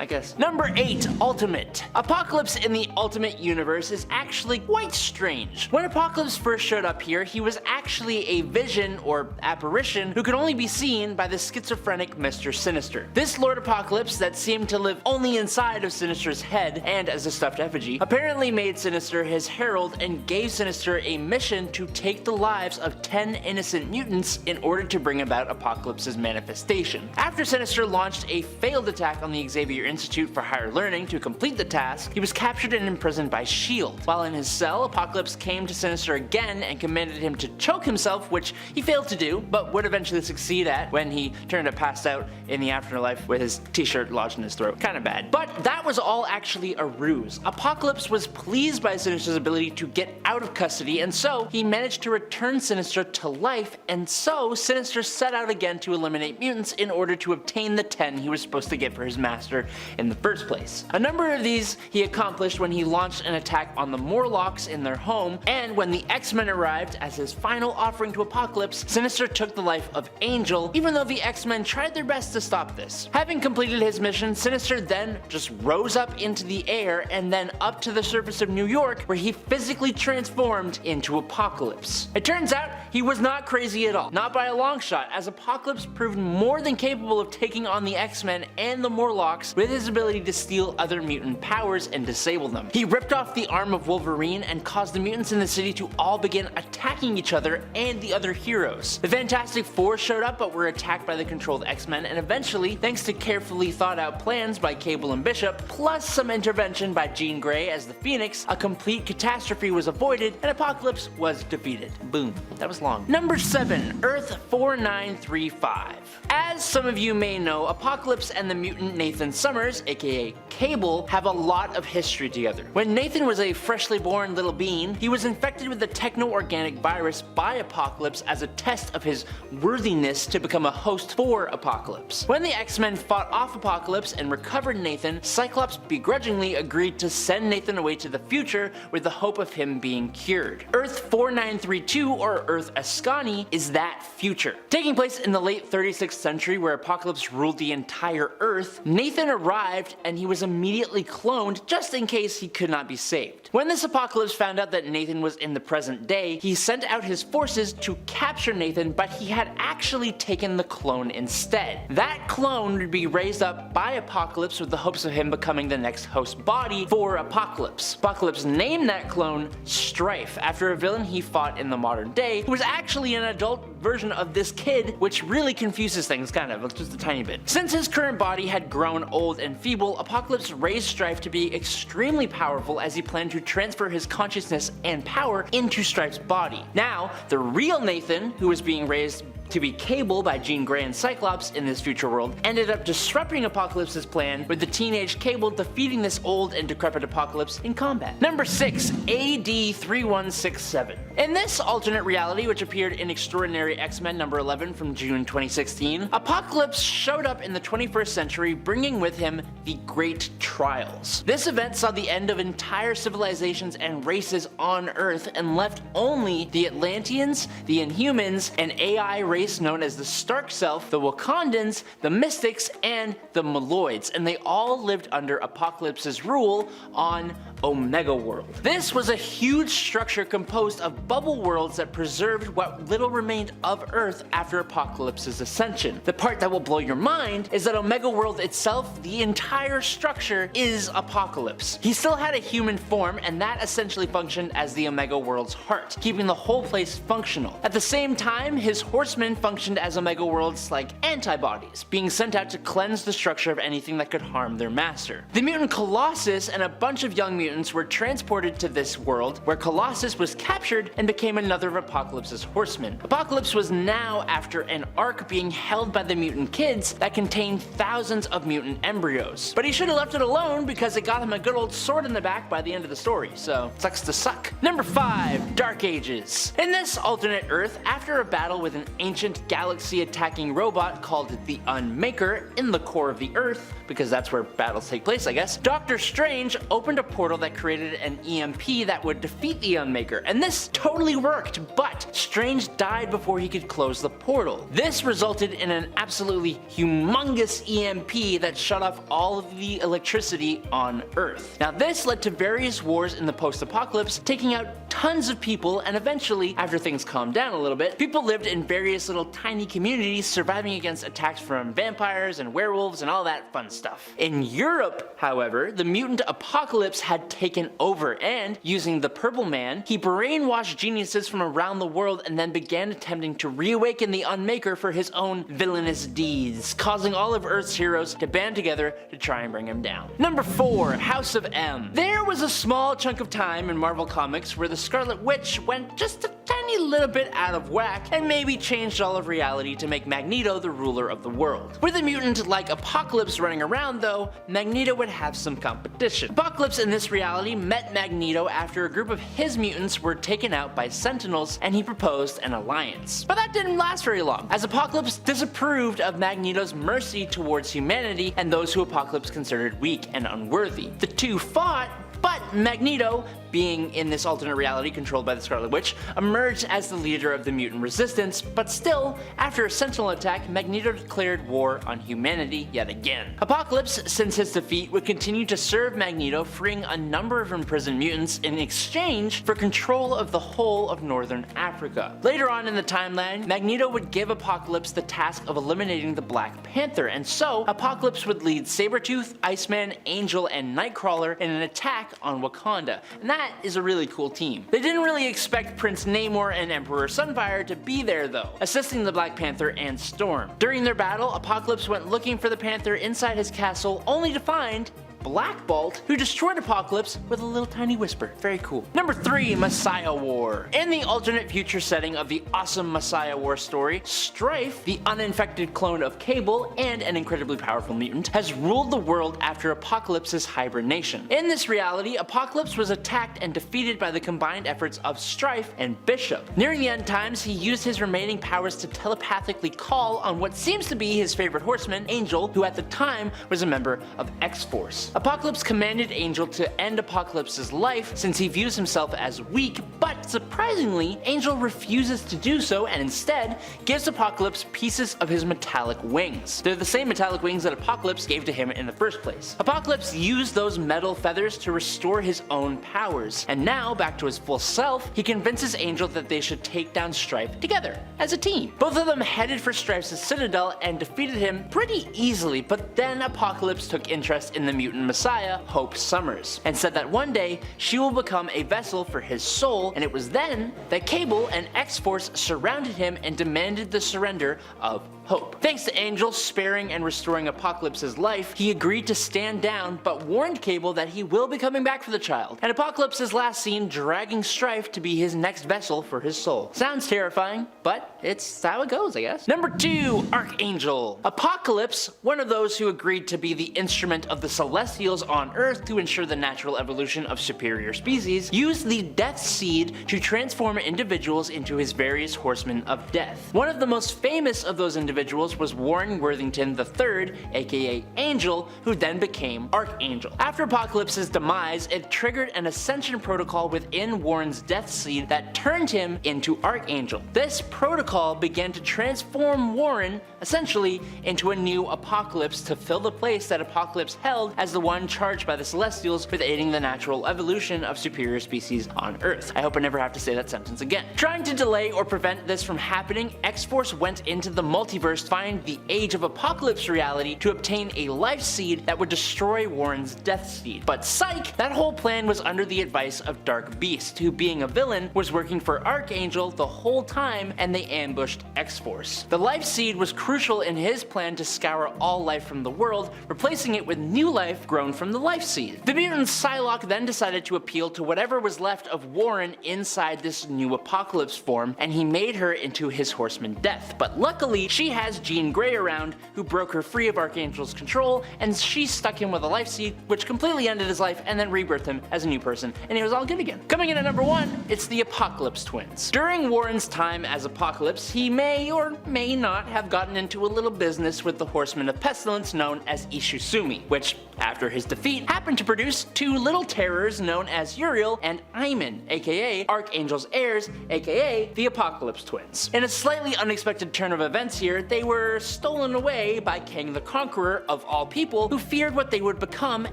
I guess. Number 8, Ultimate. Apocalypse in the Ultimate Universe is actually quite strange. When Apocalypse first showed up here, he was actually a vision or apparition who could only be seen by the schizophrenic Mr. Sinister. This Lord Apocalypse that seemed to live only inside of Sinister's head and as a stuffed effigy apparently made Sinister his herald and gave Sinister a mission to take the lives of 10 innocent mutants in order to bring about Apocalypse's manifestation. After Sinister launched a failed attack on the Xavier Institute for Higher Learning to complete the task, he was captured and imprisoned by S.H.I.E.L.D. While in his cell, Apocalypse came to Sinister again and commanded him to choke himself, which he failed to do, but would eventually succeed at when he turned up passed out in the afterlife with his t-shirt lodged in his throat. Kinda bad. But that was all actually a ruse. Apocalypse was pleased by Sinister's ability to get out of custody, and so he managed to return Sinister to life, and so Sinister set out again to eliminate mutants in order to obtain the 10 he was supposed to get for his master in the first place. A number of these he accomplished when he launched an attack on the Morlocks in their home, and when the X-Men arrived as his final offering to Apocalypse, Sinister took the life of Angel, even though the X-Men tried their best to stop this. Having completed his mission, Sinister then just rose up into the air and then up to the surface of New York, where he physically transformed into Apocalypse. It turns out he was not crazy at all, not by a long shot, as Apocalypse proved more than capable of taking on the X-Men and the Morlocks with his ability to steal other mutant powers and disable them. He ripped off the arm of Wolverine and caused the mutants in the city to all begin attacking each other and the other heroes. The Fantastic Four showed up but were attacked by the controlled X-Men, and eventually, thanks to carefully thought out plans by Cable and Bishop, plus some intervention by Jean Grey as the Phoenix, a complete catastrophe was avoided and Apocalypse was defeated. Boom. That was long. Number 7, Earth 4935. As some of you may know, Apocalypse and the mutant Nathan Summers, aka Cable, have a lot of history together. When Nathan was a freshly born little bean, he was infected with the techno-organic virus by Apocalypse as a test of his worthiness to become a host for Apocalypse. When the X-Men fought off Apocalypse and recovered Nathan, Cyclops begrudgingly agreed to send Nathan away to the future with the hope of him being cured. Earth 4932, or Earth Ascani, is that future. Taking place in the late 36th century, where Apocalypse ruled the entire Earth, Nathan arrived and he was immediately cloned just in case he could not be saved. When this Apocalypse found out that Nathan was in the present day, he sent out his forces to capture Nathan, but he had actually taken the clone instead. That clone would be raised up by Apocalypse with the hopes of him becoming the next host body for Apocalypse. Apocalypse named that clone Strife, after a villain he fought in the modern day, who was actually an adult version of this kid, which really confuses things kind of, just a tiny bit. Since his current body had grown old and feeble, Apocalypse raised Strife to be extremely powerful as he planned to transfer his consciousness and power into Strife's body. Now, the real Nathan, who was being raised to be Cable by Jean Grey and Cyclops in this future world, ended up disrupting Apocalypse's plan, with the teenage Cable defeating this old and decrepit Apocalypse in combat. Number 6, AD 3167. In this alternate reality, which appeared in Extraordinary X-Men number 11 from June 2016, Apocalypse showed up in the 21st century, bringing with him the Great Trials. This event saw the end of entire civilizations and races on Earth and left only the Atlanteans, the Inhumans, an AI race known as the Stark Self, the Wakandans, the Mystics, and the Maloids, and they all lived under Apocalypse's rule on Omega World. This was a huge structure composed of bubble worlds that preserved what little remained of Earth after Apocalypse's ascension. The part that will blow your mind is that Omega World itself, the entire structure, is Apocalypse. He still had a human form, and that essentially functioned as the Omega World's heart, keeping the whole place functional. At the same time, his horsemen horsemen functioned as Omega Worlds like antibodies, being sent out to cleanse the structure of anything that could harm their master. The mutant Colossus and a bunch of young mutants were transported to this world, where Colossus was captured and became another of Apocalypse's horsemen. Apocalypse was now after an Ark being held by the mutant kids that contained thousands of mutant embryos. But he should have left it alone because it got him a good old sword in the back by the end of the story, so sucks to suck. Number 5. Dark Ages. In this alternate Earth, after a battle with an ancient galaxy-attacking robot called the Unmaker in the core of the Earth, because that's where battles take place I guess, Doctor Strange opened a portal that created an EMP that would defeat the Unmaker, and this totally worked, but Strange died before he could close the portal. This resulted in an absolutely humongous EMP that shut off all of the electricity on Earth. Now this led to various wars in the post-apocalypse, taking out tons of people, and eventually, after things calmed down a little bit, people lived in various little tiny communities surviving against attacks from vampires and werewolves and all that fun stuff. In Europe, however, the mutant apocalypse had taken over, and using the Purple Man, he brainwashed geniuses from around the world and then began attempting to reawaken the Unmaker for his own villainous deeds, causing all of Earth's heroes to band together to try and bring him down. Number 4. House of M. There was a small chunk of time in Marvel Comics where the Scarlet Witch went just a tiny little bit out of whack and maybe changed all of reality to make Magneto the ruler of the world. With a mutant like Apocalypse running around though, Magneto would have some competition. Apocalypse in this reality met Magneto after a group of his mutants were taken out by Sentinels and he proposed an alliance. But that didn't last very long, as Apocalypse disapproved of Magneto's mercy towards humanity and those who Apocalypse considered weak and unworthy. The two fought, but Magneto, being in this alternate reality controlled by the Scarlet Witch, emerged as the leader of the mutant resistance, but still, after a Sentinel attack, Magneto declared war on humanity yet again. Apocalypse, since his defeat, would continue to serve Magneto, freeing a number of imprisoned mutants in exchange for control of the whole of Northern Africa. Later on in the timeline, Magneto would give Apocalypse the task of eliminating the Black Panther, and so Apocalypse would lead Sabretooth, Iceman, Angel, and Nightcrawler in an attack on Wakanda, and that is a really cool team. They didn't really expect Prince Namor and Emperor Sunfire to be there though, assisting the Black Panther and Storm. During their battle, Apocalypse went looking for the Panther inside his castle, only to find Black Bolt, who destroyed Apocalypse with a little tiny whisper. Very cool. Number 3. Messiah War. In the alternate future setting of the awesome Messiah War story, Strife, the uninfected clone of Cable and an incredibly powerful mutant, has ruled the world after Apocalypse's hibernation. In this reality, Apocalypse was attacked and defeated by the combined efforts of Strife and Bishop. Nearing the end times, he used his remaining powers to telepathically call on what seems to be his favorite horseman, Angel, who at the time was a member of X-Force. Apocalypse commanded Angel to end Apocalypse's life since he views himself as weak, but surprisingly, Angel refuses to do so and instead gives Apocalypse pieces of his metallic wings. They're the same metallic wings that Apocalypse gave to him in the first place. Apocalypse used those metal feathers to restore his own powers, and now, back to his full self, he convinces Angel that they should take down Strife together, as a team. Both of them headed for Strife's citadel and defeated him pretty easily, but then Apocalypse took interest in the mutant Messiah, Hope Summers, and said that one day she will become a vessel for his soul, and it was then that Cable and X-Force surrounded him and demanded the surrender of Hope. Thanks to Angel sparing and restoring Apocalypse's life, he agreed to stand down, but warned Cable that he will be coming back for the child, and Apocalypse is last seen dragging Strife to be his next vessel for his soul. Sounds terrifying, but it's how it goes, I guess. Number 2. Archangel. Apocalypse, one of those who agreed to be the instrument of the Celestials on Earth to ensure the natural evolution of superior species, used the Death Seed to transform individuals into his various horsemen of death. One of the most famous of those individuals was Warren Worthington III, aka Angel, who then became Archangel. After Apocalypse's demise, it triggered an ascension protocol within Warren's Death Seed that turned him into Archangel. This protocol began to transform Warren, essentially, into a new Apocalypse to fill the place that Apocalypse held as the one charged by the Celestials with aiding the natural evolution of superior species on Earth. I hope I never have to say that sentence again. Trying to delay or prevent this from happening, X-Force went into the multiverse multiverse to find the Age of Apocalypse reality to obtain a life seed that would destroy Warren's Death Seed. But psych! That whole plan was under the advice of Dark Beast, who being a villain was working for Archangel the whole time, and they ambushed X-Force. The life seed was crucial in his plan to scour all life from the world, replacing it with new life grown from the life seed. The mutant Psylocke then decided to appeal to whatever was left of Warren inside this new Apocalypse form, and he made her into his Horseman Death. But luckily, she has Jean Grey around, who broke her free of Archangel's control, and she stuck him with a life seed, which completely ended his life and then rebirthed him as a new person, and he was all good again. Coming in at number 1, it's the Apocalypse Twins. During Warren's time as Apocalypse, he may or may not have gotten into a little business with the Horseman of Pestilence known as Ishusumi, which, after his defeat, happened to produce 2 little terrors known as Uriel and Iman, aka Archangel's heirs, aka the Apocalypse Twins. In a slightly unexpected turn of events here, they were stolen away by Kang the Conqueror of all people, who feared what they would become,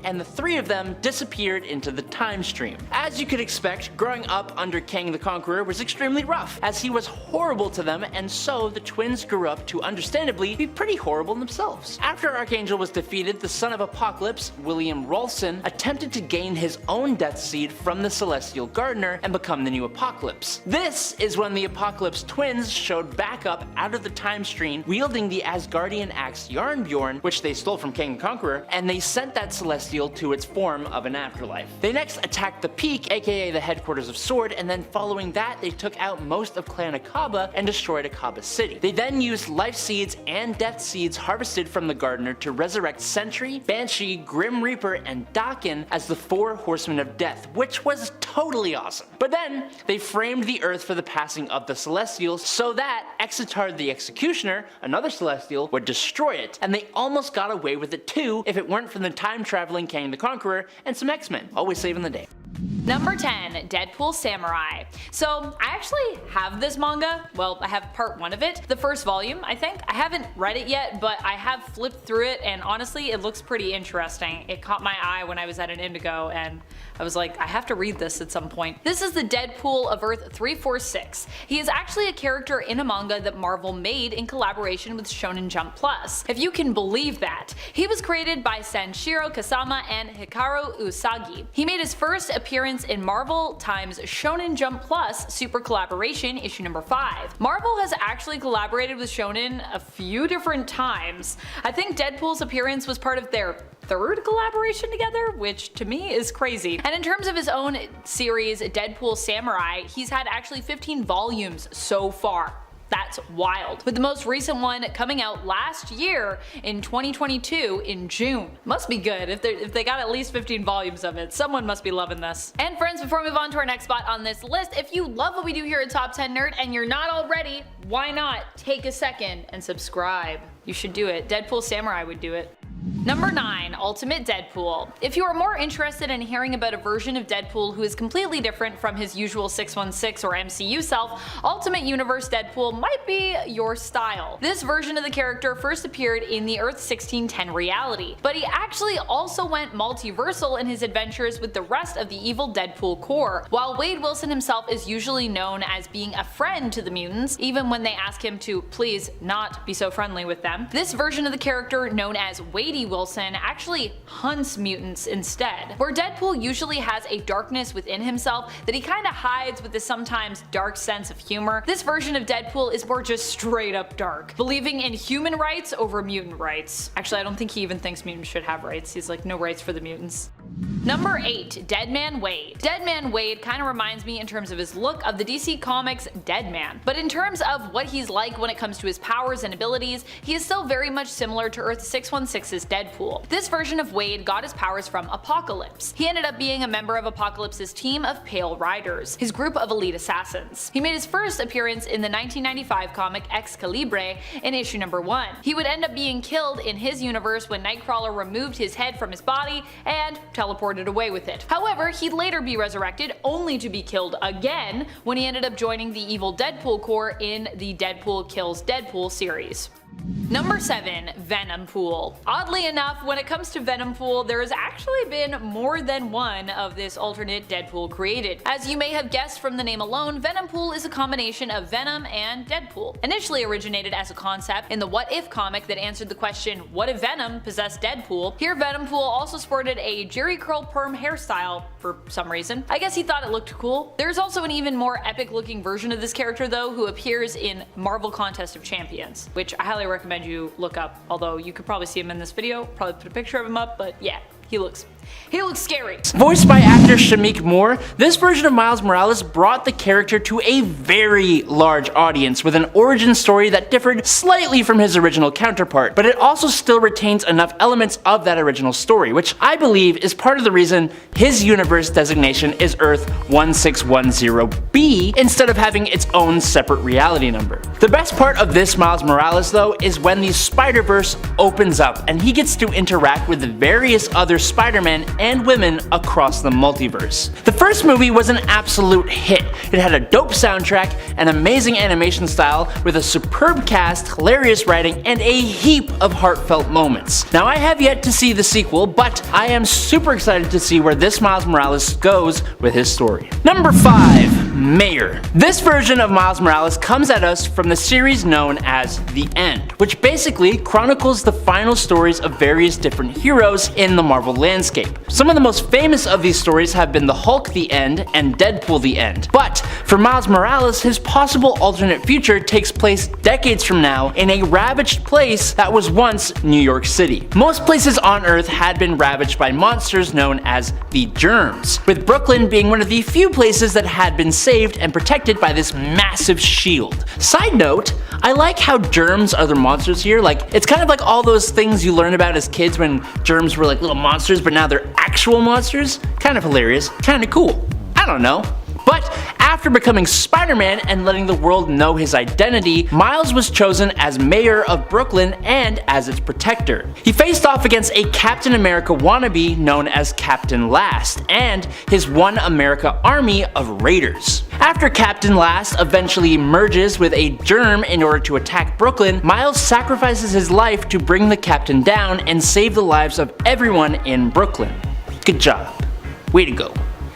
and the 3 of them disappeared into the time stream. As you could expect, growing up under Kang the Conqueror was extremely rough, as he was horrible to them, and so the twins grew up to understandably be pretty horrible themselves. After Archangel was defeated, the son of Apocalypse, William Rawlson, attempted to gain his own Death Seed from the Celestial Gardener and become the new Apocalypse. This is when the Apocalypse Twins showed back up out of the time stream, wielding the Asgardian axe Yarnbjorn, which they stole from Kang the Conqueror, and they sent that Celestial to its form of an afterlife. They next attacked the Peak, aka the headquarters of Sword, and then following that, they took out most of Clan Akaba and destroyed Akaba City. They then used life seeds and death seeds harvested from the Gardener to resurrect Sentry, Banshee, Grim Reaper, and Daken as the 4 Horsemen of Death, which was totally awesome. But then, they framed the Earth for the passing of the Celestials so that Exitar the Executioner, another Celestial, would destroy it, and they almost got away with it too if it weren't for the time-traveling Kang the Conqueror and some X-Men, always saving the day. Number 10, Deadpool Samurai. So I actually have this manga. Well, I have part 1 of it, the first volume, I think. I haven't read it yet, but I have flipped through it, and honestly, it looks pretty interesting. It caught my eye when I was at an Indigo, and I was like, I have to read this at some point. This is the Deadpool of Earth 346. He is actually a character in a manga that Marvel made in collaboration with Shonen Jump Plus. If you can believe that. He was created by Sanshiro Kasama and Hikaru Usagi. He made his first appearance in Marvel times Shonen Jump Plus Super Collaboration issue number 5. Marvel has actually collaborated with Shonen a few different times. I think Deadpool's appearance was part of their 3rd collaboration together, which to me is crazy. And in terms of his own series, Deadpool Samurai, he's had actually 15 volumes so far. That's wild. With the most recent one coming out last year in 2022 in June. Must be good if they got at least 15 volumes of it. Someone must be loving this. And friends, before we move on to our next spot on this list, if you love what we do here at Top 10 Nerd and you're not already, why not take a second and subscribe? You should do it. Deadpool Samurai would do it. Number 9, Ultimate Deadpool. If you are more interested in hearing about a version of Deadpool who is completely different from his usual 616 or MCU self, Ultimate Universe Deadpool might be your style. This version of the character first appeared in the Earth 1610 reality, but he actually also went multiversal in his adventures with the rest of the evil Deadpool Corps. While Wade Wilson himself is usually known as being a friend to the mutants, even when they ask him to please not be so friendly with them, this version of the character, known as Wade Wilson, actually hunts mutants instead. Where Deadpool usually has a darkness within himself that he kinda hides with a sometimes dark sense of humor, this version of Deadpool is more just straight up dark, believing in human rights over mutant rights. Actually, I don't think he even thinks mutants should have rights. He's like, no rights for the mutants. Number 8, Deadman Wade. Deadman Wade kinda reminds me in terms of his look of the DC Comics Deadman, but in terms of what he's like when it comes to his powers and abilities, he is still very much similar to Earth 616's Deadpool. This version of Wade got his powers from Apocalypse. He ended up being a member of Apocalypse's team of Pale Riders, his group of elite assassins. He made his first appearance in the 1995 comic Excalibur in issue number 1. He would end up being killed in his universe when Nightcrawler removed his head from his body and teleported away with it. However, he'd later be resurrected only to be killed again when he ended up joining the evil Deadpool Corps in the Deadpool Kills Deadpool series. Number 7. Venompool. Oddly enough, when it comes to Venompool, there has actually been more than one of this alternate Deadpool created. As you may have guessed from the name alone, Venompool is a combination of Venom and Deadpool. Initially originated as a concept in the What If comic that answered the question, what if Venom possessed Deadpool? Here Venompool also sported a Jerry curl perm hairstyle for some reason. I guess he thought it looked cool. There's also an even more epic looking version of this character though, who appears in Marvel Contest of Champions, which I highly recommend you look up, although you could probably see him in this video, probably put a picture of him up, but yeah, he looks scary. Voiced by actor Shameik Moore, this version of Miles Morales brought the character to a very large audience with an origin story that differed slightly from his original counterpart, but it also still retains enough elements of that original story, which I believe is part of the reason his universe designation is Earth 1610B instead of having its own separate reality number. The best part of this Miles Morales though is when the Spider-Verse opens up and he gets to interact with the various other Spider-Man and women across the multiverse. The first movie was an absolute hit. It had a dope soundtrack, an amazing animation style with a superb cast, hilarious writing, and a heap of heartfelt moments. Now I have yet to see the sequel, but I am super excited to see where this Miles Morales goes with his story. Number 5. Mayor. This version of Miles Morales comes at us from the series known as The End, which basically chronicles the final stories of various different heroes in the Marvel landscape. Some of the most famous of these stories have been the Hulk The End and Deadpool The End, but for Miles Morales, his possible alternate future takes place decades from now in a ravaged place that was once New York City. Most places on Earth had been ravaged by monsters known as the Germs, with Brooklyn being one of the few places that had been saved and protected by this massive shield. Side note, I like how germs are the monsters here. Like, it's kind of like all those things you learn about as kids when germs were like little monsters, but now they're actual monsters. Kind of hilarious, kind of cool. I don't know. But after becoming Spider-Man and letting the world know his identity, Miles was chosen as mayor of Brooklyn and as its protector. He faced off against a Captain America wannabe known as Captain Last and his One America army of raiders. After Captain Last eventually merges with a germ in order to attack Brooklyn, Miles sacrifices his life to bring the Captain down and save the lives of everyone in Brooklyn. Good job. Way to go.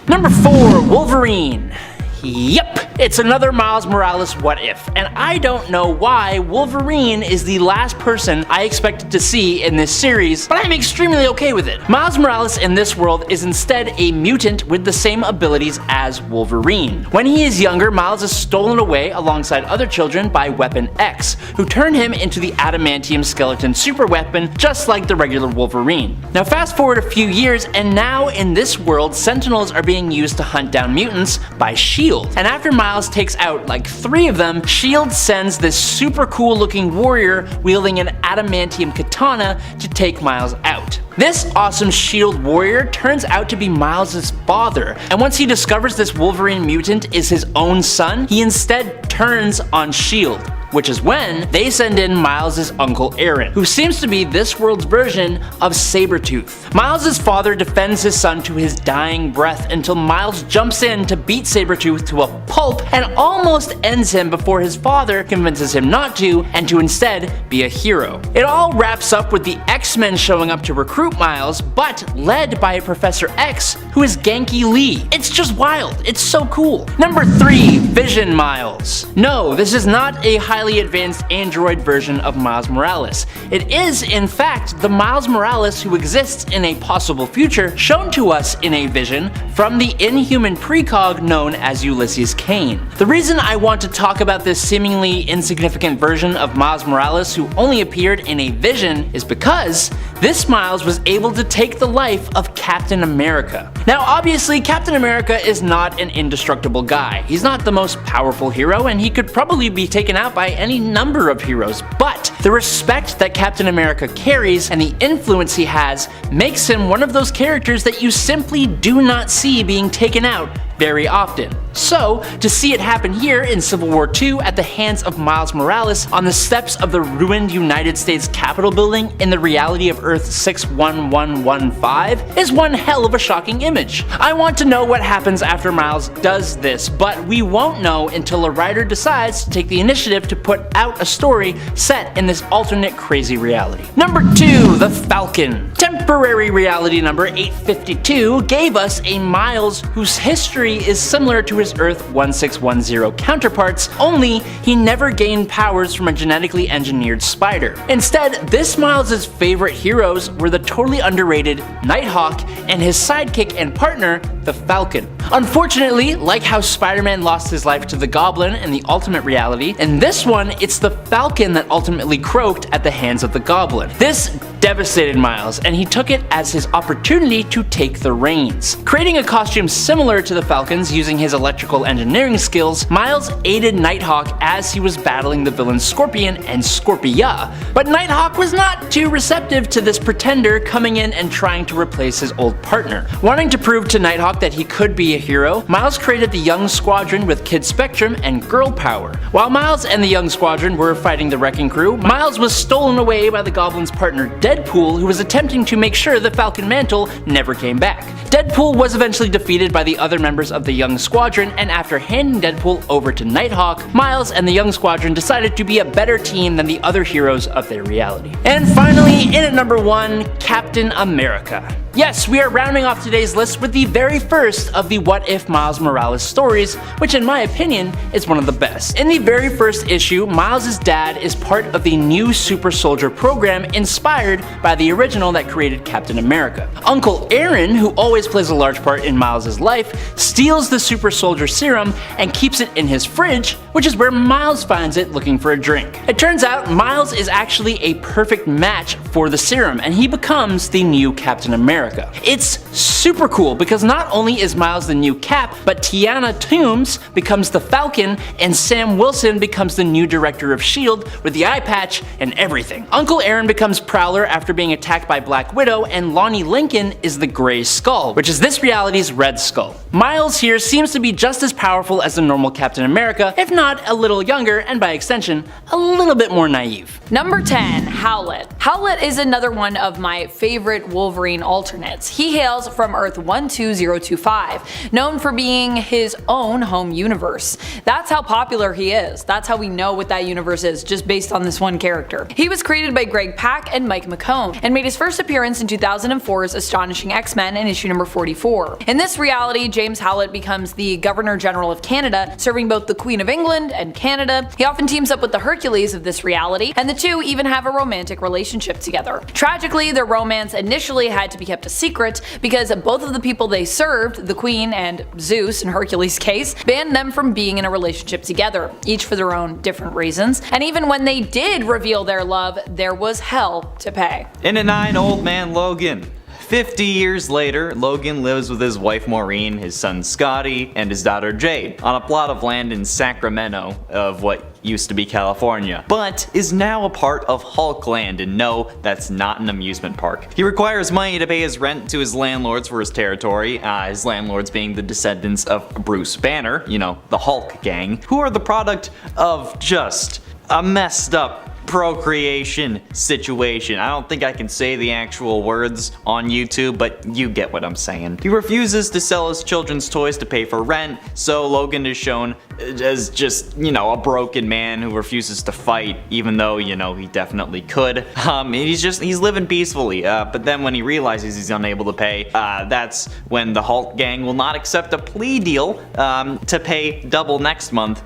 Number 4. Wolverine. Yep, it's another Miles Morales what if, and I don't know why Wolverine is the last person I expected to see in this series, but I'm extremely okay with it. Miles Morales in this world is instead a mutant with the same abilities as Wolverine. When he is younger, Miles is stolen away alongside other children by Weapon X, who turn him into the adamantium skeleton super weapon just like the regular Wolverine. Now fast forward a few years, and now in this world, Sentinels are being used to hunt down mutants by S.H.I.E.L.D. And after Miles takes out like 3 of them, S.H.I.E.L.D. sends this super cool looking warrior wielding an adamantium katana to take Miles out. This awesome S.H.I.E.L.D. warrior turns out to be Miles' father, and once he discovers this Wolverine mutant is his own son, he instead turns on S.H.I.E.L.D., which is when they send in Miles' uncle Aaron, who seems to be this world's version of Sabretooth. Miles' father defends his son to his dying breath until Miles jumps in to beat Sabretooth to a pulp and almost ends him before his father convinces him not to and to instead be a hero. It all wraps up with the X-Men showing up to recruit Miles, but led by Professor X, who is Genki Lee. It's just wild. It's so cool. Number 3. Vision Miles. No, this is not a highly advanced android version of Miles Morales. It is, in fact, the Miles Morales who exists in a possible future shown to us in a vision from the inhuman precog known as Ulysses Kane. The reason I want to talk about this seemingly insignificant version of Miles Morales who only appeared in a vision is because this Miles was able to take the life of Captain America. Now obviously Captain America is not an indestructible guy. He's not the most powerful hero and he could probably be taken out by any number of heroes, but the respect that Captain America carries and the influence he has makes him one of those characters that you simply do not see being taken out very often. So, to see it happen here in Civil War II at the hands of Miles Morales on the steps of the ruined United States Capitol building in the reality of Earth 61115 is one hell of a shocking image. I want to know what happens after Miles does this, but we won't know until a writer decides to take the initiative to put out a story set in this alternate crazy reality. Number 2, The Falcon. Temporary reality number 852 gave us a Miles whose history is similar to his Earth 1610 counterparts, only he never gained powers from a genetically engineered spider. Instead, this Miles' favorite heroes were the totally underrated Nighthawk and his sidekick and partner, the Falcon. Unfortunately, like how Spider-Man lost his life to the Goblin in the Ultimate reality, in this one, it's the Falcon that ultimately croaked at the hands of the Goblin. This devastated Miles, and he took it as his opportunity to take the reins. Creating a costume similar to the Falcon's using his electrical engineering skills, Miles aided Nighthawk as he was battling the villains Scorpion and Scorpia. But Nighthawk was not too receptive to this pretender coming in and trying to replace his old partner. Wanting to prove to Nighthawk that he could be a hero, Miles created the Young Squadron with Kid Spectrum and Girl Power. While Miles and the Young Squadron were fighting the Wrecking Crew, Miles was stolen away by the Goblin's partner Deadpool, who was attempting to make sure the Falcon Mantle never came back. Deadpool was eventually defeated by the other members of the Young Squadron, and after handing Deadpool over to Nighthawk, Miles and the Young Squadron decided to be a better team than the other heroes of their reality. And finally, in at number 1, Captain America. Yes, we are rounding off today's list with the very first of the What If Miles Morales stories, which in my opinion is one of the best. In the very first issue, Miles' dad is part of the new super soldier program inspired by the original that created Captain America. Uncle Aaron, who always plays a large part in Miles' life, steals the super soldier serum and keeps it in his fridge, which is where Miles finds it looking for a drink. It turns out Miles is actually a perfect match for the serum, and he becomes the new Captain America. It's super cool because not only is Miles the new Cap, but Tiana Toombs becomes the Falcon and Sam Wilson becomes the new director of S.H.I.E.L.D. with the eye patch and everything. Uncle Aaron becomes Prowler after being attacked by Black Widow, and Lonnie Lincoln is the Grey Skull, which is this reality's Red Skull. Miles here seems to be just as powerful as the normal Captain America, if not a little younger and by extension, a little bit more naive. Number 10, Howlett. Howlett is another one of my favorite Wolverine alternates. He hails from Earth 12025, known for being his own home universe. That's how popular he is. That's how we know what that universe is, just based on this one character. He was created by Greg Pak and Mike McCone, and made his first appearance in 2004's Astonishing X-Men in issue number 44. In this reality, James Howlett becomes the Governor General of Canada, serving both the Queen of England and Canada. He often teams up with the Hercules of this reality, and the two even have a romantic relationship together. Tragically, their romance initially had to be kept a secret because both of the people they served, the Queen and Zeus in Hercules' case, banned them from being in a relationship together, each for their own different reasons. And even when they did reveal their love, there was hell to pay. In at 9, Old Man Logan. 50 years later, Logan lives with his wife Maureen, his son Scotty, and his daughter Jade on a plot of land in Sacramento of what used to be California, but is now a part of Hulkland, and no, that's not an amusement park. He requires money to pay his rent to his landlords for his territory, his landlords being the descendants of Bruce Banner, you know, the Hulk gang, who are the product of just a messed up procreation situation. I don't think I can say the actual words on YouTube, but you get what I'm saying. He refuses to sell his children's toys to pay for rent, so Logan is shown as just, you know, a broken man who refuses to fight, even though, you know, he definitely could. He's living peacefully, but then when he realizes he's unable to pay, that's when the Hulk gang will not accept a plea deal to pay double next month.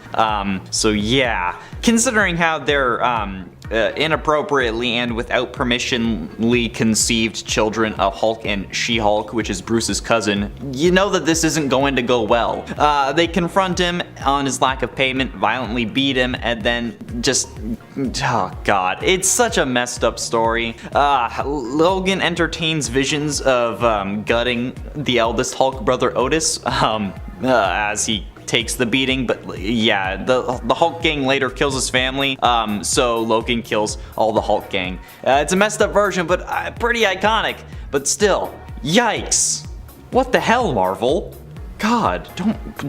So yeah, considering how they're inappropriately and without permissionly conceived children of Hulk and She-Hulk, which is Bruce's cousin, you know that this isn't going to go well. They confront him on his lack of payment, violently beat him, and then just, oh god, it's such a messed up story. Logan entertains visions of gutting the eldest Hulk brother Otis as he takes the beating, but yeah, the Hulk gang later kills his family, so Logan kills all the Hulk gang. It's a messed up version, but pretty iconic, but still, yikes. What the hell, Marvel? God,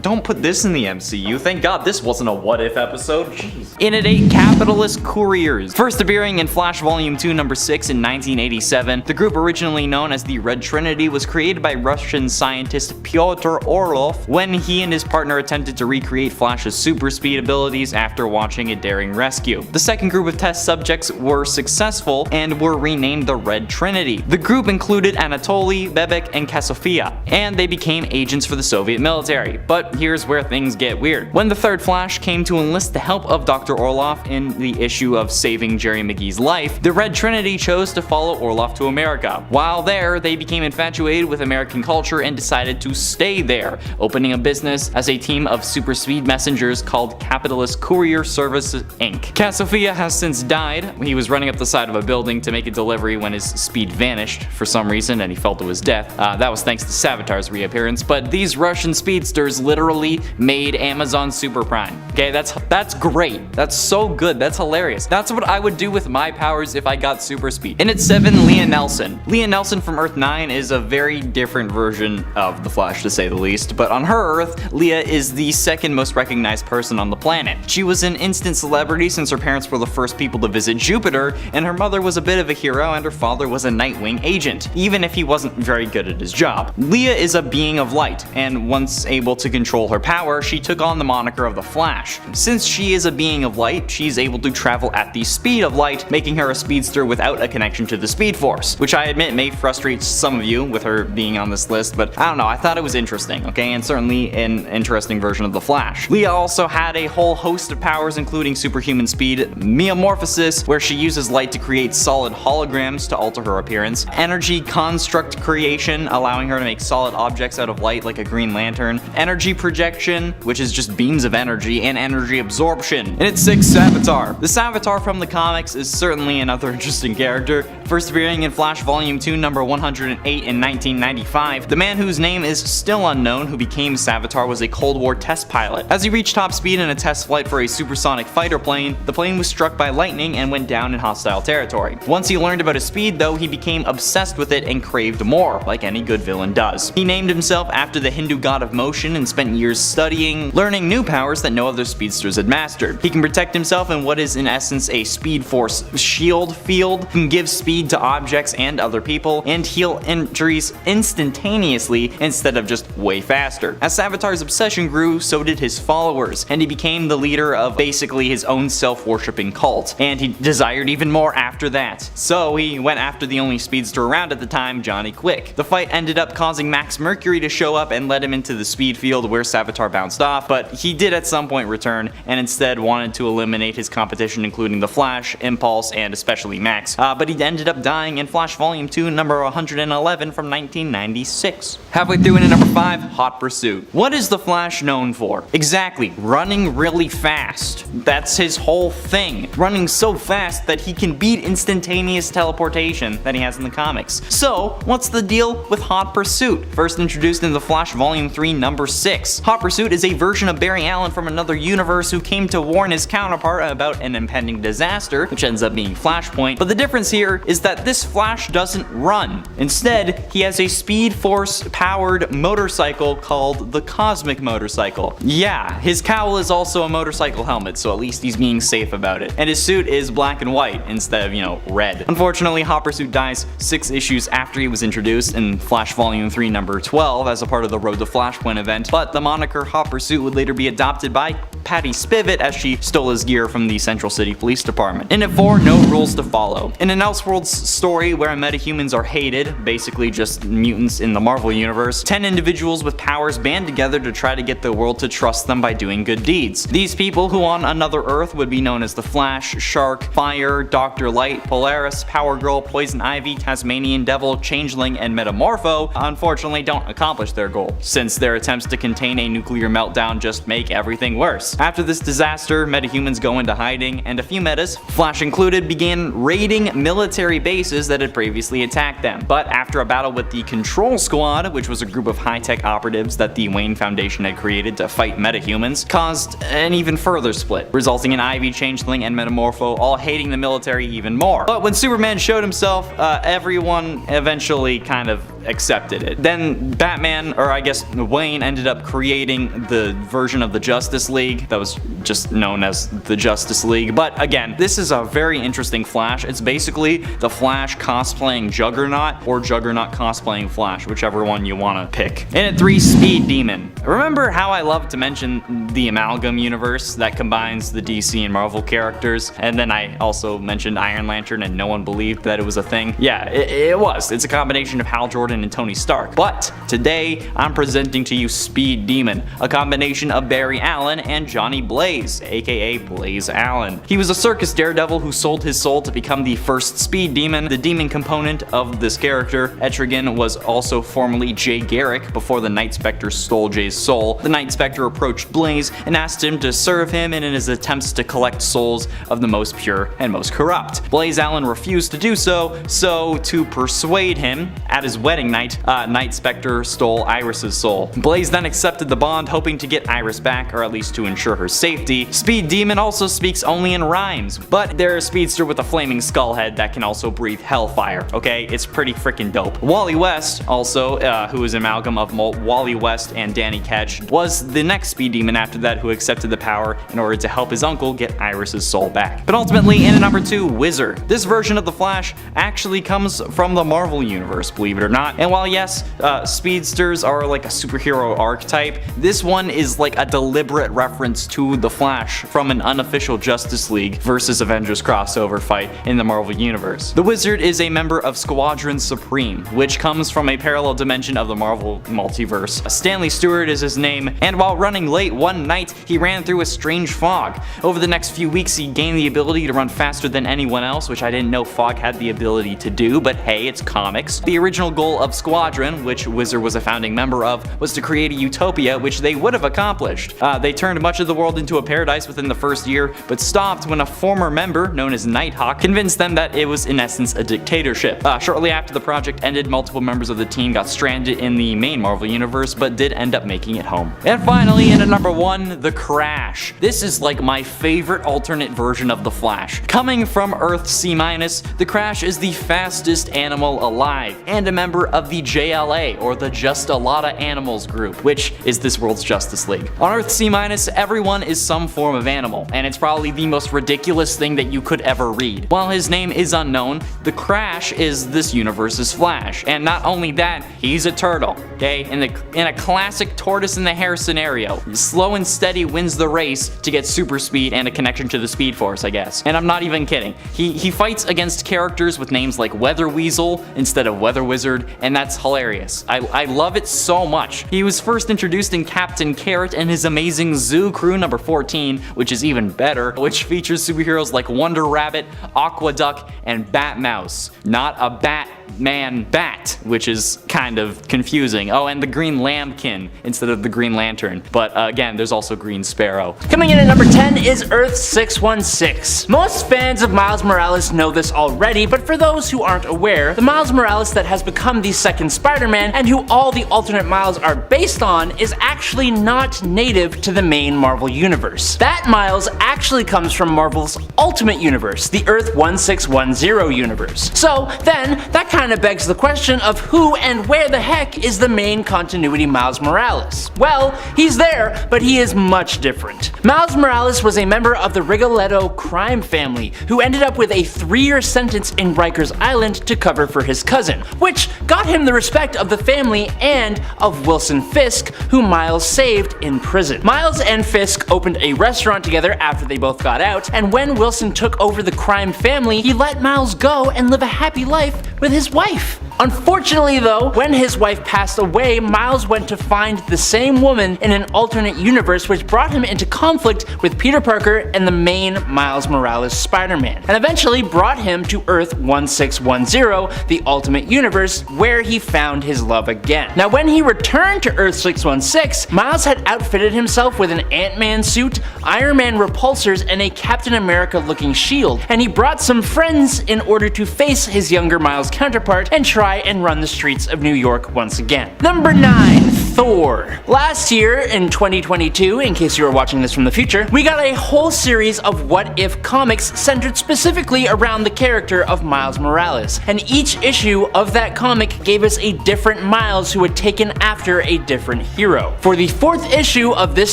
don't put this in the MCU. Thank God this wasn't a what if episode. Jeez. Inundate Capitalist Couriers. First appearing in Flash Volume 2 number 6 in 1987, the group originally known as the Red Trinity was created by Russian scientist Pyotr Orlov when he and his partner attempted to recreate Flash's super speed abilities after watching a daring rescue. The second group of test subjects were successful and were renamed the Red Trinity. The group included Anatoly, Bebek, and Kasofia, and they became agents for the Soviet military. But here's where things get weird. When the third Flash came to enlist the help of Dr. Orlov in the issue of saving Jerry McGee's life, the Red Trinity chose to follow Orlov to America. While there, they became infatuated with American culture and decided to stay there, opening a business as a team of super speed messengers called Capitalist Courier Services Inc. Kasofia has since died. He was running up the side of a building to make a delivery when his speed vanished for some reason and he fell to his death. That was thanks to Savitar's reappearance, but these Russian speedsters literally made Amazon Super Prime. Okay, that's great. That's so good. That's hilarious. That's what I would do with my powers if I got super speed. In at 7, Leah Nelson. Leah Nelson from Earth 9 is a very different version of the Flash, to say the least, but on her Earth, Leah is the second most recognized person on the planet. She was an instant celebrity since her parents were the first people to visit Jupiter, and her mother was a bit of a hero and her father was a Nightwing agent, even if he wasn't very good at his job. Leah is a being of light, and once able to control her power, she took on the moniker of the Flash. Since she is a being of light, she's able to travel at the speed of light, making her a speedster without a connection to the Speed Force, which I admit may frustrate some of you with her being on this list, but I don't know, I thought it was interesting, okay, and certainly an interesting version of the Flash. Leah also had a whole host of powers including superhuman speed, metamorphosis, where she uses light to create solid holograms to alter her appearance, energy construct creation, allowing her to make solid objects out of light like a Green Lantern, energy projection, which is just beams of energy, and energy absorption. And it's 6, Savitar. The Savitar from the comics is certainly another interesting character. First appearing in Flash Volume 2 number 108 in 1995, the man whose name is still unknown who became Savitar was a Cold War test pilot. As he reached top speed in a test flight for a supersonic fighter plane, the plane was struck by lightning and went down in hostile territory. Once he learned about his speed though, he became obsessed with it and craved more, like any good villain does. He named himself after the Hindu god of motion and spent years studying, learning new powers that no other speedsters had mastered. He can protect himself in what is in essence a Speed Force shield field, can give speed to objects and other people, and heal injuries instantaneously instead of just way faster. As Savitar's obsession grew, so did his followers, and he became the leader of basically his own self-worshipping cult, and he desired even more after that. So he went after the only speedster around at the time, Johnny Quick. The fight ended up causing Max Mercury to show up and led him into the speed field where Savitar bounced off, but he did at some point return and instead wanted to eliminate his competition including the Flash, Impulse, and especially Max, but he ended up dying in Flash Volume 2 number 111 from 1996. Halfway through in at number 5, Hot Pursuit. What is the Flash known for? Exactly, running really fast. That's his whole thing. Running so fast that he can beat instantaneous teleportation that he has in the comics. So, what's the deal with Hot Pursuit? First introduced in the Flash Volume 3 number 6. Hot Pursuit is a version of Barry Allen from another universe who came to warn his counterpart about an impending disaster, which ends up being Flashpoint, but the difference here is that this Flash doesn't run. Instead, he has a Speed Force powered motorcycle called the Cosmic Motorcycle. Yeah, his cowl is also a motorcycle helmet, so at least he's being safe about it. And his suit is black and white instead of, red. Unfortunately, Hot Pursuit dies 6 issues after he was introduced in Flash Volume 3 number 12 as a part of the Road to Flashpoint event, but the moniker Hot Pursuit would later be adopted by Patty Spivot as she stole his gear from the Central City Police Department. In at 4, No Rules to Follow. In an Elseworlds story where metahumans are hated, basically just mutants in the Marvel Universe, 10 individuals with powers band together to try to get the world to trust them by doing good deeds. These people, who on another Earth would be known as the Flash, Shark, Fire, Dr. Light, Polaris, Power Girl, Poison Ivy, Tasmanian Devil, Changeling, and Metamorpho, unfortunately don't accomplish their goal, since their attempts to contain a nuclear meltdown just make everything worse. After this disaster, metahumans go into hiding, and a few metas, Flash included, began raiding military bases that had previously attacked them. But after a battle with the Control Squad, which was a group of high-tech operatives that the Wayne Foundation had created to fight metahumans, caused an even further split, resulting in Ivy, Changeling, and Metamorpho all hating the military even more. But when Superman showed himself, everyone eventually kind of accepted it. Then Batman, or I guess Wayne, ended up creating the version of the Justice League that was just known as the Justice League. But again, this is a very interesting Flash. It's basically the Flash cosplaying Juggernaut or Juggernaut cosplaying Flash, whichever one you want to pick. And at 3, Speed Demon. Remember how I love to mention the Amalgam universe that combines the DC and Marvel characters? And then I also mentioned Iron Lantern and no one believed that it was a thing. Yeah, it was. It's a combination of Hal Jordan and Tony Stark. But today I'm presenting to you Speed Demon, a combination of Barry Allen and Johnny Blaze, aka Blaze Allen. He was a circus daredevil who sold his soul to become the first Speed Demon. The demon component of this character, Etrigan, was also formerly Jay Garrick before the Night Spectre stole Jay's soul. The Night Spectre approached Blaze and asked him to serve him in his attempts to collect souls of the most pure and most corrupt. Blaze Allen refused to do so, so to persuade him, at his wedding night, Night Spectre stole Iris's soul. Blaze then accepted the bond, hoping to get Iris back, or at least to ensure her safety. Speed Demon also speaks only in rhymes, but they're a speedster with a flaming skull head that can also breathe hellfire, okay? It's pretty freaking dope. Wally West, also, who is an amalgam of Wally West and Danny Ketch, was the next Speed Demon after that who accepted the power in order to help his uncle get Iris's soul back. But ultimately, in at number 2, Wizard. This version of the Flash actually comes from the Marvel universe, believe it or not. And while yes, speedsters are like a superhero archetype, this one is like a deliberate reference to the Flash from an unofficial Justice League versus Avengers crossover fight in the Marvel universe. The Wizard is a member of Squadron Supreme, which comes from a parallel dimension of the Marvel multiverse. Stanley Stewart is his name, and while running late one night, he ran through a strange fog. Over the next few weeks, he gained the ability to run faster than anyone else, which I didn't know Fog had the ability to do, but hey, it's comics. The original goal of Squadron, which Wizard was a founding member of, was to create a utopia, which they would have accomplished. They turned much of the world into a paradise within the first year, but stopped when a former member, known as Nighthawk, convinced them that it was in essence a dictatorship. Shortly after the project ended, multiple members of the team got stranded in the main Marvel universe, but did end up making it home. And finally, in at number 1, The Crash. This is like my favorite alternate version of the Flash. Coming from Earth C-, the Crash is the fastest animal alive, and a member of the JLA, or the Just a Lotta Animals group, which is this world's Justice League. On Earth C-, everyone is some form of animal, and it's probably the most ridiculous thing that you could ever read. While his name is unknown, the Crash is this universe's Flash, and not only that, he's a turtle, okay? In a classic tortoise in the hare scenario, slow and steady wins the race to get super speed and a connection to the Speed Force, I guess. And I'm not even kidding. He fights against characters with names like Weather Weasel instead of Weather Wizard, and that's hilarious. I love it so much. He was first introduced in Captain Carrot and his amazing Zoo Crew number 14, which is even better, which features superheroes like Wonder Rabbit, Aqua Duck, and Bat Mouse. Not a Batman bat, which is kind of confusing. Oh, and the Green Lambkin instead of the Green Lantern. But again, there's also Green Sparrow. Coming in at number 10 is Earth 616. Most fans of Miles Morales know this already, but for those who aren't aware, the Miles Morales that has become the second Spider-Man and who all the alternate Miles are based on is actually not native to the main Marvel universe. That Miles actually comes from Marvel's Ultimate Universe, the Earth 1610 universe. So then, that kind of begs the question of who and where the heck is the main continuity Miles Morales? Well, he's there, but he is much different. Miles Morales was a member of the Rigoletto crime family who ended up with a 3-year sentence in Rikers Island to cover for his cousin, which got him the respect of the family and of Wilson Fisk, who Miles saved in prison. Miles and Fisk opened a restaurant together after they both got out, and when Wilson took over the crime family, he let Miles go and live a happy life with his wife. Unfortunately though, when his wife passed away, Miles went to find the same woman in an alternate universe, which brought him into conflict with Peter Parker and the main Miles Morales Spider-Man, and eventually brought him to Earth 1610, the Ultimate Universe, where he found his love again. Now when he returned to Earth 616, Miles had outfitted himself with an Ant-Man suit, Iron Man repulsors, and a Captain America looking shield, and he brought some friends in order to face his younger Miles counterpart and try and run the streets of New York once again. Number 9. Thor. Last year, in 2022, in case you were watching this from the future, we got a whole series of What If comics centered specifically around the character of Miles Morales, and each issue of that comic gave us a different Miles who had taken after a different hero. For the 4th issue of this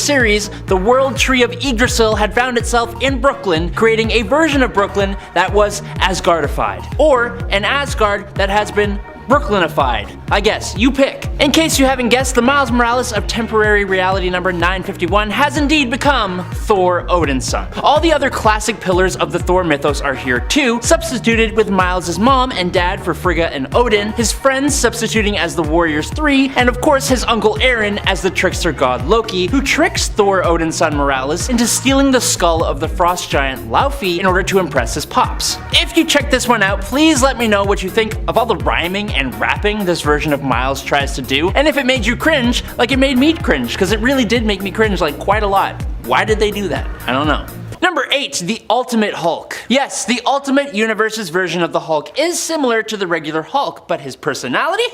series, the World Tree of Yggdrasil had found itself in Brooklyn, creating a version of Brooklyn that was Asgardified, or an Asgard that has been Brooklynified. I guess, you pick. In case you haven't guessed, the Miles Morales of temporary reality number 951 has indeed become Thor Odin's son. All the other classic pillars of the Thor mythos are here too, substituted with Miles' mom and dad for Frigga and Odin, his friends substituting as the Warriors 3, and of course his uncle Aaron as the trickster god Loki, who tricks Thor Odin's son Morales into stealing the skull of the frost giant Laufey in order to impress his pops. If you check this one out, please let me know what you think of all the rhyming and rapping this version of Miles tries to do, and if it made you cringe like it made me cringe, because it really did make me cringe like quite a lot. Why did they do that? I don't know. Number 8, the Ultimate Hulk. Yes, the Ultimate Universe's version of the Hulk is similar to the regular Hulk, but his personality?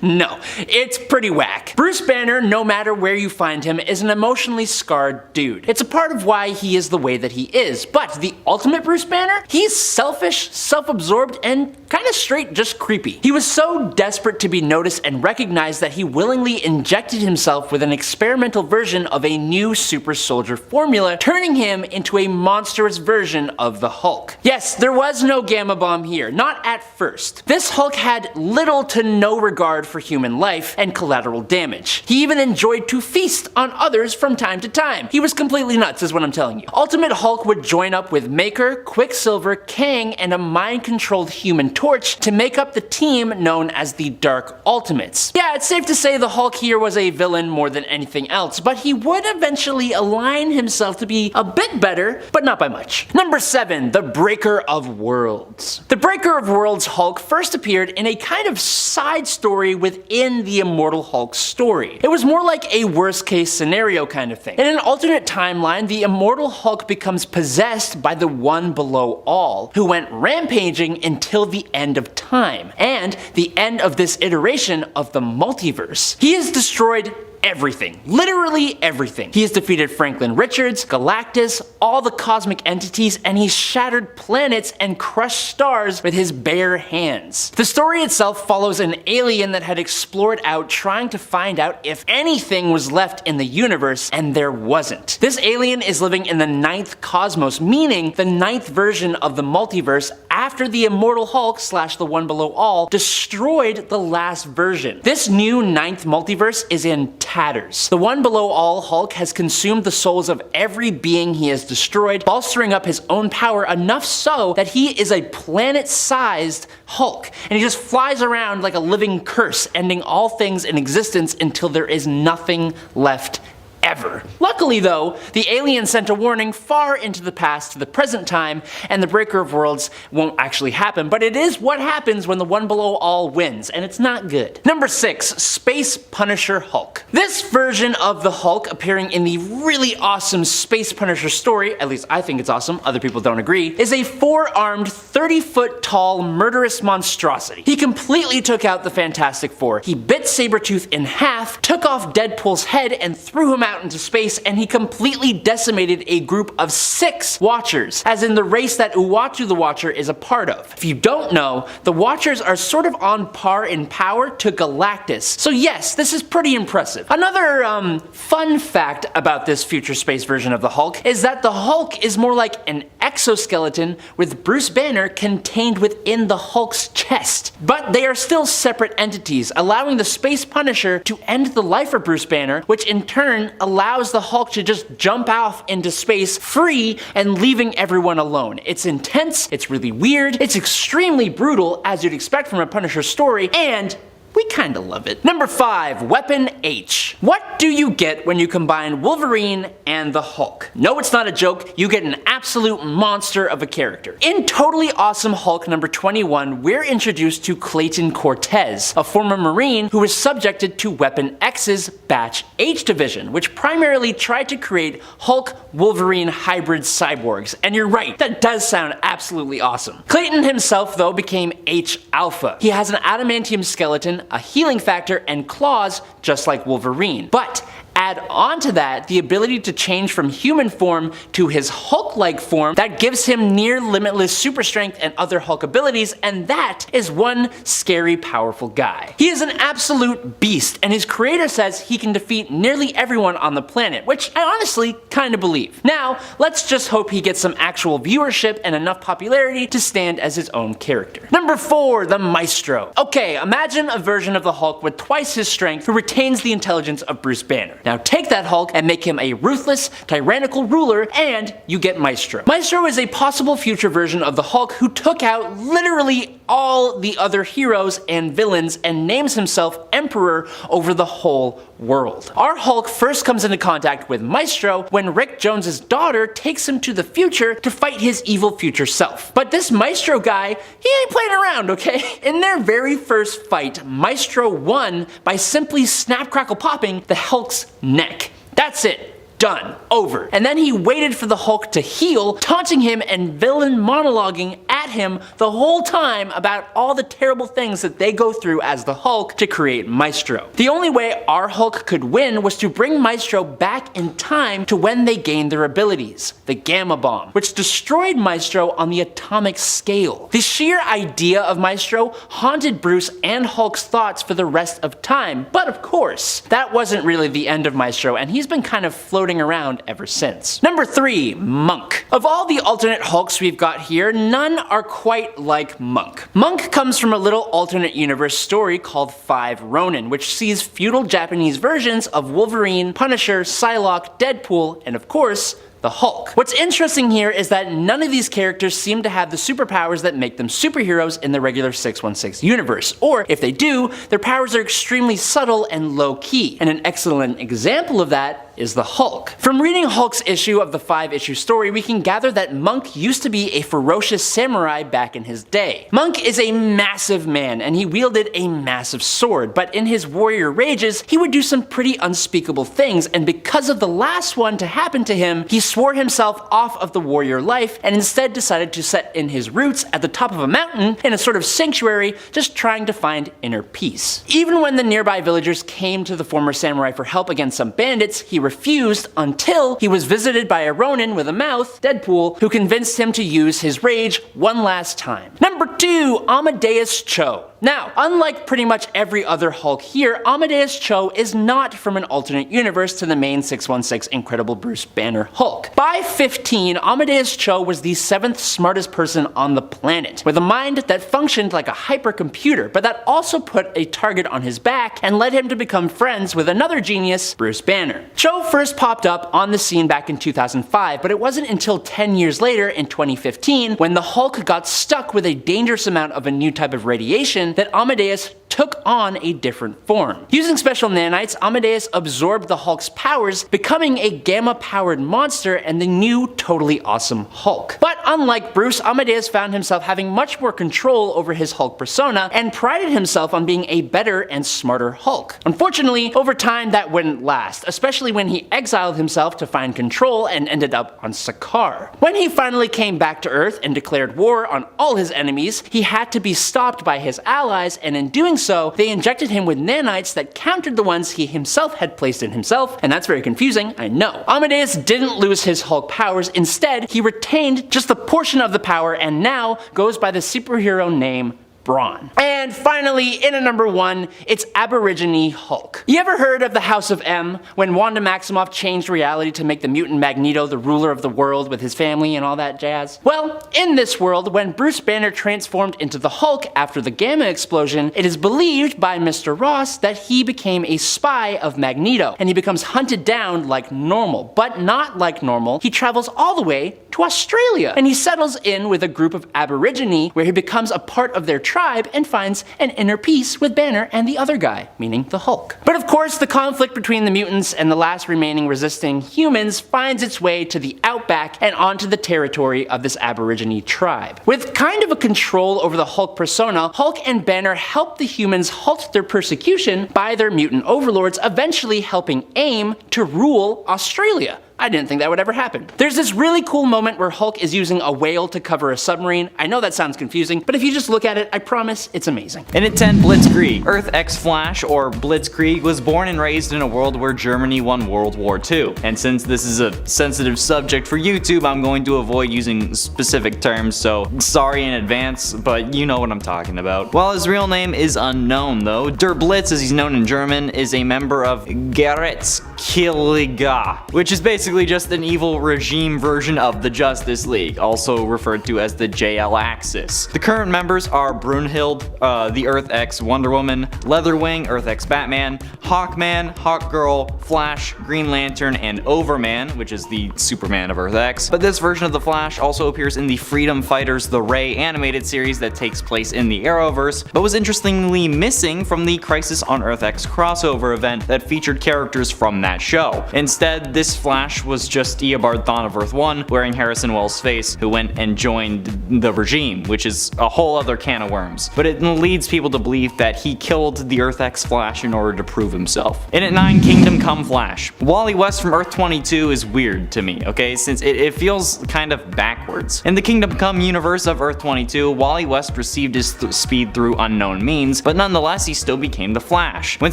No, it's pretty whack. Bruce Banner, no matter where you find him, is an emotionally scarred dude. It's a part of why he is the way that he is, but the Ultimate Bruce Banner? He's selfish, self-absorbed, and kinda straight just creepy. He was so desperate to be noticed and recognized that he willingly injected himself with an experimental version of a new super soldier formula, turning him into a monstrous version of the Hulk. Yes, there was no Gamma Bomb here, not at first. This Hulk had little to no regard for human life and collateral damage. He even enjoyed to feast on others from time to time. He was completely nuts is what I'm telling you. Ultimate Hulk would join up with Maker, Quicksilver, Kang, and a mind-controlled Human Torch to make up the team known as the Dark Ultimates. Yeah, it's safe to say the Hulk here was a villain more than anything else, but he would eventually align himself to be a bit better, but not by much. Number 7, the Breaker of Worlds. The Breaker of Worlds Hulk first appeared in a kind of side story within the Immortal Hulk story. It was more like a worst case scenario kind of thing. In an alternate timeline, the Immortal Hulk becomes possessed by the One Below All, who went rampaging until the end of time, and the end of this iteration of the multiverse. He has destroyed everything. Literally everything. He has defeated Franklin Richards, Galactus, all the cosmic entities, and he's shattered planets and crushed stars with his bare hands. The story itself follows an alien that had explored out trying to find out if anything was left in the universe, and there wasn't. This alien is living in the 9th cosmos, meaning the 9th version of the multiverse after the Immortal Hulk / the One Below All destroyed the last version. This new 9th multiverse is in tatters. The One Below All Hulk has consumed the souls of every being he has destroyed, bolstering up his own power enough so that he is a planet-sized Hulk, and he just flies around like a living curse, ending all things in existence until there is nothing left ever. Luckily though, the alien sent a warning far into the past to the present time, and the Breaker of Worlds won't actually happen, but it is what happens when the One Below All wins, and it's not good. Number 6, Space Punisher Hulk. This version of the Hulk, appearing in the really awesome Space Punisher story, at least I think it's awesome, other people don't agree, is a 4-armed, 30-foot tall, murderous monstrosity. He completely took out the Fantastic Four. He bit Sabretooth in half, took off Deadpool's head, and threw him out into space, and he completely decimated a group of 6 Watchers, as in the race that Uatu the Watcher is a part of. If you don't know, the Watchers are sort of on par in power to Galactus, so yes, this is pretty impressive. Another fun fact about this future space version of the Hulk is that the Hulk is more like an exoskeleton with Bruce Banner contained within the Hulk's chest. But they are still separate entities, allowing the Space Punisher to end the life of Bruce Banner, which in turn allows the Hulk to just jump off into space free and leaving everyone alone. It's intense, it's really weird, it's extremely brutal as you'd expect from a Punisher story, and we kinda love it. Number 5, Weapon H. What do you get when you combine Wolverine and the Hulk? No, it's not a joke, you get an absolute monster of a character. In Totally Awesome Hulk number 21, we're introduced to Clayton Cortez, a former Marine who was subjected to Weapon X's Batch H division, which primarily tried to create Hulk-Wolverine hybrid cyborgs. And you're right, that does sound absolutely awesome. Clayton himself, though, became H-Alpha. He has an adamantium skeleton, a healing factor, and claws just like Wolverine. But add on to that the ability to change from human form to his Hulk-like form that gives him near limitless super strength and other Hulk abilities, and that is one scary powerful guy. He is an absolute beast, and his creator says he can defeat nearly everyone on the planet, which I honestly kinda believe. Now, let's just hope he gets some actual viewership and enough popularity to stand as his own character. Number 4, the Maestro. Okay, imagine a version of the Hulk with twice his strength who retains the intelligence of Bruce Banner. Now take that Hulk and make him a ruthless, tyrannical ruler, and you get Maestro. Maestro is a possible future version of the Hulk who took out literally all the other heroes and villains and names himself Emperor over the whole world. Our Hulk first comes into contact with Maestro when Rick Jones's daughter takes him to the future to fight his evil future self. But this Maestro guy, he ain't playing around, okay? In their very first fight, Maestro won by simply snap crackle popping the Hulk's neck. That's it. Done. Over. And then he waited for the Hulk to heal, taunting him and villain monologuing at him the whole time about all the terrible things that they go through as the Hulk to create Maestro. The only way our Hulk could win was to bring Maestro back in time to when they gained their abilities, the Gamma Bomb, which destroyed Maestro on the atomic scale. The sheer idea of Maestro haunted Bruce and Hulk's thoughts for the rest of time, but of course, that wasn't really the end of Maestro, and he's been kind of floating around ever since. Number 3, Monk. Of all the alternate Hulks we've got here, none are quite like Monk. Monk comes from a little alternate universe story called 5 Ronin, which sees feudal Japanese versions of Wolverine, Punisher, Psylocke, Deadpool, and of course, the Hulk. What's interesting here is that none of these characters seem to have the superpowers that make them superheroes in the regular 616 universe, or if they do, their powers are extremely subtle and low-key, and an excellent example of that is the Hulk. From reading Hulk's issue of the 5-issue story, we can gather that Monk used to be a ferocious samurai back in his day. Monk is a massive man, and he wielded a massive sword, but in his warrior rages, he would do some pretty unspeakable things, and because of the last one to happen to him, he swore himself off of the warrior life and instead decided to set in his roots at the top of a mountain in a sort of sanctuary, just trying to find inner peace. Even when the nearby villagers came to the former samurai for help against some bandits, he refused until he was visited by a Ronin with a mouth, Deadpool, who convinced him to use his rage one last time. Number 2, Amadeus Cho. Now, unlike pretty much every other Hulk here, Amadeus Cho is not from an alternate universe to the main 616 Incredible Bruce Banner Hulk. By 15, Amadeus Cho was the 7th smartest person on the planet, with a mind that functioned like a hypercomputer, but that also put a target on his back and led him to become friends with another genius, Bruce Banner. Cho first popped up on the scene back in 2005, but it wasn't until 10 years later in 2015 when the Hulk got stuck with a dangerous amount of a new type of radiation that Amadeus took on a different form. Using special nanites, Amadeus absorbed the Hulk's powers, becoming a gamma-powered monster and the new totally awesome Hulk. But unlike Bruce, Amadeus found himself having much more control over his Hulk persona and prided himself on being a better and smarter Hulk. Unfortunately, over time that wouldn't last, especially when he exiled himself to find control and ended up on Sakaar. When he finally came back to Earth and declared war on all his enemies, he had to be stopped by his allies, and in doing so, they injected him with nanites that countered the ones he himself had placed in himself, and that's very confusing, I know. Amadeus didn't lose his Hulk powers, instead, he retained just a portion of the power and now goes by the superhero name Brawn. And finally, in at number 1, it's Aborigine Hulk. You ever heard of the House of M, when Wanda Maximoff changed reality to make the mutant Magneto the ruler of the world with his family and all that jazz? Well, in this world, when Bruce Banner transformed into the Hulk after the Gamma explosion, it is believed by Mr. Ross that he became a spy of Magneto, and he becomes hunted down like normal. But not like normal, he travels all the way to Australia, and he settles in with a group of Aborigine where he becomes a part of their tribe and finds an inner peace with Banner and the other guy, meaning the Hulk. But of course, the conflict between the mutants and the last remaining resisting humans finds its way to the outback and onto the territory of this Aborigine tribe. With kind of a control over the Hulk persona, Hulk and Banner help the humans halt their persecution by their mutant overlords, eventually helping AIM to rule Australia. I didn't think that would ever happen. There's this really cool moment where Hulk is using a whale to cover a submarine. I know that sounds confusing, but if you just look at it, I promise it's amazing. And at 10, Blitzkrieg. Earth X Flash, or Blitzkrieg, was born and raised in a world where Germany won World War II. And since this is a sensitive subject for YouTube, I'm going to avoid using specific terms, so sorry in advance, but you know what I'm talking about. While his real name is unknown though, Der Blitz, as he's known in German, is a member of Gerechtigkeit, which is basically just an evil regime version of the Justice League, also referred to as the JL Axis. The current members are Brunhild, the Earth X Wonder Woman, Leatherwing, Earth X Batman, Hawkman, Hawkgirl, Flash, Green Lantern, and Overman, which is the Superman of Earth X. But this version of the Flash also appears in the Freedom Fighters The Ray animated series that takes place in the Arrowverse, but was interestingly missing from the Crisis on Earth X crossover event that featured characters from that show. Instead, this Flash was just Eobard Thawne of Earth 1 wearing Harrison Wells' face, who went and joined the regime, which is a whole other can of worms. But it leads people to believe that he killed the Earth X Flash in order to prove himself. And at 9, Kingdom Come Flash. Wally West from Earth 22 is weird to me, okay, since it feels kind of backwards. In the Kingdom Come universe of Earth 22, Wally West received his speed through unknown means, but nonetheless he still became the Flash. When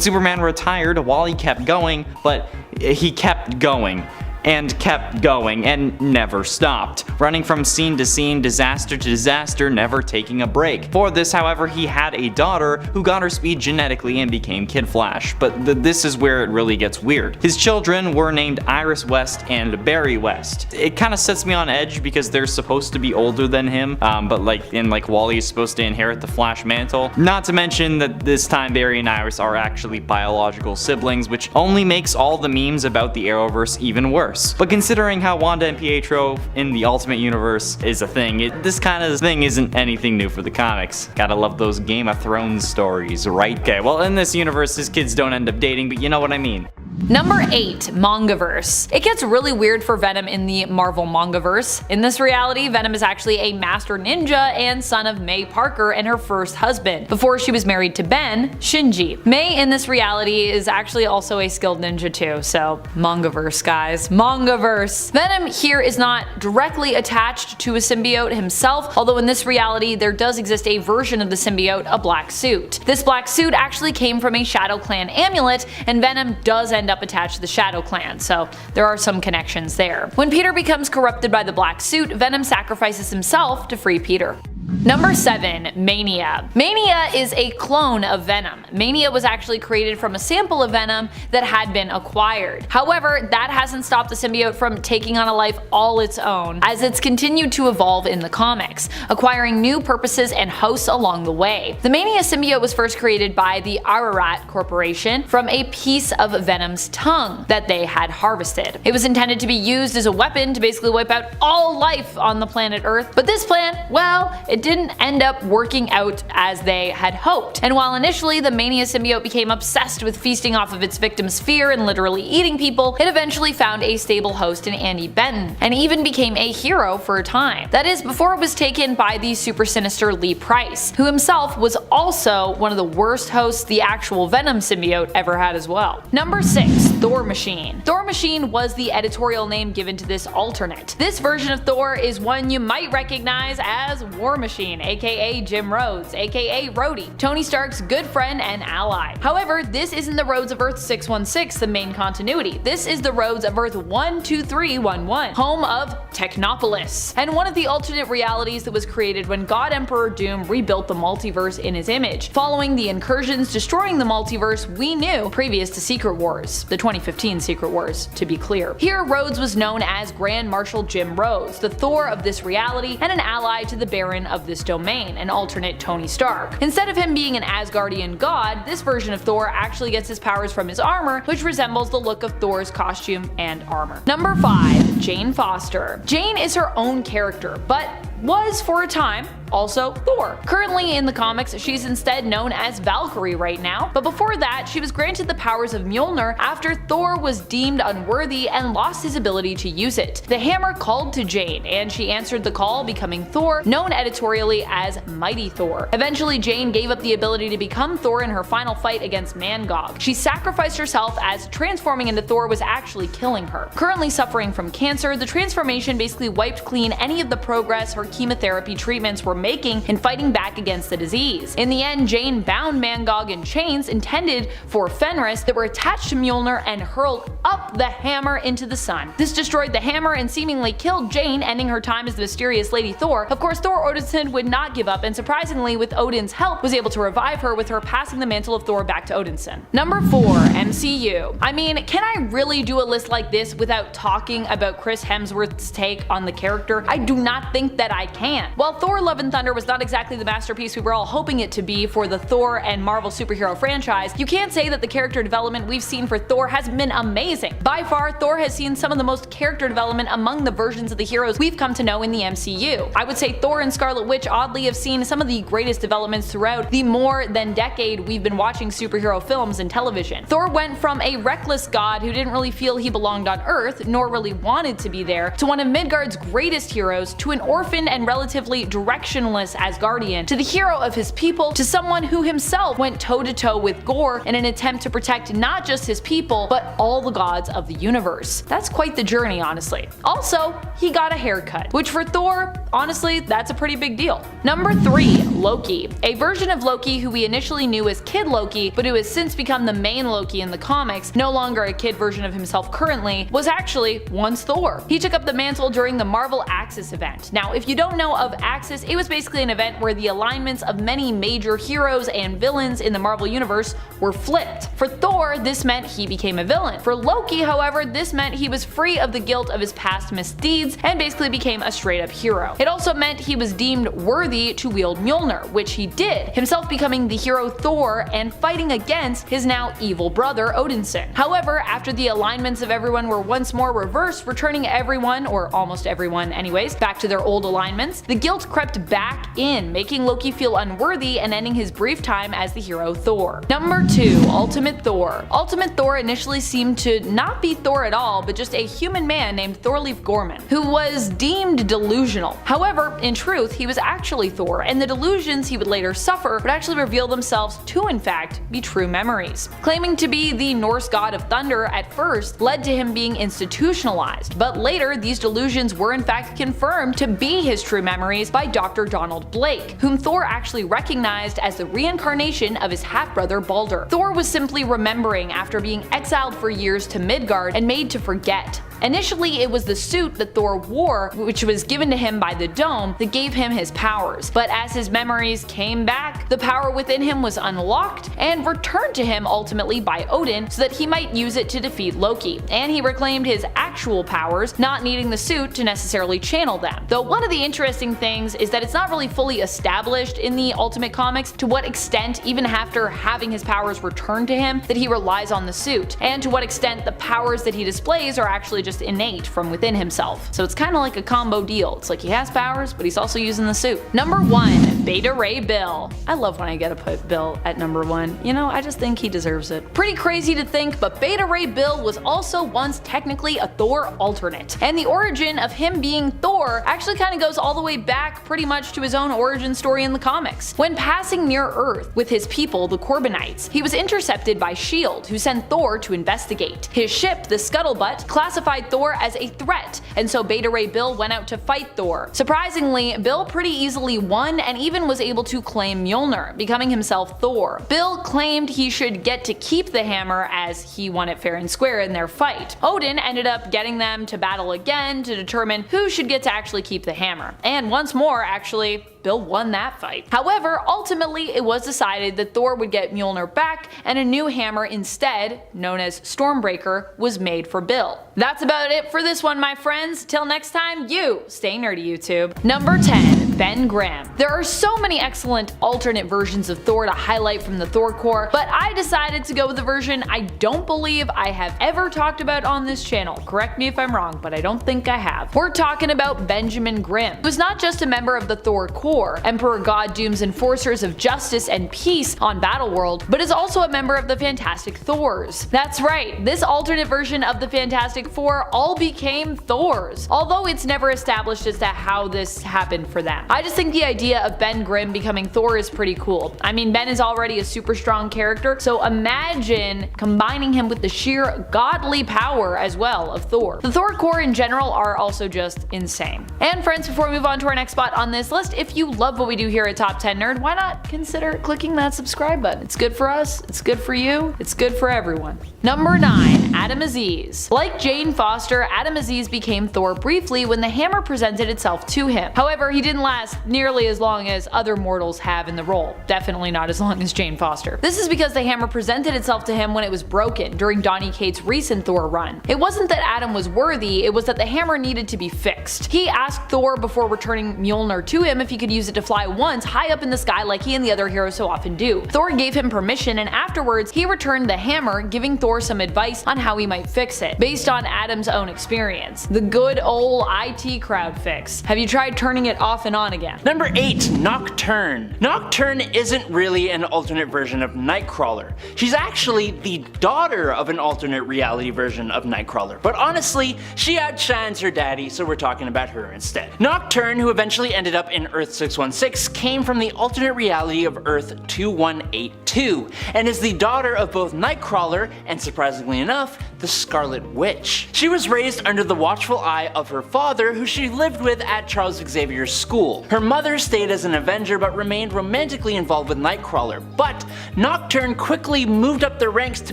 Superman retired, Wally kept going, but he kept going and kept going and never stopped, running from scene to scene, disaster to disaster, never taking a break. For this, however, he had a daughter who got her speed genetically and became Kid Flash, but this is where it really gets weird. His children were named Iris West and Barry West. It kind of sets me on edge because they're supposed to be older than him, but like Wally is supposed to inherit the Flash mantle. Not to mention that this time Barry and Iris are actually biological siblings, which only makes all the memes about the Arrowverse even worse. But considering how Wanda and Pietro in the Ultimate Universe is a thing, this kind of thing isn't anything new for the comics. Gotta love those Game of Thrones stories, right? Okay, well in this universe his kids don't end up dating, but you know what I mean. Number 8, Mangaverse. It gets really weird for Venom in the Marvel Mangaverse. In this reality, Venom is actually a master ninja and son of May Parker and her first husband, before she was married to Ben, Shinji. May in this reality is actually also a skilled ninja too, so Mangaverse guys, Mangaverse. Venom here is not directly attached to a symbiote himself, although in this reality there does exist a version of the symbiote, a black suit. This black suit actually came from a Shadow Clan amulet, and Venom does end up attached to the Shadow Clan, so there are some connections there. When Peter becomes corrupted by the black suit, Venom sacrifices himself to free Peter. Number 7, Mania. Mania is a clone of Venom. Mania was actually created from a sample of Venom that had been acquired. However, that hasn't stopped the symbiote from taking on a life all its own, as it's continued to evolve in the comics, acquiring new purposes and hosts along the way. The Mania symbiote was first created by the Ararat Corporation from a piece of Venom's tongue that they had harvested. It was intended to be used as a weapon to basically wipe out all life on the planet Earth, but this plan, well, it didn't end up working out as they had hoped. And while initially the Mania symbiote became obsessed with feasting off of its victims' fear and literally eating people, it eventually found a stable host in Andy Benton, and even became a hero for a time. That is, before it was taken by the super sinister Lee Price, who himself was also one of the worst hosts the actual Venom symbiote ever had as well. Number 6, Thor Machine. Thor Machine was the editorial name given to this alternate. This version of Thor is one you might recognize as War Machine, aka Jim Rhodes, aka Rhodey, Tony Stark's good friend and ally. However, this isn't the Rhodes of Earth 616, the main continuity. This is the Rhodes of Earth 12311, home of Technopolis, and one of the alternate realities that was created when God Emperor Doom rebuilt the multiverse in his image, following the incursions destroying the multiverse we knew previous to Secret Wars, the 2015 Secret Wars, to be clear. Here, Rhodes was known as Grand Marshal Jim Rhodes, the Thor of this reality and an ally to the Baron of this domain, an alternate Tony Stark. Instead of him being an Asgardian god, this version of Thor actually gets his powers from his armor, which resembles the look of Thor's costume and armor. Number 5, Jane Foster. Jane is her own character, but was for a time also Thor. Currently in the comics, she's instead known as Valkyrie right now, but before that, she was granted the powers of Mjolnir after Thor was deemed unworthy and lost his ability to use it. The hammer called to Jane, and she answered the call, becoming Thor, known editorially as Mighty Thor. Eventually, Jane gave up the ability to become Thor in her final fight against Mangog. She sacrificed herself as transforming into Thor was actually killing her. Currently suffering from cancer, the transformation basically wiped clean any of the progress her chemotherapy treatments were making in fighting back against the disease. In the end, Jane bound Mangog in chains intended for Fenris that were attached to Mjolnir and hurled up the hammer into the sun. This destroyed the hammer and seemingly killed Jane, ending her time as the mysterious Lady Thor. Of course, Thor Odinson would not give up, and surprisingly, with Odin's help, was able to revive her, with her passing the mantle of Thor back to Odinson. Number 4. MCU. I mean, can I really do a list like this without talking about Chris Hemsworth's take on the character? I do not think that I can. While Thor Love and Thunder was not exactly the masterpiece we were all hoping it to be for the Thor and Marvel superhero franchise, you can't say that the character development we've seen for Thor has been amazing. By far, Thor has seen some of the most character development among the versions of the heroes we've come to know in the MCU. I would say Thor and Scarlet Witch oddly have seen some of the greatest developments throughout the more than decade we've been watching superhero films and television. Thor went from a reckless god who didn't really feel he belonged on Earth, nor really wanted to be there, to one of Midgard's greatest heroes, to an orphan and relatively directionless Asgardian, to the hero of his people, to someone who himself went toe-to-toe with Gorr in an attempt to protect not just his people, but all the gods of the universe. That's quite the journey, honestly. Also, he got a haircut, which for Thor, honestly, that's a pretty big deal. Number 3. Loki. A version of Loki who we initially knew as Kid Loki, but who has since become the main Loki in the comics, no longer a kid version of himself currently, was actually once Thor. He took up the mantle during the Marvel Axis event. Now, if you don't know of Axis, it was basically an event where the alignments of many major heroes and villains in the Marvel universe were flipped. For Thor, this meant he became a villain. For Loki, however, this meant he was free of the guilt of his past misdeeds and basically became a straight-up hero. It also meant he was deemed worthy to wield Mjolnir, which he did, himself becoming the hero Thor and fighting against his now evil brother Odinson. However, after the alignments of everyone were once more reversed, returning everyone, or almost everyone anyways, back to their old alignments, the guilt crept back in, making Loki feel unworthy and ending his brief time as the hero Thor. Number 2. Ultimate Thor. Ultimate Thor initially seemed to not be Thor at all, but just a human man named Thorleif Gorman, who was deemed delusional. However, in truth, he was actually Thor, and the delusions he would later suffer would actually reveal themselves to in fact be true memories. Claiming to be the Norse god of thunder at first led to him being institutionalized, but later these delusions were in fact confirmed to be his true memories by Dr. Donald Blake, whom Thor actually recognized as the reincarnation of his half-brother Balder. Thor was simply remembering after being exiled for years to Midgard and made to forget. Initially, it was the suit that Thor wore, which was given to him by the Dome, that gave him his powers. But as his memories came back, the power within him was unlocked and returned to him ultimately by Odin so that he might use it to defeat Loki. And he reclaimed his actual powers, not needing the suit to necessarily channel them. Though one of the interesting things is that it's not really fully established in the Ultimate Comics to what extent, even after having his powers returned to him, that he relies on the suit, and to what extent the powers that he displays are actually just innate from within himself. So it's kind of like a combo deal. It's like he has powers, but he's also using the suit. Number 1. Beta Ray Bill. I love when I get to put Bill at number 1. You know, I just think he deserves it. Pretty crazy to think, but Beta Ray Bill was also once technically a Thor alternate. And the origin of him being Thor actually kind of goes all the way back pretty much to his own origin story in the comics. When passing near Earth with his people, the Corbinites, he was intercepted by S.H.I.E.L.D., who sent Thor to investigate. His ship, the Scuttlebutt, classified Thor as a threat, and so Beta Ray Bill went out to fight Thor. Surprisingly, Bill pretty easily won and even was able to claim Mjolnir, becoming himself Thor. Bill claimed he should get to keep the hammer as he won it fair and square in their fight. Odin ended up getting them to battle again to determine who should get to actually keep the hammer. And once more, actually, Bill won that fight. However, ultimately it was decided that Thor would get Mjolnir back and a new hammer instead, known as Stormbreaker, was made for Bill. That's about it for this one, my friends. Till next time, you stay nerdy, YouTube. Number 10. Ben Grimm. There are so many excellent alternate versions of Thor to highlight from the Thor Corps, but I decided to go with the version I don't believe I have ever talked about on this channel. Correct me if I'm wrong, but I don't think I have. We're talking about Benjamin Grimm, who was not just a member of the Thor Corps, Emperor God Doom's enforcers of justice and peace on Battleworld, but is also a member of the Fantastic Thors. That's right, this alternate version of the Fantastic Four all became Thors, although it's never established as to how this happened for them. I just think the idea of Ben Grimm becoming Thor is pretty cool. I mean, Ben is already a super strong character, so imagine combining him with the sheer godly power as well of Thor. The Thor Corps in general are also just insane. And friends, before we move on to our next spot on this list, if you love what we do here at Top 10 Nerd, why not consider clicking that subscribe button? It's good for us, it's good for you, it's good for everyone. Number 9. Adam Aziz. Like Jane Foster, Adam Aziz became Thor briefly when the hammer presented itself to him. However, he didn't last nearly as long as other mortals have in the role. Definitely not as long as Jane Foster. This is because the hammer presented itself to him when it was broken during Donny Cates' recent Thor run. It wasn't that Adam was worthy, it was that the hammer needed to be fixed. He asked Thor before returning Mjolnir to him if he could use it to fly once high up in the sky like he and the other heroes so often do. Thor gave him permission, and afterwards he returned the hammer, giving Thor some advice on how he might fix it, based on Adam's own experience. The good ol' IT crowd fix. Have you tried turning it off and on again? Number 8. Nocturne. Nocturne isn't really an alternate version of Nightcrawler. She's actually the daughter of an alternate reality version of Nightcrawler, but honestly, she outshines her daddy, so we're talking about her instead. Nocturne, who eventually ended up in Earth 616, came from the alternate reality of Earth 2182, and is the daughter of both Nightcrawler and, surprisingly enough, the Scarlet Witch. She was raised under the watchful eye of her father, who she lived with at Charles Xavier's school. Her mother stayed as an Avenger but remained romantically involved with Nightcrawler, but Nocturne quickly moved up the ranks to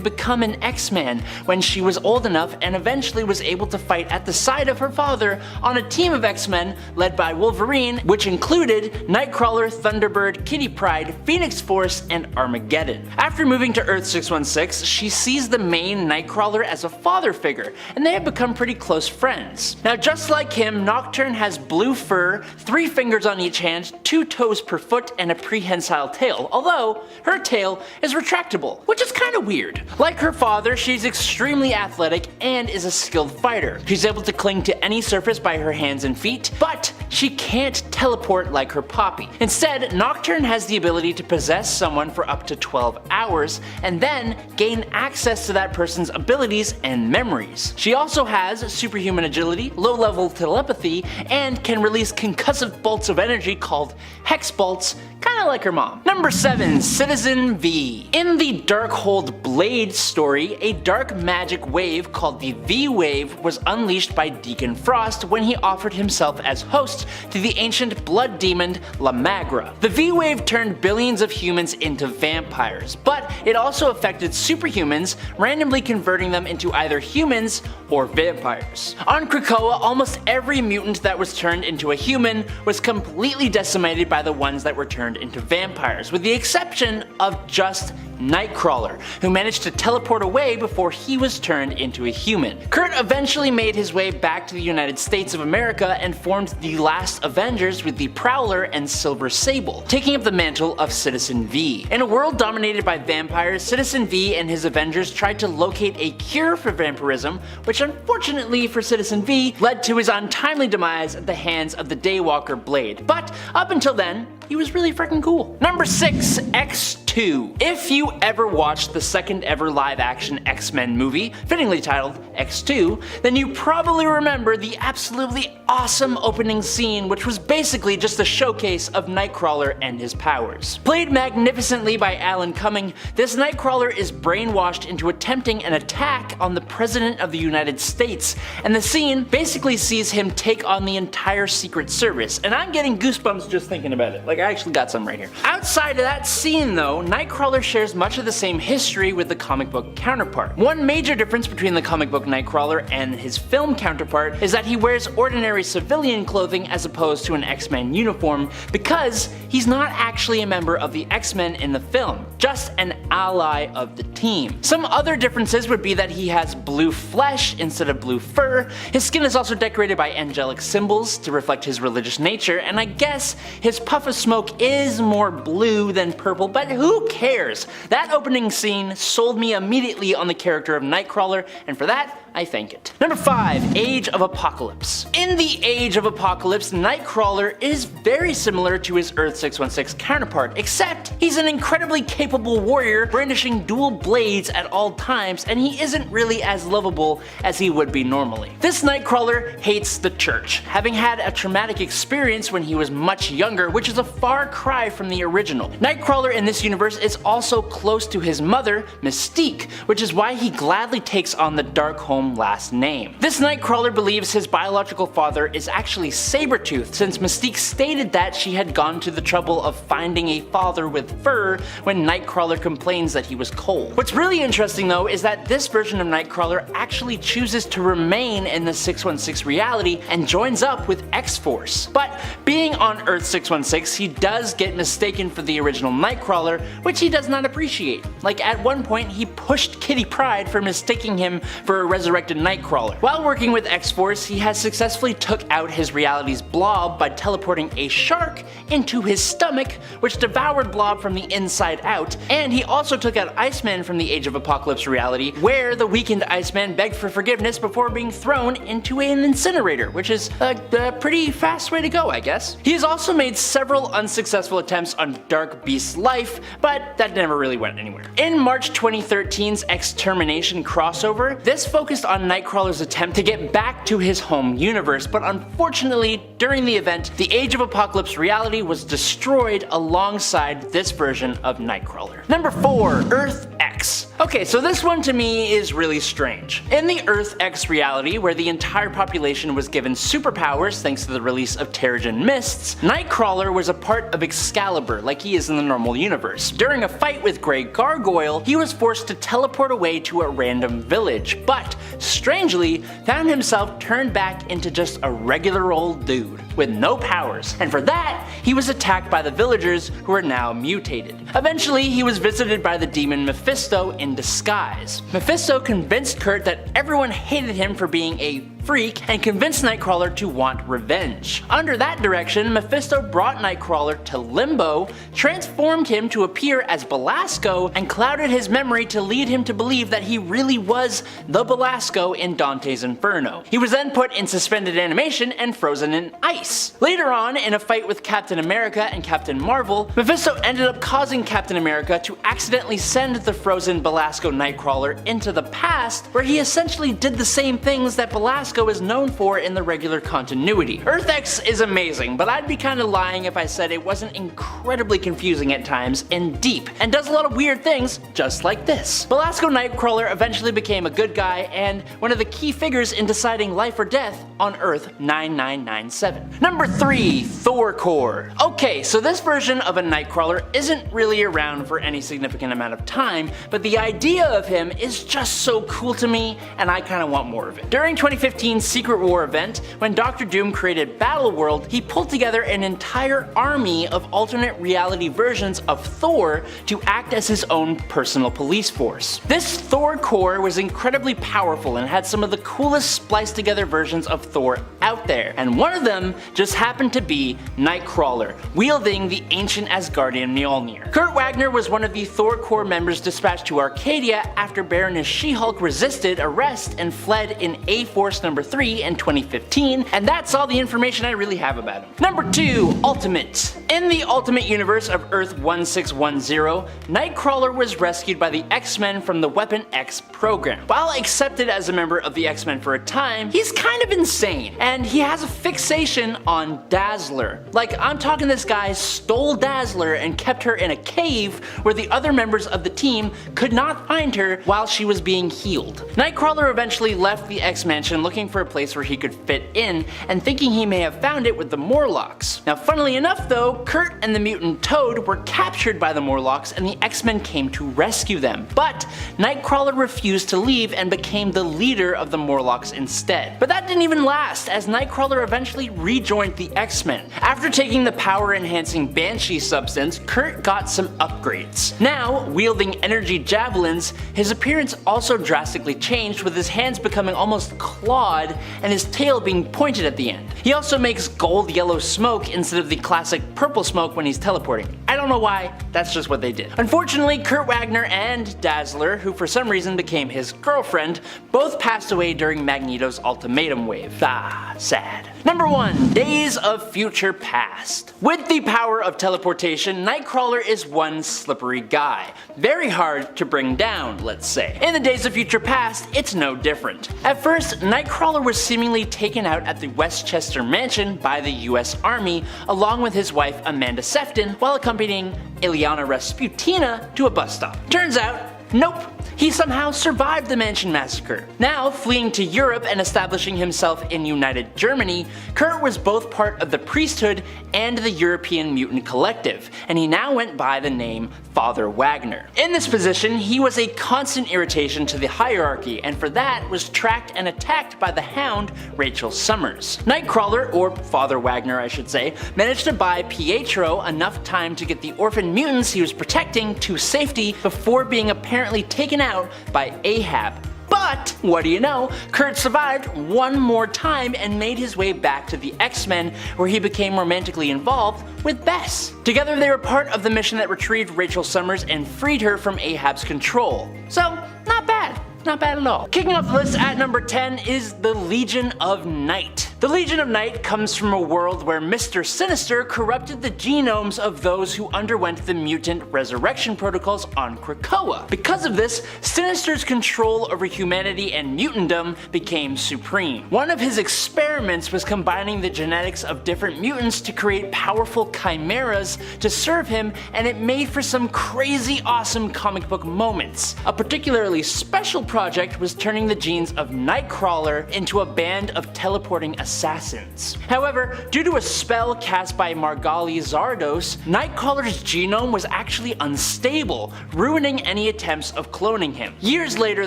become an X-Man when she was old enough, and eventually was able to fight at the side of her father on a team of X-Men led by Wolverine, which included Nightcrawler, Thunderbird, Kitty Pryde, Phoenix Force, and Armageddon. After moving to Earth 616, she sees the main Nightcrawler as a father figure, and they have become pretty close friends. Now, just like him, Nocturne has blue fur, 3 fingers on each hand, 2 toes per foot, and a prehensile tail, although her tail is retractable, which is kinda weird. Like her father, she's extremely athletic and is a skilled fighter. She's able to cling to any surface by her hands and feet, but she can't teleport like her Poppy. Instead, Nocturne has the ability to possess someone for up to 12 hours, and then gain access to that person's abilities and memories. She also has superhuman agility, low-level telepathy, and can release concussive bolts of energy called Hex Bolts, kinda like her mom. Number 7. Citizen V. In the Darkhold Blade story, a dark magic wave called the V-Wave was unleashed by Deacon Frost when he offered himself as host to the ancient blood demon La Magra. The V-Wave turned billions of humans into vampires, but it also affected superhumans, randomly converting them into either humans or vampires. On Krakoa, almost every mutant that was turned into a human was completely decimated by the ones that were turned into vampires, with the exception of just Nightcrawler, who managed to teleport away before he was turned into a human. Kurt eventually made his way back to the United States of America and formed the last Avengers with the Prowler and Silver Sable, taking up the mantle of Citizen V. In a world dominated by vampires, Citizen V and his Avengers tried to locate a cure for vampirism, which unfortunately for Citizen V led to his untimely demise at the hands of the Daywalker Blade. But up until then, he was really freaking cool. Number 6. X2. If you ever watched the second ever live action X-Men movie, fittingly titled X2, then you probably remember the absolutely awesome opening scene, which was basically just a showcase of Nightcrawler and his powers. Played magnificently by Alan Cumming, this Nightcrawler is brainwashed into attempting an attack on the President of the United States, and the scene basically sees him take on the entire Secret Service, and I'm getting goosebumps just thinking about it. Like, I actually got some right here. Outside of that scene though, Nightcrawler shares much of the same history with the comic book counterpart. One major difference between the comic book Nightcrawler and his film counterpart is that he wears ordinary civilian clothing as opposed to an X-Men uniform because he's not actually a member of the X-Men in the film, just an ally of the team. Some other differences would be that he has blue flesh instead of blue fur, his skin is also decorated by angelic symbols to reflect his religious nature, and I guess his puff of smoke is more blue than purple, but who cares? That opening scene sold me immediately on the character of Nightcrawler, and for that, I thank it. Number 5. Age of Apocalypse. In the Age of Apocalypse, Nightcrawler is very similar to his Earth 616 counterpart, except he's an incredibly capable warrior brandishing dual blades at all times, and he isn't really as lovable as he would be normally. This Nightcrawler hates the church, having had a traumatic experience when he was much younger, which is a far cry from the original. Nightcrawler in this universe is also close to his mother, Mystique, which is why he gladly takes on the Darkholme last name. This Nightcrawler believes his biological father is actually Sabretooth, since Mystique stated that she had gone to the trouble of finding a father with fur when Nightcrawler complains that he was cold. What's really interesting though is that this version of Nightcrawler actually chooses to remain in the 616 reality and joins up with X-Force. But being on Earth 616, he does get mistaken for the original Nightcrawler, which he does not appreciate. Like at one point he pushed Kitty Pryde for mistaking him for a resurrected Nightcrawler. While working with X-Force, he has successfully took out his reality's Blob by teleporting a shark into his stomach, which devoured Blob from the inside out, and he also took out Iceman from the Age of Apocalypse reality, where the weakened Iceman begged for forgiveness before being thrown into an incinerator, which is a pretty fast way to go, I guess. He has also made several unsuccessful attempts on Dark Beast's life, but that never really went anywhere. In March 2013's Extermination crossover, this focused on Nightcrawler's attempt to get back to his home universe, but unfortunately, during the event, the Age of Apocalypse reality was destroyed alongside this version of Nightcrawler. Number 4. Earth X. Okay, so this one to me is really strange. In the Earth X reality, where the entire population was given superpowers thanks to the release of Terrigen Mists, Nightcrawler was a part of Excalibur like he is in the normal universe. During a fight with Grey Gargoyle, he was forced to teleport away to a random village, but strangely found himself turned back into just a regular old dude with no powers, and for that he was attacked by the villagers who are now mutated. Eventually he was visited by the demon Mephisto in disguise. Mephisto convinced Kurt that everyone hated him for being a freak and convinced Nightcrawler to want revenge. Under that direction, Mephisto brought Nightcrawler to Limbo, transformed him to appear as Belasco, and clouded his memory to lead him to believe that he really was the Belasco in Dante's Inferno. He was then put in suspended animation and frozen in ice. Later on, in a fight with Captain America and Captain Marvel, Mephisto ended up causing Captain America to accidentally send the frozen Belasco Nightcrawler into the past, where he essentially did the same things that Belasco is known for in the regular continuity. Earth X is amazing, but I'd be kinda lying if I said it wasn't incredibly confusing at times and deep, and does a lot of weird things just like this. Belasco Nightcrawler eventually became a good guy and one of the key figures in deciding life or death on Earth 9997. Number 3. Thor Core. Okay, so this version of a Nightcrawler isn't really around for any significant amount of time, but the idea of him is just so cool to me, and I kinda want more of it. During 2015 Secret War event, when Dr. Doom created Battleworld, he pulled together an entire army of alternate reality versions of Thor to act as his own personal police force. This Thor Core was incredibly powerful and had some of the coolest spliced together versions of Thor out there, and one of them just happened to be Nightcrawler, wielding the ancient Asgardian Mjolnir. Kurt Wagner was one of the Thor Core members dispatched to Arcadia after Baroness She-Hulk resisted arrest and fled in A-Force number 3 in 2015, and that's all the information I really have about him. Number 2. Ultimate. In the Ultimate universe of Earth 1610, Nightcrawler was rescued by the X-Men from the Weapon X program. While accepted as a member of the X-Men for a time, he's kind of insane, and he has a fixation on Dazzler. Like, I'm talking this guy stole Dazzler and kept her in a cave where the other members of the team could not find her while she was being healed. Nightcrawler eventually left the X-Mansion looking looking for a place where he could fit in and thinking he may have found it with the Morlocks. Now funnily enough though, Kurt and the mutant Toad were captured by the Morlocks and the X-Men came to rescue them, but Nightcrawler refused to leave and became the leader of the Morlocks instead. But that didn't even last, as Nightcrawler eventually rejoined the X-Men. After taking the power-enhancing Banshee substance, Kurt got some upgrades. Now, wielding energy javelins, his appearance also drastically changed, with his hands becoming almost clawed and his tail being pointed at the end. He also makes gold-yellow smoke instead of the classic purple smoke when he's teleporting. I don't know why, that's just what they did. Unfortunately, Kurt Wagner and Dazzler, who for some reason became his girlfriend, both passed away during Magneto's ultimatum wave. Ah, sad. Number 1. Days of Future Past. With the power of teleportation, Nightcrawler is one slippery guy. Very hard to bring down, let's say. In the Days of Future Past, it's no different. At first, Nightcrawler was seemingly taken out at the Westchester Mansion by the US Army, along with his wife Amanda Sefton, while accompanying Ilyana Rasputina to a bus stop. Turns out, nope, he somehow survived the Mansion Massacre. Now, fleeing to Europe and establishing himself in United Germany, Kurt was both part of the priesthood and the European Mutant Collective, and he now went by the name Father Wagner. In this position, he was a constant irritation to the hierarchy, and for that was tracked and attacked by the Hound, Rachel Summers. Nightcrawler, or Father Wagner I should say, managed to buy Pietro enough time to get the orphan mutants he was protecting to safety before being apparently taken out by Ahab. But, what do you know, Kurt survived one more time and made his way back to the X-Men, where he became romantically involved with Bess. Together they were part of the mission that retrieved Rachel Summers and freed her from Ahab's control. So, not bad. Not bad at all. Kicking off the list at number 10 is the Legion of Night. The Legion of Night comes from a world where Mr. Sinister corrupted the genomes of those who underwent the mutant resurrection protocols on Krakoa. Because of this, Sinister's control over humanity and mutantdom became supreme. One of his experiments was combining the genetics of different mutants to create powerful chimeras to serve him, and it made for some crazy awesome comic book moments. A particularly special project was turning the genes of Nightcrawler into a band of teleporting assassins. However, due to a spell cast by Margali Zardos, Nightcrawler's genome was actually unstable, ruining any attempts of cloning him. Years later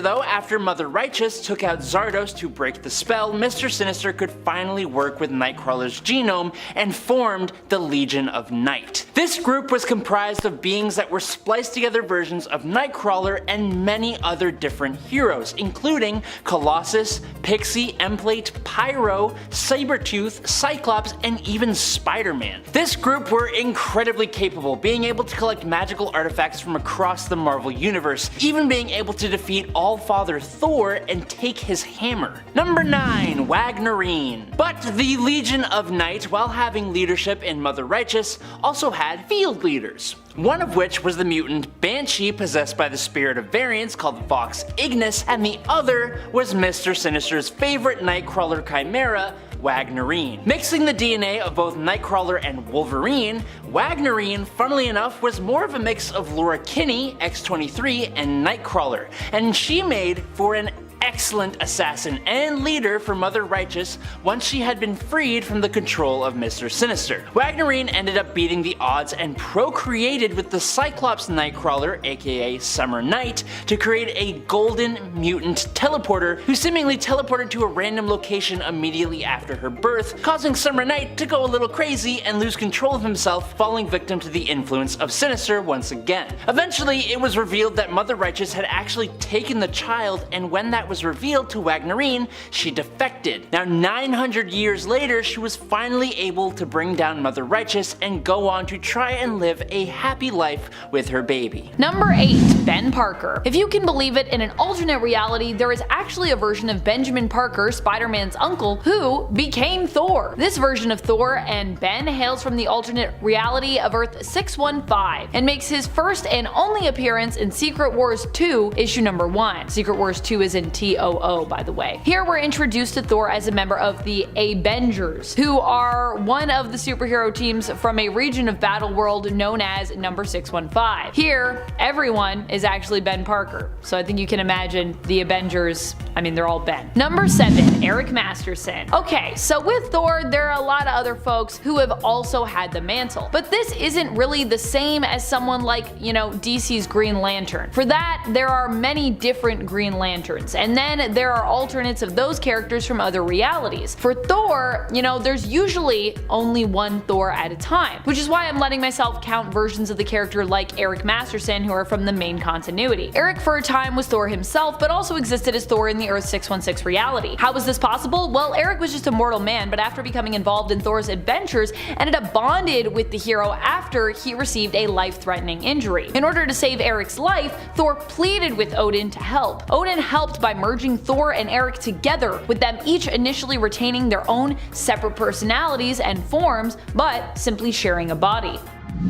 though, after Mother Righteous took out Zardos to break the spell, Mr. Sinister could finally work with Nightcrawler's genome and formed the Legion of Night. This group was comprised of beings that were spliced together versions of Nightcrawler and many other different heroes, including Colossus, Pixie, Emplate, Pyro, Sabretooth, Cyclops, and even Spider-Man. This group were incredibly capable, being able to collect magical artifacts from across the Marvel Universe, even being able to defeat All-Father Thor and take his hammer. Number 9. Wagnerine. But the Legion of Night, while having leadership in Mother Righteous, also had field leaders. One of which was the mutant Banshee possessed by the spirit of variance called Vox Ignis, and the other was Mr. Sinister's favorite Nightcrawler chimera, Wagnerine. Mixing the DNA of both Nightcrawler and Wolverine, Wagnerine, funnily enough, was more of a mix of Laura Kinney, X-23, and Nightcrawler, and she made for an excellent assassin and leader for Mother Righteous once she had been freed from the control of Mr. Sinister. Wagnerine ended up beating the odds and procreated with the Cyclops Nightcrawler, aka Summer Knight, to create a golden mutant teleporter who seemingly teleported to a random location immediately after her birth, causing Summer Knight to go a little crazy and lose control of himself, falling victim to the influence of Sinister once again. Eventually, it was revealed that Mother Righteous had actually taken the child, and when that was revealed to Wagnerine, she defected. Now 900 years later, she was finally able to bring down Mother Righteous and go on to try and live a happy life with her baby. Number 8. Ben Parker. If you can believe it, in an alternate reality, there is actually a version of Benjamin Parker, Spider-Man's uncle, who became Thor. This version of Thor and Ben hails from the alternate reality of Earth 615 and makes his first and only appearance in Secret Wars 2, issue number 1. Secret Wars 2 is in Avengers, by the way. Here we're introduced to Thor as a member of the Avengers, who are one of the superhero teams from a region of Battleworld known as Number 615. Here, everyone is actually Ben Parker, so I think you can imagine the Avengers, I mean they're all Ben. Number 7, Eric Masterson. Okay, so with Thor, there are a lot of other folks who have also had the mantle, but this isn't really the same as someone like, you know, DC's Green Lantern. For that, there are many different Green Lanterns, and then there are alternates of those characters from other realities. For Thor, you know, there's usually only one Thor at a time, which is why I'm letting myself count versions of the character like Eric Masterson who are from the main continuity. Eric for a time was Thor himself, but also existed as Thor in the Earth 616 reality. How was this possible? Well, Eric was just a mortal man, but after becoming involved in Thor's adventures, ended up bonded with the hero after he received a life-threatening injury. In order to save Eric's life, Thor pleaded with Odin to help. Odin helped by merging Thor and Eric together, with them each initially retaining their own separate personalities and forms, but simply sharing a body.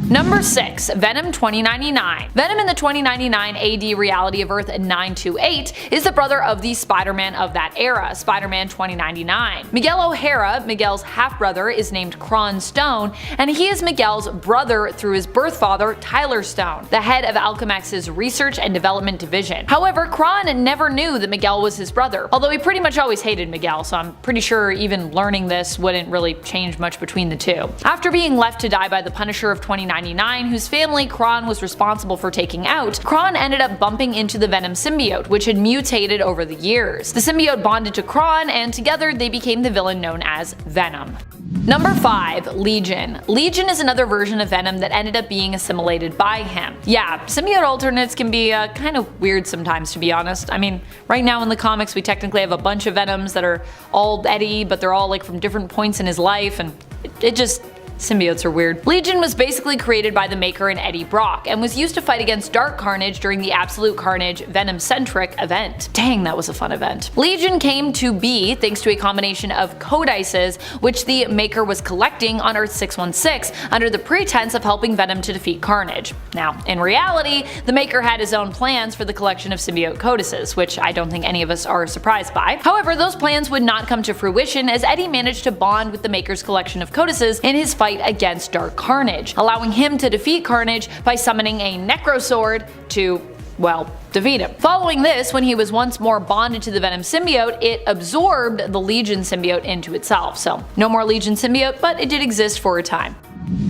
Number 6, Venom 2099. Venom in the 2099 AD reality of Earth 928 is the brother of the Spider-Man of that era, Spider-Man 2099. Miguel O'Hara, Miguel's half-brother, is named Kron Stone, and he is Miguel's brother through his birth father, Tyler Stone, the head of Alchemax's research and development division. However, Kron never knew that Miguel was his brother, although he pretty much always hated Miguel, so I'm pretty sure even learning this wouldn't really change much between the two. After being left to die by the Punisher of 2099, whose family Kron was responsible for taking out, Kron ended up bumping into the Venom symbiote, which had mutated over the years. The symbiote bonded to Kron, and together they became the villain known as Venom. Number 5, Legion. Legion is another version of Venom that ended up being assimilated by him. Yeah, symbiote alternates can be kind of weird sometimes, to be honest. I mean, right now in the comics we technically have a bunch of Venoms that are all Eddie, but they're all like from different points in his life, and it just... symbiotes are weird. Legion was basically created by the maker and Eddie Brock, and was used to fight against Dark Carnage during the Absolute Carnage Venom-centric event. Dang, that was a fun event. Legion came to be thanks to a combination of codices which the maker was collecting on Earth 616 under the pretense of helping Venom to defeat Carnage. Now, in reality, the maker had his own plans for the collection of symbiote codices, which I don't think any of us are surprised by. However, those plans would not come to fruition as Eddie managed to bond with the maker's collection of codices in his fight against Dark Carnage, allowing him to defeat Carnage by summoning a Necrosword to, well, defeat him. Following this, when he was once more bonded to the Venom symbiote, it absorbed the Legion symbiote into itself. So, no more Legion symbiote, but it did exist for a time.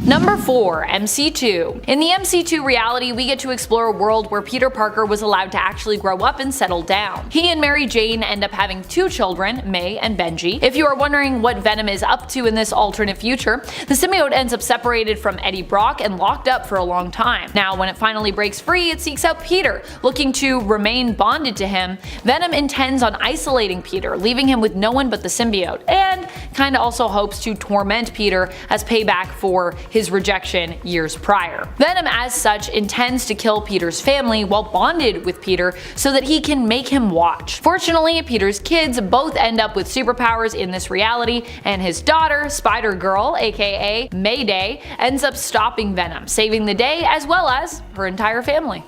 Number 4, MC2. In the MC2 reality, we get to explore a world where Peter Parker was allowed to actually grow up and settle down. He and Mary Jane end up having 2 children, May and Benji. If you are wondering what Venom is up to in this alternate future, the symbiote ends up separated from Eddie Brock and locked up for a long time. Now, when it finally breaks free, it seeks out Peter. Looking to remain bonded to him, Venom intends on isolating Peter, leaving him with no one but the symbiote, and kinda also hopes to torment Peter as payback for his rejection years prior. Venom as such intends to kill Peter's family while bonded with Peter so that he can make him watch. Fortunately, Peter's kids both end up with superpowers in this reality, and his daughter, Spider-Girl, aka Mayday, ends up stopping Venom, saving the day as well as her entire family.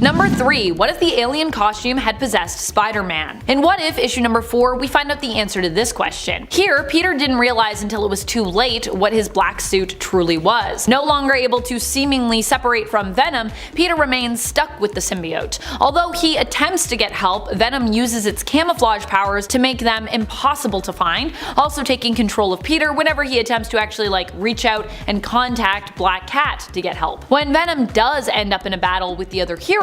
Number 3, what if the alien costume had possessed Spider-Man? In What If issue number 4, we find out the answer to this question. Here, Peter didn't realize until it was too late what his black suit truly was. No longer able to seemingly separate from Venom, Peter remains stuck with the symbiote. Although he attempts to get help, Venom uses its camouflage powers to make them impossible to find, also taking control of Peter whenever he attempts to actually reach out and contact Black Cat to get help. When Venom does end up in a battle with the other heroes,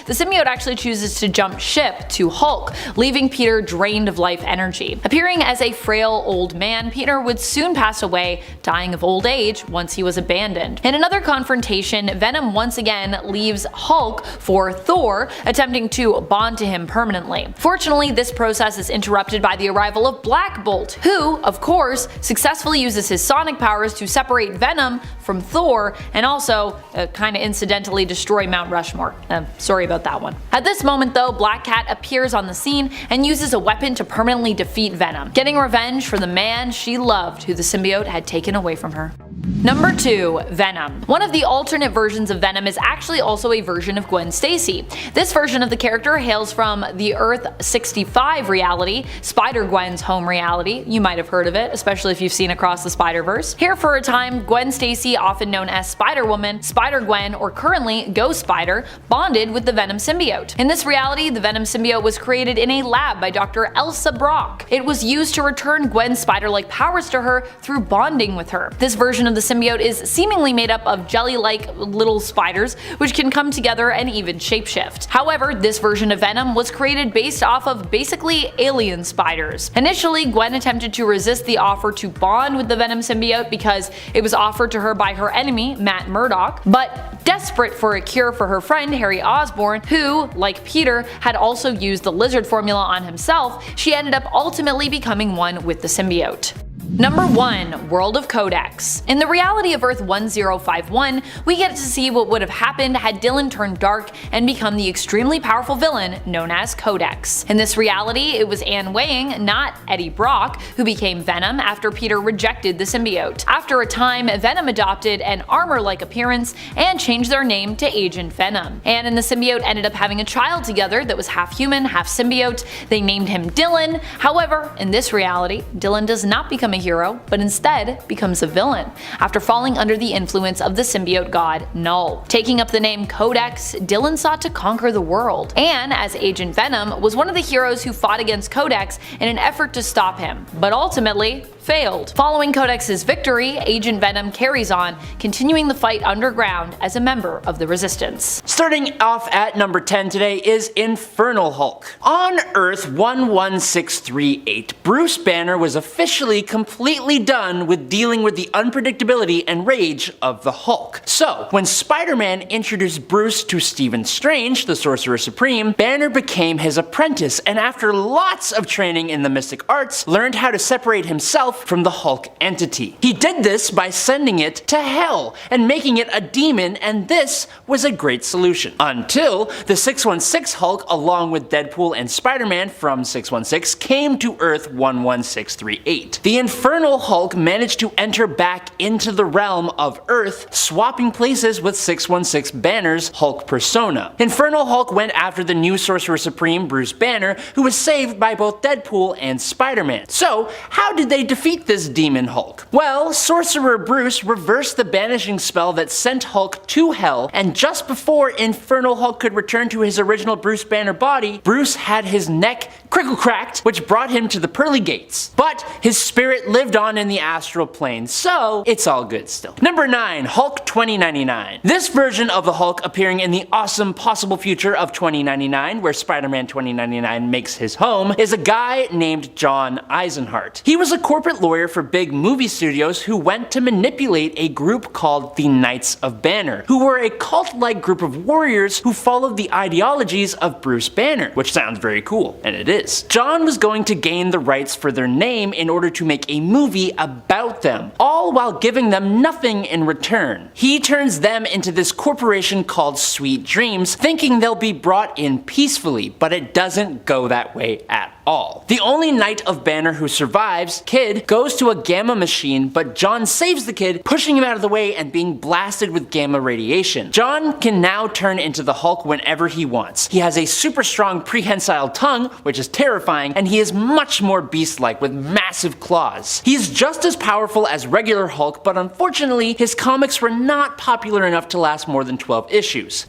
the symbiote actually chooses to jump ship to Hulk, leaving Peter drained of life energy. Appearing as a frail old man, Peter would soon pass away, dying of old age once he was abandoned. In another confrontation, Venom once again leaves Hulk for Thor, attempting to bond to him permanently. Fortunately, this process is interrupted by the arrival of Black Bolt, who, of course, successfully uses his sonic powers to separate Venom from Thor and also kinda incidentally destroy Mount Rushmore. Sorry about that one. At this moment though, Black Cat appears on the scene and uses a weapon to permanently defeat Venom, getting revenge for the man she loved who the symbiote had taken away from her. Number 2. Venom. One of the alternate versions of Venom is actually also a version of Gwen Stacy. This version of the character hails from the Earth 65 reality, Spider-Gwen's home reality. You might have heard of it, especially if you've seen Across the Spider-Verse. Here for a time, Gwen Stacy, often known as Spider-Woman, Spider-Gwen, or currently Ghost Spider, bonded with the Venom symbiote. In this reality, the Venom symbiote was created in a lab by Dr. Elsa Brock. It was used to return Gwen's spider-like powers to her through bonding with her. This version of the symbiote is seemingly made up of jelly-like little spiders, which can come together and even shapeshift. However, this version of Venom was created based off of basically alien spiders. Initially, Gwen attempted to resist the offer to bond with the Venom symbiote because it was offered to her by her enemy, Matt Murdock, but desperate for a cure for her friend Harry Osborn, who, like Peter, had also used the lizard formula on himself, she ended up ultimately becoming one with the symbiote. Number 1. World of Codex. In the reality of Earth 1051, we get to see what would have happened had Dylan turned dark and become the extremely powerful villain known as Codex. In this reality, it was Anne Weying, not Eddie Brock, who became Venom after Peter rejected the symbiote. After a time, Venom adopted an armor-like appearance and changed their name to Agent Venom. Anne and the symbiote ended up having a child together that was half human, half symbiote. They named him Dylan. However, in this reality, Dylan does not become a hero, but instead becomes a villain after falling under the influence of the symbiote god Null. Taking up the name Codex, Dylan sought to conquer the world. Anne, as Agent Venom, was one of the heroes who fought against Codex in an effort to stop him, but ultimately failed. Following Codex's victory, Agent Venom carries on, continuing the fight underground as a member of the Resistance. Starting off at number 10 today is Infernal Hulk. On Earth 11638, Bruce Banner was officially completely done with dealing with the unpredictability and rage of the Hulk. So, when Spider-Man introduced Bruce to Stephen Strange, the Sorcerer Supreme, Banner became his apprentice, and after lots of training in the mystic arts, learned how to separate himself from the Hulk entity. He did this by sending it to hell and making it a demon, and this was a great solution. Until the 616 Hulk, along with Deadpool and Spider-Man from 616, came to Earth 11638. The Infernal Hulk managed to enter back into the realm of Earth, swapping places with 616 Banner's Hulk persona. Infernal Hulk went after the new Sorcerer Supreme, Bruce Banner, who was saved by both Deadpool and Spider-Man. So, how did they defeat this demon Hulk? Well, Sorcerer Bruce reversed the banishing spell that sent Hulk to hell, and just before Infernal Hulk could return to his original Bruce Banner body, Bruce had his neck crickle-cracked, which brought him to the pearly gates. But his spirit lived on in the astral plane, so it's all good still. Number 9. Hulk 2099. This version of the Hulk, appearing in the awesome possible future of 2099, where Spider-Man 2099 makes his home, is a guy named John Eisenhart. He was a corporate lawyer for big movie studios who went to manipulate a group called the Knights of Banner, who were a cult-like group of warriors who followed the ideologies of Bruce Banner, which sounds very cool, and it is. John was going to gain the rights for their name in order to make a movie about them, all while giving them nothing in return. He turns them into this corporation called Sweet Dreams, thinking they'll be brought in peacefully, but it doesn't go that way at all. The only Knight of Banner who survives, Kid, goes to a gamma machine, but John saves the kid, pushing him out of the way and being blasted with gamma radiation. John can now turn into the Hulk whenever he wants. He has a super strong prehensile tongue, which is terrifying, and he is much more beast-like with massive claws. He's just as powerful as regular Hulk, but unfortunately, his comics were not popular enough to last more than 12 issues.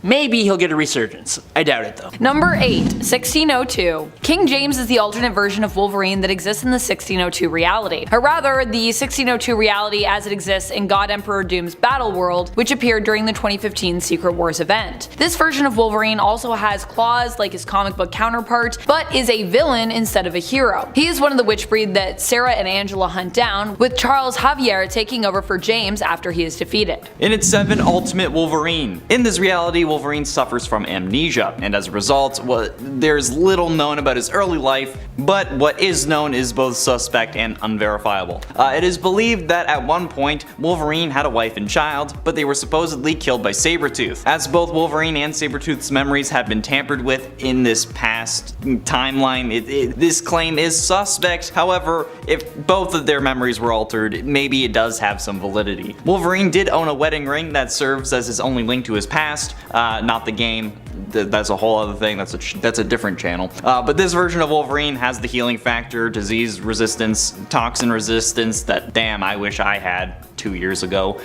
Maybe he'll get a resurgence. I doubt it though. Number 8. 1602. King James is the alternate version of Wolverine that exists in the 1602 reality, or rather, the 1602 reality as it exists in God Emperor Doom's Battle World, which appeared during the 2015 Secret Wars event. This version of Wolverine also has claws like his comic book counterpart, but is a villain instead of a hero. He is one of the witch breed that Sarah and Angela hunt down, with Charles Xavier taking over for James after he is defeated. In its 7, Ultimate Wolverine. In this reality, Wolverine suffers from amnesia, and as a result, there's little known about his early life, but what is known is both suspect and unverifiable. It is believed that at one point, Wolverine had a wife and child, but they were supposedly killed by Sabretooth. As both Wolverine and Sabretooth's memories have been tampered with in this past timeline, this claim is suspect. However, if both of their memories were altered, maybe it does have some validity. Wolverine did own a wedding ring that serves as his only link to his past, not the game. That's a whole other thing, that's a different channel. But this version of Wolverine has the healing factor, disease resistance, toxin resistance that, damn, I wish I had 2 years ago.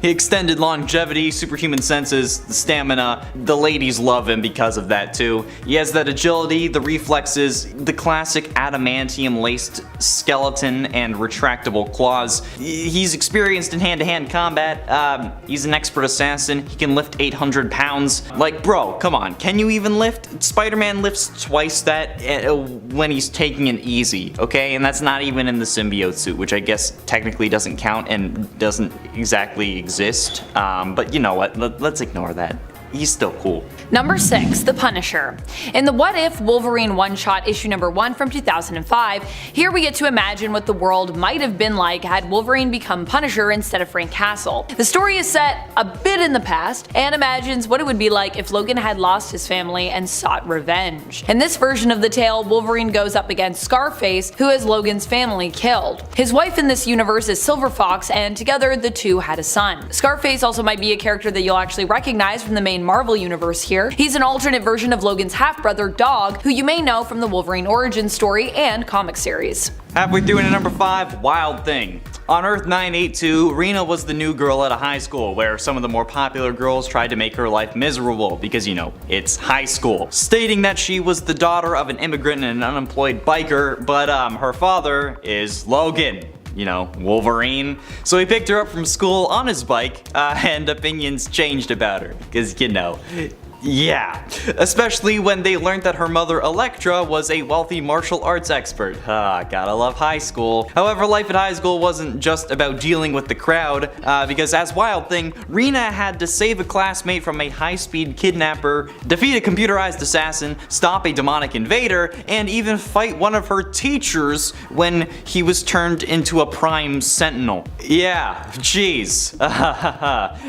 Extended longevity, superhuman senses, stamina. The ladies love him because of that too. He has that agility, the reflexes, the classic adamantium laced skeleton, and retractable claws. He's experienced in hand-to-hand combat. He's an expert assassin. He can lift 800 pounds. Like, bro, come on. Can you even lift? Spider-Man lifts twice that when he's taking it easy, okay? And that's not even in the symbiote suit, which I guess technically doesn't count and doesn't exactly exist. But you know what? Let's ignore that. He's still cool. Number 6, The Punisher. In the What If Wolverine one-shot issue number 1 from 2005, here we get to imagine what the world might have been like had Wolverine become Punisher instead of Frank Castle. The story is set a bit in the past and imagines what it would be like if Logan had lost his family and sought revenge. In this version of the tale, Wolverine goes up against Scarface, who has Logan's family killed. His wife in this universe is Silver Fox, and together the two had a son. Scarface also might be a character that you'll actually recognize from the main Marvel universe here. He's an alternate version of Logan's half-brother Dog, who you may know from the Wolverine origin story and comic series. Halfway through into number 5, Wild Thing. On Earth 982, Rena was the new girl at a high school where some of the more popular girls tried to make her life miserable because, you know, it's high school. Stating that she was the daughter of an immigrant and an unemployed biker, but her father is Logan. You know, Wolverine. So he picked her up from school on his bike, and opinions changed about her. Because, you know, yeah. Especially when they learned that her mother, Elektra, was a wealthy martial arts expert. Gotta love high school. However, life at high school wasn't just about dealing with the crowd, because as Wild Thing, Rena had to save a classmate from a high-speed kidnapper, defeat a computerized assassin, stop a demonic invader, and even fight one of her teachers when he was turned into a prime sentinel. Yeah, jeez.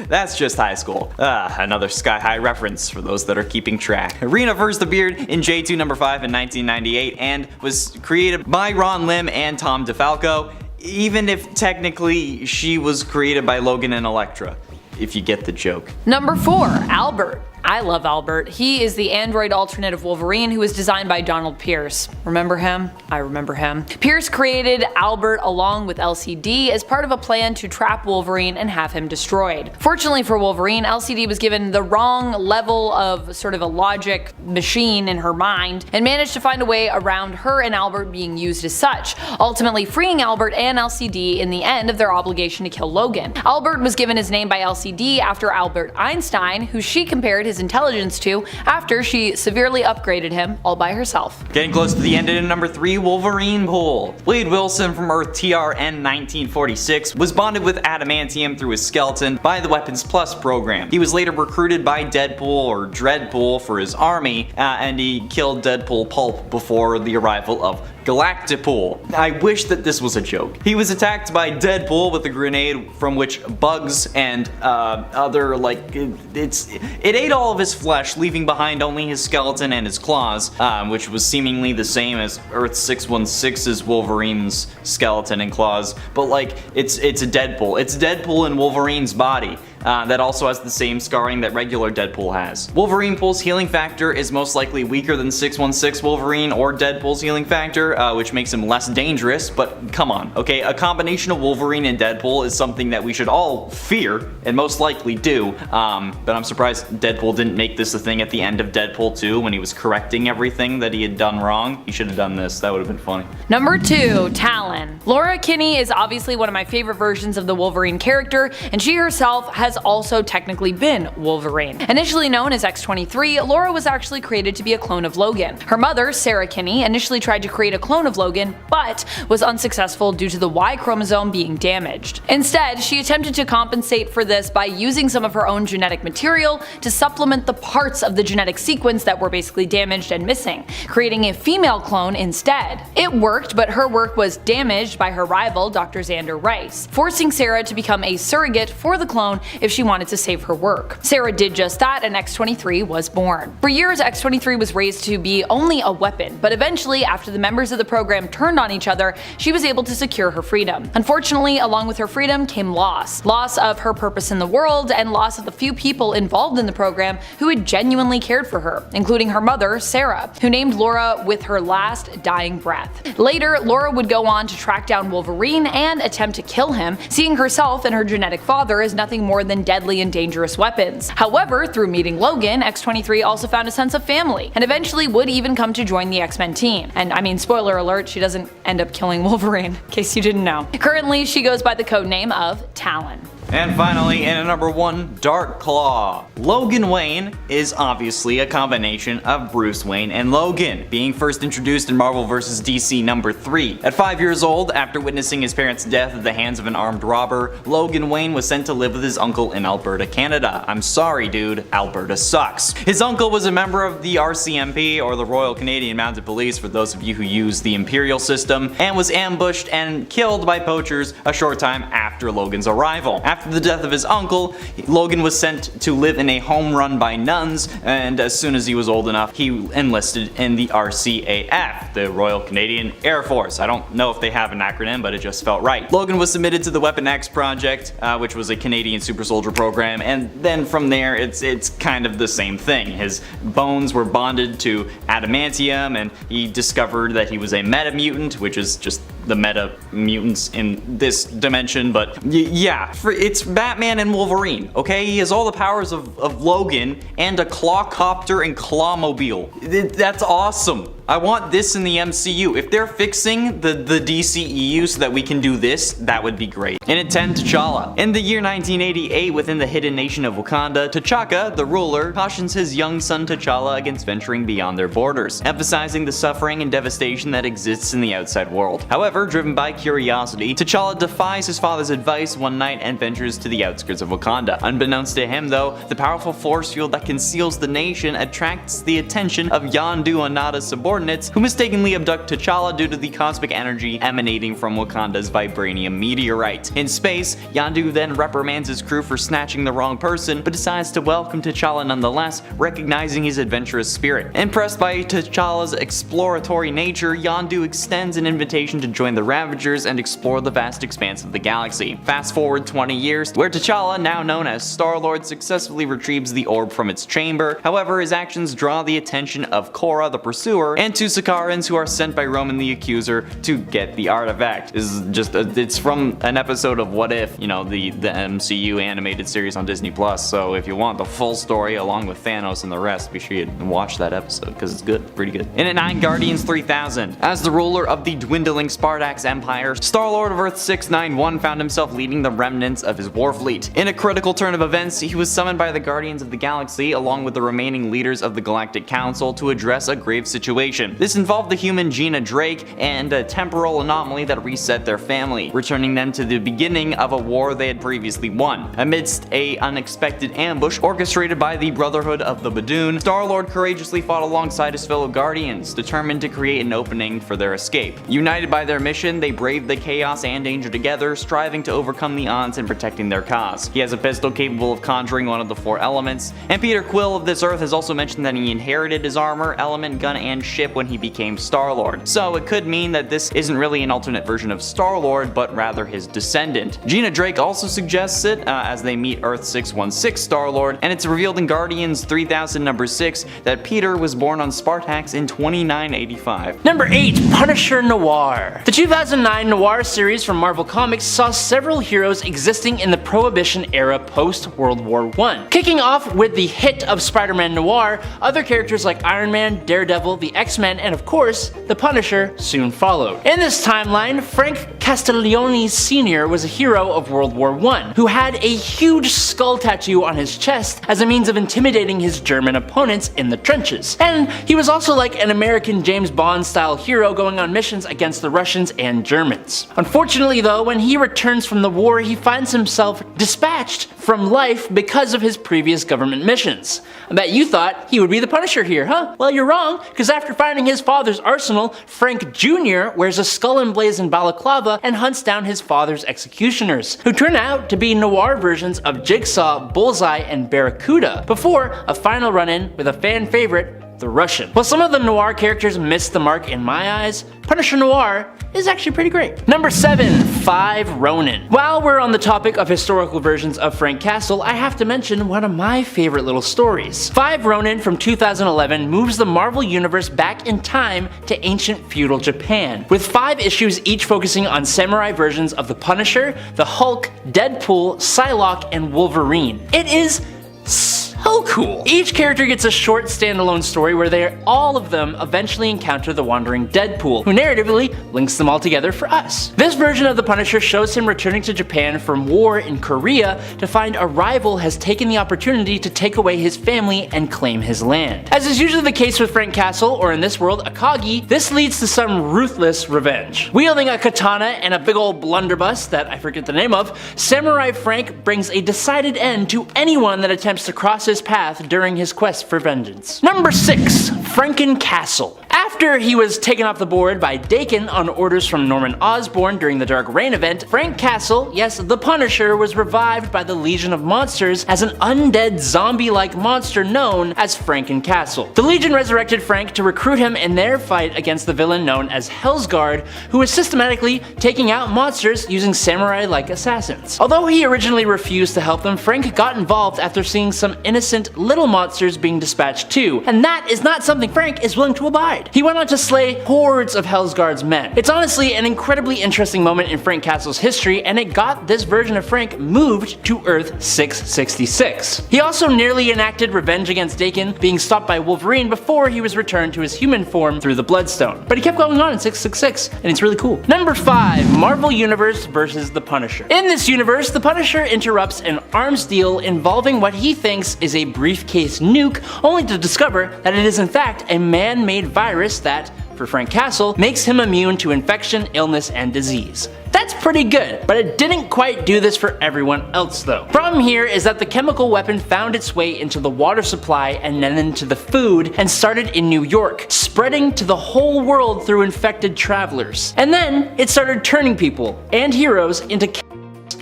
That's just high school. Another Sky High reference for those that are keeping track. Rena first appeared in J2 number 5 in 1998 and was created by Ron Lim and Tom DeFalco, even if technically she was created by Logan and Elektra, if you get the joke. Number 4, Albert. I love Albert. He is the android alternate of Wolverine who was designed by Donald Pierce. Remember him? I remember him. Pierce created Albert along with LCD as part of a plan to trap Wolverine and have him destroyed. Fortunately for Wolverine, LCD was given the wrong level of sort of a logic machine in her mind and managed to find a way around her and Albert being used as such, ultimately freeing Albert and LCD in the end of their obligation to kill Logan. Albert was given his name by LCD after Albert Einstein, who she compared his intelligence to after she severely upgraded him all by herself. Getting close to the end in number 3, Wolverine Pool. Wade Wilson from Earth TRN 1946 was bonded with adamantium through his skeleton by the Weapons Plus program. He was later recruited by Deadpool or Dreadpool for his army, and he killed Deadpool Pulp before the arrival of Galactipool. I wish that this was a joke. He was attacked by Deadpool with a grenade from which bugs and other, like, it ate all of his flesh, leaving behind only his skeleton and his claws, which was seemingly the same as Earth 616's Wolverine's skeleton and claws, but like, it's a Deadpool. It's Deadpool in Wolverine's body. That also has the same scarring that regular Deadpool has. Wolverine Pool's healing factor is most likely weaker than 616 Wolverine or Deadpool's healing factor, which makes him less dangerous, but come on, okay? A combination of Wolverine and Deadpool is something that we should all fear, and most likely do, but I'm surprised Deadpool didn't make this a thing at the end of Deadpool 2 when he was correcting everything that he had done wrong. He should have done this, that would have been funny. Number 2, Talon. Laura Kinney is obviously one of my favorite versions of the Wolverine character, and she herself has has also technically been Wolverine. Initially known as X-23, Laura was actually created to be a clone of Logan. Her mother, Sarah Kinney, initially tried to create a clone of Logan, but was unsuccessful due to the Y chromosome being damaged. Instead, she attempted to compensate for this by using some of her own genetic material to supplement the parts of the genetic sequence that were basically damaged and missing, creating a female clone instead. It worked, but her work was damaged by her rival, Dr. Xander Rice, forcing Sarah to become a surrogate for the clone if she wanted to save her work. Sarah did just that, and X-23 was born. For years, X-23 was raised to be only a weapon, but eventually, after the members of the program turned on each other, she was able to secure her freedom. Unfortunately, along with her freedom came loss. Loss of her purpose in the world, and loss of the few people involved in the program who had genuinely cared for her, including her mother, Sarah, who named Laura with her last dying breath. Later, Laura would go on to track down Wolverine and attempt to kill him, seeing herself and her genetic father as nothing more than deadly and dangerous weapons. However, through meeting Logan, X-23 also found a sense of family, and eventually would even come to join the X-Men team. And I mean, spoiler alert, she doesn't end up killing Wolverine, in case you didn't know. Currently, she goes by the codename of Talon. And finally, in at number 1, Dark Claw. Logan Wayne is obviously a combination of Bruce Wayne and Logan, being first introduced in Marvel vs. DC number 3. At 5 years old, after witnessing his parents' death at the hands of an armed robber, Logan Wayne was sent to live with his uncle in Alberta, Canada. I'm sorry, dude, Alberta sucks. His uncle was a member of the RCMP, or the Royal Canadian Mounted Police for those of you who use the Imperial system, and was ambushed and killed by poachers a short time after Logan's arrival. After the death of his uncle, Logan was sent to live in a home run by nuns, and as soon as he was old enough, he enlisted in the RCAF, the Royal Canadian Air Force. I don't know if they have an acronym, but it just felt right. Logan was submitted to the Weapon X project, which was a Canadian super soldier program, and then from there, it's kind of the same thing. His bones were bonded to adamantium, and he discovered that he was a meta mutant, which is just the meta mutants in this dimension, but yeah, it's Batman and Wolverine, okay? He has all the powers of Logan and a clawcopter and clawmobile. That's awesome. I want this in the MCU. If they're fixing the DCEU so that we can do this, that would be great. And at 10, T'Challa. In the year 1988, within the hidden nation of Wakanda, T'Chaka, the ruler, cautions his young son T'Challa against venturing beyond their borders, emphasizing the suffering and devastation that exists in the outside world. However, driven by curiosity, T'Challa defies his father's advice one night and ventures to the outskirts of Wakanda. Unbeknownst to him, though, the powerful force field that conceals the nation attracts the attention of Yondu Onata's subordinates, who mistakenly abduct T'Challa due to the cosmic energy emanating from Wakanda's vibranium meteorite. In space, Yondu then reprimands his crew for snatching the wrong person, but decides to welcome T'Challa nonetheless, recognizing his adventurous spirit. Impressed by T'Challa's exploratory nature, Yondu extends an invitation to join the Ravagers and explore the vast expanse of the galaxy. Fast forward 20 years, where T'Challa, now known as Star-Lord, successfully retrieves the orb from its chamber. However, his actions draw the attention of Korra the Pursuer and two Sakarans who are sent by Roman the Accuser to get the artifact. This is just it's from an episode of What If, you know, the MCU animated series on Disney Plus. So if you want the full story along with Thanos and the rest, be sure you watch that episode because it's good, pretty good. And at 9, Guardians 3000. As the ruler of the dwindling Spartax Empire, Star-Lord of Earth 691 found himself leading the remnants of his war fleet. In a critical turn of events, he was summoned by the Guardians of the Galaxy along with the remaining leaders of the Galactic Council to address a grave situation. This involved the human Gina Drake and a temporal anomaly that reset their family, returning them to the beginning of a war they had previously won. Amidst an unexpected ambush orchestrated by the Brotherhood of the Badoon, Star-Lord courageously fought alongside his fellow Guardians, determined to create an opening for their escape. United by their mission, they braved the chaos and danger together, striving to overcome the odds and protecting their cause. He has a pistol capable of conjuring one of the 4 elements, and Peter Quill of This Earth has also mentioned that he inherited his armor, element, gun, and ship when he became Star-Lord. So it could mean that this isn't really an alternate version of Star-Lord, but rather his descendant. Gina Drake also suggests it as they meet Earth 616 Star-Lord, and it's revealed in Guardians 3000 number 6 that Peter was born on Spartax in 2985. Number 8, Punisher Noir. The 2009 Noir series from Marvel Comics saw several heroes existing in the Prohibition era post-World War I. Kicking off with the hit of Spider-Man Noir, other characters like Iron Man, Daredevil, the X-Men, and of course, the Punisher soon followed. In this timeline, Frank Castiglione Sr. was a hero of World War I, who had a huge skull tattoo on his chest as a means of intimidating his German opponents in the trenches. And he was also like an American James Bond style hero going on missions against the Russians and Germans. Unfortunately though, when he returns from the war, he finds himself dispatched from life because of his previous government missions. I bet you thought he would be the Punisher here, huh? Well, you're wrong, because after finding his father's arsenal, Frank Jr. wears a skull emblazoned balaclava and hunts down his father's executioners, who turn out to be noir versions of Jigsaw, Bullseye, and Barracuda, before a final run-in with a fan favorite, the Russian. While some of the noir characters missed the mark in my eyes, Punisher Noir is actually pretty great. Number 7, 5 Ronin. While we're on the topic of historical versions of Frank Castle, I have to mention one of my favorite little stories. 5 Ronin from 2011 moves the Marvel Universe back in time to ancient feudal Japan, with 5 issues each focusing on samurai versions of the Punisher, the Hulk, Deadpool, Psylocke, and Wolverine. It is so cool. Each character gets a short standalone story where all of them eventually encounter the wandering Deadpool, who narratively links them all together for us. This version of the Punisher shows him returning to Japan from war in Korea to find a rival has taken the opportunity to take away his family and claim his land. As is usually the case with Frank Castle, or in this world, Akagi, this leads to some ruthless revenge. Wielding a katana and a big old blunderbuss that I forget the name of, Samurai Frank brings a decided end to anyone that attempts to cross his path during his quest for vengeance. Number 6, Franken Castle. After he was taken off the board by Daken on orders from Norman Osborn during the Dark Reign event, Frank Castle, yes, the Punisher, was revived by the Legion of Monsters as an undead zombie-like monster known as Franken Castle. The Legion resurrected Frank to recruit him in their fight against the villain known as Hellsguard, who was systematically taking out monsters using samurai-like assassins. Although he originally refused to help them, Frank got involved after seeing some innocent little monsters being dispatched too, and that is not something Frank is willing to abide. He went on to slay hordes of Hellsguard's men. It's honestly an incredibly interesting moment in Frank Castle's history, and it got this version of Frank moved to Earth 666. He also nearly enacted revenge against Daken, being stopped by Wolverine before he was returned to his human form through the Bloodstone. But he kept going on in 666, and it's really cool. Number 5, Marvel Universe versus the Punisher. In this universe, the Punisher interrupts an arms deal involving what he thinks is a briefcase nuke, only to discover that it is in fact a man-made virus that, for Frank Castle, makes him immune to infection, illness, and disease. That's pretty good, but it didn't quite do this for everyone else though. Problem here is that the chemical weapon found its way into the water supply and then into the food and started in New York, spreading to the whole world through infected travelers. And then it started turning people and heroes into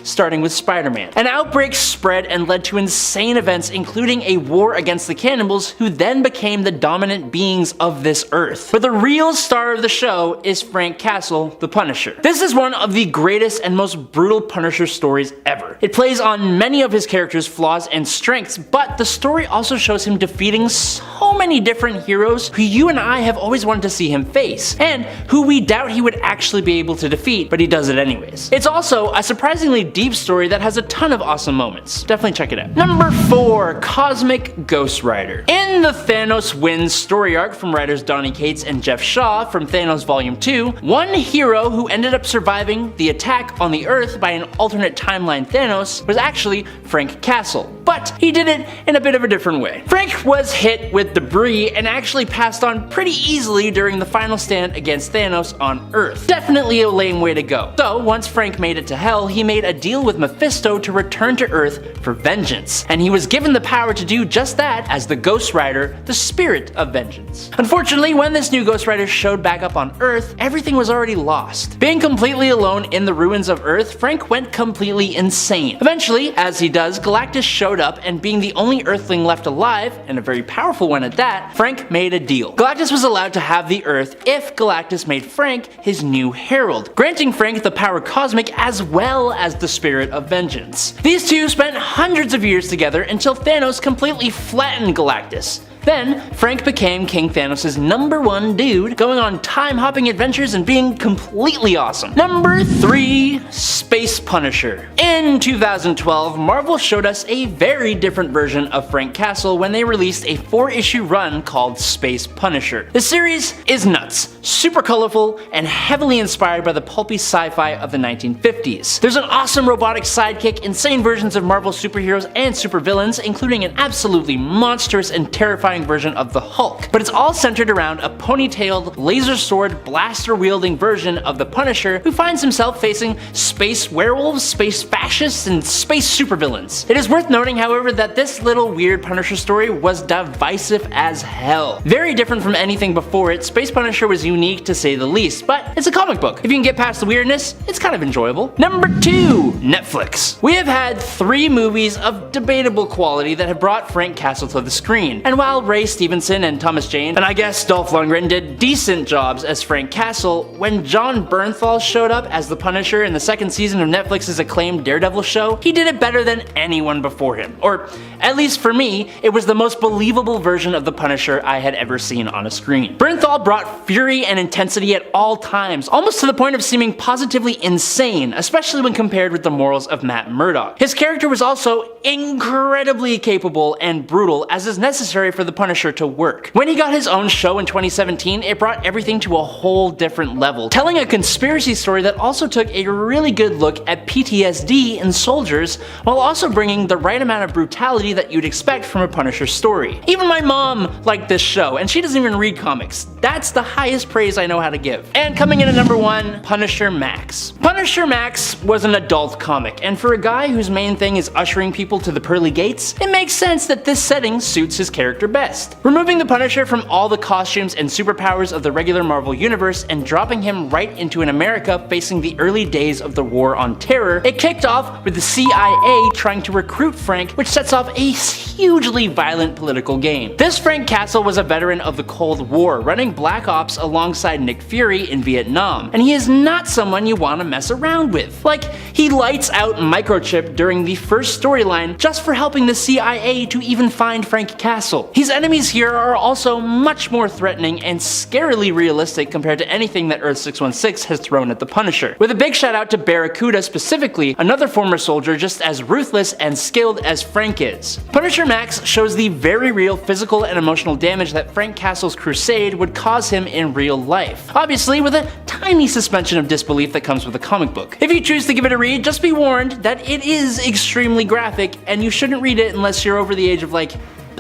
starting with Spider-Man. An outbreak spread and led to insane events, including a war against the cannibals, who then became the dominant beings of this earth. But the real star of the show is Frank Castle, the Punisher. This is one of the greatest and most brutal Punisher stories ever. It plays on many of his characters' flaws and strengths, but the story also shows him defeating so many different heroes who you and I have always wanted to see him face, and who we doubt he would actually be able to defeat, but he does it anyways. It's also a surprisingly deep story that has a ton of awesome moments. Definitely check it out. Number 4, Cosmic Ghost Rider. In the Thanos Wins story arc from writers Donny Cates and Jeff Shaw from Thanos Volume 2, one hero who ended up surviving the attack on the Earth by an alternate timeline Thanos was actually Frank Castle, but he did it in a bit of a different way. Frank was hit with debris and actually passed on pretty easily during the final stand against Thanos on Earth. Definitely a lame way to go. So once Frank made it to Hell, he made a deal with Mephisto to return to Earth for vengeance, and he was given the power to do just that as the Ghost Rider, the spirit of vengeance. Unfortunately, when this new Ghost Rider showed back up on Earth, everything was already lost. Being completely alone in the ruins of Earth, Frank went completely insane. Eventually, as he does, Galactus showed up, and being the only Earthling left alive, and a very powerful one at that, Frank made a deal. Galactus was allowed to have the Earth if Galactus made Frank his new herald, granting Frank the power cosmic as well as the spirit of vengeance. These two spent hundreds of years together until Thanos completely flattened Galactus. Then, Frank became King Thanos' #1 dude, going on time-hopping adventures and being completely awesome. Number 3. Space Punisher. In 2012, Marvel showed us a very different version of Frank Castle when they released a 4-issue run called Space Punisher. The series is nuts, super colorful, and heavily inspired by the pulpy sci-fi of the 1950s. There's an awesome robotic sidekick, insane versions of Marvel superheroes and supervillains, including an absolutely monstrous and terrifying version of the Hulk. But it's all centered around a ponytailed, laser sword, blaster-wielding version of the Punisher who finds himself facing space werewolves, space fascists, and space supervillains. It is worth noting, however, that this little weird Punisher story was divisive as hell. Very different from anything before it, Space Punisher was unique to say the least, but it's a comic book. If you can get past the weirdness, it's kind of enjoyable. Number 2. Netflix. We have had 3 movies of debatable quality that have brought Frank Castle to the screen, and while Ray Stevenson and Thomas Jane, and I guess Dolph Lundgren did decent jobs as Frank Castle, when Jon Bernthal showed up as the Punisher in the 2nd season of Netflix's acclaimed Daredevil show, he did it better than anyone before him. Or, at least for me, it was the most believable version of the Punisher I had ever seen on a screen. Bernthal brought fury and intensity at all times, almost to the point of seeming positively insane, especially when compared with the morals of Matt Murdock. His character was also incredibly capable and brutal, as is necessary for the Punisher to work. When he got his own show in 2017, it brought everything to a whole different level, telling a conspiracy story that also took a really good look at PTSD in soldiers, while also bringing the right amount of brutality that you'd expect from a Punisher story. Even my mom liked this show, and she doesn't even read comics. That's the highest praise I know how to give. And coming in at number 1, Punisher Max. Punisher Max was an adult comic, and for a guy whose main thing is ushering people to the pearly gates, it makes sense that this setting suits his character best. Removing the Punisher from all the costumes and superpowers of the regular Marvel universe and dropping him right into an America facing the early days of the War on Terror, it kicked off with the CIA trying to recruit Frank, which sets off a hugely violent political game. This Frank Castle was a veteran of the Cold War, running Black Ops alongside Nick Fury in Vietnam, and he is not someone you want to mess around with. Like, he lights out Microchip during the first storyline just for helping the CIA to even find Frank Castle. His enemies here are also much more threatening and scarily realistic compared to anything that Earth 616 has thrown at the Punisher. With a big shout out to Barracuda specifically, another former soldier just as ruthless and skilled as Frank is. Punisher Max shows the very real physical and emotional damage that Frank Castle's crusade would cause him in real life. Obviously with a tiny suspension of disbelief that comes with a comic book. If you choose to give it a read, just be warned that it is extremely graphic, and you shouldn't read it unless you're over the age of, like,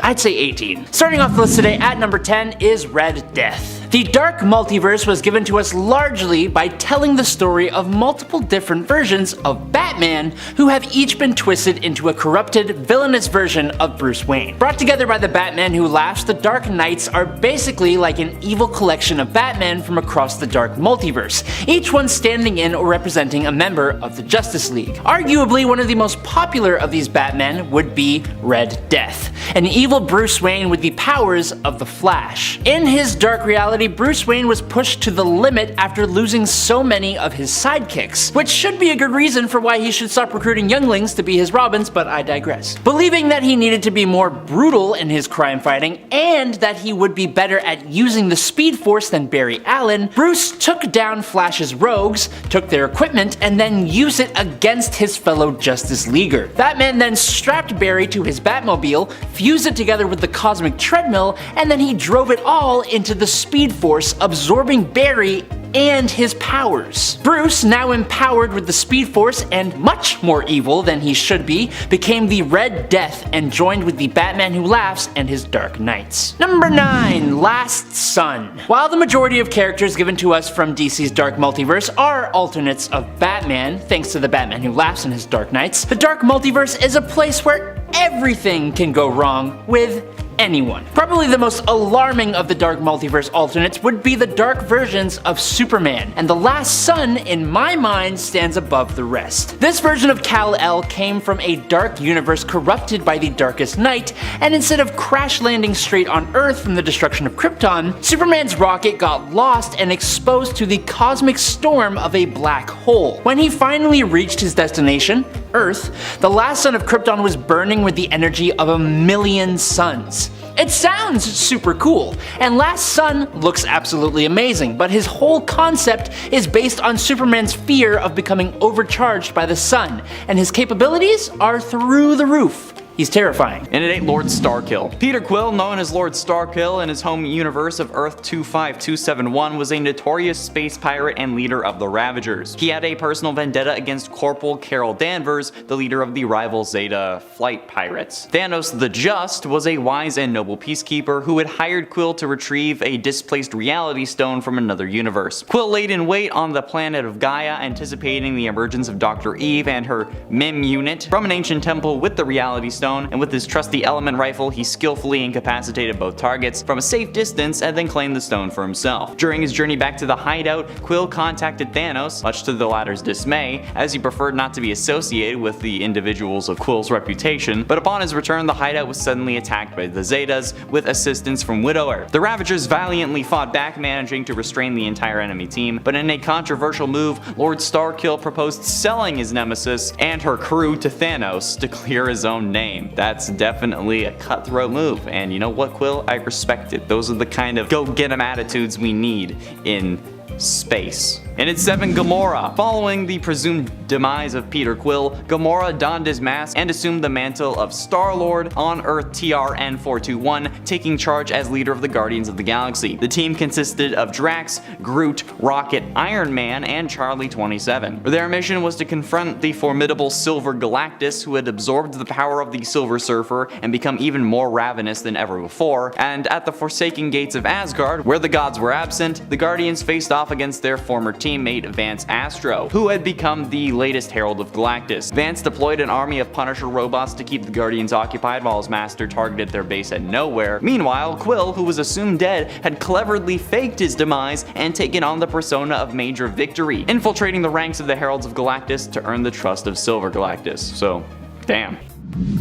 I'd say 18. Starting off the list today at number 10 is Red Death. The Dark Multiverse was given to us largely by telling the story of multiple different versions of Batman who have each been twisted into a corrupted, villainous version of Bruce Wayne. Brought together by the Batman Who Laughs, the Dark Knights are basically like an evil collection of Batman from across the Dark Multiverse, each one standing in or representing a member of the Justice League. Arguably one of the most popular of these Batmen would be Red Death, an evil Bruce Wayne with the powers of the Flash. In his dark reality, Bruce Wayne was pushed to the limit after losing so many of his sidekicks, which should be a good reason for why he should stop recruiting younglings to be his Robins, but I digress. Believing that he needed to be more brutal in his crime fighting, and that he would be better at using the Speed Force than Barry Allen, Bruce took down Flash's rogues, took their equipment, and then used it against his fellow Justice Leaguer. Batman then strapped Barry to his Batmobile, fused it together with the Cosmic Treadmill, and then he drove it all into the Speed Force, absorbing Barry and his powers. Bruce, now empowered with the Speed Force and much more evil than he should be, became the Red Death and joined with the Batman Who Laughs and his Dark Knights. Number 9. Last Son. While the majority of characters given to us from DC's Dark Multiverse are alternates of Batman, thanks to the Batman Who Laughs and his Dark Knights, the Dark Multiverse is a place where everything can go wrong with anyone. Probably the most alarming of the Dark Multiverse alternates would be the dark versions of Superman, and the Last Son, in my mind, stands above the rest. This version of Kal-El came from a dark universe corrupted by the Darkest Night, and instead of crash landing straight on Earth from the destruction of Krypton, Superman's rocket got lost and exposed to the cosmic storm of a black hole. When he finally reached his destination, Earth, the last son of Krypton was burning with the energy of 1,000,000 suns. space. It sounds super cool, and Last Sun looks absolutely amazing, but his whole concept is based on Superman's fear of becoming overcharged by the sun, and his capabilities are through the roof. He's terrifying. And it ain't Lord Starkill. Peter Quill, known as Lord Starkill in his home universe of Earth 25271, was a notorious space pirate and leader of the Ravagers. He had a personal vendetta against Corporal Carol Danvers, the leader of the rival Zeta flight pirates. Thanos the Just was a wise and noble peacekeeper who had hired Quill to retrieve a displaced reality stone from another universe. Quill laid in wait on the planet of Gaia, anticipating the emergence of Dr. Eve and her MIM unit from an ancient temple with the reality stone, and with his trusty element rifle, he skillfully incapacitated both targets from a safe distance and then claimed the stone for himself. During his journey back to the hideout, Quill contacted Thanos, much to the latter's dismay, as he preferred not to be associated with the individuals of Quill's reputation, but upon his return, the hideout was suddenly attacked by the Zetas with assistance from Widower. The Ravagers valiantly fought back, managing to restrain the entire enemy team, but in a controversial move, Lord Starkill proposed selling his nemesis and her crew to Thanos to clear his own name. That's definitely a cutthroat move, and you know what, Quill? I respect it. Those are the kind of go-get-em attitudes we need in space. And it's 7 Gamora. Following the presumed demise of Peter Quill, Gamora donned his mask and assumed the mantle of Star-Lord on Earth TRN-421, taking charge as leader of the Guardians of the Galaxy. The team consisted of Drax, Groot, Rocket, Iron Man, and Charlie-27. Their mission was to confront the formidable Silver Galactus, who had absorbed the power of the Silver Surfer and become even more ravenous than ever before. And at the Forsaken Gates of Asgard, where the gods were absent, the Guardians faced off against their former teammate Vance Astro, who had become the latest Herald of Galactus. Vance deployed an army of Punisher robots to keep the Guardians occupied while his master targeted their base at Nowhere. Meanwhile, Quill, who was assumed dead, had cleverly faked his demise and taken on the persona of Major Victory, infiltrating the ranks of the Heralds of Galactus to earn the trust of Silver Galactus. So, damn.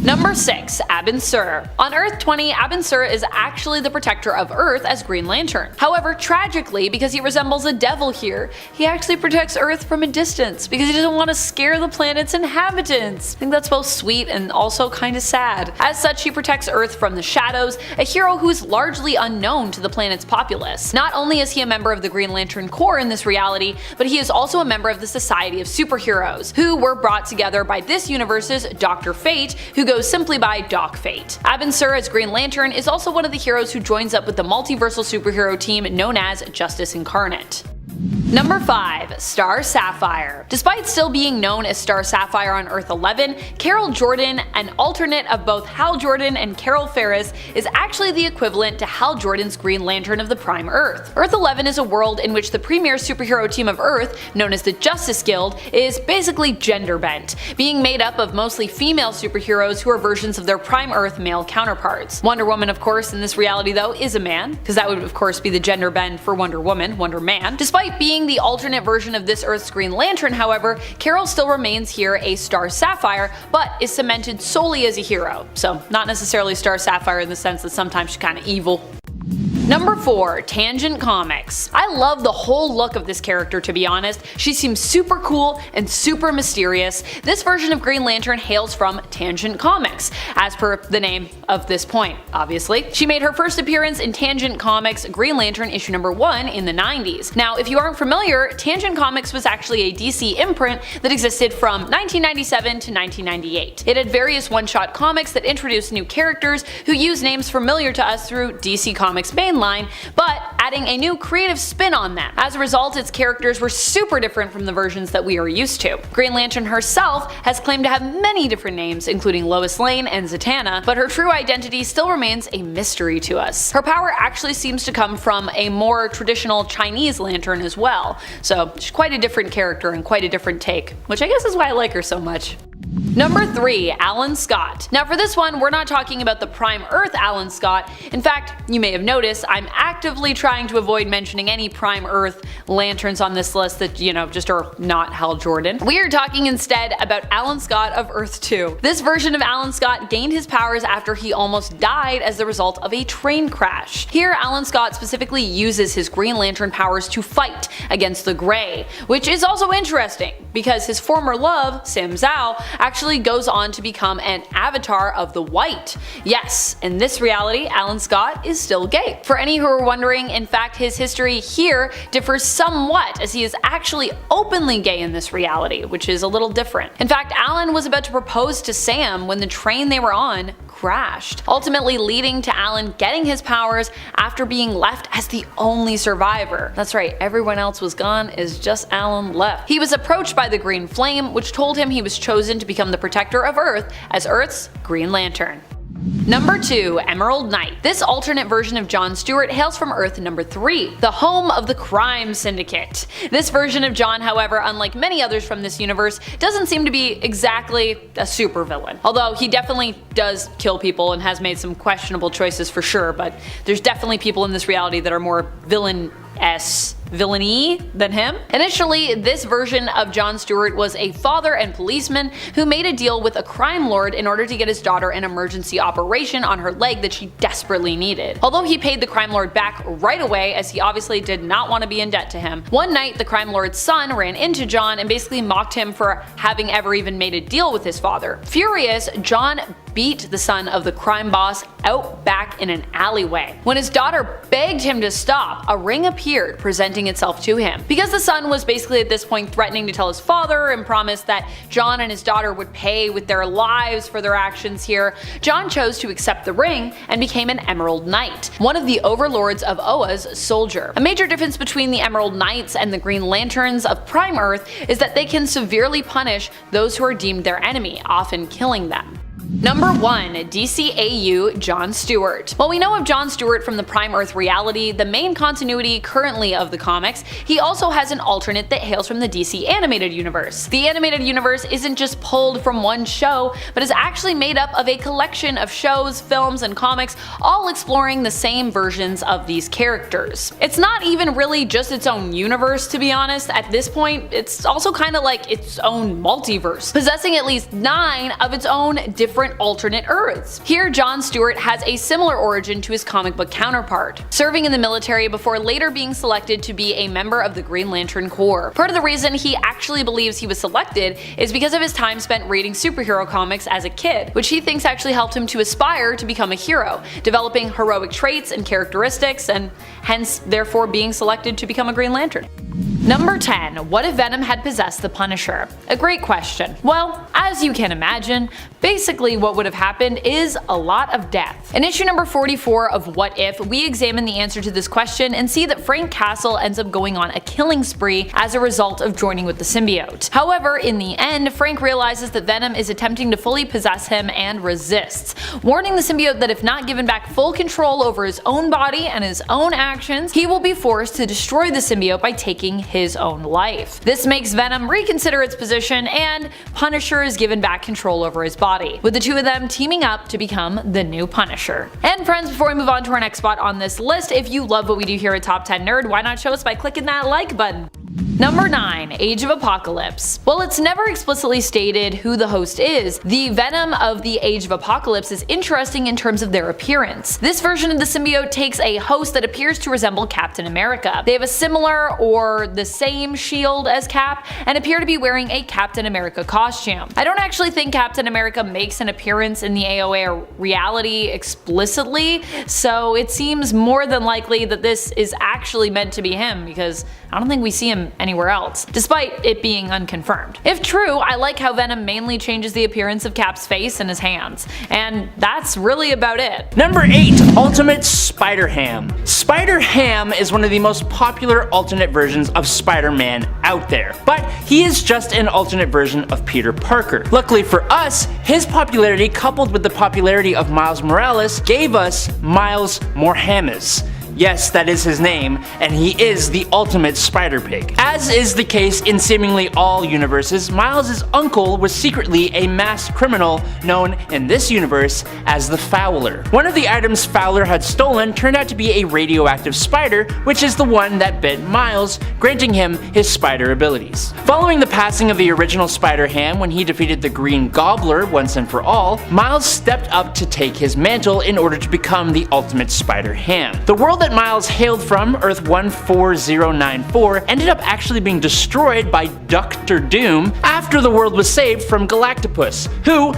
Number 6. Abin Sur. On Earth 20, Abin Sur is actually the protector of Earth as Green Lantern. However, tragically, because he resembles a devil here, he actually protects Earth from a distance because he doesn't want to scare the planet's inhabitants. I think that's both sweet and also kinda sad. As such, he protects Earth from the Shadows, a hero who is largely unknown to the planet's populace. Not only is he a member of the Green Lantern Corps in this reality, but he is also a member of the Society of Superheroes, who were brought together by this universe's Dr. Fate, who goes simply by Doc Fate. Abin Sur as Green Lantern is also one of the heroes who joins up with the multiversal superhero team known as Justice Incarnate. Number 5. Star Sapphire. Despite still being known as Star Sapphire on Earth 11, Carol Jordan, an alternate of both Hal Jordan and Carol Ferris, is actually the equivalent to Hal Jordan's Green Lantern of the Prime Earth. Earth 11 is a world in which the premier superhero team of Earth, known as the Justice Guild, is basically gender bent, being made up of mostly female superheroes who are versions of their Prime Earth male counterparts. Wonder Woman, of course, in this reality though, is a man, because that would of course be the gender bend for Wonder Woman, Wonder Man. Despite being the alternate version of this Earth's Green Lantern, however, Carol still remains here a Star Sapphire, but is cemented solely as a hero. So not necessarily Star Sapphire in the sense that sometimes she's kinda evil. Number 4. Tangent Comics. I love the whole look of this character, to be honest. She seems super cool and super mysterious. This version of Green Lantern hails from Tangent Comics, as per the name of this point, obviously. She made her first appearance in Tangent Comics Green Lantern issue number 1 in the 90s. Now, if you aren't familiar, Tangent Comics was actually a DC imprint that existed from 1997 to 1998. It had various one-shot comics that introduced new characters who use names familiar to us through DC Comics mainline, but adding a new creative spin on them. As a result, its characters were super different from the versions that we are used to. Green Lantern herself has claimed to have many different names, including Lois Lane and Zatanna, but her true identity still remains a mystery to us. Her power actually seems to come from a more traditional Chinese lantern as well, so she's quite a different character and quite a different take, which I guess is why I like her so much. Number 3. Alan Scott. Now for this one, we're not talking about the Prime Earth Alan Scott. In fact, you may have noticed I'm actively trying to avoid mentioning any Prime Earth lanterns on this list that, just are not Hal Jordan. We are talking instead about Alan Scott of Earth 2. This version of Alan Scott gained his powers after he almost died as the result of a train crash. Here, Alan Scott specifically uses his Green Lantern powers to fight against the Grey, which is also interesting because his former love, Sam Zhao, actually actually goes on to become an avatar of the White. Yes, in this reality, Alan Scott is still gay. For any who are wondering, in fact, his history here differs somewhat, as he is actually openly gay in this reality, which is a little different. In fact, Alan was about to propose to Sam when the train they were on crashed, ultimately leading to Alan getting his powers after being left as the only survivor. That's right, everyone else was gone, is just Alan left. He was approached by the Green Flame, which told him he was chosen to become the protector of Earth as Earth's Green Lantern. Number 2. Emerald Knight. This alternate version of John Stewart hails from Earth number 3, the home of the crime syndicate. This version of John, however, unlike many others from this universe, doesn't seem to be exactly a supervillain. Although he definitely does kill people and has made some questionable choices for sure, but there's definitely people in this reality that are more villainy than him. Initially, this version of John Stewart was a father and policeman who made a deal with a crime lord in order to get his daughter an emergency operation on her leg that she desperately needed. Although he paid the crime lord back right away, as he obviously did not want to be in debt to him, one night the crime lord's son ran into John and basically mocked him for having ever even made a deal with his father. Furious, John beat the son of the crime boss out back in an alleyway. When his daughter begged him to stop, a ring appeared, presenting itself to him. Because the son was basically at this point threatening to tell his father and promised that John and his daughter would pay with their lives for their actions here, John chose to accept the ring and became an Emerald Knight, one of the overlords of Oa's soldier. A major difference between the Emerald Knights and the Green Lanterns of Prime Earth is that they can severely punish those who are deemed their enemy, often killing them. Number 1. DCAU John Stewart. While we know of John Stewart from the Prime Earth reality, the main continuity currently of the comics, he also has an alternate that hails from the DC animated universe. The animated universe isn't just pulled from one show, but is actually made up of a collection of shows, films, and comics, all exploring the same versions of these characters. It's not even really just its own universe, to be honest. At this point, it's also kind of like its own multiverse, possessing at least 9 of its own different alternate Earths. Here, John Stewart has a similar origin to his comic book counterpart, serving in the military before later being selected to be a member of the Green Lantern Corps. Part of the reason he actually believes he was selected is because of his time spent reading superhero comics as a kid, which he thinks actually helped him to aspire to become a hero, developing heroic traits and characteristics, and hence therefore being selected to become a Green Lantern. Number 10. What if Venom had possessed the Punisher? A great question. Well, as you can imagine, basically what would have happened is a lot of death. In issue number 44 of What If, we examine the answer to this question and see that Frank Castle ends up going on a killing spree as a result of joining with the symbiote. However, in the end, Frank realizes that Venom is attempting to fully possess him and resists, warning the symbiote that if not given back full control over his own body and his own actions, he will be forced to destroy the symbiote by taking his own life. This makes Venom reconsider its position, and Punisher is given back control over his body, with the two of them teaming up to become the new Punisher. And friends, before we move on to our next spot on this list, if you love what we do here at Top 10 Nerd, why not show us by clicking that like button? Number 9. Age of Apocalypse. While it's never explicitly stated who the host is, the Venom of the Age of Apocalypse is interesting in terms of their appearance. This version of the symbiote takes a host that appears to resemble Captain America. They have a similar or the same shield as Cap and appear to be wearing a Captain America costume. I don't actually think Captain America makes an appearance in the AOA reality explicitly, so it seems more than likely that this is actually meant to be him, because I don't think we see him anywhere else, despite it being unconfirmed. If true, I like how Venom mainly changes the appearance of Cap's face and his hands, and that's really about it. Number 8. Ultimate Spider-Ham. Spider-Ham is one of the most popular alternate versions of Spider-Man out there, but he is just an alternate version of Peter Parker. Luckily for us, his popularity coupled with the popularity of Miles Morales gave us Miles Morhames. Yes, that is his name, and he is the ultimate Spider-Pig. As is the case in seemingly all universes, Miles' uncle was secretly a masked criminal known in this universe as the Fowler. One of the items Fowler had stolen turned out to be a radioactive spider, which is the one that bit Miles, granting him his spider abilities. Following the passing of the original Spider-Ham when he defeated the Green Gobbler once and for all, Miles stepped up to take his mantle in order to become the ultimate Spider-Ham. The world that that Miles hailed from, Earth 14094, ended up actually being destroyed by Dr. Doom after the world was saved from Galactopus, who,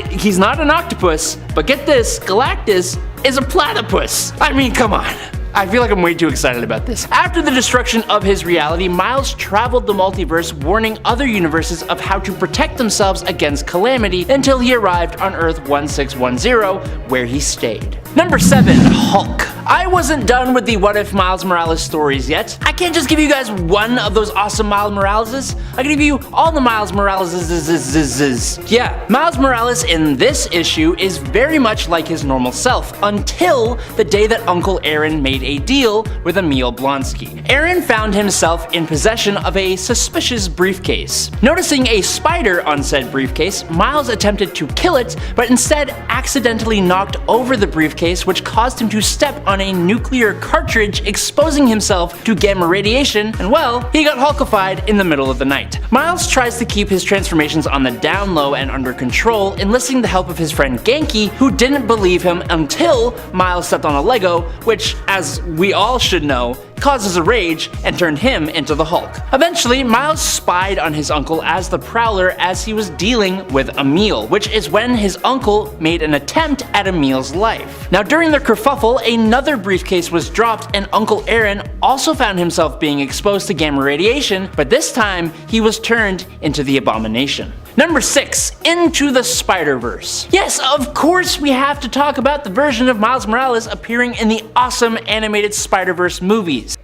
he's not an octopus, but get this, Galactus is a platypus. I mean, come on. I feel like I'm way too excited about this. After the destruction of his reality, Miles traveled the multiverse, warning other universes of how to protect themselves against calamity until he arrived on Earth 1610, where he stayed. Number 7. Hulk. I wasn't done with the What If Miles Morales stories yet. I can't just give you guys one of those awesome Miles Moraleses. I can give you all the Miles Moraleses. Yeah, Miles Morales in this issue is very much like his normal self until the day that Uncle Aaron made a deal with Emil Blonsky. Aaron found himself in possession of a suspicious briefcase. Noticing a spider on said briefcase, Miles attempted to kill it, but instead accidentally knocked over the briefcase, which caused him to step on a nuclear cartridge, exposing himself to gamma radiation, and well, he got Hulkified in the middle of the night. Miles tries to keep his transformations on the down low and under control, enlisting the help of his friend Genki, who didn't believe him until Miles stepped on a Lego, which, as we all should know, causes a rage and turned him into the Hulk. Eventually, Miles spied on his uncle as the Prowler as he was dealing with Emil, which is when his uncle made an attempt at Emil's life. Now, during their kerfuffle, another briefcase was dropped and Uncle Aaron also found himself being exposed to gamma radiation, but this time he was turned into the Abomination. Number 6. Into the Spider-Verse. Yes, of course we have to talk about the version of Miles Morales appearing in the awesome animated Spider-Verse movies.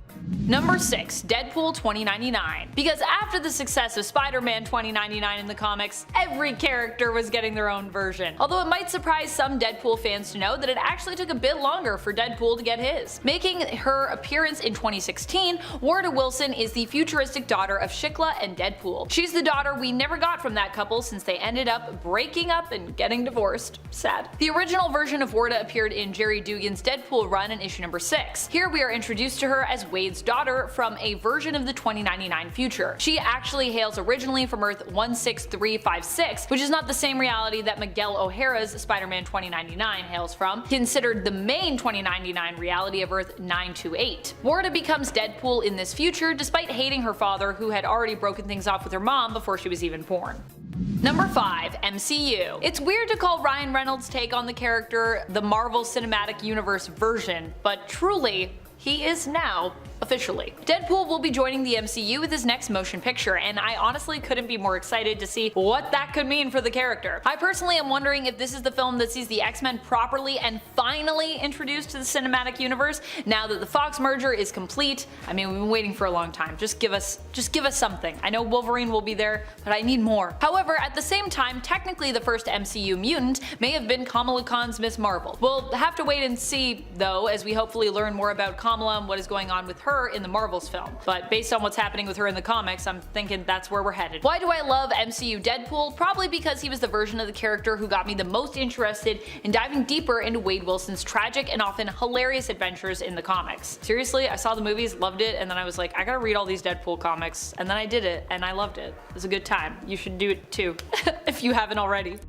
Number 6. Deadpool 2099. Because after the success of Spider-Man 2099 in the comics, every character was getting their own version. Although it might surprise some Deadpool fans to know that it actually took a bit longer for Deadpool to get his. Making her appearance in 2016, Warda Wilson is the futuristic daughter of Shikla and Deadpool. She's the daughter we never got from that couple since they ended up breaking up and getting divorced. Sad. The original version of Warda appeared in Jerry Dugan's Deadpool run in issue number 6. Here we are introduced to her as Wade's daughter from a version of the 2099 future. She actually hails originally from Earth 16356, which is not the same reality that Miguel O'Hara's Spider-Man 2099 hails from, considered the main 2099 reality of Earth 928. Warda becomes Deadpool in this future despite hating her father, who had already broken things off with her mom before she was even born. Number 5. MCU. It's weird to call Ryan Reynolds' take on the character the Marvel Cinematic Universe version, but truly, he is now officially. Deadpool will be joining the MCU with his next motion picture, and I honestly couldn't be more excited to see what that could mean for the character. I personally am wondering if this is the film that sees the X-Men properly and finally introduced to the cinematic universe now that the Fox merger is complete. I mean, we've been waiting for a long time. Just give us something. I know Wolverine will be there, but I need more. However, at the same time, technically the first MCU mutant may have been Kamala Khan's Ms. Marvel. We'll have to wait and see, though, as we hopefully learn more about Kamala and what is going on with her in the Marvels film. But based on what's happening with her in the comics, I'm thinking that's where we're headed. Why do I love MCU Deadpool? Probably because he was the version of the character who got me the most interested in diving deeper into Wade Wilson's tragic and often hilarious adventures in the comics. Seriously, I saw the movies, loved it, and then I was like, I gotta read all these Deadpool comics, and then I did it, and I loved it. It was a good time. You should do it too, if you haven't already.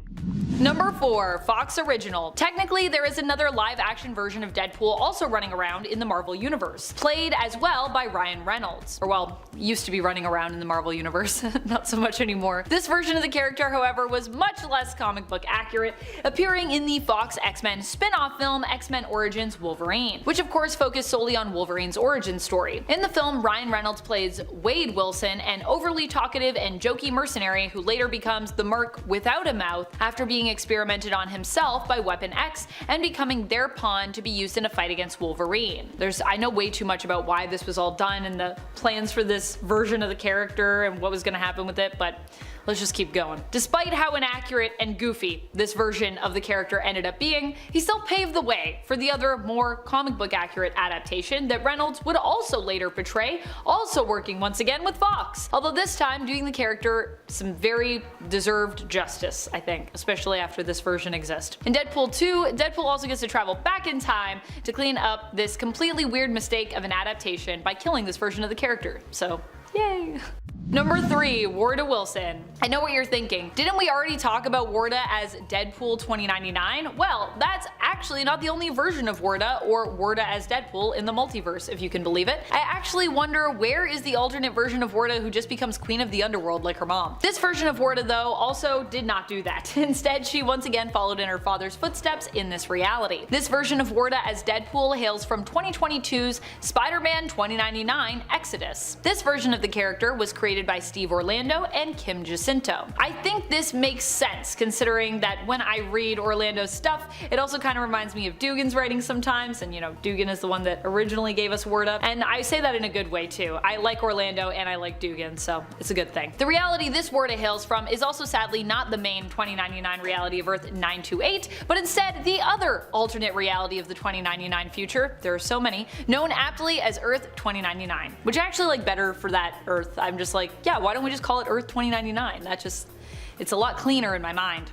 Number 4. Fox Original. Technically, there is another live-action version of Deadpool also running around in the Marvel Universe, played as well by Ryan Reynolds. Or well, used to be running around in the Marvel Universe, not so much anymore. This version of the character, however, was much less comic book accurate, appearing in the Fox X-Men spin-off film X-Men Origins Wolverine, which of course focused solely on Wolverine's origin story. In the film, Ryan Reynolds plays Wade Wilson, an overly talkative and jokey mercenary who later becomes the Merc without a mouth after being experimented on himself by Weapon X and becoming their pawn to be used in a fight against Wolverine. I know way too much about why this was all done and the plans for this version of the character and what was going to happen with it, but let's just keep going. Despite how inaccurate and goofy this version of the character ended up being, he still paved the way for the other, more comic book accurate adaptation that Reynolds would also later portray, also working once again with Fox. Although this time doing the character some very deserved justice, I think, especially after this version exists. In Deadpool 2, Deadpool also gets to travel back in time to clean up this completely weird mistake of an adaptation by killing this version of the character. So, yay! Number 3, Warda Wilson. I know what you're thinking. Didn't we already talk about Warda as Deadpool 2099? Well, that's actually not the only version of Warda, or Warda as Deadpool, in the multiverse, if you can believe it. I actually wonder, where is the alternate version of Warda who just becomes Queen of the Underworld like her mom? This version of Warda, though, also did not do that. Instead, she once again followed in her father's footsteps in this reality. This version of Warda as Deadpool hails from 2022's Spider-Man 2099 Exodus. This version of the character was created by Steve Orlando and Kim Jacinto. I think this makes sense, considering that when I read Orlando's stuff, it also kind of reminds me of Dugan's writing sometimes, and you know, Dugan is the one that originally gave us Warda, and I say that in a good way too. I like Orlando and I like Dugan, so it's a good thing. The reality this Warda hails from is also sadly not the main 2099 reality of Earth 928, but instead the other alternate reality of the 2099 future, there are so many, known aptly as Earth 2099, which I actually like better for that Earth. I'm just like, yeah, why don't we just call it Earth 2099? It's a lot cleaner in my mind.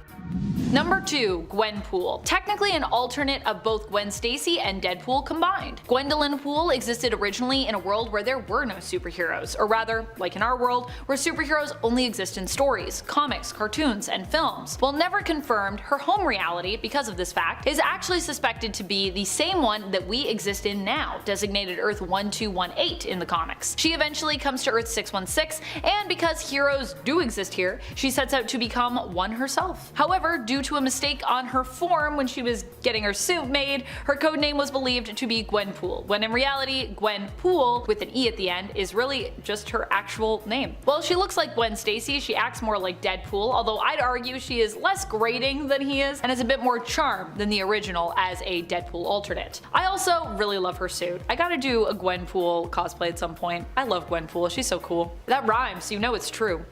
Number 2, Gwenpool. Technically an alternate of both Gwen Stacy and Deadpool combined. Gwendolyn Poole existed originally in a world where there were no superheroes, or rather, like in our world, where superheroes only exist in stories, comics, cartoons, and films. While never confirmed, her home reality, because of this fact, is actually suspected to be the same one that we exist in now, designated Earth 1218 in the comics. She eventually comes to Earth 616, and because heroes do exist here, she sets out to become one herself. However, due to a mistake on her form when she was getting her suit made, her codename was believed to be Gwenpool, when in reality, Gwenpool, with an E at the end, is really just her actual name. While she looks like Gwen Stacy, she acts more like Deadpool, although I'd argue she is less grating than he is, and has a bit more charm than the original as a Deadpool alternate. I also really love her suit. I gotta do a Gwenpool cosplay at some point. I love Gwenpool, she's so cool. That rhymes, so you know it's true.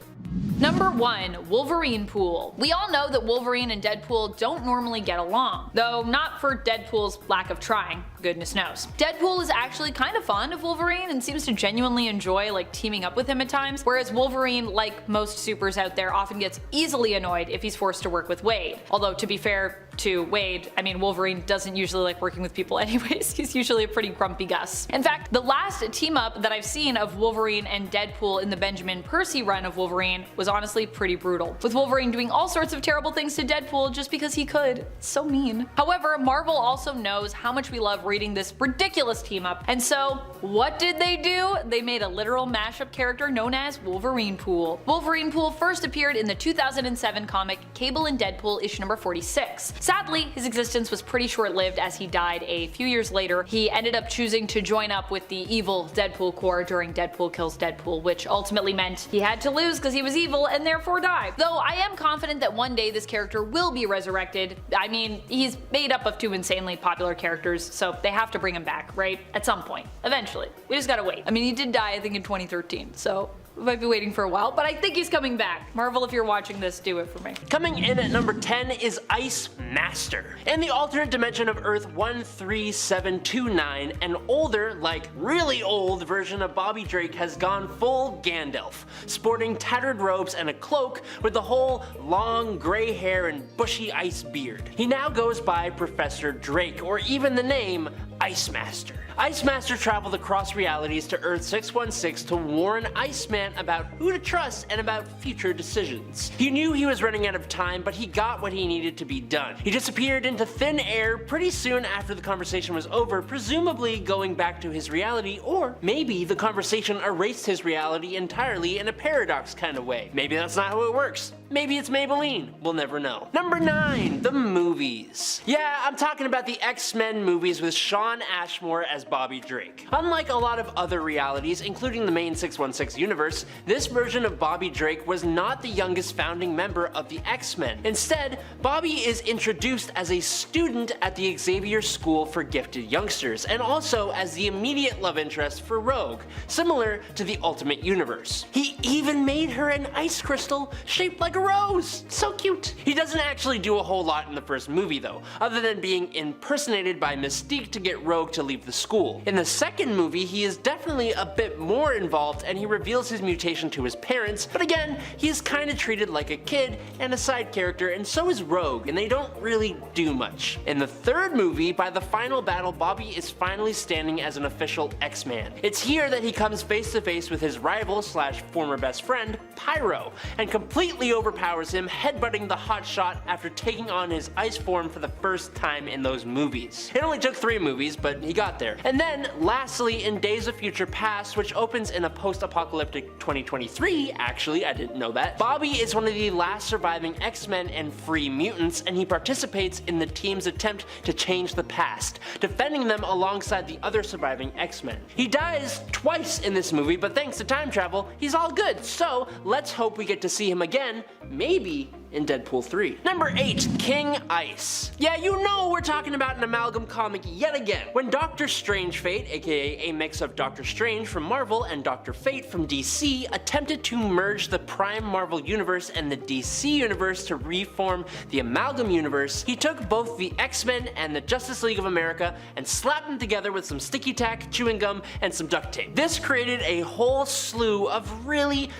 Number 1, Wolverine Pool. We all know that Wolverine and Deadpool don't normally get along, though not for Deadpool's lack of trying, goodness knows. Deadpool is actually kind of fond of Wolverine and seems to genuinely enjoy teaming up with him at times, whereas Wolverine, like most supers out there, often gets easily annoyed if he's forced to work with Wade. Although to be fair to Wade, I mean, Wolverine doesn't usually like working with people anyways, he's usually a pretty grumpy Gus. In fact, the last team up that I've seen of Wolverine and Deadpool in the Benjamin Percy run of Wolverine was honestly pretty brutal, with Wolverine doing all sorts of terrible things to Deadpool just because he could. It's so mean. However, Marvel also knows how much we love reading this ridiculous team up, and so what did they do? They made a literal mashup character known as Wolverine Pool. Wolverine Pool first appeared in the 2007 comic Cable and Deadpool issue number 46. Sadly, his existence was pretty short-lived as he died a few years later. He ended up choosing to join up with the evil Deadpool Corps during Deadpool Kills Deadpool, which ultimately meant he had to lose because he was evil and therefore die. Though I am confident that one day this character will be resurrected. I mean, he's made up of 2 insanely popular characters, so they have to bring him back, right? At some point. Eventually. We just gotta wait. I mean, he did die, I think, in 2013, so we might be waiting for a while, but I think he's coming back. Marvel, if you're watching this, do it for me. Coming in at number 10 is Ice Master. In the alternate dimension of Earth 13729, an older, like really old version of Bobby Drake has gone full Gandalf, sporting tattered robes and a cloak with the whole long gray hair and bushy ice beard. He now goes by Professor Drake, or even the name Ice Master. Ice Master traveled across realities to Earth 616 to warn Iceman about who to trust and about future decisions. He knew he was running out of time, but he got what he needed to be done. He disappeared into thin air pretty soon after the conversation was over, presumably going back to his reality, or maybe the conversation erased his reality entirely in a paradox kind of way. Maybe that's not how it works. Maybe it's Maybelline. We'll never know. Number 9, the movies. Yeah, I'm talking about the X-Men movies with Shawn Ashmore as Bobby Drake. Unlike a lot of other realities, including the main 616 universe, this version of Bobby Drake was not the youngest founding member of the X-Men. Instead, Bobby is introduced as a student at the Xavier School for Gifted Youngsters, and also as the immediate love interest for Rogue, similar to the Ultimate Universe. He even made her an ice crystal shaped like a rose. So cute. He doesn't actually do a whole lot in the first movie though, other than being impersonated by Mystique to get get Rogue to leave the school. In the second movie, he is definitely a bit more involved and he reveals his mutation to his parents, but again, he is kinda treated like a kid and a side character, and so is Rogue, and they don't really do much. In the third movie, by the final battle, Bobby is finally standing as an official X-Man. It's here that he comes face to face with his rival slash former best friend, Pyro, and completely overpowers him, headbutting the Hotshot after taking on his ice form for the first time in those movies. It only took 3 movies, but he got there. And then, lastly, in Days of Future Past, which opens in a post-apocalyptic 2023, actually, I didn't know that, Bobby is one of the last surviving X-Men and Free Mutants, and he participates in the team's attempt to change the past, defending them alongside the other surviving X-Men. He dies twice in this movie, but thanks to time travel, he's all good, so let's hope we get to see him again, maybe in Deadpool 3. Number 8, King Ice. Yeah, you know we're talking about an amalgam comic yet again. When Doctor Strange Fate, aka a mix of Doctor Strange from Marvel and Dr. Fate from DC, attempted to merge the Prime Marvel Universe and the DC Universe to reform the Amalgam Universe, he took both the X-Men and the Justice League of America and slapped them together with some sticky tack, chewing gum, and some duct tape. This created a whole slew of really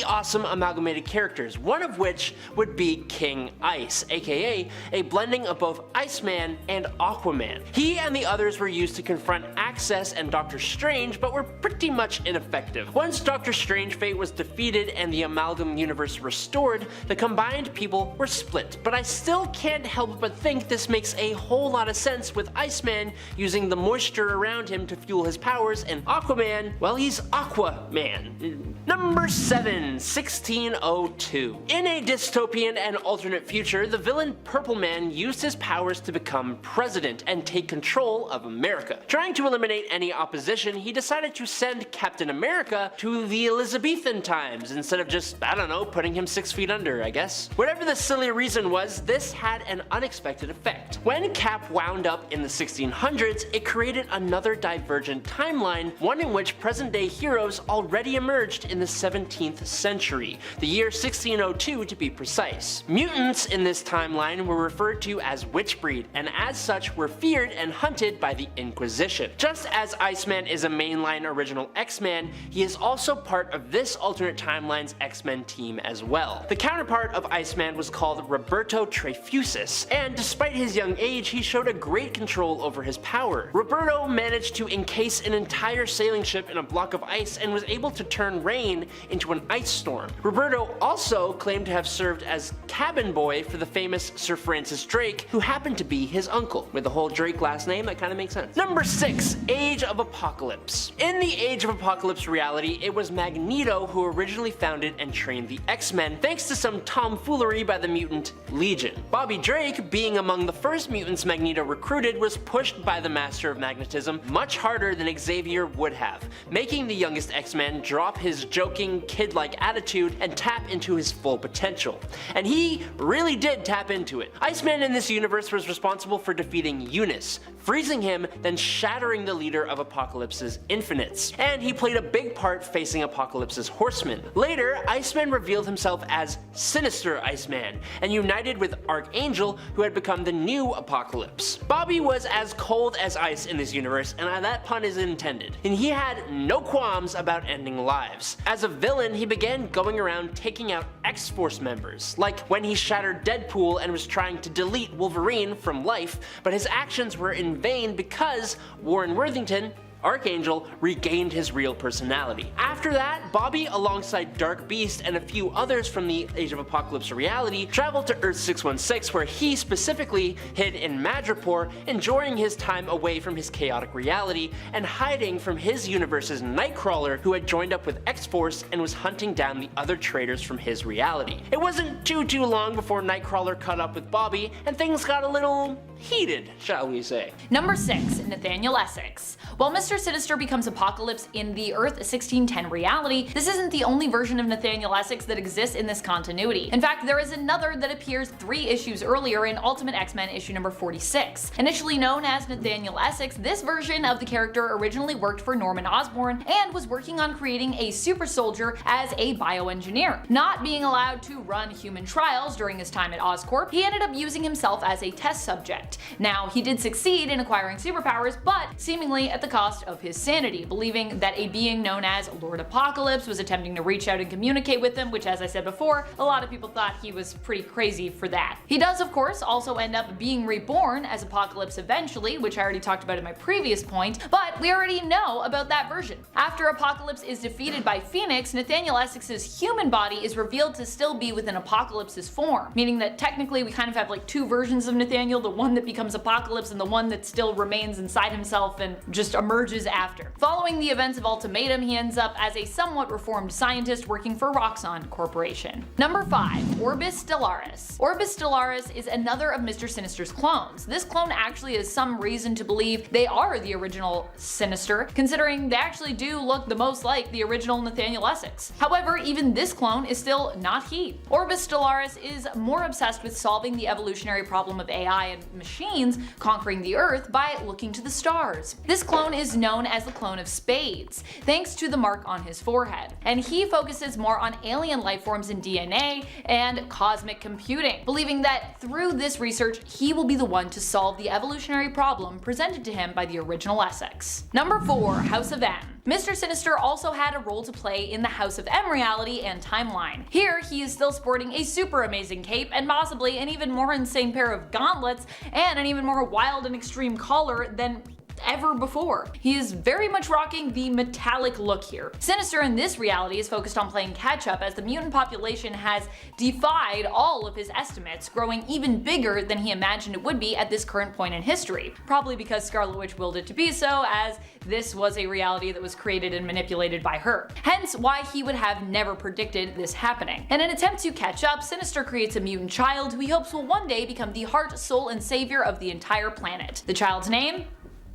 awesome amalgamated characters, one of which would be King Ice, aka a blending of both Iceman and Aquaman. He and the others were used to confront Access and Doctor Strange, but were pretty much ineffective. Once Doctor Strange Fate was defeated and the Amalgam Universe restored, the combined people were split, but I still can't help but think this makes a whole lot of sense with Iceman using the moisture around him to fuel his powers, and Aquaman, well, he's Aquaman. Number 7, 1602. In a dystopian and alternate future, the villain Purple Man used his powers to become president and take control of America. Trying to eliminate any opposition, he decided to send Captain America to the Elizabethan times instead of just, I don't know, putting him 6 feet under, I guess. Whatever the silly reason was, this had an unexpected effect. When Cap wound up in the 1600s, it created another divergent timeline, one in which present-day heroes already emerged in the 17th century, the year 1602 to be precise. Mutants in this timeline were referred to as Witchbreed, and as such were feared and hunted by the Inquisition. Just as Iceman is a mainline original X-Man, he is also part of this alternate timeline's X-Men team as well. The counterpart of Iceman was called Roberto Trefusis, and despite his young age, he showed a great control over his power. Roberto managed to encase an entire sailing ship in a block of ice and was able to turn rain into an ice storm. Roberto also claimed to have served as cabin boy for the famous Sir Francis Drake, who happened to be his uncle. With the whole Drake last name, that kind of makes sense. Number 6, Age of Apocalypse. In the Age of Apocalypse reality, it was Magneto who originally founded and trained the X-Men, thanks to some tomfoolery by the mutant Legion. Bobby Drake, being among the first mutants Magneto recruited, was pushed by the Master of Magnetism much harder than Xavier would have, making the youngest X-Man drop his joking, kid-like attitude and tap into his full potential. And he really did tap into it. Iceman in this universe was responsible for defeating Eunice, freezing him, then shattering the leader of Apocalypse's Infinites. And he played a big part facing Apocalypse's Horsemen. Later, Iceman revealed himself as Sinister Iceman, and united with Archangel, who had become the new Apocalypse. Bobby was as cold as ice in this universe, and that pun is intended. And he had no qualms about ending lives. As a villain, he began going around taking out X-Force members, like when he shattered Deadpool and was trying to delete Wolverine from life, but his actions were in vain because Warren Worthington, Archangel, regained his real personality. After that, Bobby, alongside Dark Beast and a few others from the Age of Apocalypse reality, traveled to Earth 616, where he specifically hid in Madripoor, enjoying his time away from his chaotic reality and hiding from his universe's Nightcrawler, who had joined up with X-Force and was hunting down the other traitors from his reality. It wasn't too long before Nightcrawler caught up with Bobby, and things got a little heated, shall we say. Number 6, Nathaniel Essex. While Mr. Mr. Sinister becomes Apocalypse in the Earth 1610 reality, this isn't the only version of Nathaniel Essex that exists in this continuity. In fact, there is another that appears 3 issues earlier in Ultimate X-Men issue number 46. Initially known as Nathaniel Essex, this version of the character originally worked for Norman Osborn and was working on creating a super soldier as a bioengineer. Not being allowed to run human trials during his time at Oscorp, he ended up using himself as a test subject. Now, he did succeed in acquiring superpowers, but seemingly at the cost of his sanity, believing that a being known as Lord Apocalypse was attempting to reach out and communicate with him, which, as I said before, a lot of people thought he was pretty crazy for that. He does, of course, also end up being reborn as Apocalypse eventually, which I already talked about in my previous point, but we already know about that version. After Apocalypse is defeated by Phoenix, Nathaniel Essex's human body is revealed to still be within Apocalypse's form, meaning that technically we kind of have like 2 versions of Nathaniel, the one that becomes Apocalypse and the one that still remains inside himself and just emerges after. Following the events of Ultimatum, he ends up as a somewhat reformed scientist working for Roxxon Corporation. Number 5. Orbis Stellaris. Orbis Stellaris is another of Mr. Sinister's clones. This clone actually has some reason to believe they are the original Sinister, considering they actually do look the most like the original Nathaniel Essex. However, even this clone is still not he. Orbis Stellaris is more obsessed with solving the evolutionary problem of AI and machines conquering the Earth by looking to the stars. This clone is known as the clone of Spades, thanks to the mark on his forehead, and he focuses more on alien life forms and DNA and cosmic computing, believing that through this research he will be the one to solve the evolutionary problem presented to him by the original Essex. Number 4. House of M. Mr. Sinister also had a role to play in the House of M reality and timeline. Here, he is still sporting a super amazing cape and possibly an even more insane pair of gauntlets and an even more wild and extreme collar than ever before. He is very much rocking the metallic look here. Sinister in this reality is focused on playing catch up as the mutant population has defied all of his estimates, growing even bigger than he imagined it would be at this current point in history. Probably because Scarlet Witch willed it to be so, as this was a reality that was created and manipulated by her. Hence why he would have never predicted this happening. In an attempt to catch up, Sinister creates a mutant child who he hopes will one day become the heart, soul, and savior of the entire planet. The child's name?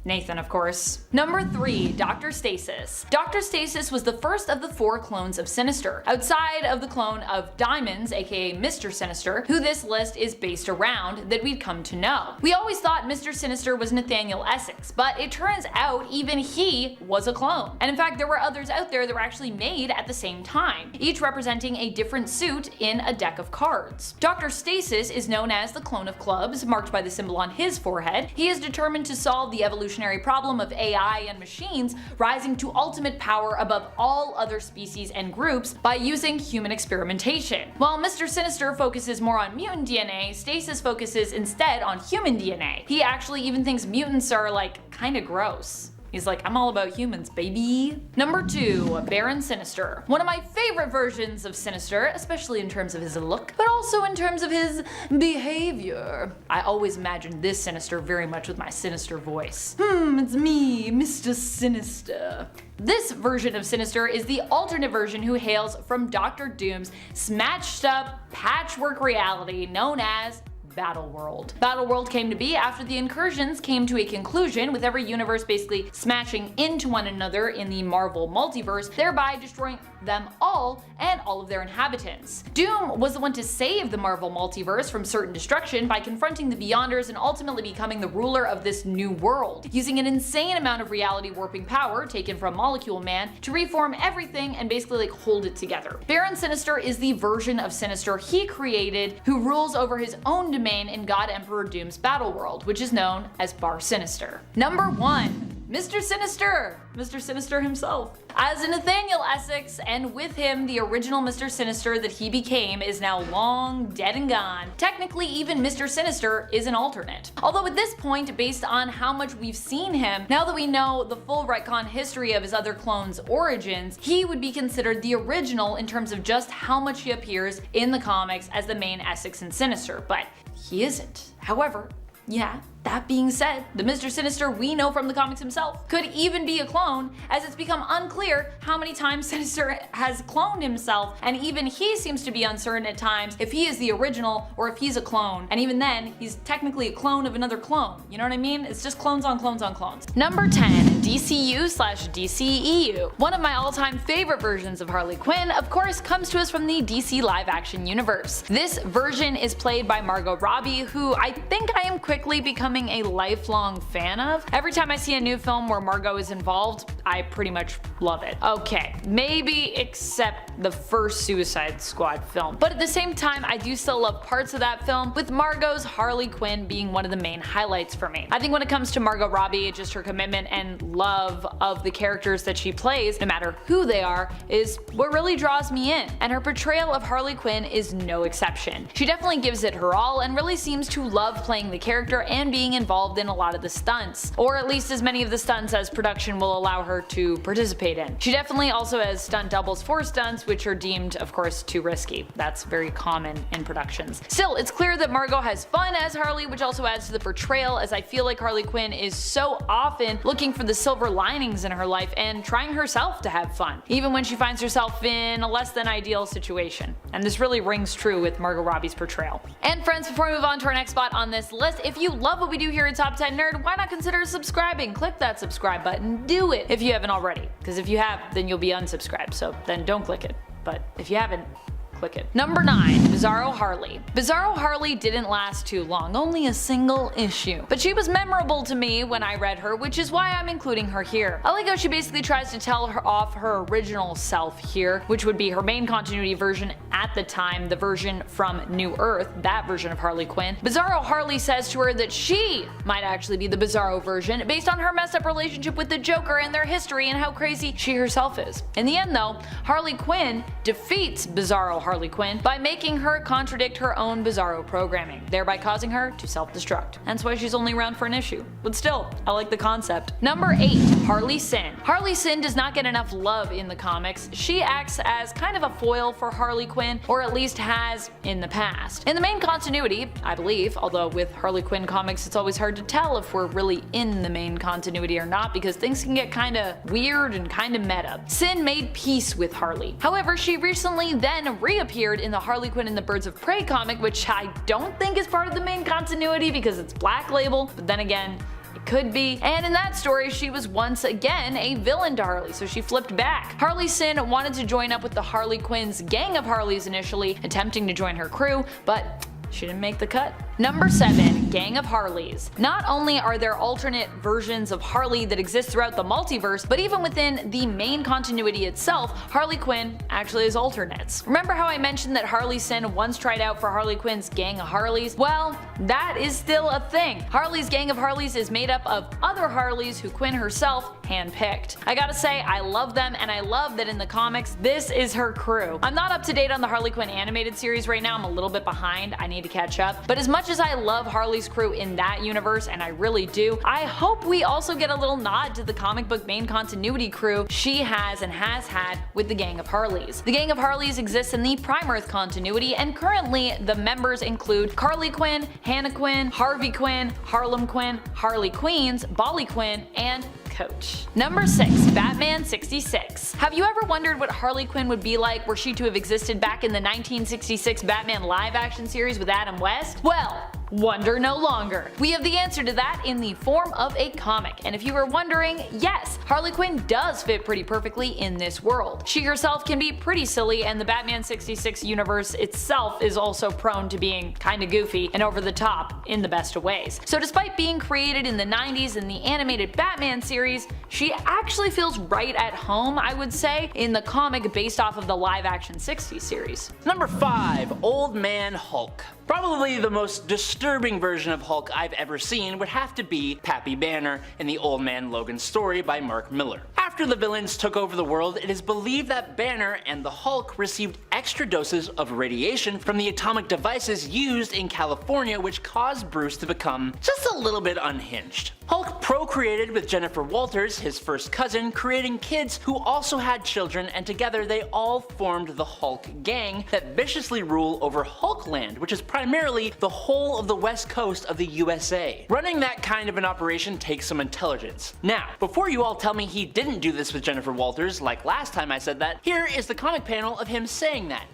Nathan, of course. Number 3. Dr. Stasis. Dr. Stasis was the first of the 4 clones of Sinister, outside of the clone of Diamonds, aka Mr. Sinister, who this list is based around, that we'd come to know. We always thought Mr. Sinister was Nathaniel Essex, but it turns out even he was a clone. And in fact, there were others out there that were actually made at the same time, each representing a different suit in a deck of cards. Dr. Stasis is known as the clone of clubs, marked by the symbol on his forehead. He is determined to solve the evolutionary problem of AI and machines rising to ultimate power above all other species and groups by using human experimentation. While Mr. Sinister focuses more on mutant DNA, Stasis focuses instead on human DNA. He actually even thinks mutants are like kinda gross. He's like, I'm all about humans, baby. Number 2. Baron Sinister. One of my favorite versions of Sinister, especially in terms of his look, but also in terms of his behavior. I always imagined this Sinister very much with my sinister voice. It's me, Mr. Sinister. This version of Sinister is the alternate version who hails from Doctor Doom's smashed up patchwork reality known as Battleworld. Battleworld came to be after the incursions came to a conclusion, with every universe basically smashing into one another in the Marvel multiverse, thereby destroying them all and all of their inhabitants. Doom was the one to save the Marvel multiverse from certain destruction by confronting the Beyonders and ultimately becoming the ruler of this new world, using an insane amount of reality warping power taken from Molecule Man to reform everything and basically like hold it together. Baron Sinister is the version of Sinister he created who rules over his own domain in God Emperor Doom's Battleworld, which is known as Bar Sinister. Number 1. Mr. Sinister! Mr. Sinister himself. As a Nathaniel Essex, and with him the original Mr. Sinister that he became is now long dead and gone. Technically, even Mr. Sinister is an alternate. Although at this point, based on how much we've seen him, now that we know the full retcon history of his other clones' origins, he would be considered the original in terms of just how much he appears in the comics as the main Essex and Sinister, but he isn't. However, yeah, that being said, the Mr. Sinister we know from the comics himself could even be a clone, as it's become unclear how many times Sinister has cloned himself, and even he seems to be uncertain at times if he is the original or if he's a clone, and even then, he's technically a clone of another clone. You know what I mean? It's just clones on clones on clones. Number 10. DCU/DCEU. One of my all-time favorite versions of Harley Quinn, of course, comes to us from the DC live-action universe. This version is played by Margot Robbie, who I think I am quickly becoming a lifelong fan of. Every time I see a new film where Margot is involved, I pretty much love it. Okay, maybe except the first Suicide Squad film, but at the same time I do still love parts of that film, with Margot's Harley Quinn being one of the main highlights for me. I think when it comes to Margot Robbie, just her commitment and love of the characters that she plays, no matter who they are, is what really draws me in, and her portrayal of Harley Quinn is no exception. She definitely gives it her all and really seems to love playing the character and being involved in a lot of the stunts, or at least as many of the stunts as production will allow her to participate in. She definitely also has stunt doubles for stunts, which are deemed, of course, too risky. That's very common in productions. Still, it's clear that Margot has fun as Harley, which also adds to the portrayal, as I feel like Harley Quinn is so often looking for the silver linings in her life and trying herself to have fun, even when she finds herself in a less than ideal situation. And this really rings true with Margot Robbie's portrayal. And friends, before we move on to our next spot on this list, if you love what we do here at Top 10 Nerd, why not consider subscribing? Click that subscribe button, do it if you haven't already, because if you have, then you'll be unsubscribed, so then don't click it. But if you haven't, click it. Number 9. Bizarro Harley. Bizarro Harley didn't last too long, only a single issue. But she was memorable to me when I read her, which is why I'm including her here. I like how she basically tries to tell her off her original self here, which would be her main continuity version at the time, the version from New Earth, that version of Harley Quinn. Bizarro Harley says to her that she might actually be the Bizarro version, based on her messed up relationship with the Joker and their history and how crazy she herself is. In the end though, Harley Quinn defeats Bizarro Harley Quinn by making her contradict her own Bizarro programming, thereby causing her to self-destruct. That's why she's only around for an issue. But still, I like the concept. Number 8. Harley Sin. Harley Sin does not get enough love in the comics. She acts as kind of a foil for Harley Quinn, or at least has in the past. In the main continuity, I believe, although with Harley Quinn comics it's always hard to tell if we're really in the main continuity or not, because things can get kinda weird and kinda meta. Sin made peace with Harley. However, she recently then reappeared in the Harley Quinn and the Birds of Prey comic, which I don't think is part of the main continuity because it's Black Label, but then again, it could be. And in that story, she was once again a villain to Harley, so she flipped back. Harley Sin wanted to join up with the Harley Quinn's gang of Harleys initially, attempting to join her crew, but she didn't make the cut. Number 7. Gang of Harleys. Not only are there alternate versions of Harley that exist throughout the multiverse, but even within the main continuity itself, Harley Quinn actually has alternates. Remember how I mentioned that Harley Sin once tried out for Harley Quinn's Gang of Harleys? Well, that is still a thing. Harley's Gang of Harleys is made up of other Harleys who Quinn herself handpicked. I gotta say, I love them, and I love that in the comics, this is her crew. I'm not up to date on the Harley Quinn animated series right now, I'm a little bit behind, I need to catch up, but as much as I love Harley's crew in that universe, and I really do, I hope we also get a little nod to the comic book main continuity crew she has and has had with the Gang of Harleys. The Gang of Harleys exists in the Prime Earth continuity, and currently the members include Carly Quinn, Hannah Quinn, Harvey Quinn, Harlem Quinn, Harley Queens, Bolly Quinn, and Coach. Number 6. Batman 66. Have you ever wondered what Harley Quinn would be like were she to have existed back in the 1966 Batman live action series with Adam West? Well, wonder no longer. We have the answer to that in the form of a comic, and if you were wondering, yes, Harley Quinn does fit pretty perfectly in this world. She herself can be pretty silly, and the Batman 66 universe itself is also prone to being kinda goofy and over the top in the best of ways. So despite being created in the 90s in the animated Batman series, she actually feels right at home, I would say, in the comic based off of the live action 60s series. Number 5. Old Man Hulk. Probably the most disturbing version of Hulk I've ever seen would have to be Pappy Banner in the Old Man Logan story by Mark Miller. After the villains took over the world, it is believed that Banner and the Hulk received extra doses of radiation from the atomic devices used in California, which caused Bruce to become just a little bit unhinged. Hulk procreated with Jennifer Walters, his first cousin, creating kids who also had children, and together they all formed the Hulk Gang that viciously rule over Hulkland, which is primarily the whole of the west coast of the USA. Running that kind of an operation takes some intelligence. Now, before you all tell me he didn't do this with Jennifer Walters, like last time I said that, here is the comic panel of him saying that.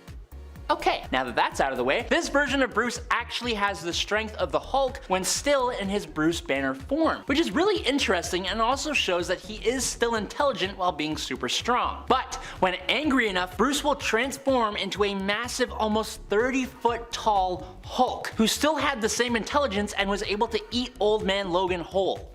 Okay, now that that's out of the way, this version of Bruce actually has the strength of the Hulk when still in his Bruce Banner form, which is really interesting and also shows that he is still intelligent while being super strong. But when angry enough, Bruce will transform into a massive, almost 30-foot tall Hulk, who still had the same intelligence and was able to eat Old Man Logan whole.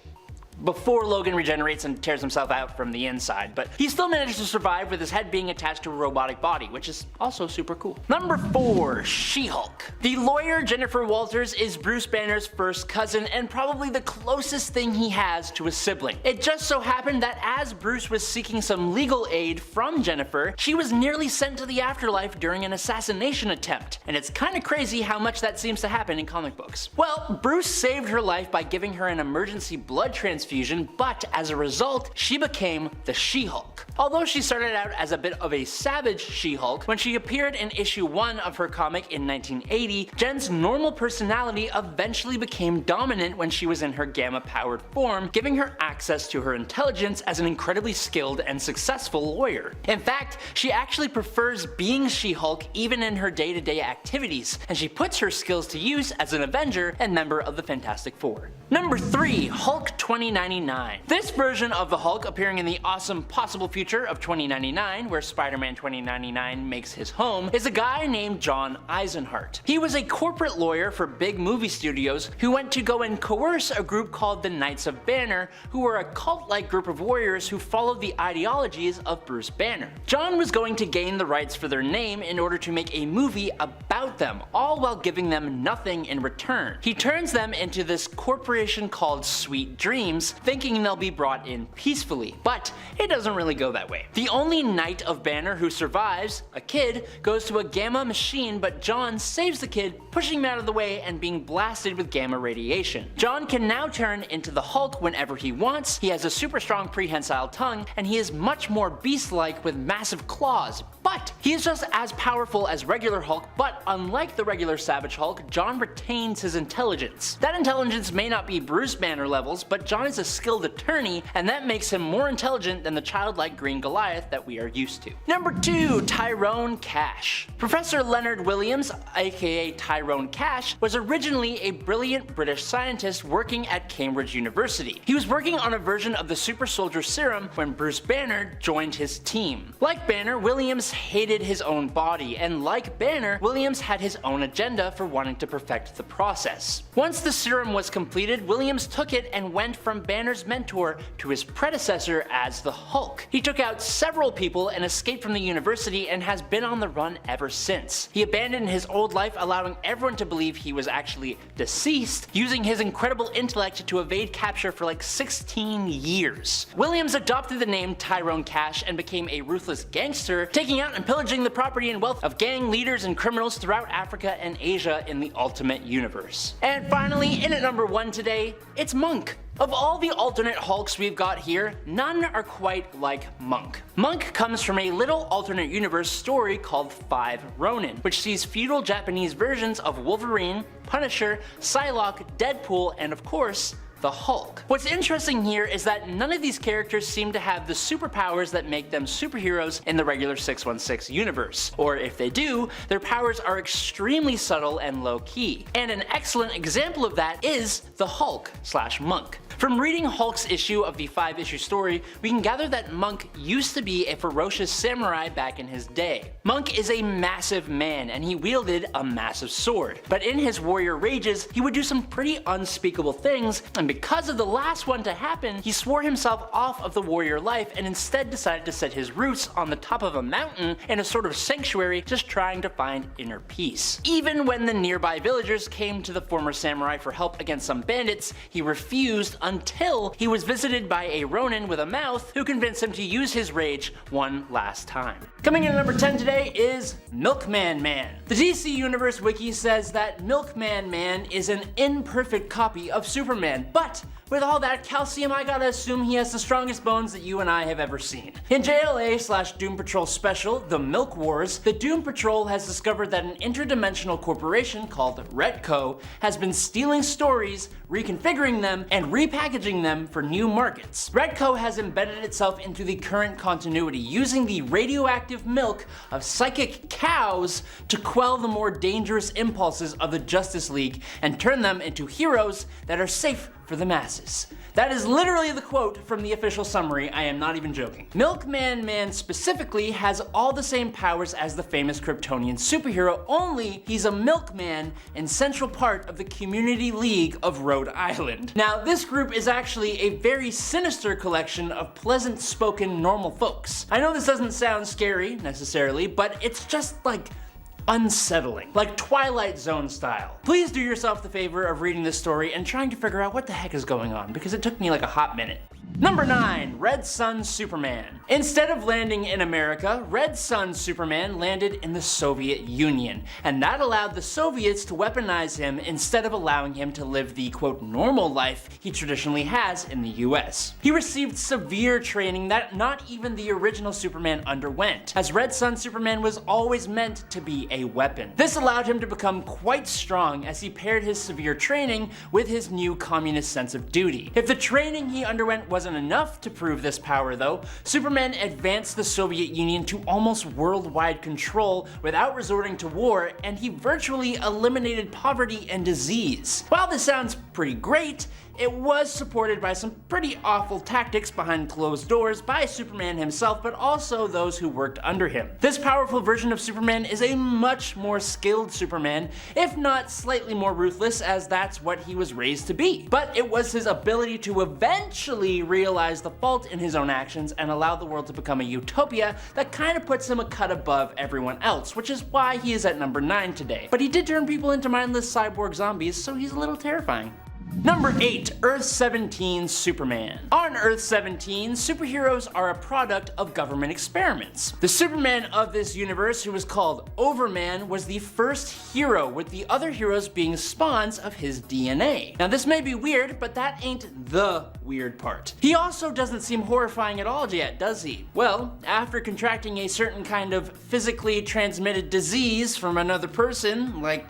Before Logan regenerates and tears himself out from the inside, but he still manages to survive with his head being attached to a robotic body, which is also super cool. Number 4, She-Hulk. The lawyer Jennifer Walters is Bruce Banner's first cousin and probably the closest thing he has to a sibling. It just so happened that as Bruce was seeking some legal aid from Jennifer, she was nearly sent to the afterlife during an assassination attempt, and it's kinda crazy how much that seems to happen in comic books. Well, Bruce saved her life by giving her an emergency blood transfusion, but as a result, she became the She-Hulk. Although she started out as a bit of a savage She-Hulk, when she appeared in issue 1 of her comic in 1980, Jen's normal personality eventually became dominant when she was in her gamma-powered form, giving her access to her intelligence as an incredibly skilled and successful lawyer. In fact, she actually prefers being She-Hulk even in her day-to-day activities, and she puts her skills to use as an Avenger and member of the Fantastic Four. Number 3, Hulk 2099. This version of the Hulk, appearing in the awesome possible future of 2099, where Spider-Man 2099 makes his home, is a guy named John Eisenhart. He was a corporate lawyer for big movie studios who went to go and coerce a group called the Knights of Banner, who were a cult-like group of warriors who followed the ideologies of Bruce Banner. John was going to gain the rights for their name in order to make a movie about them, all while giving them nothing in return. He turns them into this corporation called Sweet Dreams, thinking they'll be brought in peacefully, but it doesn't really go that way. The only Knight of Banner who survives, a kid, goes to a gamma machine, but John saves the kid, pushing him out of the way and being blasted with gamma radiation. John can now turn into the Hulk whenever he wants, he has a super strong prehensile tongue, and he is much more beast-like with massive claws, but he is just as powerful as regular Hulk, but unlike the regular Savage Hulk, John retains his intelligence. That intelligence may not be Bruce Banner levels, but John is a skilled attorney, and that makes him more intelligent than the childlike Green Goliath that we are used to. Number 2, Tyrone Cash. Professor Leonard Williams, aka Tyrone Cash, was originally a brilliant British scientist working at Cambridge University. He was working on a version of the super soldier serum when Bruce Banner joined his team. Like Banner, Williams hated his own body, and like Banner, Williams had his own agenda for wanting to perfect the process. Once the serum was completed, Williams took it and went from Banner's mentor to his predecessor as the Hulk. He took out several people and escaped from the university and has been on the run ever since. He abandoned his old life, allowing everyone to believe he was actually deceased, using his incredible intellect to evade capture for like 16 years. Williams adopted the name Tyrone Cash and became a ruthless gangster, taking out and pillaging the property and wealth of gang leaders and criminals throughout Africa and Asia in the Ultimate Universe. And finally, in at number 1 today, it's Monk. Of all the alternate Hulks we've got here, none are quite like Monk. Monk comes from a little alternate universe story called 5 Ronin, which sees feudal Japanese versions of Wolverine, Punisher, Psylocke, Deadpool, and of course, the Hulk. What's interesting here is that none of these characters seem to have the superpowers that make them superheroes in the regular 616 universe, or if they do, their powers are extremely subtle and low-key. And an excellent example of that is the Hulk/Monk. From reading Hulk's issue of the 5-issue story, we can gather that Monk used to be a ferocious samurai back in his day. Monk is a massive man, and he wielded a massive sword. But in his warrior rages, he would do some pretty unspeakable things, and because of the last one to happen, he swore himself off of the warrior life and instead decided to set his roots on the top of a mountain in a sort of sanctuary, just trying to find inner peace. Even when the nearby villagers came to the former samurai for help against some bandits, he refused until he was visited by a Ronin with a mouth who convinced him to use his rage one last time. Coming in at number 10 today is Milkman Man. The DC Universe Wiki says that Milkman Man is an imperfect copy of Superman, but with all that calcium, I gotta assume he has the strongest bones that you and I have ever seen. In JLA/Doom Patrol Special, The Milk Wars, the Doom Patrol has discovered that an interdimensional corporation called Retco has been stealing stories, reconfiguring them, and repackaging them for new markets. Retco has embedded itself into the current continuity, using the radioactive milk of psychic cows to quell the more dangerous impulses of the Justice League and turn them into heroes that are safe for the masses. That is literally the quote from the official summary, I am not even joking. Milkman Man specifically has all the same powers as the famous Kryptonian superhero, only he's a milkman and central part of the Community League of Rhode Island. Now, this group is actually a very sinister collection of pleasant-spoken normal folks. I know this doesn't sound scary, necessarily, but it's just like unsettling, like Twilight Zone style. Please do yourself the favor of reading this story and trying to figure out what the heck is going on, because it took me like a hot minute. Number 9, Red Sun Superman. Instead of landing in America, Red Sun Superman landed in the Soviet Union, and that allowed the Soviets to weaponize him instead of allowing him to live the quote normal life he traditionally has in the US. He received severe training that not even the original Superman underwent, as Red Sun Superman was always meant to be a weapon. This allowed him to become quite strong as he paired his severe training with his new communist sense of duty. If the training he underwent wasn't enough to prove this power though, Superman advanced the Soviet Union to almost worldwide control without resorting to war, and he virtually eliminated poverty and disease. While this sounds pretty great, it was supported by some pretty awful tactics behind closed doors by Superman himself, but also those who worked under him. This powerful version of Superman is a much more skilled Superman, if not slightly more ruthless, as that's what he was raised to be. But it was his ability to eventually realize the fault in his own actions and allow the world to become a utopia that kind of puts him a cut above everyone else, which is why he is at number 9 today. But he did turn people into mindless cyborg zombies, so he's a little terrifying. Number 8, Earth 17 Superman. On Earth 17, superheroes are a product of government experiments. The Superman of this universe, who was called Overman, was the first hero, with the other heroes being spawns of his DNA. Now this may be weird, but that ain't the weird part. He also doesn't seem horrifying at all yet, does he? Well, after contracting a certain kind of physically transmitted disease from another person, like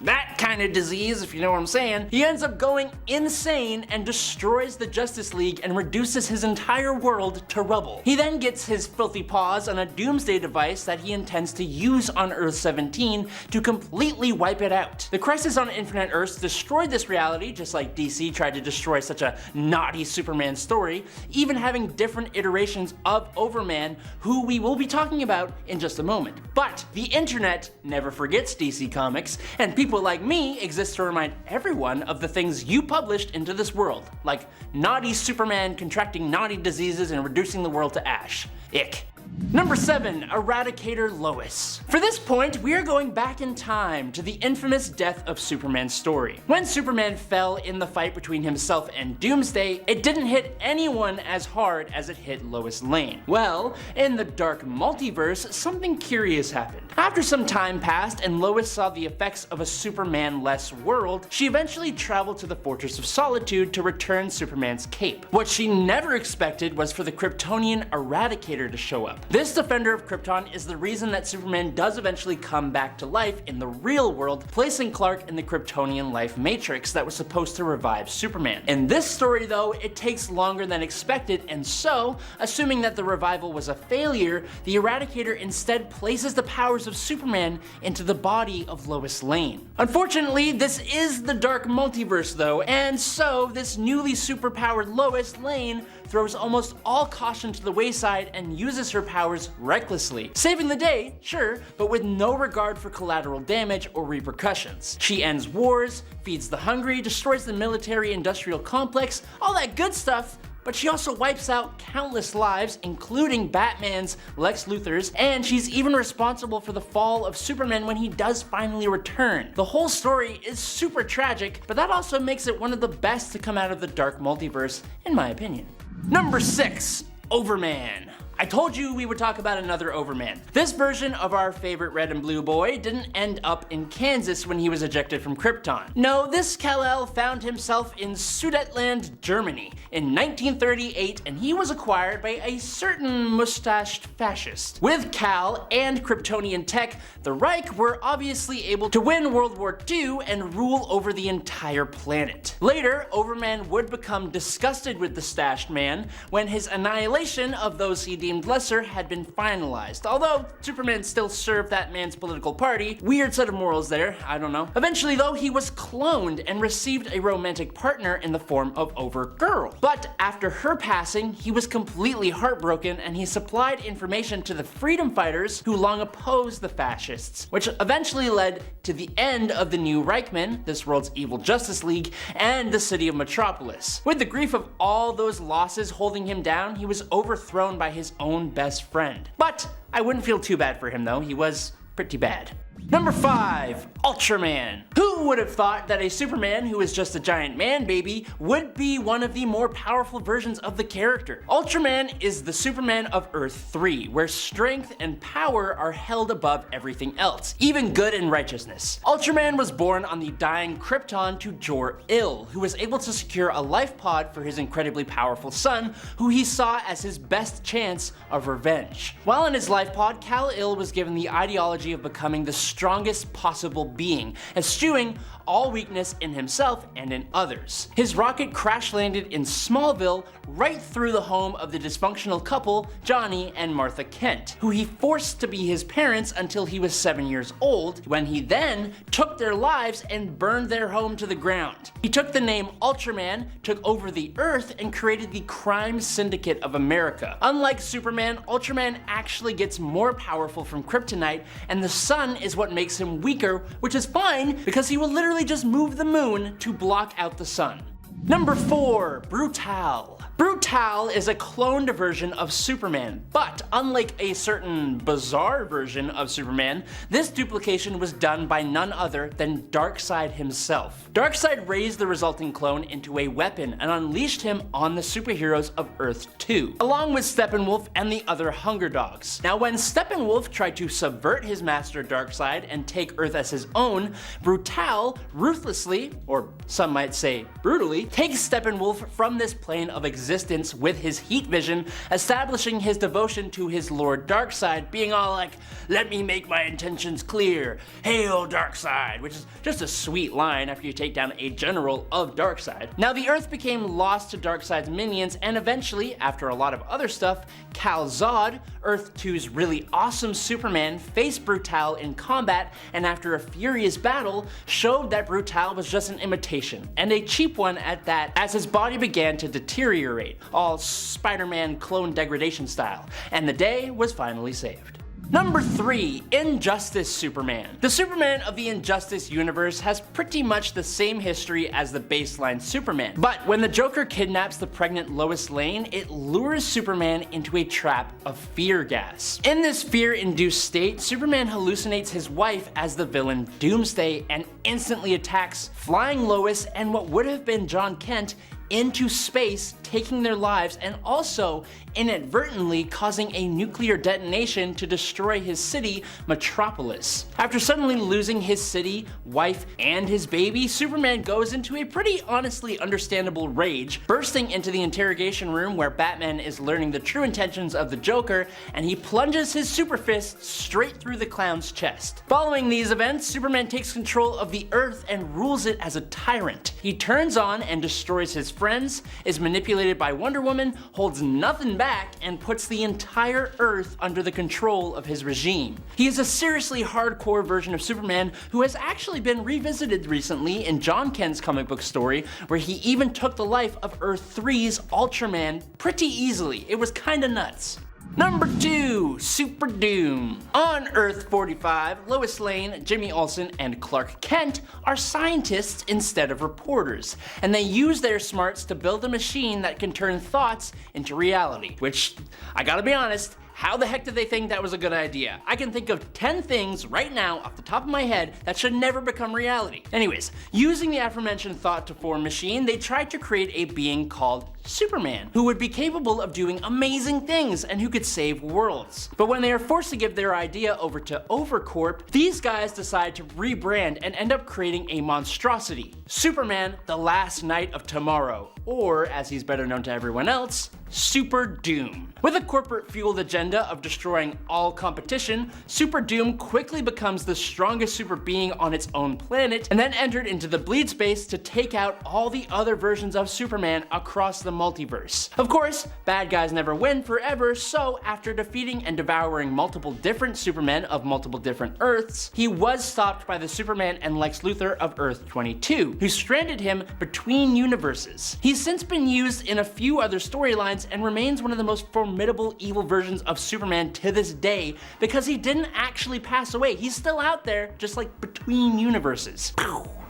that kind of disease, if you know what I'm saying, he ends up going insane and destroys the Justice League and reduces his entire world to rubble. He then gets his filthy paws on a doomsday device that he intends to use on Earth 17 to completely wipe it out. The Crisis on Infinite Earths destroyed this reality, just like DC tried to destroy such a naughty Superman story, even having different iterations of Overman, who we will be talking about in just a moment. But the internet never forgets DC Comics, and people like me exist to remind everyone of the things you published into this world, like naughty Superman contracting naughty diseases and reducing the world to ash. Ick. Number 7, Eradicator Lois. For this point, we are going back in time to the infamous death of Superman's story. When Superman fell in the fight between himself and Doomsday, it didn't hit anyone as hard as it hit Lois Lane. Well, in the Dark Multiverse, something curious happened. After some time passed and Lois saw the effects of a Superman-less world, she eventually traveled to the Fortress of Solitude to return Superman's cape. What she never expected was for the Kryptonian Eradicator to show up. This defender of Krypton is the reason that Superman does eventually come back to life in the real world, placing Clark in the Kryptonian life matrix that was supposed to revive Superman. In this story though, it takes longer than expected, and so, assuming that the revival was a failure, the Eradicator instead places the powers of Superman into the body of Lois Lane. Unfortunately, this is the Dark Multiverse though, and so this newly superpowered Lois Lane throws almost all caution to the wayside and uses her powers recklessly. Saving the day, sure, but with no regard for collateral damage or repercussions. She ends wars, feeds the hungry, destroys the military-industrial complex, all that good stuff, but she also wipes out countless lives, including Batman's, Lex Luthor's, and she's even responsible for the fall of Superman when he does finally return. The whole story is super tragic, but that also makes it one of the best to come out of the Dark Multiverse, in my opinion. Number 6, Overman. I told you we would talk about another Overman. This version of our favorite red and blue boy didn't end up in Kansas when he was ejected from Krypton. No, this Kal-El found himself in Sudetenland, Germany in 1938, and he was acquired by a certain mustached fascist. With Kal and Kryptonian tech, the Reich were obviously able to win World War II and rule over the entire planet. Later, Overman would become disgusted with the stashed man when his annihilation of those he deemed lesser had been finalized. Although Superman still served that man's political party. Weird set of morals there, I don't know. Eventually though, he was cloned and received a romantic partner in the form of Overgirl. But after her passing, he was completely heartbroken and he supplied information to the freedom fighters who long opposed the fascists, which eventually led to the end of the new Reichman, this world's evil Justice League, and the city of Metropolis. With the grief of all those losses holding him down, he was overthrown by his own best friend. But I wouldn't feel too bad for him though, he was pretty bad. Number 5, Ultraman. Who would have thought that a Superman who is just a giant man baby would be one of the more powerful versions of the character? Ultraman is the Superman of Earth 3, where strength and power are held above everything else, even good and righteousness. Ultraman was born on the dying Krypton to Jor-El, who was able to secure a life pod for his incredibly powerful son, who he saw as his best chance of revenge. While in his life pod, Kal-El was given the ideology of becoming the strongest possible being, eschewing all weakness in himself and in others. His rocket crash landed in Smallville, right through the home of the dysfunctional couple, Johnny and Martha Kent, who he forced to be his parents until he was 7 years old, when he then took their lives and burned their home to the ground. He took the name Ultraman, took over the Earth, and created the crime syndicate of America. Unlike Superman, Ultraman actually gets more powerful from kryptonite, and the sun is what makes him weaker, which is fine because he will literally just move the moon to block out the sun. Number 4, Brutale. Brutale is a cloned version of Superman, but unlike a certain bizarre version of Superman, this duplication was done by none other than Darkseid himself. Darkseid raised the resulting clone into a weapon and unleashed him on the superheroes of Earth 2, along with Steppenwolf and the other Hunger Dogs. Now, when Steppenwolf tried to subvert his master Darkseid and take Earth as his own, Brutale ruthlessly, or some might say brutally, takes Steppenwolf from this plane of existence with his heat vision, establishing his devotion to his Lord Darkseid, being all like, "Let me make my intentions clear. Hail Darkseid," which is just a sweet line after you take down a general of Darkseid. Now the Earth became lost to Darkseid's minions, and eventually, after a lot of other stuff, Kal-Zod, Earth 2's really awesome Superman, faced Brutale in combat, and after a furious battle, showed that Brutale was just an imitation, and a cheap one at that, as his body began to deteriorate, all Spider-Man clone degradation style, and the day was finally saved. Number 3, Injustice Superman. The Superman of the Injustice universe has pretty much the same history as the baseline Superman, but when the Joker kidnaps the pregnant Lois Lane, it lures Superman into a trap of fear gas. In this fear-induced state, Superman hallucinates his wife as the villain Doomsday and instantly attacks, flying Lois and what would have been John Kent into space, taking their lives, and also inadvertently causing a nuclear detonation to destroy his city, Metropolis. After suddenly losing his city, wife, and his baby, Superman goes into a pretty honestly understandable rage, bursting into the interrogation room where Batman is learning the true intentions of the Joker, and he plunges his super fist straight through the clown's chest. Following these events, Superman takes control of the Earth and rules it as a tyrant. He turns on and destroys his friends, is manipulated by Wonder Woman, holds nothing back, and puts the entire Earth under the control of his regime. He is a seriously hardcore version of Superman who has actually been revisited recently in John Kent's comic book story, where he even took the life of Earth 3's Ultraman pretty easily. It was kinda nuts. Number 2, Super Doom. On Earth 45, Lois Lane, Jimmy Olsen, and Clark Kent are scientists instead of reporters, and they use their smarts to build a machine that can turn thoughts into reality, which, I gotta be honest, how the heck did they think that was a good idea? I can think of 10 things right now off the top of my head that should never become reality. Anyways, using the aforementioned thought to form machine, they tried to create a being called Superman, who would be capable of doing amazing things and who could save worlds. But when they are forced to give their idea over to Overcorp, these guys decide to rebrand and end up creating a monstrosity. Superman, the Last Knight of Tomorrow, or as he's better known to everyone else, Super Doom. With a corporate-fueled agenda of destroying all competition, Super Doom quickly becomes the strongest super being on its own planet, and then entered into the bleed space to take out all the other versions of Superman across the multiverse. Of course, bad guys never win forever, so after defeating and devouring multiple different Supermen of multiple different Earths, he was stopped by the Superman and Lex Luthor of Earth 22, who stranded him between universes. He's since been used in a few other storylines and remains one of the most formidable evil versions of Superman to this day because he didn't actually pass away. He's still out there, just like between universes.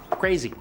Crazy.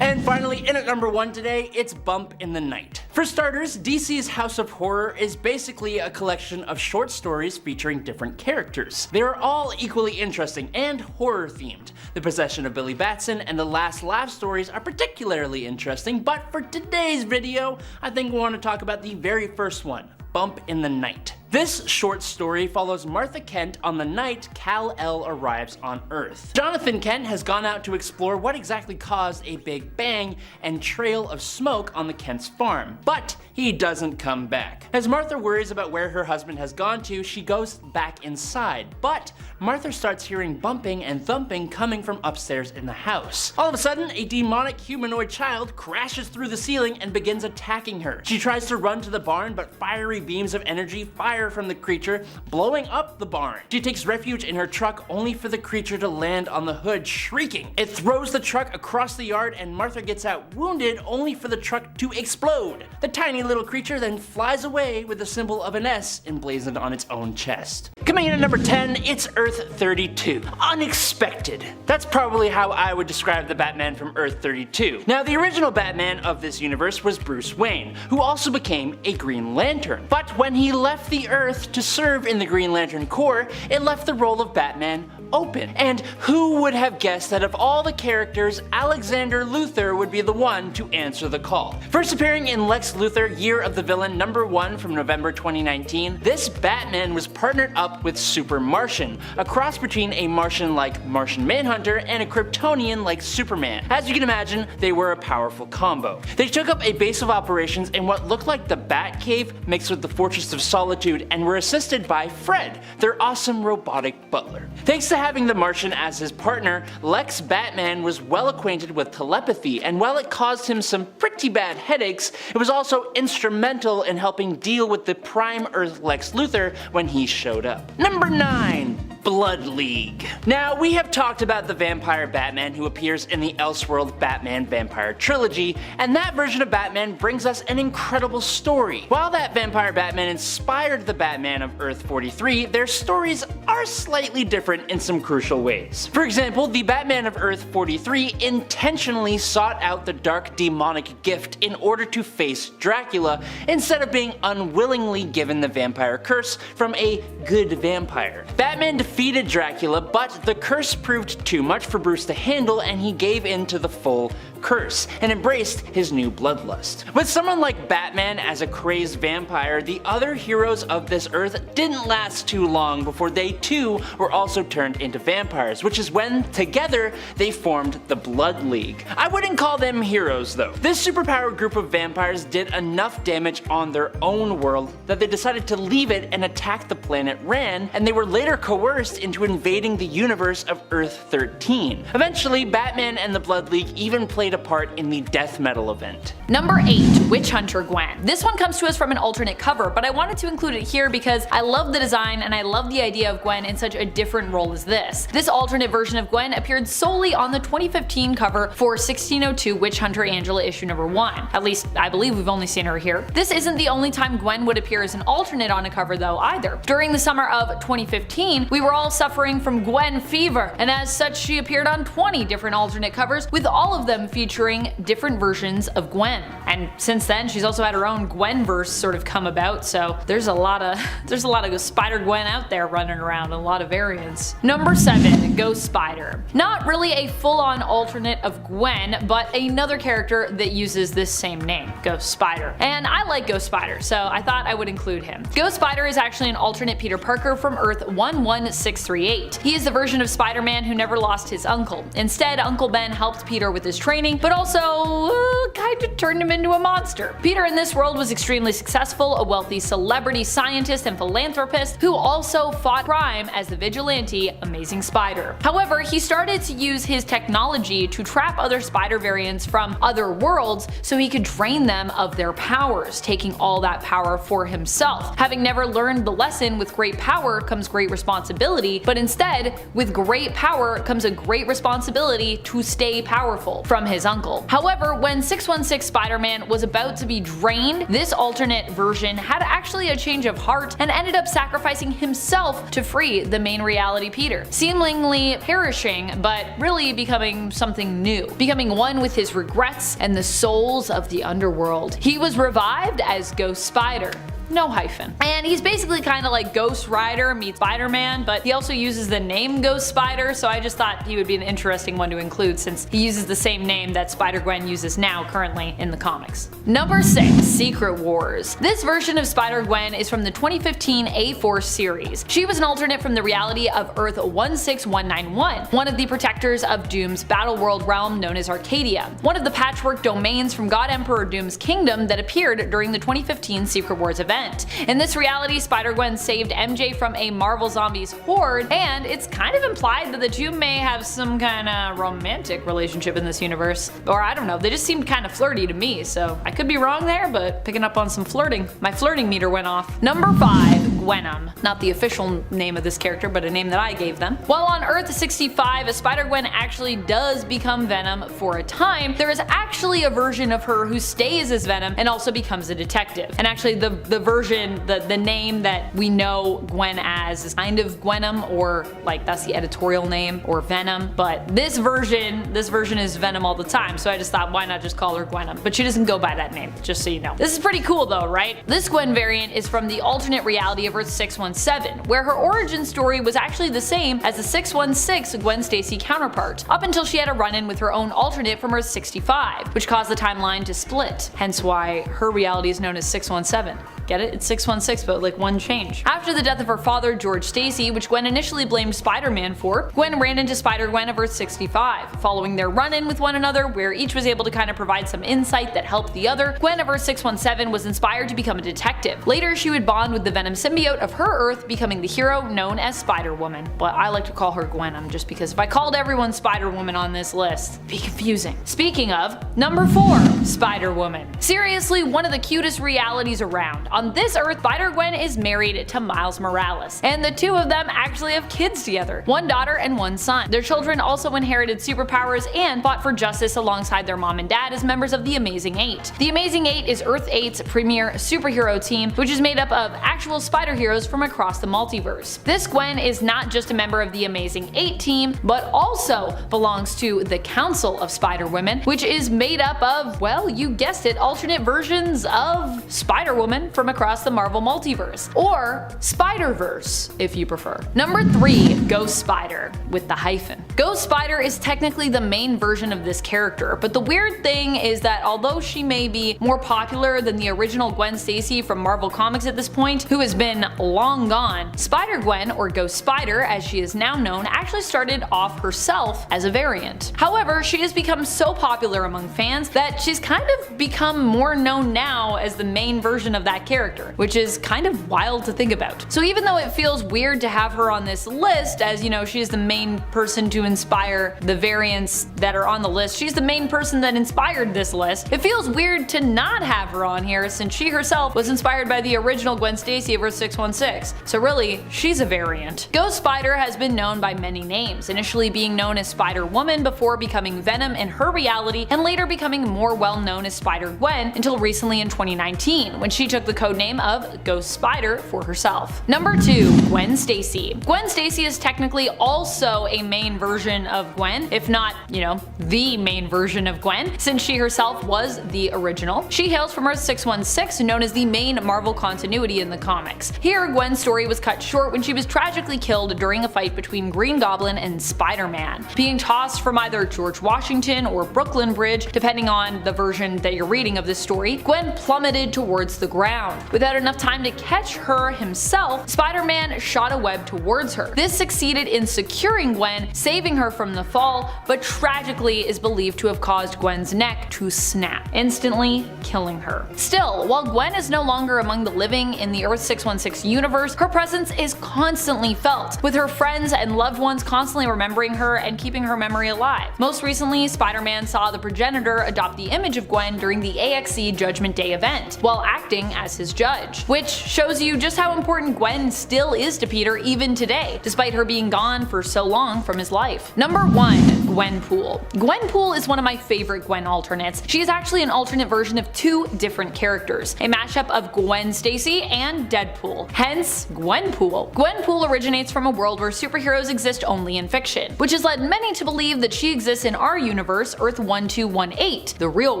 And finally, in at number 1 today, it's Bump in the Night. For starters, DC's House of Horror is basically a collection of short stories featuring different characters. They are all equally interesting and horror themed. The Possession of Billy Batson and the Last Laugh stories are particularly interesting, but for today's video, I think we want to talk about the very first one, Bump in the Night. This short story follows Martha Kent on the night Kal-El arrives on Earth. Jonathan Kent has gone out to explore what exactly caused a big bang and trail of smoke on the Kent's farm, but he doesn't come back. As Martha worries about where her husband has gone to, she goes back inside, but Martha starts hearing bumping and thumping coming from upstairs in the house. All of a sudden, a demonic humanoid child crashes through the ceiling and begins attacking her. She tries to run to the barn, but fiery beams of energy fire from the creature, blowing up the barn. She takes refuge in her truck only for the creature to land on the hood, shrieking. It throws the truck across the yard and Martha gets out wounded only for the truck to explode. The tiny little creature then flies away with the symbol of an S emblazoned on its own chest. Coming in at number 10, it's Earth 32. Unexpected. That's probably how I would describe the Batman from Earth 32. Now, the original Batman of this universe was Bruce Wayne, who also became a Green Lantern. But when he left the Earth to serve in the Green Lantern Corps, it left the role of Batman open. And who would have guessed that of all the characters, Alexander Luthor would be the one to answer the call? First appearing in Lex Luthor Year of the Villain #1 from November 2019, this Batman was partnered up with Super Martian, a cross between a Martian like Martian Manhunter and a Kryptonian like Superman. As you can imagine, they were a powerful combo. They took up a base of operations in what looked like the Batcave mixed with the Fortress of Solitude and were assisted by Fred, their awesome robotic butler. Thanks to having the Martian as his partner, Lex Batman was well acquainted with telepathy, and while it caused him some pretty bad headaches, it was also instrumental in helping deal with the Prime Earth Lex Luthor when he showed up. Number 9. Blood League. Now, we have talked about the vampire Batman who appears in the Elseworld Batman Vampire Trilogy, and that version of Batman brings us an incredible story. While that vampire Batman inspired the Batman of Earth 43, their stories are slightly different in some crucial ways. For example, the Batman of Earth 43 intentionally sought out the dark demonic gift in order to face Dracula, instead of being unwillingly given the vampire curse from a good vampire. Batman defeated Dracula, but the curse proved too much for Bruce to handle, and he gave in to the full curse and embraced his new bloodlust. With someone like Batman as a crazed vampire, the other heroes of this Earth didn't last too long before they too were also turned into vampires, which is when, together, they formed the Blood League. I wouldn't call them heroes though. This superpowered group of vampires did enough damage on their own world that they decided to leave it and attack the planet Rann, and they were later coerced into invading the universe of Earth 13. Eventually, Batman and the Blood League even played a part in the death metal event. Number 8. Witch Hunter Gwen. This one comes to us from an alternate cover, but I wanted to include it here because I love the design and I love the idea of Gwen in such a different role as this. This alternate version of Gwen appeared solely on the 2015 cover for 1602 Witch Hunter Angela issue #1. At least, I believe we've only seen her here. This isn't the only time Gwen would appear as an alternate on a cover though either. During the summer of 2015, we were all suffering from Gwen fever, and as such she appeared on 20 different alternate covers, with all of them featuring different versions of Gwen. And since then, she's also had her own Gwenverse sort of come about, so there's a lot of Spider-Gwen out there running around, a lot of variants. Number 7, Ghost Spider. Not really a full-on alternate of Gwen, but another character that uses this same name, Ghost Spider. And I like Ghost Spider, so I thought I would include him. Ghost Spider is actually an alternate Peter Parker from Earth 11638. He is the version of Spider-Man who never lost his uncle. Instead, Uncle Ben helped Peter with his training, but also kind of turned him into a monster. Peter in this world was extremely successful, a wealthy celebrity scientist and philanthropist who also fought crime as the vigilante Amazing Spider. However, he started to use his technology to trap other Spider variants from other worlds so he could drain them of their powers, taking all that power for himself. Having never learned the lesson, with great power comes great responsibility, but instead, with great power comes a great responsibility to stay powerful from his uncle. However, when 616 Spider-Man was about to be drained, this alternate version had actually a change of heart and ended up sacrificing himself to free the main reality Peter, seemingly perishing but really becoming something new, becoming one with his regrets and the souls of the underworld. He was revived as Ghost Spider. No hyphen. And he's basically kind of like Ghost Rider meets Spider-Man, but he also uses the name Ghost Spider, so I just thought he would be an interesting one to include since he uses the same name that Spider-Gwen uses now currently in the comics. Number 6, Secret Wars. This version of Spider-Gwen is from the 2015 A-Force series. She was an alternate from the reality of Earth 16191, one of the protectors of Doom's Battleworld realm known as Arcadia, one of the patchwork domains from God Emperor Doom's kingdom that appeared during the 2015 Secret Wars event. In this reality, Spider-Gwen saved MJ from a Marvel Zombies horde, and it's kind of implied that the two may have some kind of romantic relationship in this universe. Or I don't know, they just seemed kind of flirty to me, so I could be wrong there, but picking up on some flirting. My flirting meter went off. Number 5, Gwenom. Not the official name of this character, but a name that I gave them. While on Earth 65, Spider-Gwen actually does become Venom for a time, there is actually a version of her who stays as Venom and also becomes a detective. And actually the version, the name that we know Gwen as is kind of Gwenom, or like that's the editorial name, or Venom, but this version is Venom all the time, so I just thought why not just call her Gwenom, but she doesn't go by that name, just so you know. This is pretty cool though, right? This Gwen variant is from the alternate reality of Earth 617, where her origin story was actually the same as the 616 Gwen Stacy counterpart, up until she had a run-in with her own alternate from Earth 65, which caused the timeline to split, hence why her reality is known as 617. Get it? It's 616, but like one change. After the death of her father, George Stacy, which Gwen initially blamed Spider-Man for, Gwen ran into Spider-Gwen of Earth 65. Following their run-in with one another, where each was able to kind of provide some insight that helped the other, Gwen of Earth 617 was inspired to become a detective. Later, she would bond with the Venom symbiote of her Earth, becoming the hero known as Spider-Woman. But I like to call her Gwenom just because if I called everyone Spider-Woman on this list, it'd be confusing. Speaking of, number 4, Spider-Woman. Seriously, one of the cutest realities around. On this Earth, Spider-Gwen is married to Miles Morales, and the two of them actually have kids together, one daughter and one son. Their children also inherited superpowers and fought for justice alongside their mom and dad as members of the Amazing Eight. The Amazing Eight is Earth 8's premier superhero team, which is made up of actual spider heroes from across the multiverse. This Gwen is not just a member of the Amazing Eight team, but also belongs to the Council of Spider-Women, which is made up of, well, you guessed it, alternate versions of Spider-Woman from across the Marvel multiverse, or Spider-Verse if you prefer. Number 3, Ghost Spider, with the hyphen. Ghost Spider is technically the main version of this character, but the weird thing is that although she may be more popular than the original Gwen Stacy from Marvel Comics at this point, who has been long gone, Spider-Gwen, or Ghost Spider as she is now known, actually started off herself as a variant. However, she has become so popular among fans that she's kind of become more known now as the main version of that character, which is kind of wild to think about. So even though it feels weird to have her on this list, as you know, she is the main person to inspire the variants that are on the list, she's the main person that inspired this list, it feels weird to not have her on here since she herself was inspired by the original Gwen Stacy of Earth 616. So really, she's a variant. Ghost Spider has been known by many names, initially being known as Spider-Woman before becoming Venom in her reality, and later becoming more well known as Spider-Gwen until recently in 2019, when she took the codename of Ghost Spider for herself. Number 2. Gwen Stacy. Gwen Stacy is technically also a main version of Gwen, if not, the main version of Gwen, since she herself was the original. She hails from Earth 616, known as the main Marvel continuity in the comics. Here, Gwen's story was cut short when she was tragically killed during a fight between Green Goblin and Spider-Man. Being tossed from either George Washington or Brooklyn Bridge, depending on the version that you're reading of this story, Gwen plummeted towards the ground. Without enough time to catch her himself, Spider-Man shot a web towards her. This succeeded in securing Gwen, saving her from the fall, but tragically is believed to have caused Gwen's neck to snap, instantly killing her. Still, while Gwen is no longer among the living in the Earth 616 universe, her presence is constantly felt, with her friends and loved ones constantly remembering her and keeping her memory alive. Most recently, Spider-Man saw the progenitor adopt the image of Gwen during the AXE Judgment Day event, while acting as his judge, which shows you just how important Gwen still is to Peter even today, despite her being gone for so long from his life. Number 1. Gwenpool. Gwenpool is one of my favorite Gwen alternates. She is actually an alternate version of 2 different characters, a mashup of Gwen Stacy and Deadpool, hence Gwenpool. Gwenpool originates from a world where superheroes exist only in fiction, which has led many to believe that she exists in our universe, Earth 1218, the real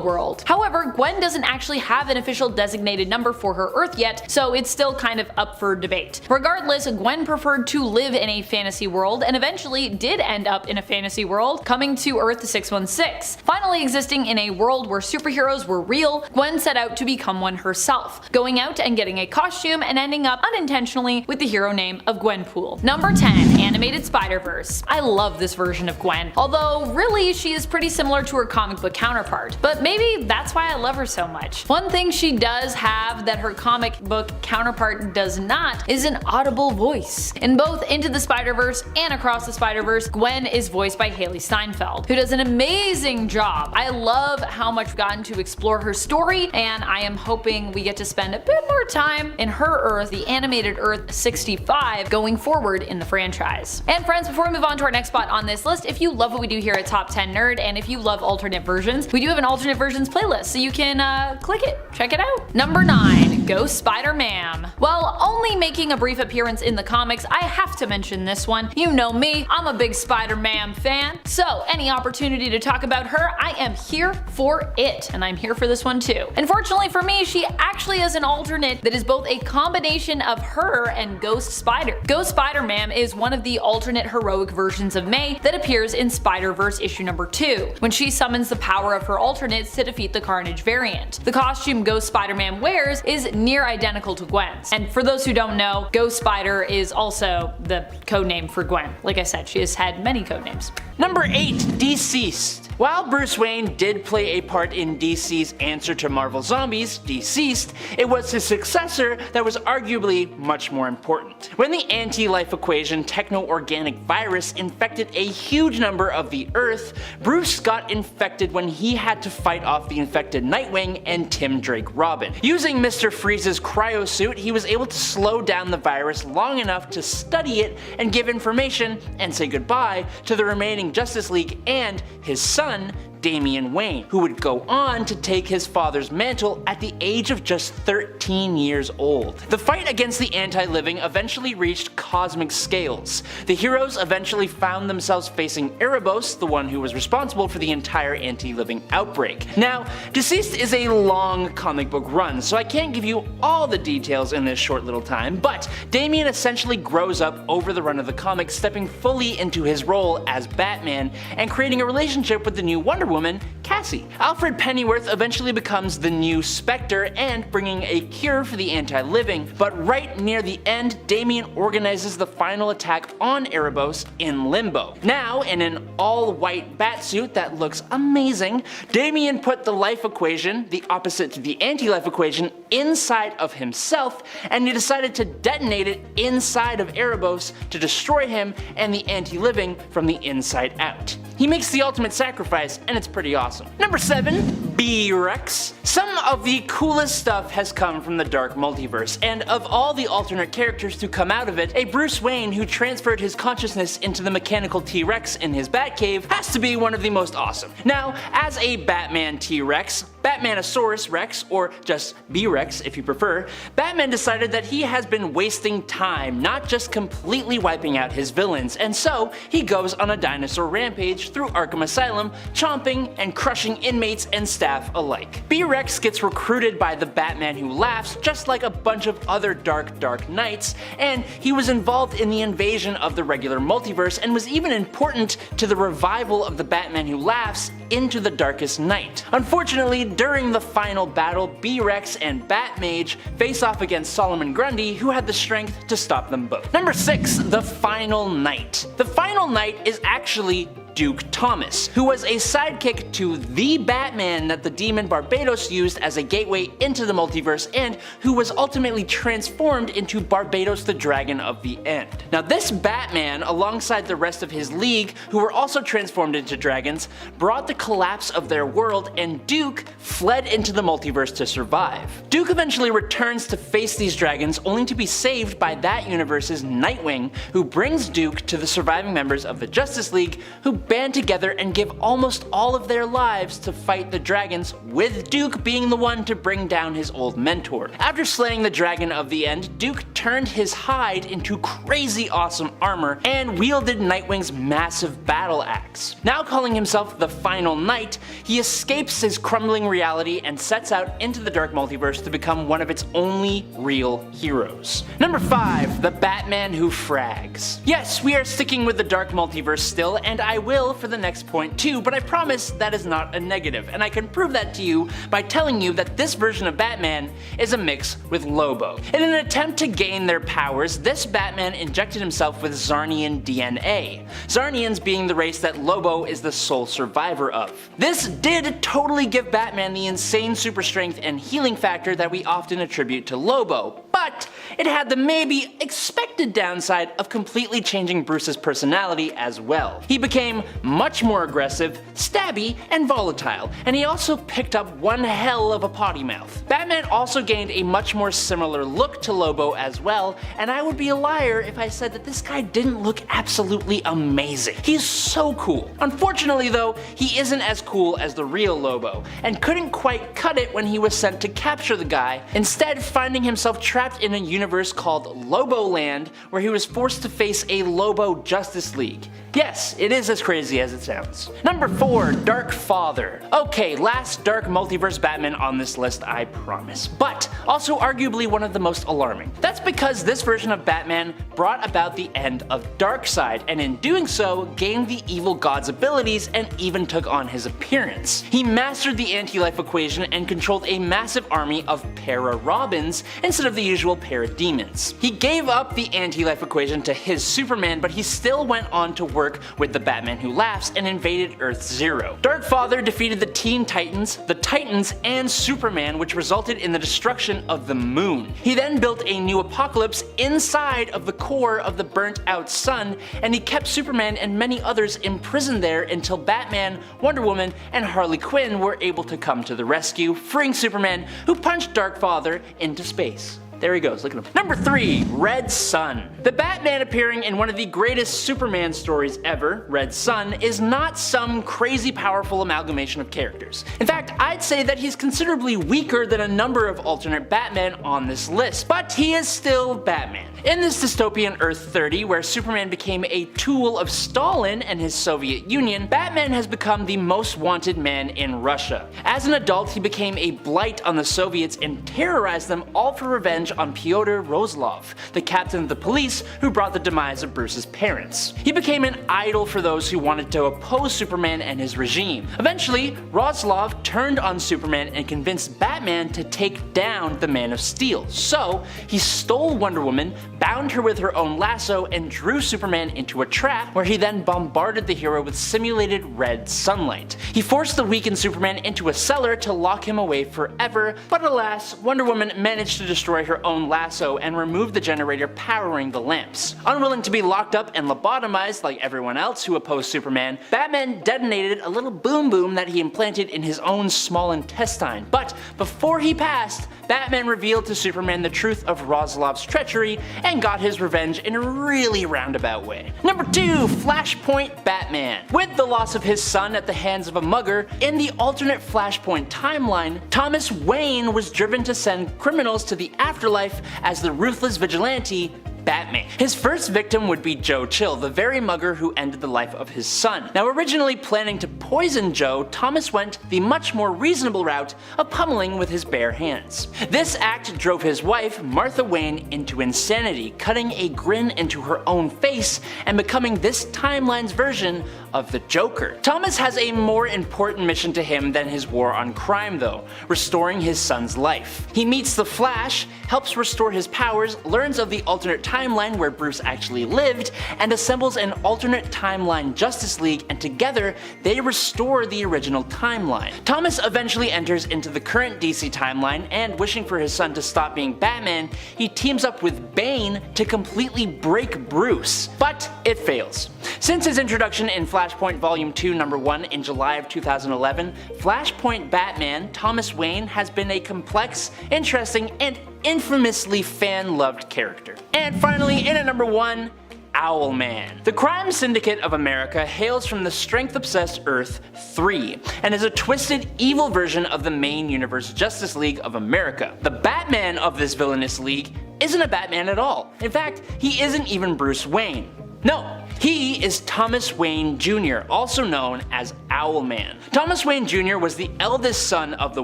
world. However, Gwen doesn't actually have an official designated number for her Earth yet, so it's still kind of up for debate. Regardless, Gwen preferred to live in a fantasy world and eventually did end up in a fantasy world, coming to Earth 616. Finally existing in a world where superheroes were real, Gwen set out to become one herself, going out and getting a costume and ending up unintentionally with the hero name of Gwenpool. Number 10. Animated Spider-Verse. I love this version of Gwen, although really she is pretty similar to her comic book counterpart, but maybe that's why I love her so much. One thing she does have that her comic book counterpart does not is an audible voice. In both Into the Spider-Verse and Across the Spider-Verse, Gwen is voiced by Haley Steinfeld, who does an amazing job. I love how much we've gotten to explore her story, and I am hoping we get to spend a bit more time in her Earth, the animated Earth 65, going forward in the franchise. And friends, before we move on to our next spot on this list, if you love what we do here at Top 10 Nerd, and if you love alternate versions, we do have an alternate versions playlist, so you can click it, check it out. Number 9. Ghost Spider-Man. While only making a brief appearance in the comics, I have to mention this one. You know me, I'm a big Spider-Man fan, so any opportunity to talk about her, I am here for it, and I'm here for this one too. Unfortunately for me, she actually is an alternate that is both a combination of her and Ghost Spider. Ghost Spider-Man is one of the alternate heroic versions of May that appears in Spider-Verse issue number 2, when she summons the power of her alternates to defeat the Carnage variant. The costume Ghost Spider-Man wears is near identical to Gwen's, and for those who don't know, Ghost Spider is also the codename for Gwen. Like I said, she has had many codenames. Number 8. DCeased. While Bruce Wayne did play a part in DC's answer to Marvel Zombies, DCeased, it was his successor that was arguably much more important. When the anti-life equation techno-organic virus infected a huge number of the Earth, Bruce got infected when he had to fight off the infected Nightwing and Tim Drake Robin. Using Mr. Freeze's cryosuit, he was able to slow down the virus long enough to study it and give information and say goodbye to the remaining Justice League and his son, Damian Wayne, who would go on to take his father's mantle at the age of just 13 years old. The fight against the anti-living eventually reached cosmic scales. The heroes eventually found themselves facing Erebos, the one who was responsible for the entire anti-living outbreak. Now, DCeased is a long comic book run, so I can't give you all the details in this short little time, but Damian essentially grows up over the run of the comic, stepping fully into his role as Batman and creating a relationship with the new Wonder Woman, Cassie. Alfred Pennyworth eventually becomes the new Spectre and bringing a cure for the anti-living, but right near the end, Damian organizes the final attack on Erebos in Limbo. Now, in an all-white batsuit that looks amazing, Damian put the life equation, the opposite to the anti-life equation, inside of himself, and he decided to detonate it inside of Erebos to destroy him and the anti-living from the inside out. He makes the ultimate sacrifice, and it's pretty awesome. Number 7. B-Rex. Some of the coolest stuff has come from the Dark Multiverse, and of all the alternate characters to come out of it, a Bruce Wayne who transferred his consciousness into the mechanical T-Rex in his Batcave has to be one of the most awesome. Now, as a Batman T-Rex, Batmanosaurus Rex, or just B-Rex if you prefer, Batman decided that he has been wasting time, not just completely wiping out his villains, and so he goes on a dinosaur rampage through Arkham Asylum, chomping and crushing inmates and staff alike. B-Rex gets recruited by the Batman Who Laughs, just like a bunch of other Dark Knights, and he was involved in the invasion of the regular multiverse and was even important to the revival of the Batman Who Laughs into the Darkest Night. Unfortunately, during the final battle, B-Rex and Batmage face off against Solomon Grundy, who had the strength to stop them both. Number 6, the Final Knight. The Final Knight is actually Duke Thomas, who was a sidekick to the Batman that the demon Barbados used as a gateway into the multiverse, and who was ultimately transformed into Barbados the Dragon of the End. Now this Batman, alongside the rest of his league, who were also transformed into dragons, brought the collapse of their world, and Duke fled into the multiverse to survive. Duke eventually returns to face these dragons, only to be saved by that universe's Nightwing, who brings Duke to the surviving members of the Justice League, who band together and give almost all of their lives to fight the dragons, with Duke being the one to bring down his old mentor. After slaying the Dragon of the End, Duke turned his hide into crazy awesome armor and wielded Nightwing's massive battle axe. Now calling himself the Final Knight, he escapes his crumbling reality and sets out into the Dark Multiverse to become one of its only real heroes. Number 5, the Batman Who Frags. Yes, we are sticking with the Dark Multiverse still, and I will for the next point too, but I promise that is not a negative, and I can prove that to you by telling you that this version of Batman is a mix with Lobo. In an attempt to gain their powers, this Batman injected himself with Zarnian DNA, Zarnians being the race that Lobo is the sole survivor of. This did totally give Batman the insane super strength and healing factor that we often attribute to Lobo, but it had the maybe expected downside of completely changing Bruce's personality as well. He became much more aggressive, stabby, and volatile, and he also picked up one hell of a potty mouth. Batman also gained a much more similar look to Lobo as well, and I would be a liar if I said that this guy didn't look absolutely amazing. He's so cool. Unfortunately though, he isn't as cool as the real Lobo, and couldn't quite cut it when he was sent to capture the guy, instead finding himself trapped in a universe called Loboland, where he was forced to face a Lobo Justice League. Yes, it is as crazy as it sounds. Number 4, Dark Father. Okay, last Dark Multiverse Batman on this list, I promise, but also arguably one of the most alarming. That's because this version of Batman brought about the end of Darkseid, and in doing so, gained the evil god's abilities and even took on his appearance. He mastered the anti-life equation and controlled a massive army of para-Robins instead of the usual parademons. He gave up the anti-life equation to his Superman, but he still went on to work with the Batman Who Laughs and invaded Earth Zero. Dark Father defeated the Teen Titans, the Titans, and Superman, which resulted in the destruction of the moon. He then built a new Apokolips inside of the core of the burnt out sun, and he kept Superman and many others imprisoned there until Batman, Wonder Woman, and Harley Quinn were able to come to the rescue, freeing Superman, who punched Dark Father into space. There he goes, look at him. Number 3, Red Sun. The Batman appearing in one of the greatest Superman stories ever, Red Sun, is not some crazy powerful amalgamation of characters. In fact, I'd say that he's considerably weaker than a number of alternate Batman on this list, but he is still Batman. In this dystopian Earth 30, where Superman became a tool of Stalin and his Soviet Union, Batman has become the most wanted man in Russia. As an adult, he became a blight on the Soviets and terrorized them, all for revenge on Pyotr Rozlov, the captain of the police who brought the demise of Bruce's parents. He became an idol for those who wanted to oppose Superman and his regime. Eventually, Rozlov turned on Superman and convinced Batman to take down the Man of Steel. So, he stole Wonder Woman, bound her with her own lasso, and drew Superman into a trap where he then bombarded the hero with simulated red sunlight. He forced the weakened Superman into a cellar to lock him away forever, but alas, Wonder Woman managed to destroy her her own lasso and removed the generator powering the lamps. Unwilling to be locked up and lobotomized like everyone else who opposed Superman, Batman detonated a little boom boom that he implanted in his own small intestine. But before he passed, Batman revealed to Superman the truth of Rozlov's treachery and got his revenge in a really roundabout way. Number 2. Flashpoint Batman. With the loss of his son at the hands of a mugger, in the alternate Flashpoint timeline, Thomas Wayne was driven to send criminals to the afterlife as the ruthless vigilante Batman. His first victim would be Joe Chill, the very mugger who ended the life of his son. Now, originally planning to poison Joe, Thomas went the much more reasonable route of pummeling with his bare hands. This act drove his wife, Martha Wayne, into insanity, cutting a grin into her own face and becoming this timeline's version of the Joker. Thomas has a more important mission to him than his war on crime though, restoring his son's life. He meets the Flash, helps restore his powers, learns of the alternate timeline where Bruce actually lived, and assembles an alternate timeline Justice League, and together they restore the original timeline. Thomas eventually enters into the current DC timeline, and wishing for his son to stop being Batman, he teams up with Bane to completely break Bruce. But it fails. Since his introduction in Flashpoint Volume 2 Number 1 in July of 2011, Flashpoint Batman, Thomas Wayne, has been a complex, interesting, and infamously fan-loved character. And finally, in at number 1, Owlman. The crime syndicate of America hails from the strength-obsessed Earth 3, and is a twisted, evil version of the main universe Justice League of America. The Batman of this villainous league isn't a Batman at all. In fact, he isn't even Bruce Wayne. No, he is Thomas Wayne Jr., also known as Owlman. Thomas Wayne Jr. was the eldest son of the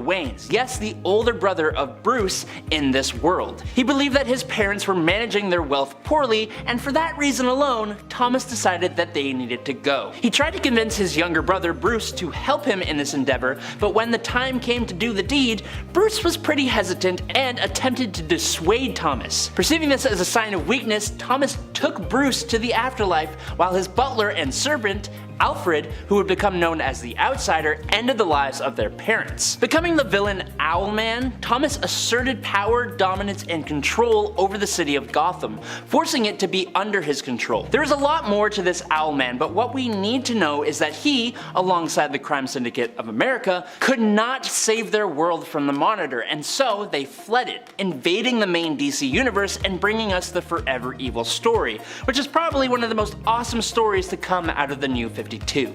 Waynes, yes, the older brother of Bruce in this world. He believed that his parents were managing their wealth poorly, and for that reason alone, Thomas decided that they needed to go. He tried to convince his younger brother Bruce to help him in this endeavor, but when the time came to do the deed, Bruce was pretty hesitant and attempted to dissuade Thomas. Perceiving this as a sign of weakness, Thomas took Bruce to the afterlife, while his butler and servant, Alfred, who would become known as the Outsider, ended the lives of their parents. Becoming the villain Owlman, Thomas asserted power, dominance, and control over the city of Gotham, forcing it to be under his control. There is a lot more to this Owlman, but what we need to know is that he, alongside the crime syndicate of America, could not save their world from the Monitor, and so they fled it, invading the main DC universe and bringing us the Forever Evil story, which is probably one of the most awesome stories to come out of the New 52.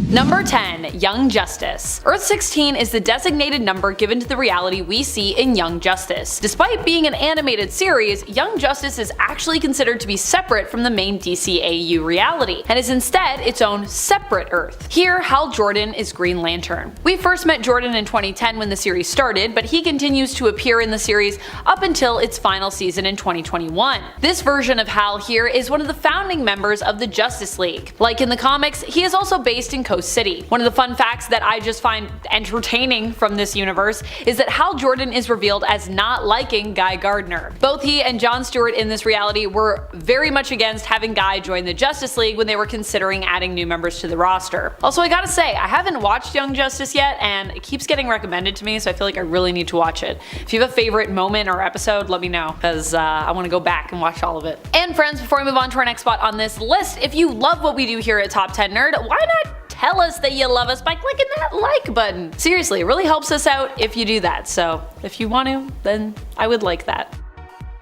Number 10. Young Justice. Earth 16 is the designated number given to the reality we see in Young Justice. Despite being an animated series, Young Justice is actually considered to be separate from the main DCAU reality, and is instead its own separate Earth. Here, Hal Jordan is Green Lantern. We first met Jordan in 2010 when the series started, but he continues to appear in the series up until its final season in 2021. This version of Hal here is one of the founding members of the Justice League. Like in the comics, he is also based in Coast City. One of the fun facts that I just find entertaining from this universe is that Hal Jordan is revealed as not liking Guy Gardner. Both he and John Stewart in this reality were very much against having Guy join the Justice League when they were considering adding new members to the roster. Also, I gotta say, I haven't watched Young Justice yet, and it keeps getting recommended to me, so I feel like I really need to watch it. If you have a favorite moment or episode, let me know, because I want to go back and watch all of it. And friends, before we move on to our next spot on this list, if you love what we do here at Top 10 Nerd, why not tell us that you love us by clicking that like button? Seriously, it really helps us out if you do that, so if you want to, then I would like that.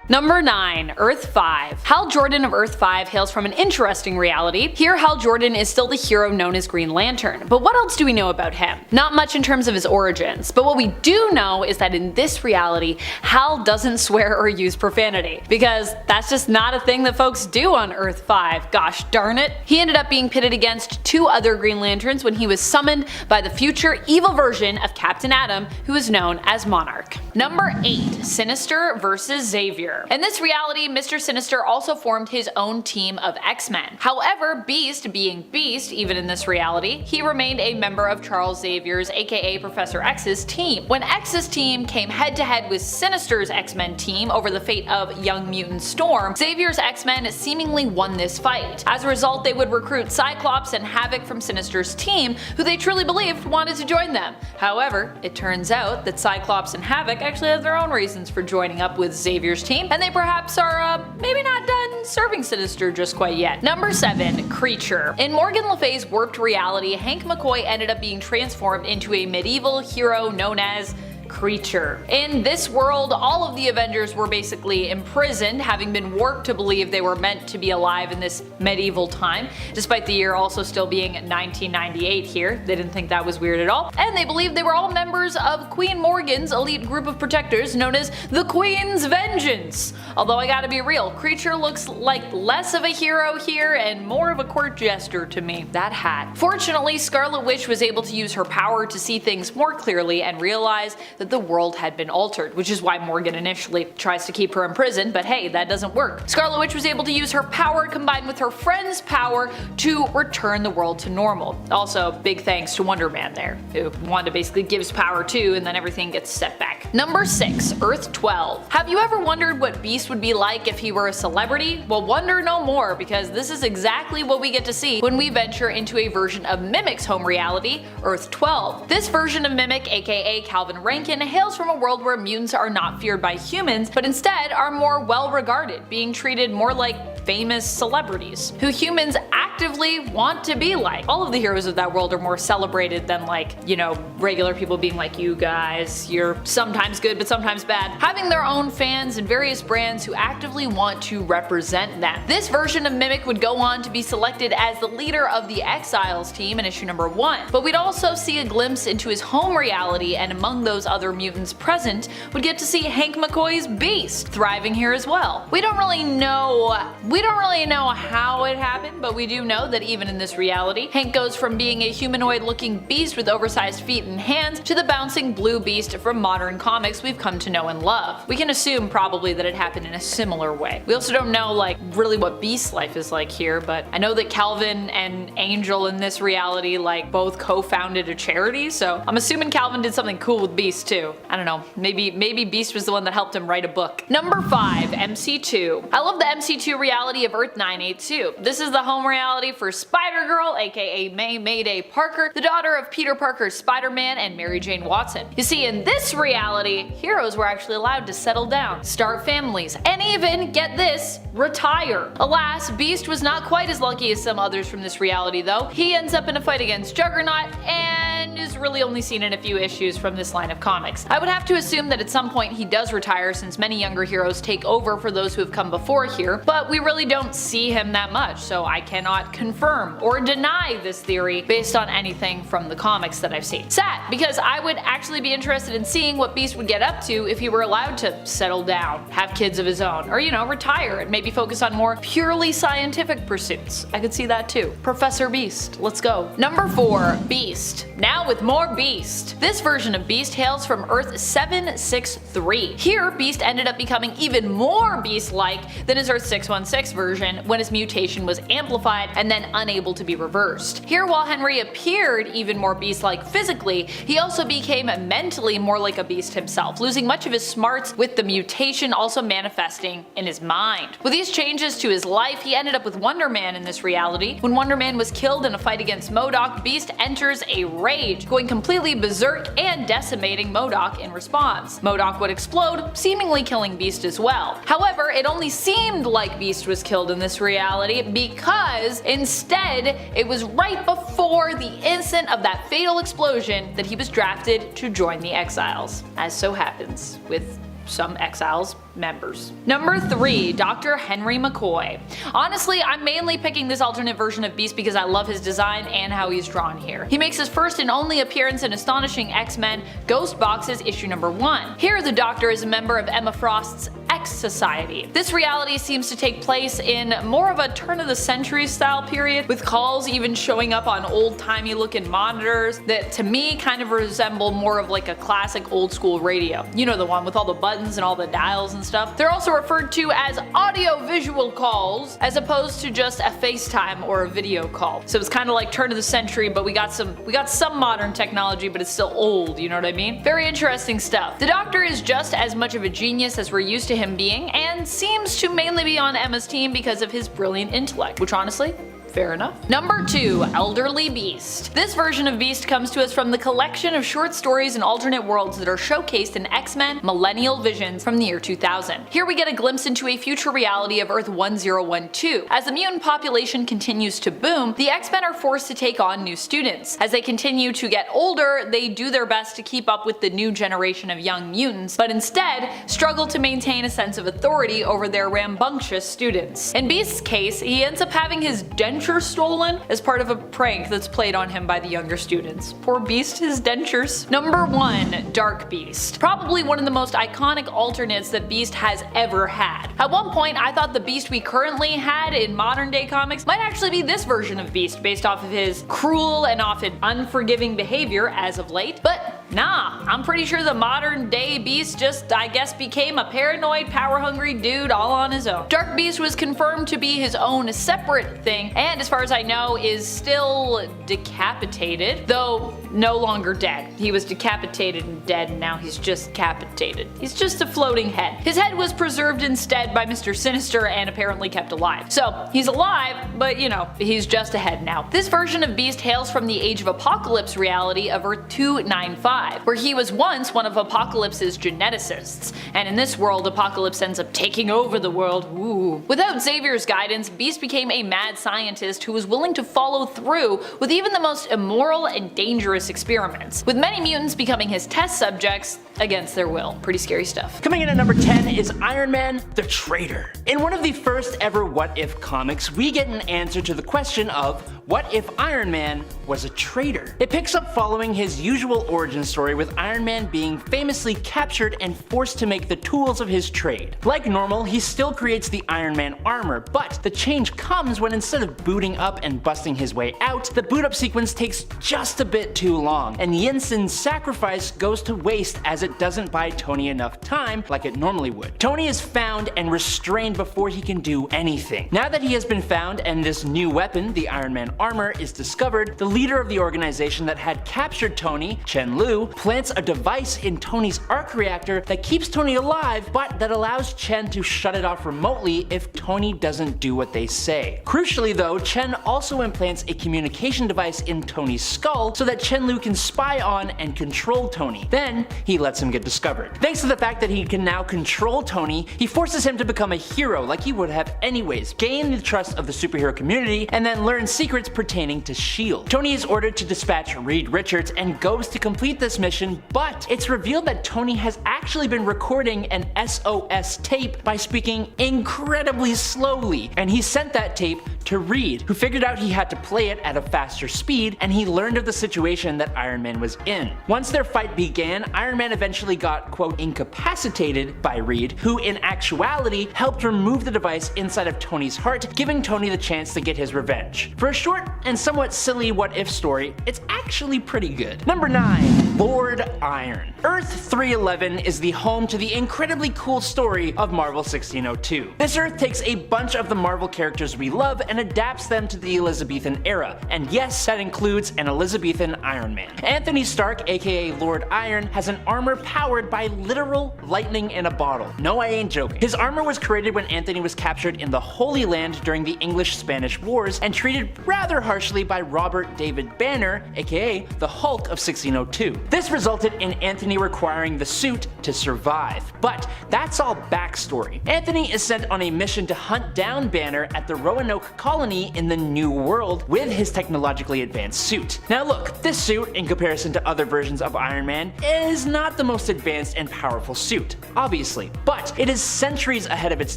Number 9. Earth 5. Hal Jordan of Earth 5 hails from an interesting reality. Here, Hal Jordan is still the hero known as Green Lantern, but what else do we know about him? Not much in terms of his origins, but what we do know is that in this reality, Hal doesn't swear or use profanity, because that's just not a thing that folks do on Earth 5, gosh darn it. He ended up being pitted against 2 other Green Lanterns when he was summoned by the future evil version of Captain Atom, who is known as Monarch. Number 8. Sinister vs. Xavier. In this reality, Mr. Sinister also formed his own team of X-Men. However, Beast, being Beast even in this reality, he remained a member of Charles Xavier's aka Professor X's team. When X's team came head to head with Sinister's X-Men team over the fate of Young Mutant Storm, Xavier's X-Men seemingly won this fight. As a result, they would recruit Cyclops and Havoc from Sinister's team, who they truly believed wanted to join them. However, it turns out that Cyclops and Havoc actually have their own reasons for joining up with Xavier's team, and they perhaps are maybe not done serving Sinister just quite yet. Number 7. Creature. In Morgan Le Fay's warped reality, Hank McCoy ended up being transformed into a medieval hero known as Creature. In this world, all of the Avengers were basically imprisoned, having been warped to believe they were meant to be alive in this medieval time, despite the year also still being 1998 here. They didn't think that was weird at all. And they believed they were all members of Queen Morgan's elite group of protectors known as the Queen's Vengeance. Although I gotta be real, Creature looks like less of a hero here and more of a court jester to me. That hat. Fortunately, Scarlet Witch was able to use her power to see things more clearly and realize that the world had been altered, which is why Morgan initially tries to keep her imprisoned, but hey, that doesn't work. Scarlet Witch was able to use her power combined with her friend's power to return the world to normal. Also, big thanks to Wonder Man there, who Wanda basically gives power to and then everything gets set back. Number 6. Earth 12. Have you ever wondered what Beast would be like if he were a celebrity? Well, wonder no more, because this is exactly what we get to see when we venture into a version of Mimic's home reality, Earth 12. This version of Mimic, aka Calvin Rankin, hails from a world where mutants are not feared by humans, but instead are more well regarded, being treated more like famous celebrities, who humans actively want to be like. All of the heroes of that world are more celebrated than like, you know, regular people being like, you guys, you're sometimes good but sometimes bad. Having their own fans and various brands who actively want to represent them. This version of Mimic would go on to be selected as the leader of the Exiles team in issue number 1, but we'd also see a glimpse into his home reality, and among those other mutants present, would get to see Hank McCoy's Beast thriving here as well. We don't really know how it happened, but we do know that even in this reality, Hank goes from being a humanoid looking beast with oversized feet and hands to the bouncing blue beast from modern comics we've come to know and love. We can assume probably that it happened in a similar way. We also don't know like really what Beast's life is like here, but I know that Calvin and Angel in this reality like both co-founded a charity, so I'm assuming Calvin did something cool with Beast too. I don't know, maybe Beast was the one that helped him write a book. Number 5. MC2. I love the MC2 reality of Earth 982. This is the home reality for Spider-Girl, aka Mayday Parker, the daughter of Peter Parker's Spider-Man and Mary Jane Watson. You see, in this reality, heroes were actually allowed to settle down, start families, and even, get this, retire. Alas, Beast was not quite as lucky as some others from this reality though. He ends up in a fight against Juggernaut and is really only seen in a few issues from this line of comics. I would have to assume that at some point he does retire, since many younger heroes take over for those who have come before here, but we really don't see him that much, so I cannot confirm or deny this theory based on anything from the comics that I've seen. Sad, because I would actually be interested in seeing what Beast would get up to if he were allowed to settle down, have kids of his own, or you know, retire and maybe focus on more purely scientific pursuits. I could see that too. Professor Beast, let's go. Number 4. Beast. Now with more Beast. This version of Beast hails from Earth 763. Here, Beast ended up becoming even more Beast-like than his Earth 616 version when his mutation was amplified and then unable to be reversed. Here, while Henry appeared even more Beast-like physically, he also became mentally more like a Beast himself, losing much of his smarts, with the mutation also manifesting in his mind. With these changes to his life, he ended up with Wonder Man in this reality. When Wonder Man was killed in a fight against MODOK, Beast enters a rage, going completely berserk and decimating MODOK in response. MODOK would explode, seemingly killing Beast as well. However, it only seemed like Beast was killed in this reality because instead it was right before the instant of that fatal explosion that he was drafted to join the Exiles, as so happens with some Exiles members. Number 3. Dr. Henry McCoy. Honestly, I'm mainly picking this alternate version of Beast because I love his design and how he's drawn here. He makes his first and only appearance in Astonishing X-Men Ghost Boxes issue number 1. Here, the Doctor is a member of Emma Frost's X Society. This reality seems to take place in more of a turn-of-the-century style period, with calls even showing up on old-timey looking monitors that to me kind of resemble more of like a classic old-school radio. You know, the one with all the buttons and all the dials and stuff. They're also referred to as audio-visual calls as opposed to just a FaceTime or a video call. So it's kind of like turn of the century, but we got some modern technology, but it's still old, you know what I mean? Very interesting stuff. The Doctor is just as much of a genius as we're used to him being, and seems to mainly be on Emma's team because of his brilliant intellect, which honestly, Fair enough. Number 2, Elderly Beast. This version of Beast comes to us from the collection of short stories and alternate worlds that are showcased in X-Men Millennial Visions from the year 2000. Here we get a glimpse into a future reality of Earth 1012. As the mutant population continues to boom, the X-Men are forced to take on new students. As they continue to get older, they do their best to keep up with the new generation of young mutants, but instead struggle to maintain a sense of authority over their rambunctious students. In Beast's case, he ends up having his denture stolen as part of a prank that's played on him by the younger students. Poor Beast, his dentures. Number 1, Dark Beast. Probably one of the most iconic alternates that Beast has ever had. At one point, I thought the Beast we currently had in modern day comics might actually be this version of Beast based off of his cruel and often unforgiving behavior as of late, but nah, I'm pretty sure the modern day Beast just, I guess, became a paranoid, power-hungry dude all on his own. Dark Beast was confirmed to be his own separate thing, and as far as I know, is still decapitated, though no longer dead. He was decapitated and dead, and now he's just decapitated. He's just a floating head. His head was preserved instead by Mr. Sinister and apparently kept alive. So he's alive, but you know, he's just a head now. This version of Beast hails from the Age of Apocalypse reality of Earth 295, where he was once one of Apocalypse's geneticists, and in this world, Apocalypse ends up taking over the world. Ooh. Without Xavier's guidance, Beast became a mad scientist who was willing to follow through with even the most immoral and dangerous experiments, with many mutants becoming his test subjects against their will. Pretty scary stuff. Coming in at number 10 is Iron Man the Traitor. In one of the first ever What If comics, we get an answer to the question of what if Iron Man was a traitor? It picks up following his usual origin story with Iron Man being famously captured and forced to make the tools of his trade. Like normal, he still creates the Iron Man armor, but the change comes when instead of booting up and busting his way out, the boot up sequence takes just a bit too long, and Yinsen's sacrifice goes to waste as it doesn't buy Tony enough time like it normally would. Tony is found and restrained before he can do anything. Now that he has been found and this new weapon, the Iron Man armor, is discovered, the leader of the organization that had captured Tony, Chen Lu, plants a device in Tony's arc reactor that keeps Tony alive, but that allows Chen to shut it off remotely if Tony doesn't do what they say. Crucially though, Chen also implants a communication device in Tony's skull so that Chen Lu can spy on and control Tony. Then he lets him get discovered. Thanks to the fact that he can now control Tony, he forces him to become a hero like he would have anyways, gain the trust of the superhero community, and then learn secrets pertaining to S.H.I.E.L.D. Tony is ordered to dispatch Reed Richards and goes to complete this mission, but it's revealed that Tony has actually been recording an SOS tape by speaking incredibly slowly, and he sent that tape to Reed, who figured out he had to play it at a faster speed, and he learned of the situation that Iron Man was in. Once their fight began, Iron Man eventually got, quote, incapacitated by Reed, who in actuality helped remove the device inside of Tony's heart, giving Tony the chance to get his revenge. For a short and somewhat silly what if story, it's actually pretty good. Number 9. Lord Iron. Earth 311 is the home to the incredibly cool story of Marvel 1602. This Earth takes a bunch of the Marvel characters we love and adapts them to the Elizabethan era, and yes, that includes an Elizabethan Iron Man. Anthony Stark, aka Lord Iron, has an armor powered by literal lightning in a bottle. No, I ain't joking. His armor was created when Anthony was captured in the Holy Land during the English-Spanish Wars and treated rather harshly by Robert David Banner, aka the Hulk of 1602. This resulted in Anthony requiring the suit to survive. But that's all backstory. Anthony is sent on a mission to hunt down Banner at the Roanoke colony in the New World with his technologically advanced suit. Now look, this suit, in comparison to other versions of Iron Man, is not the most advanced and powerful suit, obviously, but it is centuries ahead of its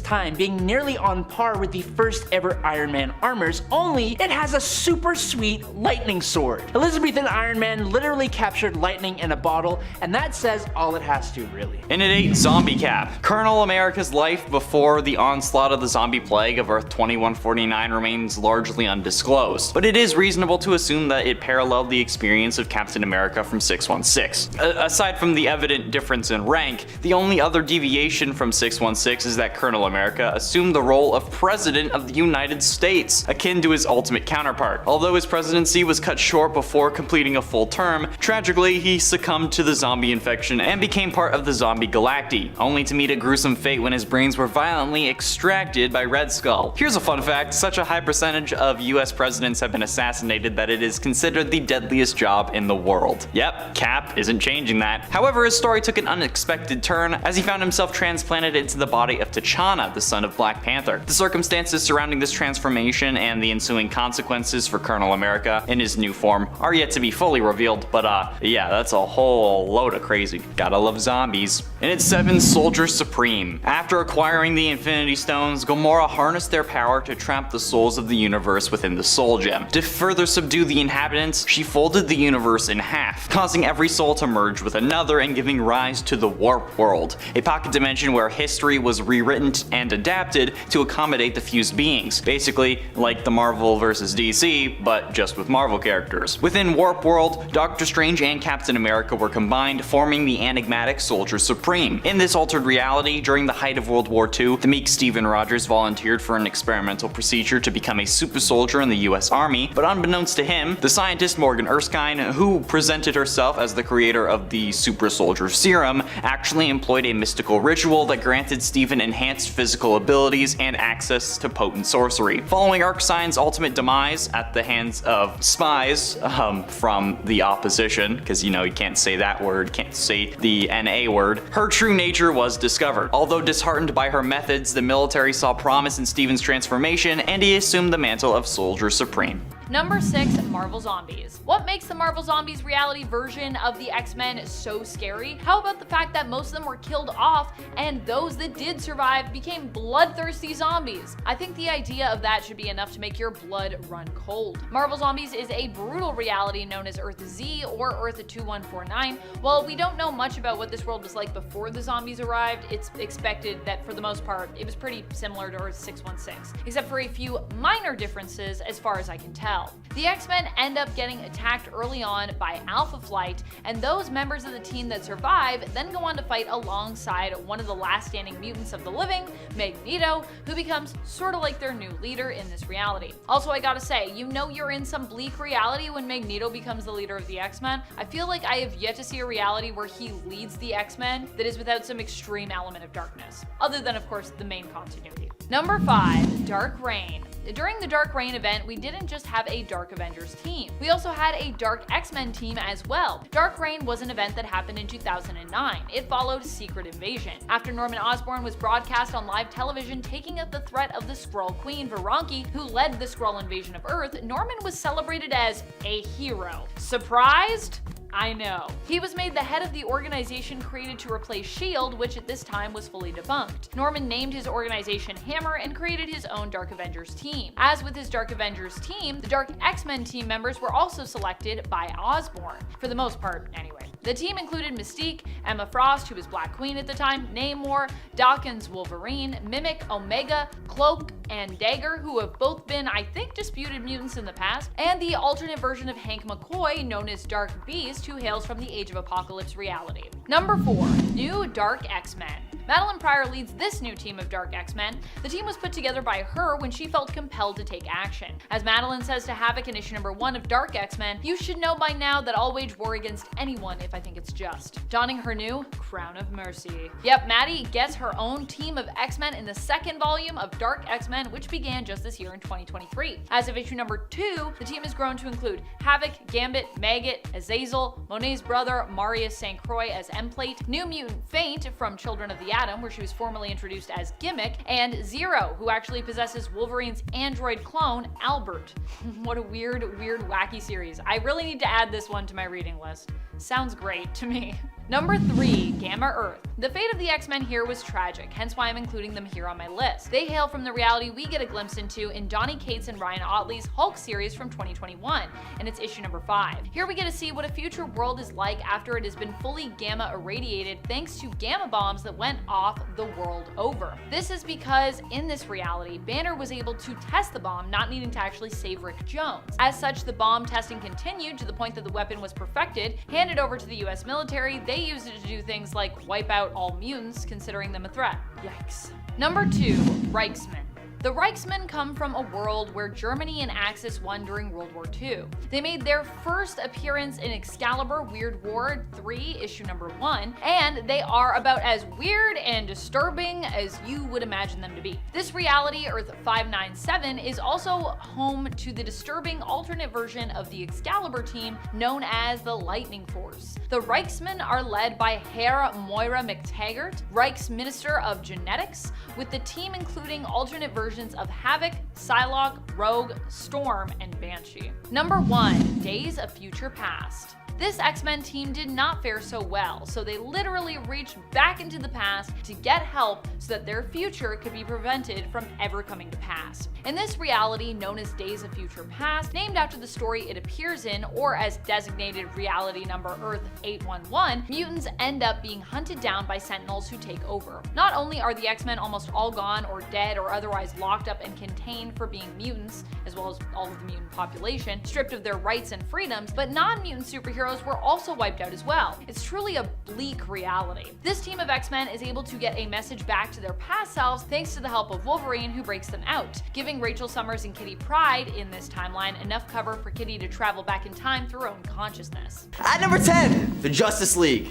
time, being nearly on par with the first ever Iron Man armors, only it has a super sweet lightning sword. Elizabethan Iron Man literally captured lightning in a bottle, and that says all it has to, really. And it ate Zombie Cap. Colonel America's life before the onslaught of the zombie plague of Earth 2149 remains largely undisclosed, but it is reasonable to assume that it paralleled the experience of Captain America from 616. Aside from the evident difference in rank, the only other deviation from 616 is that Colonel America assumed the role of President of the United States, akin to his ultimate counterpart. Although his presidency was cut short before completing a full term, tragically he succumbed to the zombie infection and became part of the Zombie Galacti, only to meet a gruesome fate when his brains were violently extracted by Red Skull. Here's a fun fact, such a high percentage of US presidents have been assassinated that it is considered the deadliest job in the world. Yep, Cap isn't changing that. However, his story took an unexpected turn as he found himself transplanted into the body of T'Challa, the son of Black Panther. The circumstances surrounding this transformation and the ensuing consequences for Colonel America in his new form are yet to be fully revealed, but yeah, that's a whole load of crazy. Gotta love zombies. In its 7th Soldier Supreme, after acquiring the Infinity Stones, Gamora harnessed their power to trap the souls of the universe within the Soul Gem. To further subdue the inhabitants, she folded the universe in half, causing every soul to merge with another and giving rise to the Warp World, a pocket dimension where history was rewritten and adapted to accommodate the fused beings. Basically, like the Marvel vs. DC, but just with Marvel characters. Within Warp World, Doctor Strange and Captain America were combined, forming the enigmatic Soldier Supreme. In this altered reality, during the height of World War II, the meek Stephen Rogers volunteered for an experimental procedure to become a super soldier in the US Army, but unbeknownst to him, the scientist Morgan Erskine, who presented herself as the creator of the super soldier serum, actually employed a mystical ritual that granted Stephen enhanced physical abilities and access to potent sorcery. Following Erskine's ultimate demise at the hands of spies from the opposition, because you can't say that word, can't say the NA word, her true nature was discovered. Although disheartened by her methods, the military saw promise in Stephen's transformation and he assumed the mantle of Soldier Supreme. Number 6, Marvel Zombies. What makes the Marvel Zombies reality version of the X-Men so scary? How about the fact that most of them were killed off and those that did survive became bloodthirsty zombies? I think the idea of that should be enough to make your blood run cold. Marvel Zombies is a brutal reality known as Earth Z or Earth 2149. While we don't know much about what this world was like before the zombies arrived, it's expected that for the most part it was pretty similar to Earth 616, except for a few minor differences as far as I can tell. The X-Men end up getting attacked early on by Alpha Flight, and those members of the team that survive then go on to fight alongside one of the last standing mutants of the living, Magneto, who becomes sort of like their new leader in this reality. Also, I gotta say, you're in some bleak reality when Magneto becomes the leader of the X-Men. I feel like I have yet to see a reality where he leads the X-Men that is without some extreme element of darkness, other than of course the main continuity. Number 5, Dark Reign. During the Dark Reign event, we didn't just have a Dark Avengers team. We also had a Dark X-Men team as well. Dark Reign was an event that happened in 2009. It followed Secret Invasion. After Norman Osborn was broadcast on live television taking up the threat of the Skrull Queen, Varanki, who led the Skrull invasion of Earth, Norman was celebrated as a hero. Surprised? I know. He was made the head of the organization created to replace S.H.I.E.L.D., which at this time was fully debunked. Norman named his organization Hammer and created his own Dark Avengers team. As with his Dark Avengers team, the Dark X-Men team members were also selected by Osborn, for the most part anyway. The team included Mystique, Emma Frost, who was Black Queen at the time, Namor, Dawkins Wolverine, Mimic, Omega, Cloak, and Dagger, who have both been, I think, disputed mutants in the past, and the alternate version of Hank McCoy, known as Dark Beast, who hails from the Age of Apocalypse reality. Number 4, New Dark X-Men. Madeline Pryor leads this new team of Dark X-Men. The team was put together by her when she felt compelled to take action. As Madeline says to Havoc in issue number 1 of Dark X-Men, "You should know by now that I'll wage war against anyone if I think it's just." Donning her new Crown of Mercy. Yep, Maddie gets her own team of X-Men in the 2nd volume of Dark X-Men, which began just this year in 2023. As of issue number 2, the team has grown to include Havoc, Gambit, Maggot, Azazel, Monet's brother Marius St. Croix as M-Plate, New Mutant Feint from Children of the Atom, where she was formerly introduced as Gimmick, and Zero, who actually possesses Wolverine's android clone, Albert. What a weird, wacky series. I really need to add this one to my reading list. Sounds great to me. Number 3, Gamma Earth. The fate of the X-Men here was tragic, hence why I'm including them here on my list. They hail from the reality we get a glimpse into in Donny Cates and Ryan Ottley's Hulk series from 2021, and it's issue number 5. Here we get to see what a future world is like after it has been fully gamma irradiated thanks to gamma bombs that went off the world over. This is because in this reality, Banner was able to test the bomb, not needing to actually save Rick Jones. As such, the bomb testing continued to the point that the weapon was perfected, handed over to the US military. They used it to do things like wipe out all mutants, considering them a threat. Yikes. Number 2, Reichsman. The Reichsmen come from a world where Germany and Axis won during World War II. They made their first appearance in Excalibur Weird War 3, issue number 1, and they are about as weird and disturbing as you would imagine them to be. This reality, Earth 597, is also home to the disturbing alternate version of the Excalibur team known as the Lightning Force. The Reichsmen are led by Herr Moira McTaggart, Reich's Minister of Genetics, with the team including alternate versions of Havoc, Psylocke, Rogue, Storm, and Banshee. Number 1. Days of Future Past. This X-Men team did not fare so well, so they literally reached back into the past to get help so that their future could be prevented from ever coming to pass. In this reality, known as Days of Future Past, named after the story it appears in, or as designated reality number Earth 811, mutants end up being hunted down by Sentinels who take over. Not only are the X-Men almost all gone or dead or otherwise locked up and contained for being mutants, as well as all of the mutant population, stripped of their rights and freedoms, but non-mutant superheroes were also wiped out as well. It's truly a bleak reality. This team of X-Men is able to get a message back to their past selves thanks to the help of Wolverine, who breaks them out, giving Rachel Summers and Kitty Pryde in this timeline enough cover for Kitty to travel back in time through her own consciousness. At number 10, the Justice League.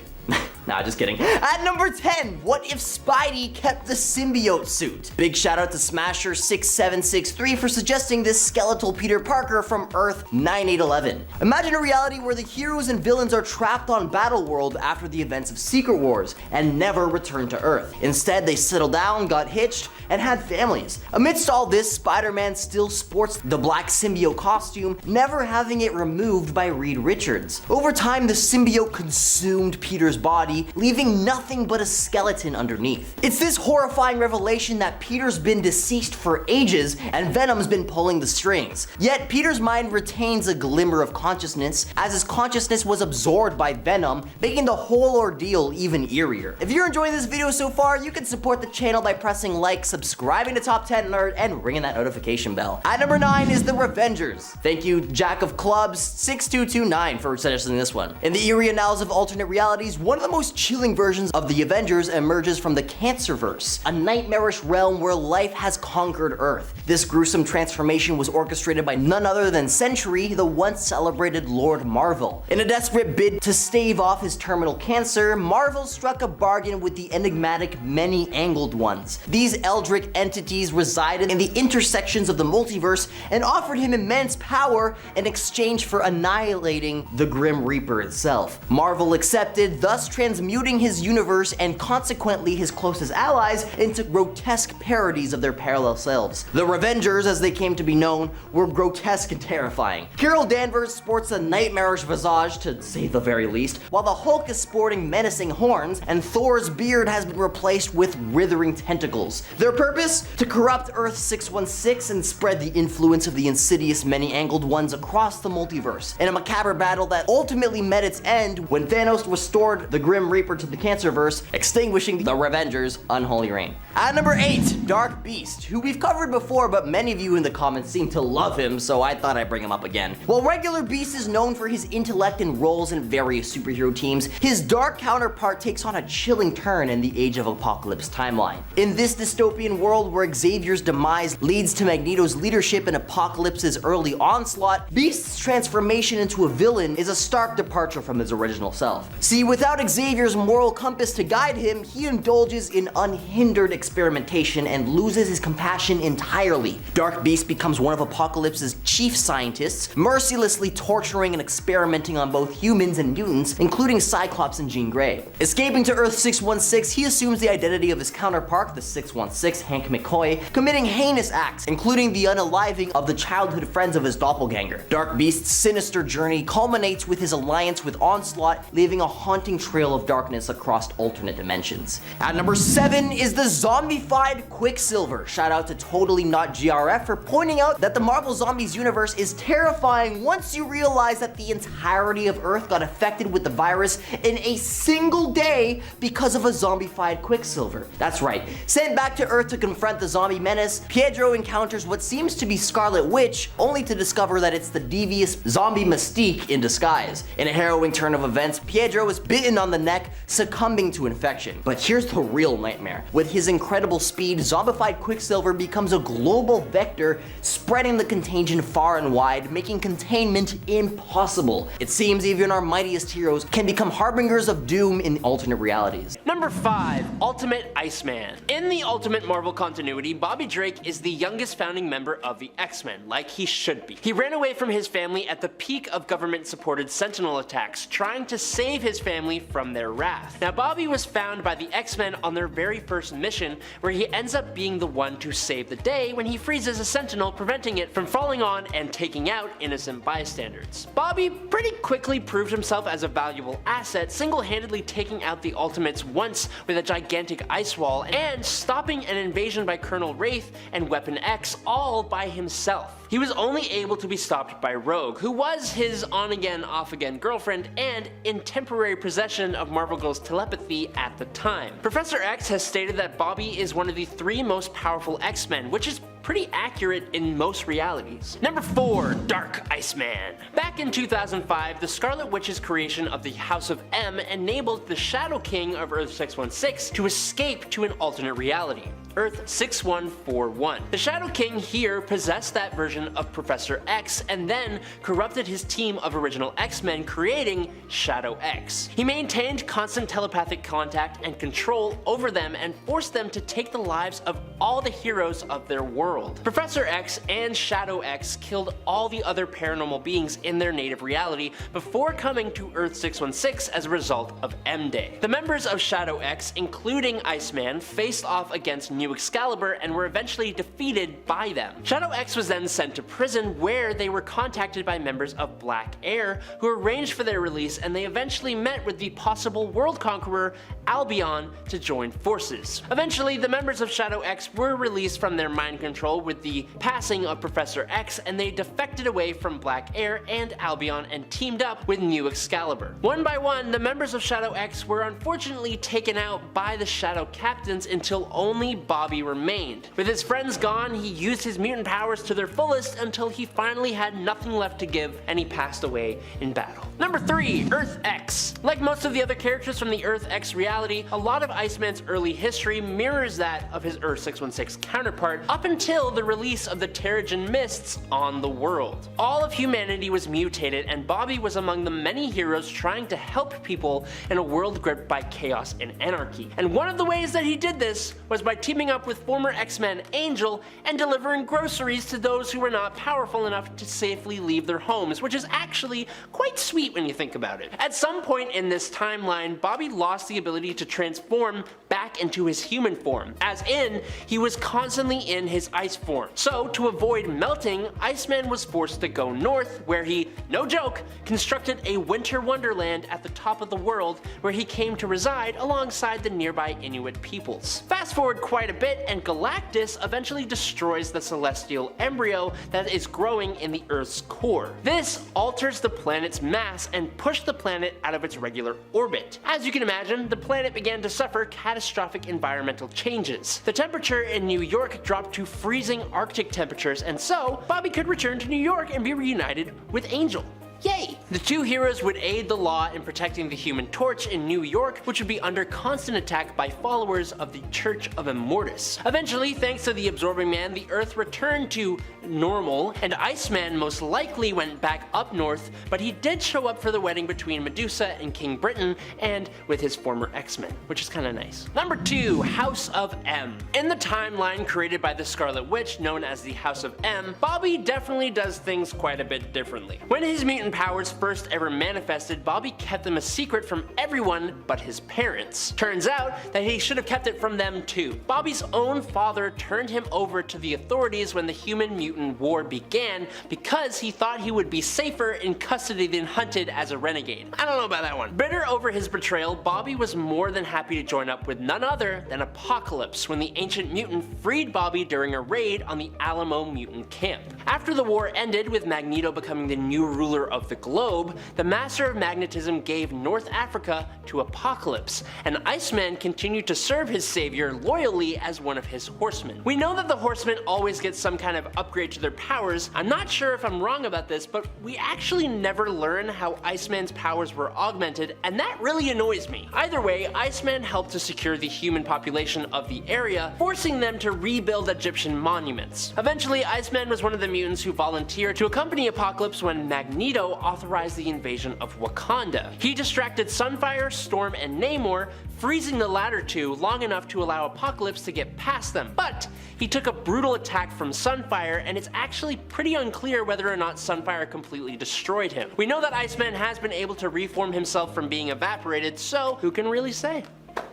Nah, just kidding. At number 10, what if Spidey kept the symbiote suit? Big shout out to Smasher6763 for suggesting this skeletal Peter Parker from Earth 9811. Imagine a reality where the heroes and villains are trapped on Battleworld after the events of Secret Wars and never return to Earth. Instead, they settled down, got hitched, and had families. Amidst all this, Spider-Man still sports the black symbiote costume, never having it removed by Reed Richards. Over time, the symbiote consumed Peter's body, leaving nothing but a skeleton underneath. It's this horrifying revelation that Peter's been deceased for ages and Venom's been pulling the strings. Yet Peter's mind retains a glimmer of consciousness, as his consciousness was absorbed by Venom, making the whole ordeal even eerier. If you're enjoying this video so far, you can support the channel by pressing like, subscribing to Top 10 Nerd, and ringing that notification bell. At number 9 is the Revengers. Thank you, Jack of Clubs 6229 for suggesting this one. In the eerie annals of alternate realities, one of the most chilling versions of the Avengers emerges from the Cancerverse, a nightmarish realm where life has conquered Earth. This gruesome transformation was orchestrated by none other than Sentry, the once celebrated Lord Marvel. In a desperate bid to stave off his terminal cancer, Marvel struck a bargain with the enigmatic Many-Angled Ones. These eldritch entities resided in the intersections of the multiverse and offered him immense power in exchange for annihilating the Grim Reaper itself. Marvel accepted, thus transmuting his universe and consequently his closest allies into grotesque parodies of their parallel selves. The Revengers, as they came to be known, were grotesque and terrifying. Carol Danvers sports a nightmarish visage, to say the very least, while the Hulk is sporting menacing horns, and Thor's beard has been replaced with withering tentacles. Their purpose? To corrupt Earth 616 and spread the influence of the insidious Many-Angled Ones across the multiverse. In a macabre battle that ultimately met its end when Thanos restored the Grim Reaper to the Cancerverse, extinguishing the Revengers' unholy reign. At number 8, Dark Beast, who we've covered before, but many of you in the comments seem to love him, so I thought I'd bring him up again. While regular Beast is known for his intellect and roles in various superhero teams, his dark counterpart takes on a chilling turn in the Age of Apocalypse timeline. In this dystopian world where Xavier's demise leads to Magneto's leadership in Apocalypse's early onslaught, Beast's transformation into a villain is a stark departure from his original self. See, without Xavier's moral compass to guide him, he indulges in unhindered experimentation and loses his compassion entirely. Dark Beast becomes one of Apocalypse's chief scientists, mercilessly torturing and experimenting on both humans and mutants, including Cyclops and Jean Grey. Escaping to Earth 616, he assumes the identity of his counterpart, the 616, Hank McCoy, committing heinous acts, including the unaliving of the childhood friends of his doppelganger. Dark Beast's sinister journey culminates with his alliance with Onslaught, leaving a haunting trail of darkness across alternate dimensions. At number 7 is the zombified Quicksilver. Shout out to Totally Not GRF for pointing out that the Marvel Zombies universe is terrifying once you realize that the entirety of Earth got affected with the virus in a single day away because of a zombified Quicksilver. That's right, sent back to Earth to confront the zombie menace, Pietro encounters what seems to be Scarlet Witch, only to discover that it's the devious zombie Mystique in disguise. In a harrowing turn of events, Pietro is bitten on the neck, succumbing to infection. But here's the real nightmare. With his incredible speed, zombified Quicksilver becomes a global vector, spreading the contagion far and wide, making containment impossible. It seems even our mightiest heroes can become harbingers of doom in alternate realities. Number 5. Ultimate Iceman. In the Ultimate Marvel continuity, Bobby Drake is the youngest founding member of the X-Men, like he should be. He ran away from his family at the peak of government-supported Sentinel attacks, trying to save his family from their wrath. Now, Bobby was found by the X-Men on their very first mission, where he ends up being the one to save the day when he freezes a Sentinel, preventing it from falling on and taking out innocent bystanders. Bobby pretty quickly proved himself as a valuable asset, single-handedly taking out the Ultimates once with a gigantic ice wall and stopping an invasion by Colonel Wraith and Weapon X all by himself. He was only able to be stopped by Rogue, who was his on-again, off-again girlfriend and in temporary possession of Marvel Girl's telepathy at the time. Professor X has stated that Bobby is one of the 3 most powerful X-Men, which is pretty accurate in most realities. Number 4. Dark Iceman. Back in 2005, the Scarlet Witch's creation of the House of M enabled the Shadow King of Earth 616 to escape to an alternate reality, Earth 6141. The Shadow King here possessed that version of Professor X and then corrupted his team of original X-Men, creating Shadow X. He maintained constant telepathic contact and control over them and forced them to take the lives of all the heroes of their world. Professor X and Shadow X killed all the other paranormal beings in their native reality before coming to Earth 616 as a result of M-Day. The members of Shadow X, including Iceman, faced off against New Excalibur and were eventually defeated by them. Shadow X was then sent to prison, where they were contacted by members of Black Air, who arranged for their release, and they eventually met with the possible world conqueror Albion to join forces. Eventually, the members of Shadow X were released from their mind control with the passing of Professor X, and they defected away from Black Air and Albion and teamed up with New Excalibur. One by one, the members of Shadow X were unfortunately taken out by the Shadow Captains until only Bobby remained. With his friends gone, he used his mutant powers to their fullest until he finally had nothing left to give and he passed away in battle. Number 3. Earth X. Like most of the other characters from the Earth X reality, a lot of Iceman's early history mirrors that of his Earth 616 counterpart up until the release of the Terrigen Mists on the world. All of humanity was mutated, and Bobby was among the many heroes trying to help people in a world gripped by chaos and anarchy. And one of the ways that he did this was by teaming up with former X-Men Angel and delivering groceries to those who were not powerful enough to safely leave their homes, which is actually quite sweet when you think about it. At some point in this timeline, Bobby lost the ability to transform back into his human form, as in, he was constantly in his ice form. So, to avoid melting, Iceman was forced to go north, where he, no joke, constructed a winter wonderland at the top of the world, where he came to reside alongside the nearby Inuit peoples. Fast forward quite a bit, and Galactus eventually destroys the celestial embryo that is growing in the Earth's core. This alters the planet's mass and pushed the planet out of its regular orbit. As you can imagine, the planet began to suffer catastrophic environmental changes. The temperature in New York dropped to freezing Arctic temperatures, and so Bobby could return to New York and be reunited with Angel. Yay! The two heroes would aid the law in protecting the Human Torch in New York, which would be under constant attack by followers of the Church of Immortus. Eventually, thanks to the Absorbing Man, the Earth returned to normal, and Iceman most likely went back up north, but he did show up for the wedding between Medusa and King Britain, and with his former X-Men, which is kinda nice. Number 2. House of M. In the timeline created by the Scarlet Witch, known as the House of M, Bobby definitely does things quite a bit differently. When his mutant powers first ever manifested, Bobby kept them a secret from everyone but his parents. Turns out that he should have kept it from them too. Bobby's own father turned him over to the authorities when the Human Mutant War began because he thought he would be safer in custody than hunted as a renegade. I don't know about that one. Bitter over his betrayal, Bobby was more than happy to join up with none other than Apocalypse when the Ancient Mutant freed Bobby during a raid on the Alamo Mutant camp. After the war ended, with Magneto becoming the new ruler of the globe, globe, the Master of Magnetism gave North Africa to Apocalypse, and Iceman continued to serve his savior loyally as one of his horsemen. We know that the horsemen always get some kind of upgrade to their powers. I'm not sure if I'm wrong about this, but we actually never learn how Iceman's powers were augmented, and that really annoys me. Either way, Iceman helped to secure the human population of the area, forcing them to rebuild Egyptian monuments. Eventually, Iceman was one of the mutants who volunteered to accompany Apocalypse when Magneto authorized the invasion of Wakanda. He distracted Sunfire, Storm, and Namor, freezing the latter two long enough to allow Apocalypse to get past them. But he took a brutal attack from Sunfire, and it's actually pretty unclear whether or not Sunfire completely destroyed him. We know that Iceman has been able to reform himself from being evaporated, so who can really say?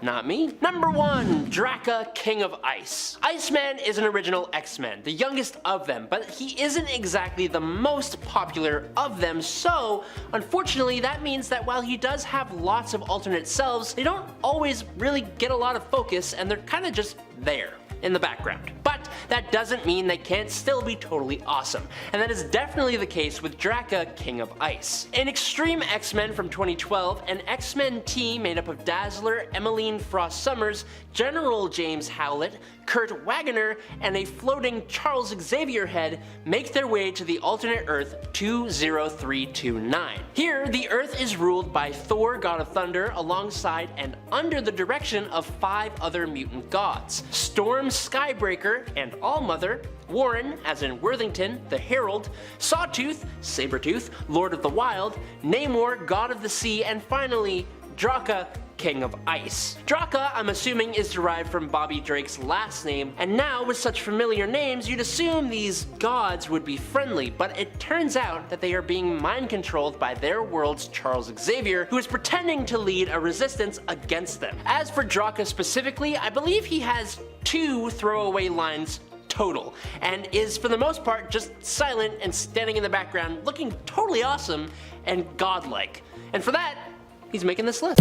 Not me. Number 1, Draka, King of Ice. Iceman is an original X-Men, the youngest of them, but he isn't exactly the most popular of them, so unfortunately that means that while he does have lots of alternate selves, they don't always really get a lot of focus, and they're kind of just there in the background. But that doesn't mean they can't still be totally awesome, and that is definitely the case with Draka, King of Ice. In Extreme X-Men from 2012, an X-Men team made up of Dazzler, Emmeline Frost Summers, General James Howlett, Kurt Wagoner, and a floating Charles Xavier head make their way to the alternate Earth 20329. Here, the Earth is ruled by Thor, God of Thunder, alongside and under the direction of 5 other mutant gods: Storm, Skybreaker, and Allmother, Warren, as in Worthington, the Herald, Sawtooth, Sabretooth, Lord of the Wild, Namor, God of the Sea, and finally, Draka, King of Ice. Draka, I'm assuming, is derived from Bobby Drake's last name, and now with such familiar names, you'd assume these gods would be friendly, but it turns out that they are being mind-controlled by their world's Charles Xavier, who is pretending to lead a resistance against them. As for Draka specifically, I believe he has 2 throwaway lines total, and is for the most part just silent and standing in the background looking totally awesome and godlike. And for that, he's making this list.